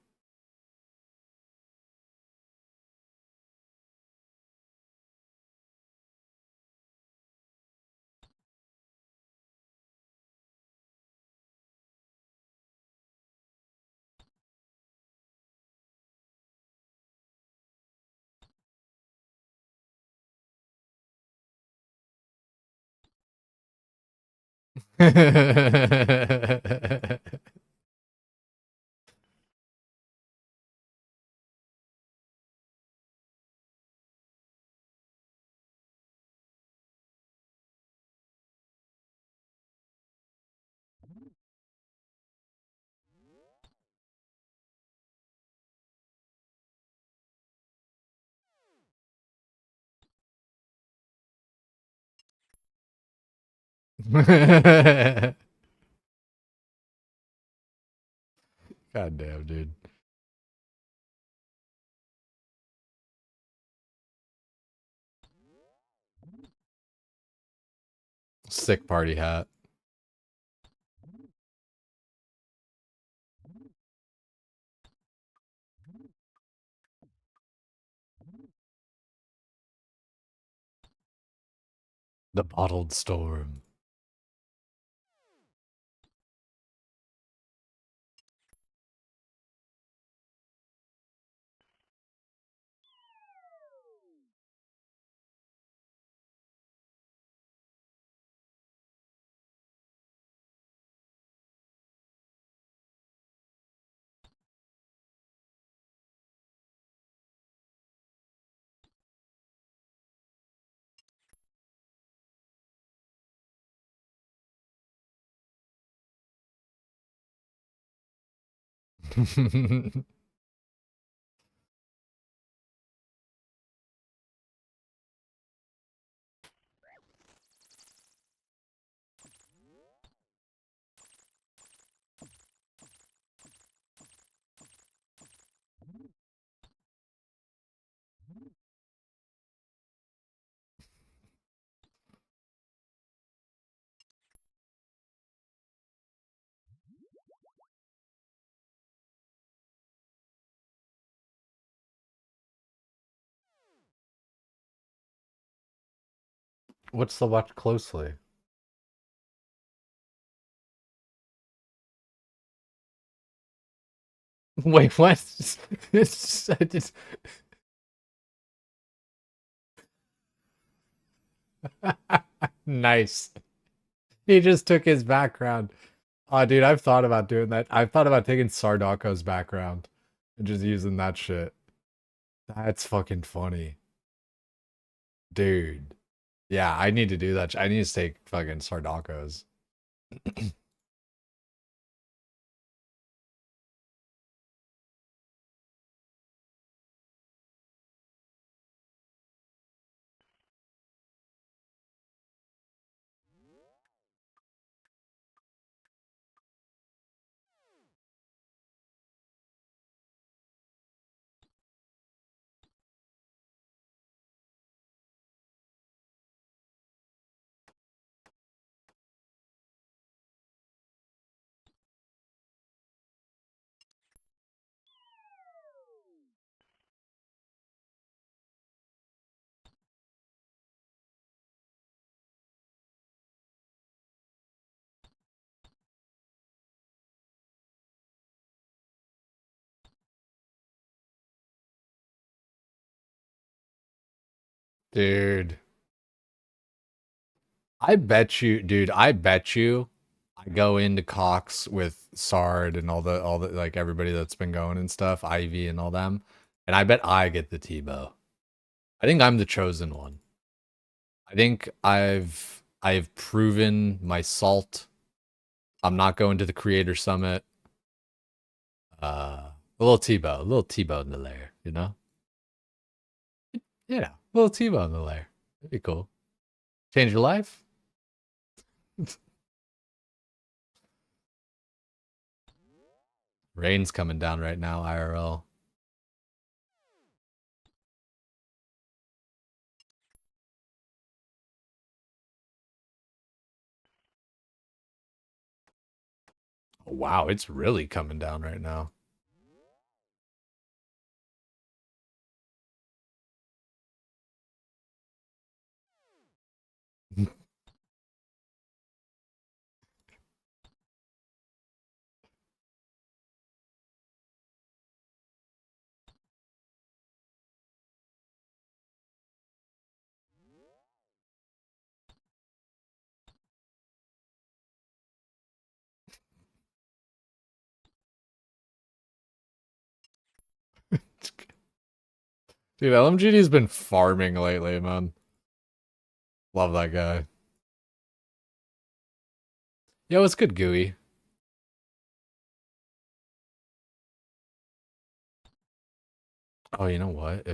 God damn, dude. Sick party hat. The bottled storm. What's the watch closely? Wait, what? I just... Nice. He just took his background. Oh, dude, I've thought about doing that. I've thought about taking Sardako's background and just using that shit. That's fucking funny. Dude. Yeah, I need to do that. I need to take fucking Sardako's. Dude. I bet you, dude, I bet you I go into Cox with Sard and all the like everybody that's been going and stuff, Ivy and all them, and I bet I get the Tebow. I think I'm the chosen one. I think I've proven my salt. I'm not going to the creator summit. A little Tebow in the lair, you know? Yeah, a little Tebow in the lair. That'd be cool. Change your life? Rain's coming down right now, IRL. Oh, wow, it's really coming down right now. Dude, LMGD's been farming lately, man. Love that guy. Yo, it's good, Gooey. Oh, you know what?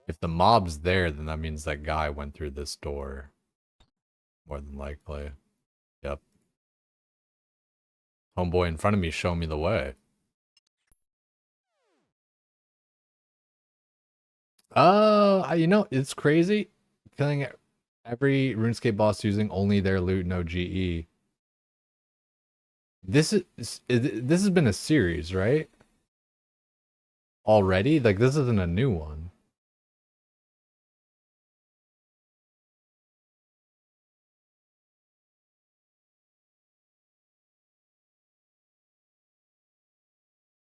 If the mob's there, then that means that guy went through this door. More than likely. Yep. Homeboy in front of me showing me the way. You know, it's crazy. Killing every RuneScape boss using only their loot, no GE. This has been a series, right? Already? Like this isn't a new one.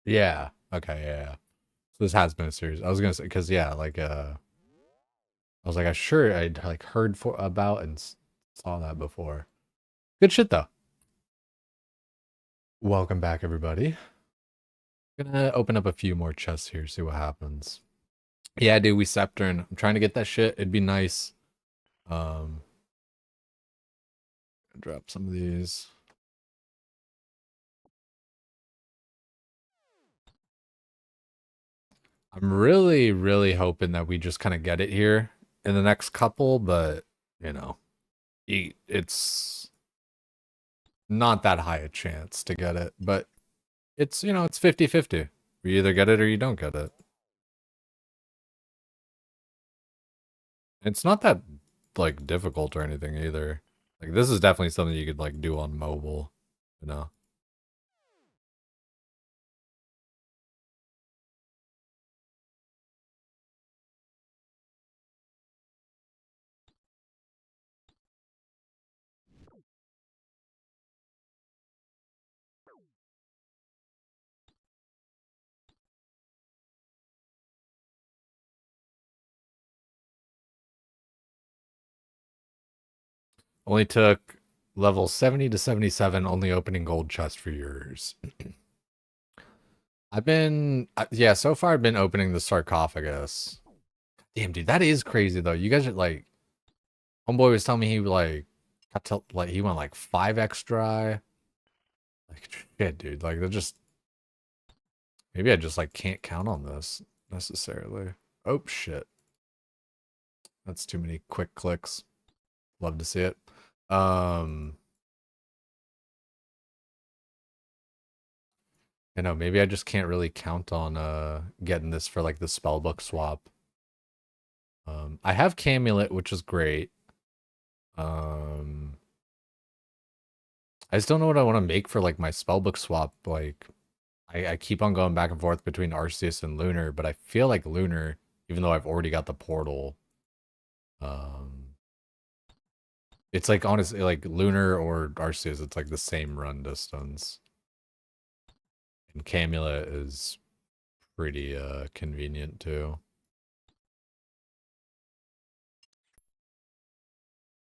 Yeah. Okay, yeah. So this has been a series. I was gonna say because yeah, like I was like, I sure I'd like heard about and saw that before. Good shit though. Welcome back, everybody. Gonna open up a few more chests here, see what happens. Yeah, dude, we Sceptern. I'm trying to get that shit. It'd be nice. Um, drop some of these. I'm really, really hoping that we just kind of get it here in the next couple, but you know, it's not that high a chance to get it, but it's, you know, it's 50-50. You either get it or you don't get it. It's not that like difficult or anything either. Like this is definitely something you could like do on mobile, you know. Only took level 70 to 77 only opening gold chest for yours. I've been yeah, so far I've been opening the sarcophagus. Damn, dude, that is crazy though. You guys are like homeboy was telling me he like got to like he went like 5x dry. Like shit, dude. Like they're just maybe I just like can't count on this necessarily. Oh shit. That's too many quick clicks. Love to see it. Um I know maybe I just can't really count on getting this for like the spellbook swap. I have Camulet, which is great. Um I just don't know what I want to make for like my spellbook swap. Like I keep on going back and forth between Arceus and Lunar, but I feel like Lunar, even though I've already got the portal, um it's like honestly like Lunar or Arceus, it's like the same run distance. And Camulet is pretty convenient too.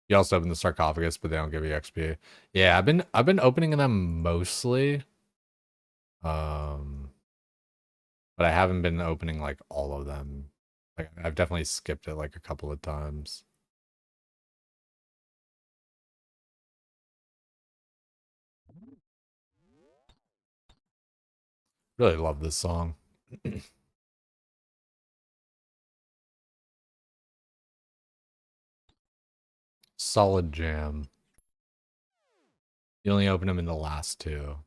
You also open the sarcophagus, but they don't give you XP. Yeah, I've been opening them mostly. Um but I haven't been opening like all of them. Like I've definitely skipped it like a couple of times. Really love this song. Solid jam. You only open them in the last two.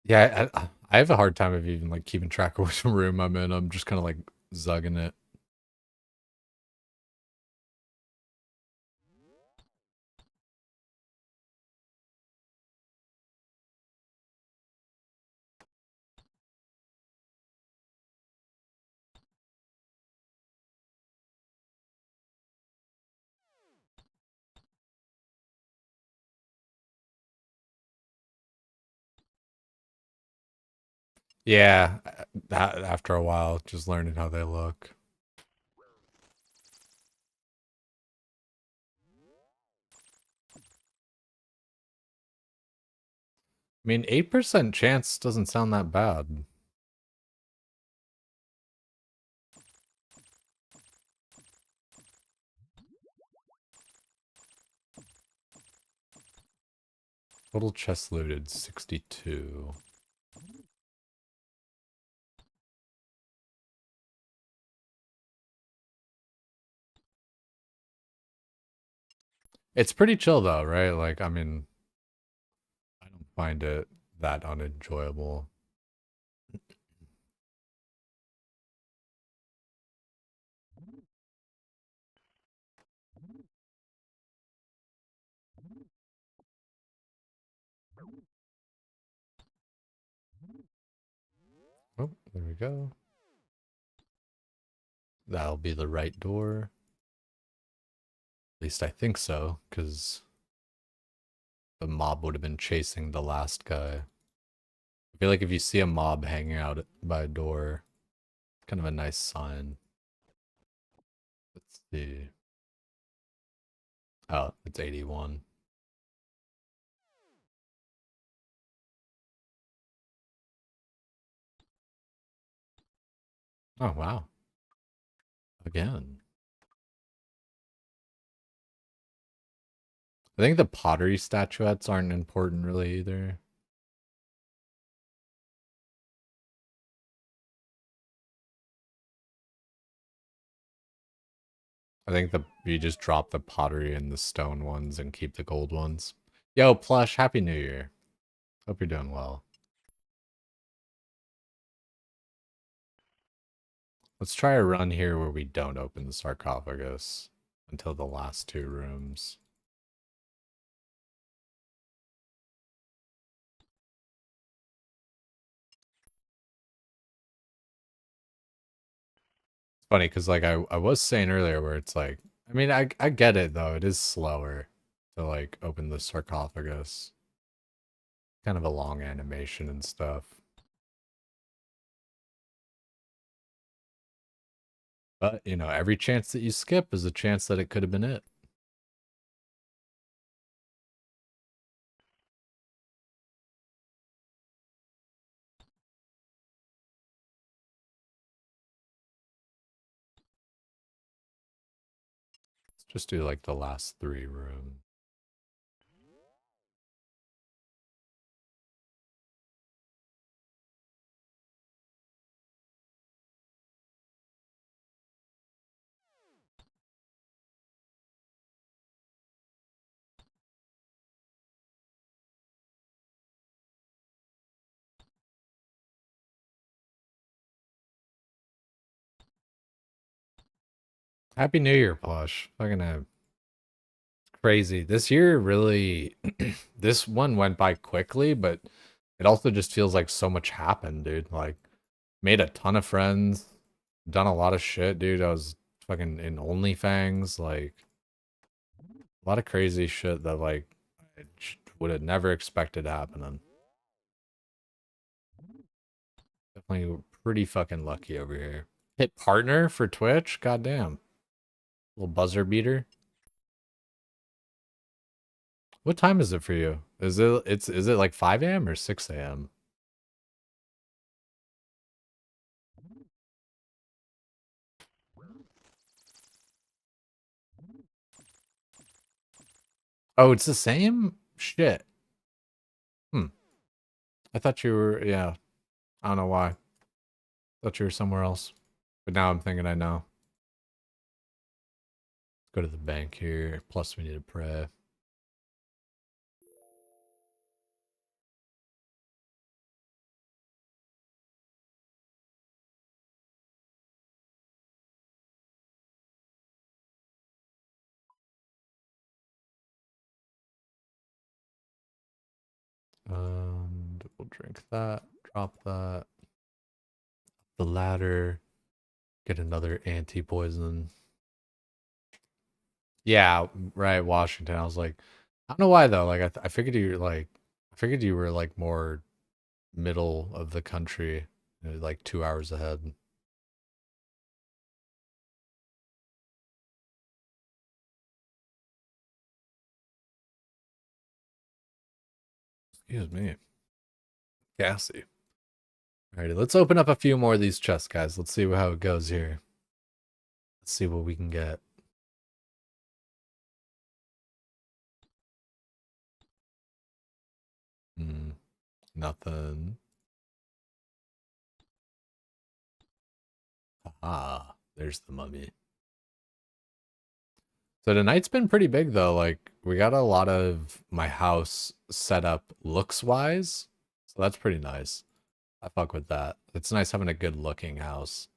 Yeah, I have a hard time of even like keeping track of which room I'm in. I'm just kind of like zugging it. Yeah, after a while, just learning how they look. I mean, 8% chance doesn't sound that bad. Total chest looted, 62. It's pretty chill though, right? Like, I mean, I don't find it that unenjoyable. Oh, there we go. That'll be the right door. At least I think so, because the mob would have been chasing the last guy. I feel like if you see a mob hanging out by a door, kind of a nice sign. Let's see. Oh, it's 81. Oh, wow. Again. I think the pottery statuettes aren't important really either. I think you just drop the pottery and the stone ones and keep the gold ones. Yo, Plush, Happy New Year. Hope you're doing well. Let's try a run here where we don't open the sarcophagus until the last two rooms. It's funny because like I was saying earlier where it's like, I mean, I get it though. It is slower to like open the sarcophagus. Kind of a long animation and stuff. But, you know, every chance that you skip is a chance that it could have been it. Let's just do like the last three rooms. Happy New Year, Plush. Fucking crazy. This year really, this one went by quickly, but it also just feels like so much happened, dude. Like, made a ton of friends, done a lot of shit, dude. I was fucking in OnlyFans, like, a lot of crazy shit that, like, I would have never expected happening. Definitely pretty fucking lucky over here. Hit partner for Twitch? Goddamn. Little buzzer beater. What time is it for you? Is it like 5 a.m. or 6 a.m.? Oh, it's the same? Shit. Hmm. I thought you were, yeah. I don't know why. Thought you were somewhere else. But now I'm thinking I know. Let's go to the bank here. Plus we need to pray. And we'll drink that. Drop that. The ladder. Get another anti-poison. Yeah, right, Washington. I was like, I don't know why though. Like I figured you were like I figured you were like more middle of the country, like 2 hours ahead. Excuse me. Gassy. Alrighty, let's open up a few more of these chests, guys. Let's see how it goes here. Let's see what we can get. Hmm, nothing. Ah, there's the mummy. So tonight's been pretty big though. Like we got a lot of my house set up looks wise. So that's pretty nice. I fuck with that. It's nice having a good looking house.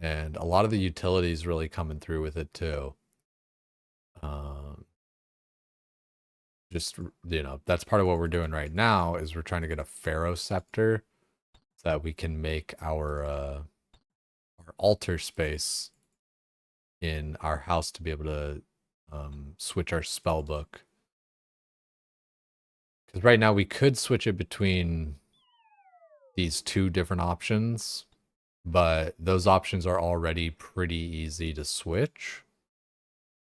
And a lot of the utilities really coming through with it too. Um, just that's part of what we're doing right now is we're trying to get a pharaoh scepter so that we can make our altar space in our house to be able to switch our spell book. Because right now we could switch it between these two different options, but those options are already pretty easy to switch.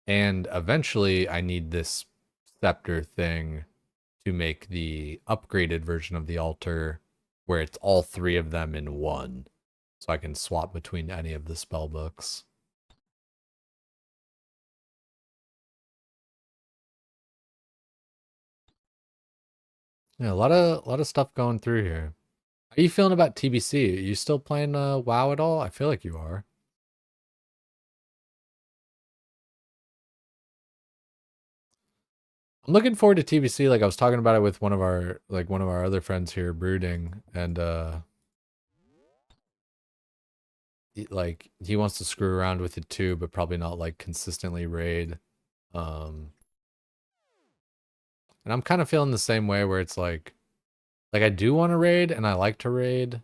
And eventually I need this scepter thing to make the upgraded version of the altar where it's all three of them in one. So I can swap between any of the spell books. Yeah, a lot of stuff going through here. How are you feeling about TBC? Are you still playing WoW at all? I feel like you are. I'm looking forward to TBC. Like I was talking about it with one of our other friends here, Brooding, and he wants to screw around with it too, but probably not like consistently raid. Um, and I'm kind of feeling the same way where it's like I do want to raid and I like to raid,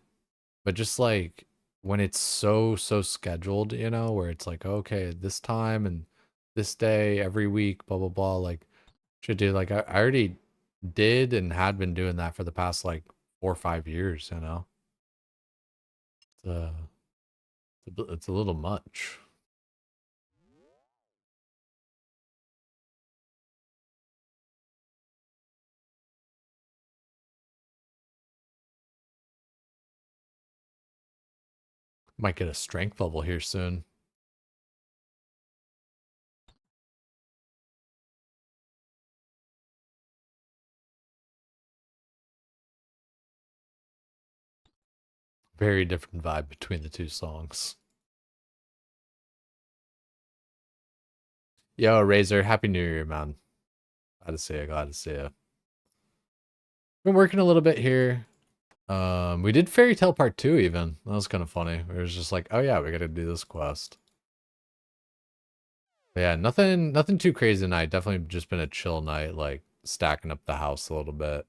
but just like when it's so scheduled, where it's like okay, this time and this day every week, blah blah blah. Like should do like I already did and had been doing that for the past like 4 or 5 years. It's, uh, it's a little much. Might get a strength level here soon. Very different vibe between the two songs. Yo, Razor, happy New Year, man. Glad to see you. Glad to see you. Been working a little bit here. We did Fairy Tale Part 2 even. That was kind of funny. It was just like, oh yeah, we gotta do this quest. But yeah, nothing too crazy tonight. Definitely just been a chill night, like stacking up the house a little bit.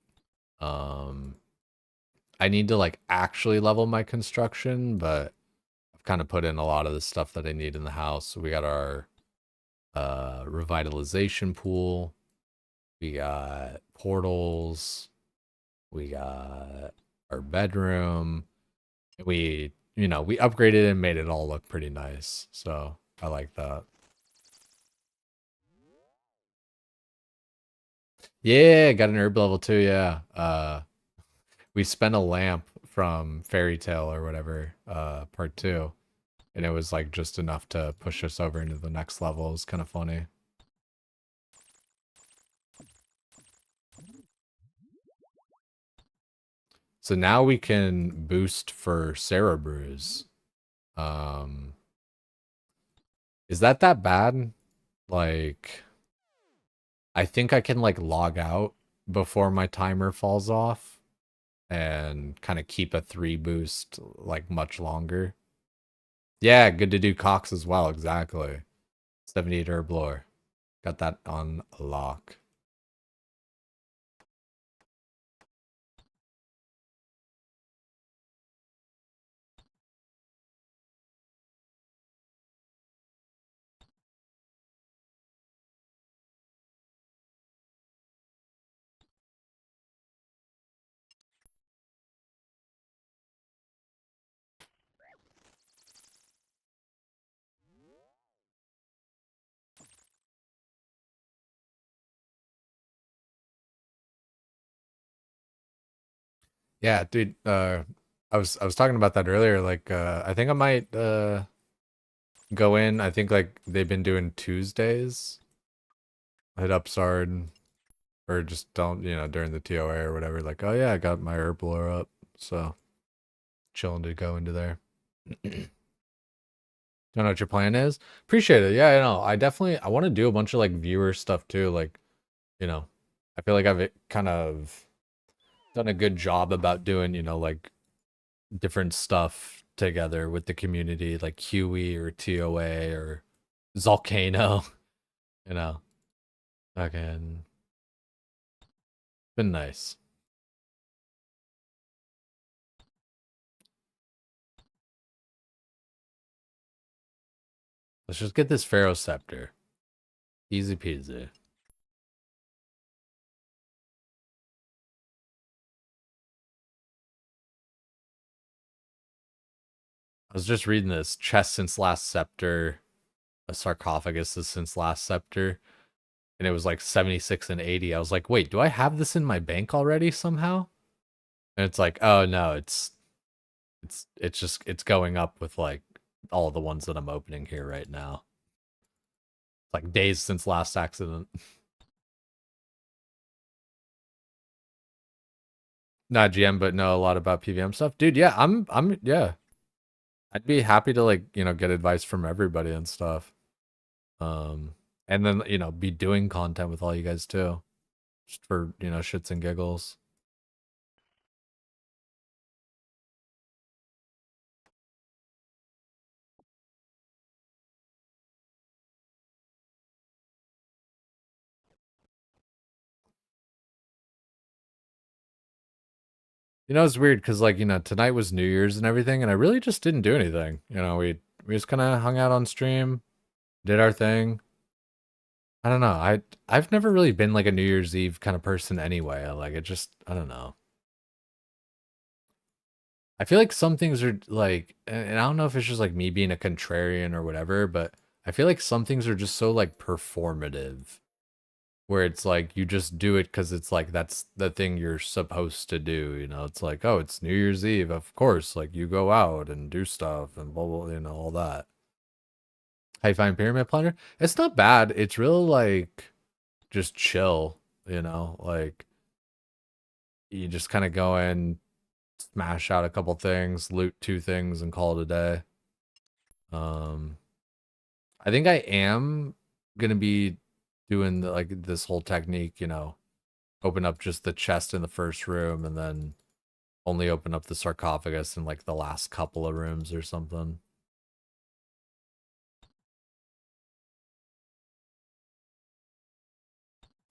Um, I need to like actually level my construction, but I've kind of put in a lot of the stuff that I need in the house. So we got our revitalization pool. We got portals. We got our bedroom. We upgraded and made it all look pretty nice. So I like that. Yeah, got an herb level 2, yeah. We spent a lamp from Fairy Tale or whatever, part 2. And it was like just enough to push us over into the next level. It was kind of funny. So now we can boost for Sarah Brews. Um, is that bad? Like, I think I can like log out before my timer falls off and kind of keep a 3 boost like much longer. Yeah, good to do Cox as well, exactly. 78 herb lore. Got that on lock. Yeah, dude, I was talking about that earlier. Like I think I might go in. I think like they've been doing Tuesdays. Hit up Sard or just don't, during the TOA or whatever, like, oh yeah, I got my herb lore up. So chilling to go into there. Don't know what your plan is. Appreciate it. Yeah, I know. I want to do a bunch of like viewer stuff too. Like, you know, I feel like I've kind of done a good job about doing, like different stuff together with the community, like Huey or TOA or Volcano, you know. Fucking been nice. Let's just get this Pharaoh Scepter. Easy peasy. I was just reading this. Chest since last scepter. A sarcophagus is since last scepter. And it was like 76 and 80. I was like, wait, do I have this in my bank already somehow? And it's like, oh no, it's going up with like all the ones that I'm opening here right now. It's like days since last accident. Not GM, but know a lot about PVM stuff. Dude, yeah, yeah. I'd be happy to like, get advice from everybody and stuff. And then, be doing content with all you guys too. Just for, shits and giggles. It's weird because like, tonight was New Year's and everything, and I really just didn't do anything. We just kind of hung out on stream, did our thing. I don't know. I've never really been like a New Year's Eve kind of person anyway. Like it just I don't know. I feel like some things are like, and I don't know if it's just like me being a contrarian or whatever, but I feel like some things are just so like performative, where it's like you just do it because it's like that's the thing you're supposed to do. It's like, oh, it's New Year's Eve, of course. Like you go out and do stuff and blah blah, all that. How you find Pyramid Planner? It's not bad. It's real like just chill. Like you just kind of go in, smash out a couple things, loot two things, and call it a day. I think I am gonna be doing like this whole technique, open up just the chest in the first room and then only open up the sarcophagus in like the last couple of rooms or something.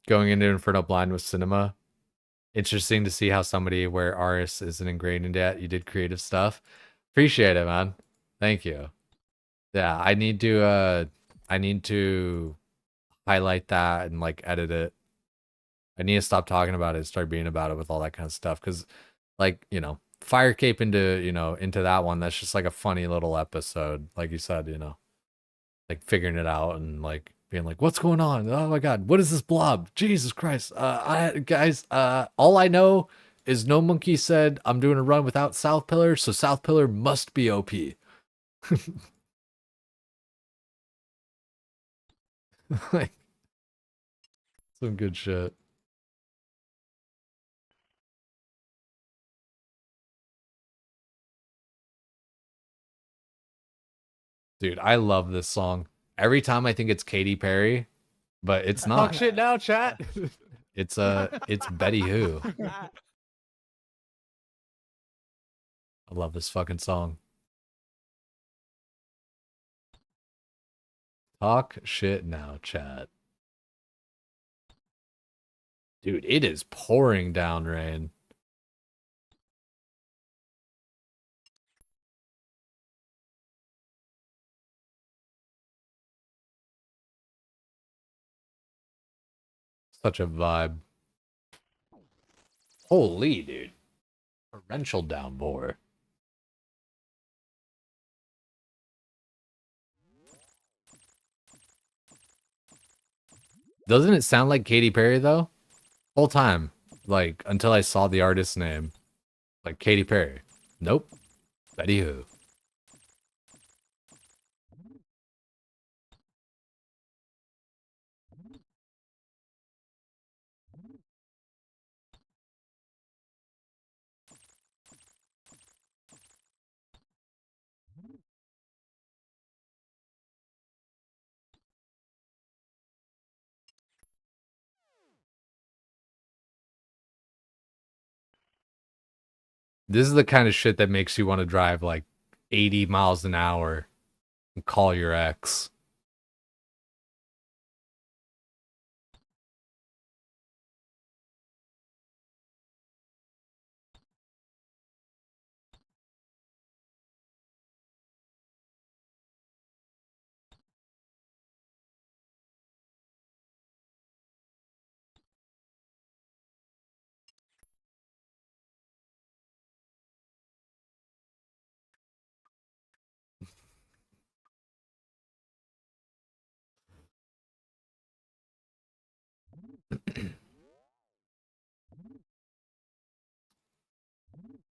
Going into Inferno blind with cinema. Interesting to see how somebody where Aris isn't ingrained in it. You did creative stuff. Appreciate it, man. Thank you. Yeah, I need to highlight that and like edit it. I need to stop talking about it, start being about it with all that kind of stuff. Cause like, Fire Cape into that one, that's just like a funny little episode. Like you said, like figuring it out and like being like, what's going on? Oh my god, what is this blob? Jesus Christ. All I know is No Monkey said I'm doing a run without South Pillar, so South Pillar must be OP. Like some good shit. Dude, I love this song. Every time I think it's Katy Perry, but it's not. Talk shit now, chat. It's Betty Who. I love this fucking song. Talk shit now, chat. Dude, it is pouring down rain. Such a vibe. Holy, dude. Torrential downpour. Doesn't it sound like Katy Perry, though? Whole time. Like, until I saw the artist's name. Like, Katy Perry. Nope. Betty Who. This is the kind of shit that makes you want to drive like 80 miles an hour and call your ex.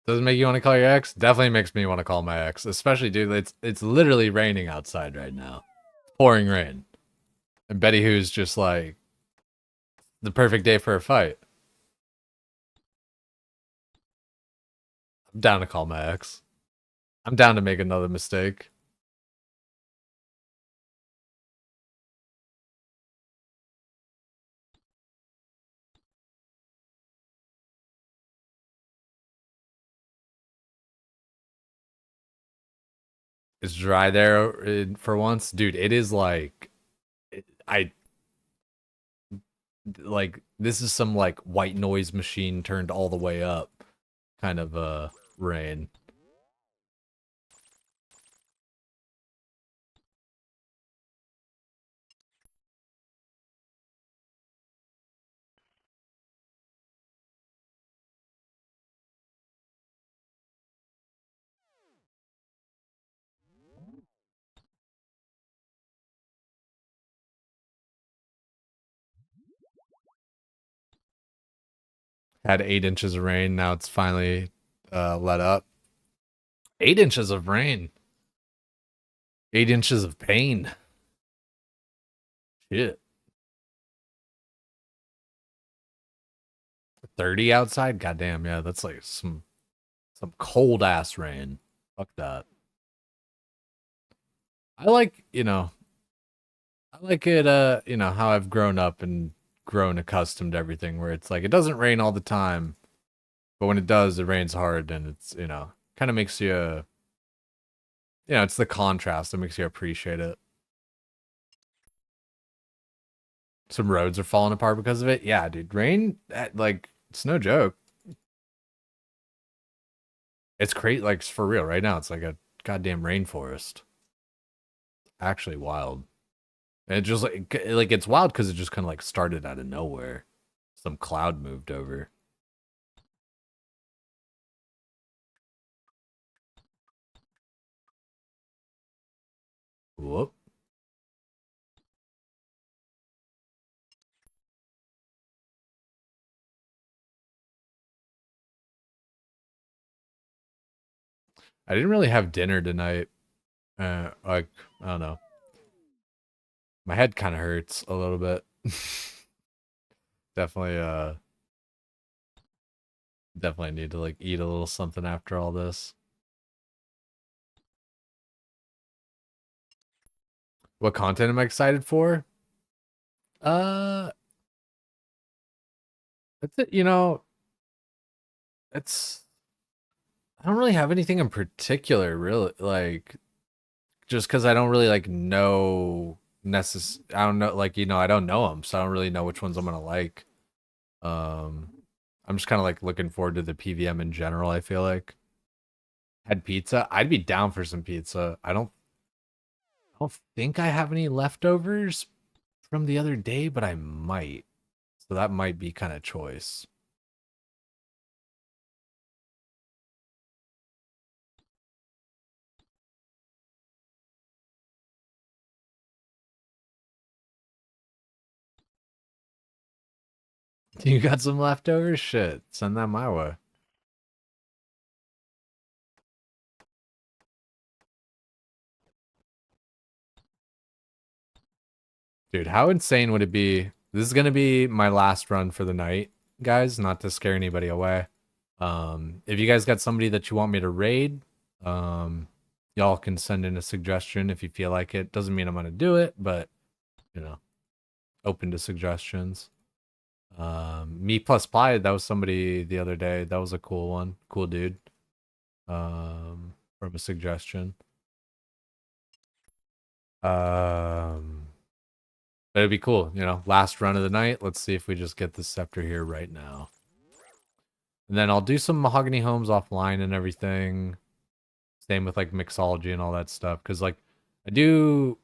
Doesn't make you want to call your ex? Definitely makes me want to call my ex. Especially, dude, it's literally raining outside right now. Pouring rain. And Betty Who's just like the perfect day for a fight. I'm down to call my ex. I'm down to make another mistake. It's dry there for once. Dude, it is like I like this is some like white noise machine turned all the way up kind of rain. Had 8 inches of rain. Now it's finally let up. 8 inches of rain. 8 inches of pain. Shit. 30 outside? Goddamn, yeah, that's like some cold ass rain. Fuck that. I like, I like it how I've grown up and grown accustomed to everything where it's like it doesn't rain all the time, but when it does, it rains hard and it's, kind of makes you it's the contrast that makes you appreciate it. Some roads are falling apart because of it. Yeah, dude, rain like it's no joke. It's crazy, like for real. Right now, it's like a goddamn rainforest. Actually, wild. And it just like it's wild because it just kind of like started out of nowhere. Some cloud moved over. Whoop. I didn't really have dinner tonight. Like I don't know. My head kind of hurts a little bit. Definitely, definitely need to like eat a little something after all this. What content am I excited for? Uh, that's it. It's I don't really have anything in particular, really. Like, just because I don't really like know I don't know, like I don't know them, so I don't really know which ones I'm gonna like. Um, I'm just kind of like looking forward to the PVM in general. I feel like had pizza, I'd be down for some pizza. I don't think I have any leftovers from the other day, but I might. So that might be kind of choice. You got some leftovers? Shit, send that my way. Dude, how insane would it be? This is gonna be my last run for the night, guys, not to scare anybody away. If you guys got somebody that you want me to raid, y'all can send in a suggestion if you feel like it. Doesn't mean I'm gonna do it, but you know, open to suggestions. Me plus Ply, that was somebody the other day. That was a cool one. Cool dude. from a suggestion. Um, but it'd be cool, you know, last run of the night. Let's see if we just get the scepter here right now. And then I'll do some mahogany homes offline and everything. Same with like mixology and all that stuff. Cause like I do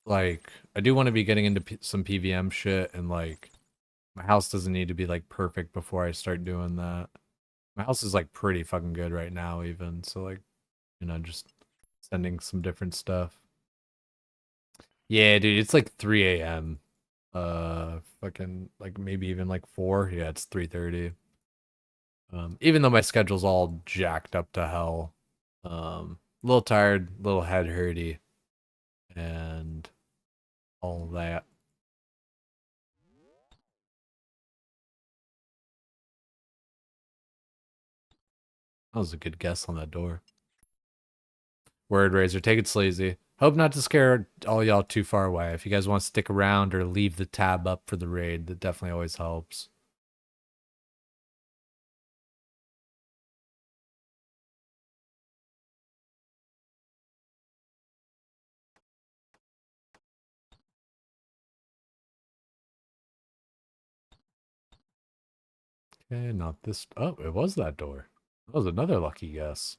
want to be getting into some PVM shit, and like my house doesn't need to be like perfect before I start doing that. My house is like pretty fucking good right now even. So like, you know, just sending some different stuff. Yeah, dude, it's like 3 a.m. Fucking like maybe even like 4. Yeah, it's 3:30. Even though my schedule's all jacked up to hell. A little tired, a little head hurty, and all that. That was a good guess on that door. Word Razor, take it sleazy. Hope not to scare all y'all too far away. If you guys want to stick around or leave the tab up for the raid, that definitely always helps. Okay, not this. Oh, it was that door. That was another lucky guess.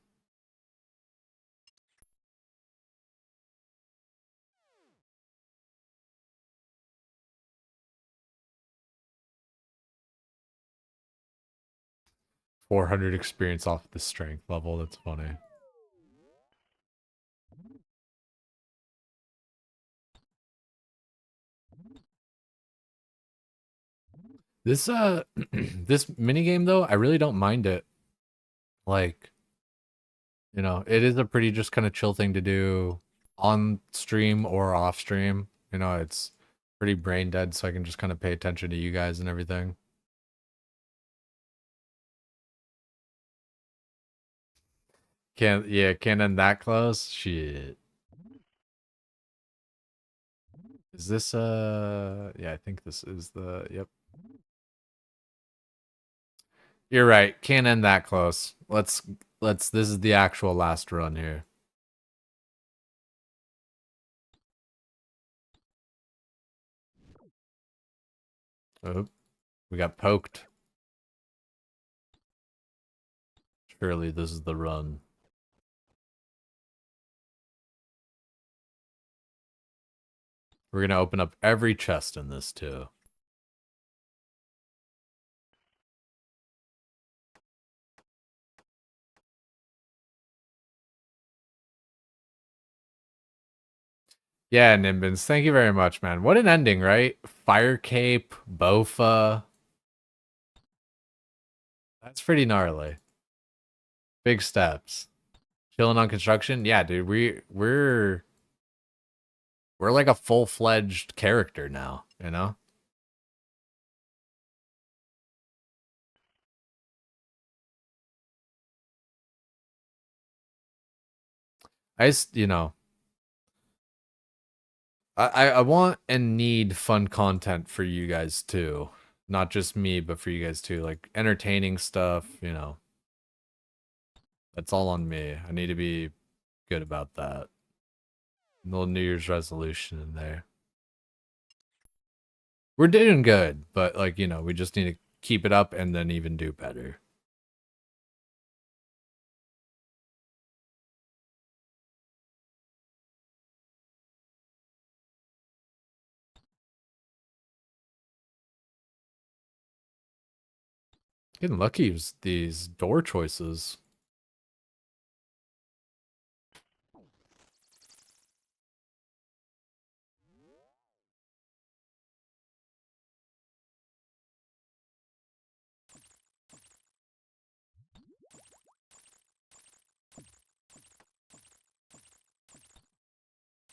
.400 experience off the strength level. That's funny. This this mini game though, I really don't mind it. Like, you know, it is a pretty just kind of chill thing to do on stream or off stream. You know, it's pretty brain dead, so I can just kind of pay attention to you guys and everything. Can't end that close. Shit. Is this yeah, I think this is the yep. You're right. Can't end that close. Let's this is the actual last run here. Oh, we got poked. Surely this is the run. We're gonna open up every chest in this too. Yeah, Nimbins, thank you very much, man. What an ending, right? Fire Cape, Bofa. That's pretty gnarly. Big steps. Chilling on construction. Yeah, dude, we're like a full-fledged character now, you know? You know, I want and need fun content for you guys too. Not just me, but for you guys too. Like entertaining stuff, you know. That's all on me. I need to be good about that. A little New Year's resolution in there. We're doing good, but like, you know, we just need to keep it up and then even do better. Getting lucky with these door choices.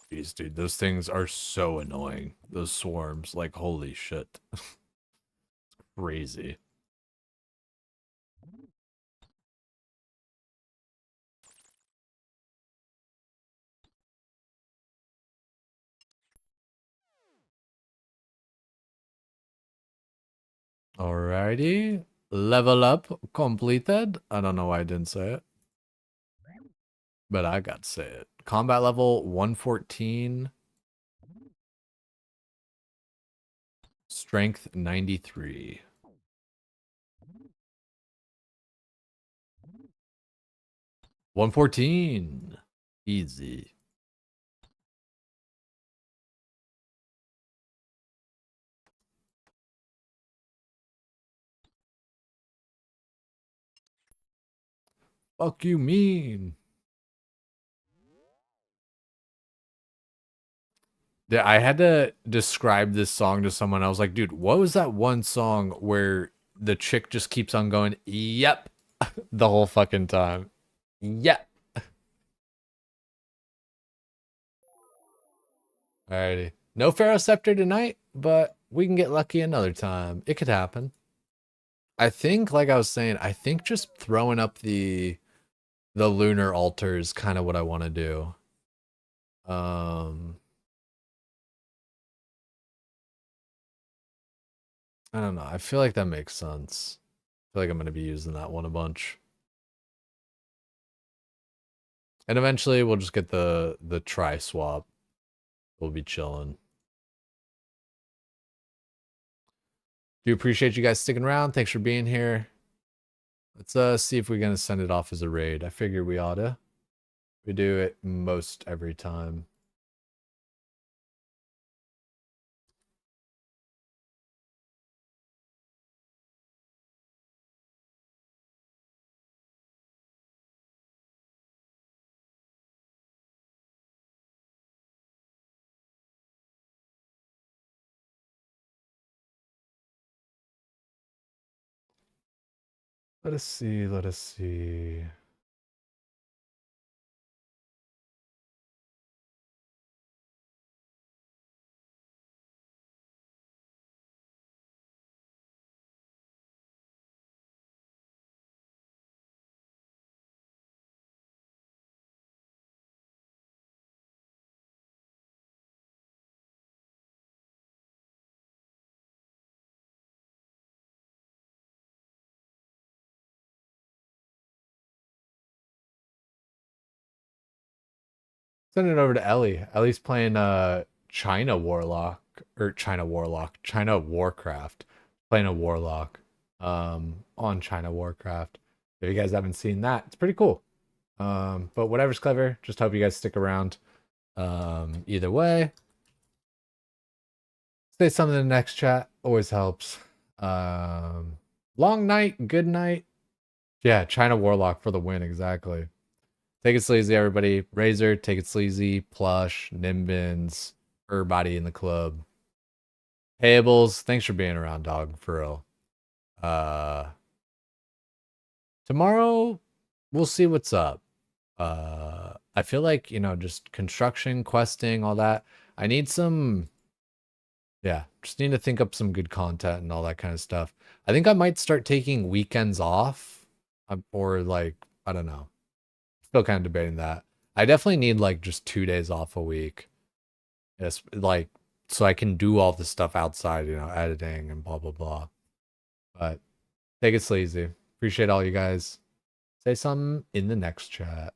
Jeez, dude, those things are so annoying. Those swarms, like, holy shit. Crazy. Alrighty. Level up completed. I don't know why I didn't say it. but I got to say it. Combat level 114. Strength 93. 114. Easy. Fuck you mean? Yeah, I had to describe this song to someone. I was like, dude, what was that one song where the chick just keeps on going, yep, the whole fucking time? Yep. Alrighty. No Pharaoh Scepter tonight, but we can get lucky another time. It could happen. I think, like I was saying, I think just throwing up the lunar altar is kind of what I want to do. I don't know. I feel like that makes sense. I feel like I'm going to be using that one a bunch. And eventually we'll just get the tri swap. We'll be chilling. Do appreciate you guys sticking around. Thanks for being here. Let's see if we're going to send it off as a raid. I figure we oughta. We do it most every time. Let us see. Let us see. Send it over to Ellie. Ellie's playing China Warlock or China Warcraft. Playing a Warlock on China Warcraft. If you guys haven't seen that, it's pretty cool. But whatever's clever, just hope you guys stick around. Either way. Say something in the next chat, always helps. Long night, good night. Yeah, China Warlock for the win, exactly. Take it sleazy, everybody. Razor, take it sleazy. Plush, Nimbins, everybody in the club. Payables, thanks for being around, dog, for real. Tomorrow, we'll see what's up. I feel like, just construction, questing, all that. I need some, yeah, just need to think up some good content and all that kind of stuff. I think I might start taking weekends off, or like, I don't know. Still kind of debating that. I definitely need like just 2 days off a week. Yes, like so I can do all the stuff outside, editing and blah blah blah. But take it sleazy. Appreciate all you guys. Say something in the next chat.